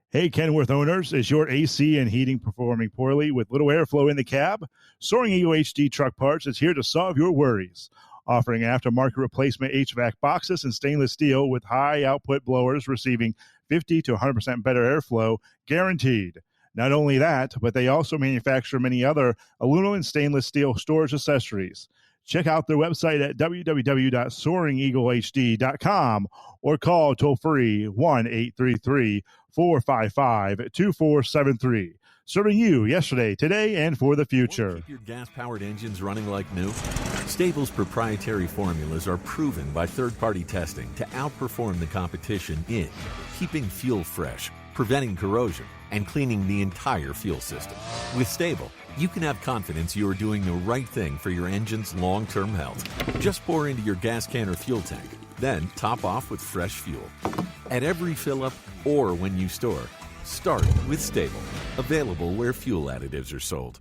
Hey, Kenworth owners, is your AC and heating performing poorly with little airflow in the cab? Soaring Eagle HD Truck Parts is here to solve your worries. Offering aftermarket replacement HVAC boxes and stainless steel with high output blowers receiving 50 to 100% better airflow guaranteed. Not only that, but they also manufacture many other aluminum and stainless steel storage accessories. Check out their website at www.soaringeaglehd.com or call toll-free 1-833-455-2473. Serving you yesterday, today, and for the future. Keep your gas-powered engines running like new? Stable's proprietary formulas are proven by third-party testing to outperform the competition in keeping fuel fresh, preventing corrosion, and cleaning the entire fuel system. With Stable, you can have confidence you are doing the right thing for your engine's long-term health. Just pour into your gas can or fuel tank, then top off with fresh fuel. At every fill-up or when you store, start with Stable. Available where fuel additives are sold.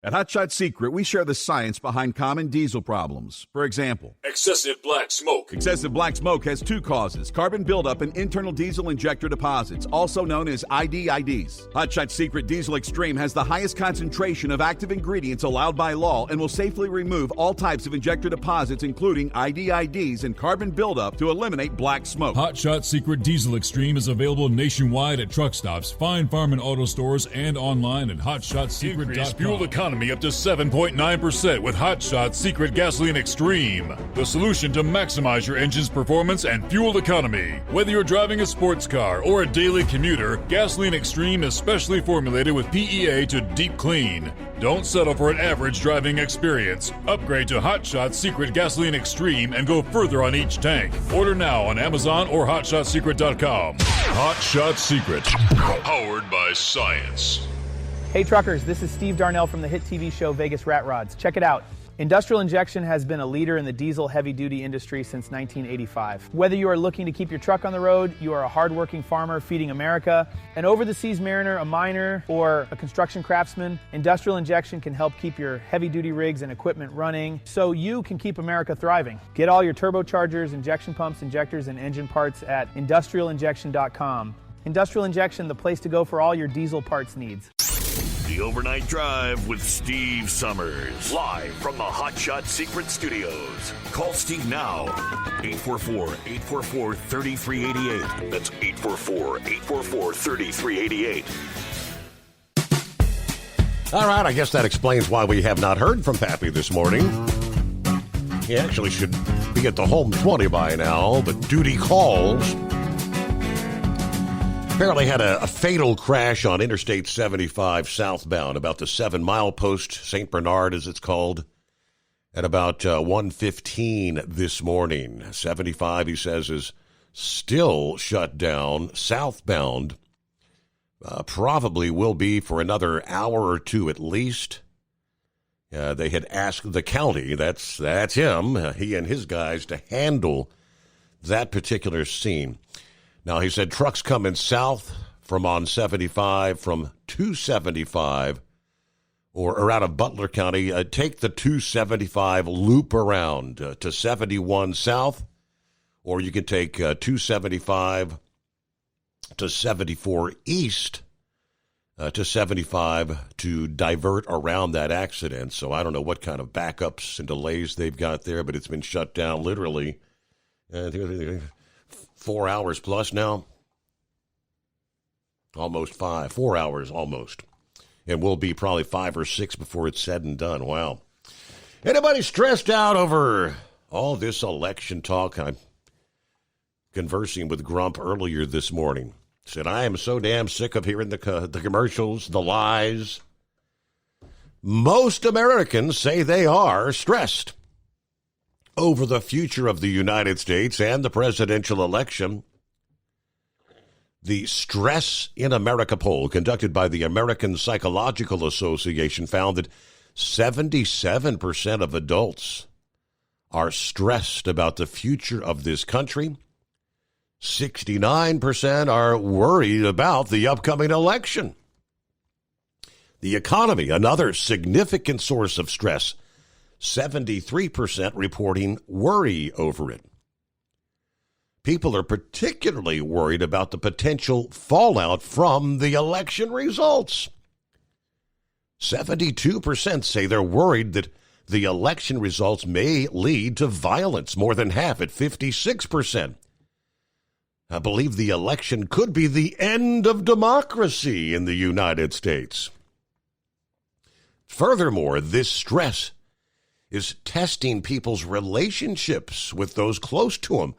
At Hot Shot Secret, we share the science behind common diesel problems. For example, excessive black smoke. Excessive black smoke has two causes: carbon buildup and internal diesel injector deposits, also known as IDIDs. Hot Shot Secret Diesel Extreme has the highest concentration of active ingredients allowed by law and will safely remove all types of injector deposits, including IDIDs and carbon buildup, to eliminate black smoke. Hot Shot Secret Diesel Extreme is available nationwide at truck stops, Fine Farm and auto stores, and online at hotshotsecret.com. Increase fuel economy up to 7.9% with Hot Shot Secret Gasoline Extreme, the solution to maximize your engine's performance and fuel economy. Whether you're driving a sports car or a daily commuter, Gasoline Extreme is specially formulated with PEA to deep clean. Don't settle for an average driving experience. Upgrade to Hot Shot Secret Gasoline Extreme and go further on each tank. Order now on Amazon or hotshotsecret.com. Hot Shot Secret, powered by science. Hey truckers, this is Steve Darnell from the hit TV show Vegas Rat Rods. Check it out. Industrial Injection has been a leader in the diesel heavy-duty industry since 1985. Whether you are looking to keep your truck on the road, you are a hard-working farmer feeding America, an over-the-seas mariner, a miner, or a construction craftsman, Industrial Injection can help keep your heavy-duty rigs and equipment running so you can keep America thriving. Get all your turbochargers, injection pumps, injectors, and engine parts at industrialinjection.com. Industrial Injection, the place to go for all your diesel parts needs. The Overnight Drive with Steve Summers. Live from the Hot Shot Secret Studios. Call Steve now. 844-844-3388. That's 844-844-3388. All right, I guess that explains why we have not heard from Pappy this morning. He actually should be at the home 20 by now, but duty calls. Apparently had a fatal crash on Interstate 75 southbound, about the 7 Mile Post, St. Bernard as it's called, at about 1:15 this morning. 75, he says, is still shut down southbound. Probably will be for another hour or two at least. They had asked the county, that's him, he and his guys, to handle that particular scene. Now, he said trucks coming south from on 75, from 275, or out of Butler County, take the 275 loop around to 71 south, or you can take 275 to 74 east to 75 to divert around that accident. So I don't know what kind of backups and delays they've got there, but it's been shut down literally 4 hours plus now. Almost 5. 4 hours almost. And will be probably 5 or 6 before it's said and done. Wow. Anybody stressed out over all this election talk? I'm conversing with Grump earlier this morning. Said, I am so damn sick of hearing the commercials, the lies. Most Americans say they are stressed over the future of the United States and the presidential election. The Stress in America poll conducted by the American Psychological Association found that 77% of adults are stressed about the future of this country. 69% are worried about the upcoming election. The economy, another significant source of stress. 73% reporting worry over it. People are particularly worried about the potential fallout from the election results. 72% say they're worried that the election results may lead to violence, more than half at 56%. I believe the election could be the end of democracy in the United States. Furthermore, this stress is testing people's relationships with those close to them.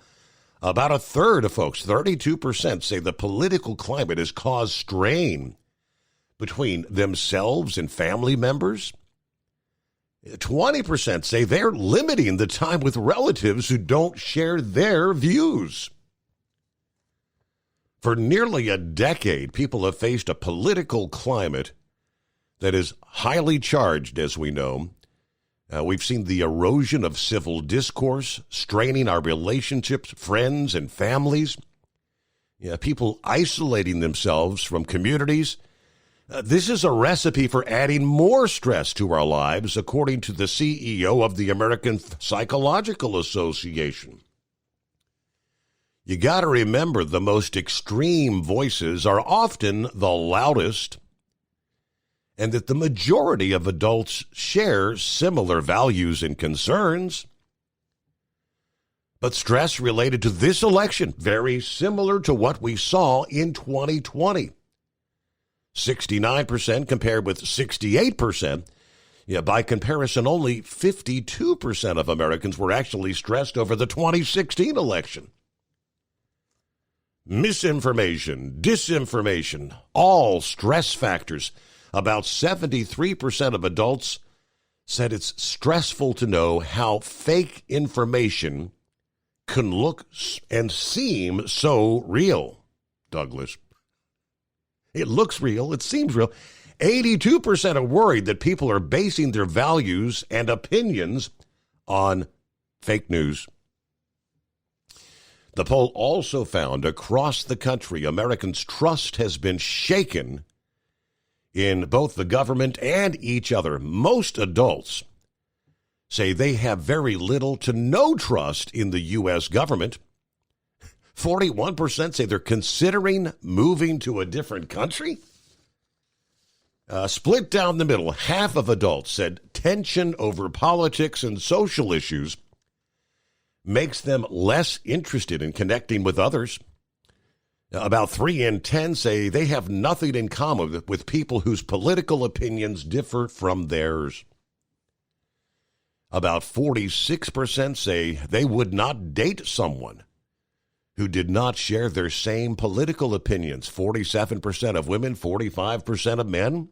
About a third of folks, 32%, say the political climate has caused strain between themselves and family members. 20% say they're limiting the time with relatives who don't share their views. For nearly a decade, people have faced a political climate that is highly charged, as we know. We've seen the erosion of civil discourse, straining our relationships, friends and families. People isolating themselves from communities, This is a recipe for adding more stress to our lives, according to the CEO of the American Psychological Association. You got to remember, the most extreme voices are often the loudest, and that the majority of adults share similar values and concerns. But stress related to this election, very similar to what we saw in 2020. 69% compared with 68%. By comparison, only 52% of Americans were actually stressed over the 2016 election. Misinformation, disinformation, all stress factors. About 73% of adults said it's stressful to know how fake information can look and seem so real, Douglas. It looks real. It seems real. 82% are worried that people are basing their values and opinions on fake news. The poll also found across the country, Americans' trust has been shaken in both the government and each other. Most adults say they have very little to no trust in the U.S. government. 41% say they're considering moving to a different country. Split down the middle, half of adults said tension over politics and social issues makes them less interested in connecting with others. About 3 in 10 say they have nothing in common with people whose political opinions differ from theirs. About 46% say they would not date someone who did not share their same political opinions. 47% of women, 45% of men.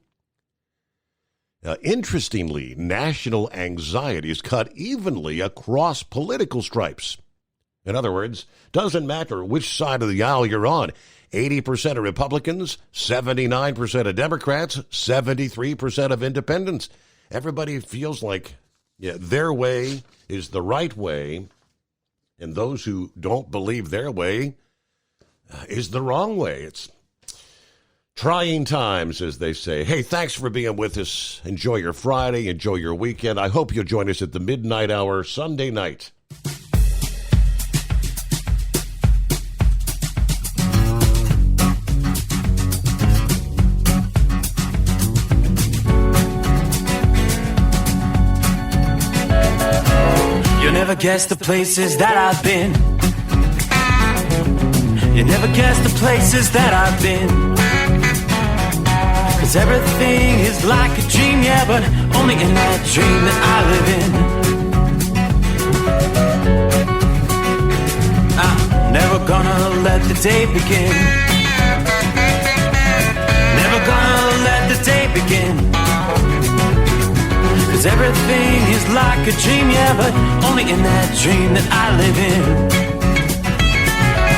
Interestingly, national anxiety is cut evenly across political stripes. In other words, doesn't matter which side of the aisle you're on. 80% of Republicans, 79% of Democrats, 73% of independents. Everybody feels like their way is the right way, and those who don't believe their way is the wrong way. It's trying times, as they say. Hey, thanks for being with us. Enjoy your Friday. Enjoy your weekend. I hope you'll join us at the midnight hour Sunday night. You never guess the places that I've been. You never guess the places that I've been. 'Cause everything is like a dream, yeah, but only in that dream that I live in. I'm never gonna let the day begin. Never gonna let the day begin. 'Cause everything is like a dream, yeah, but only in that dream that I live in.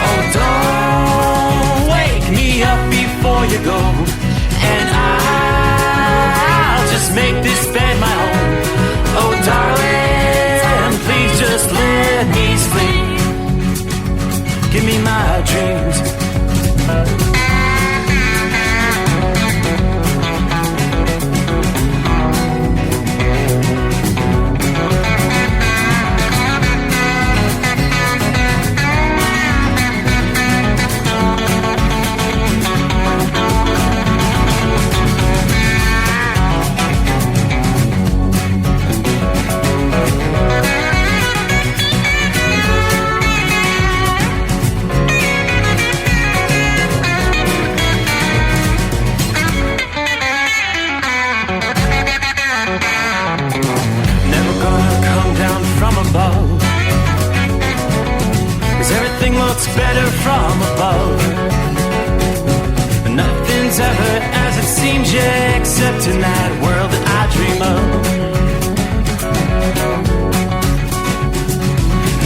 Oh, don't wake me up before you go, and I'll just make this bed my home. Oh, darling, please just let me sleep. Give me my dreams. Better from above. Nothing's ever as it seems, yeah, except in that world that I dream of.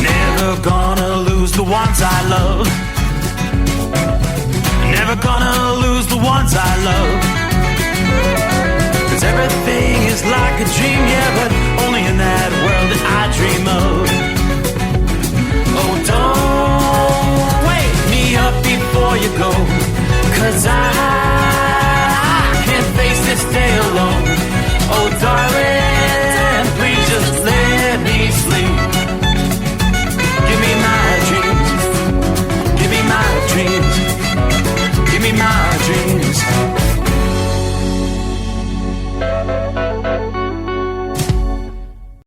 Never gonna lose the ones I love. Never gonna lose the ones I love. 'Cause everything is like a dream, yeah, but only in that world that I dream of. Oh, don't wake me up before you go, 'cause I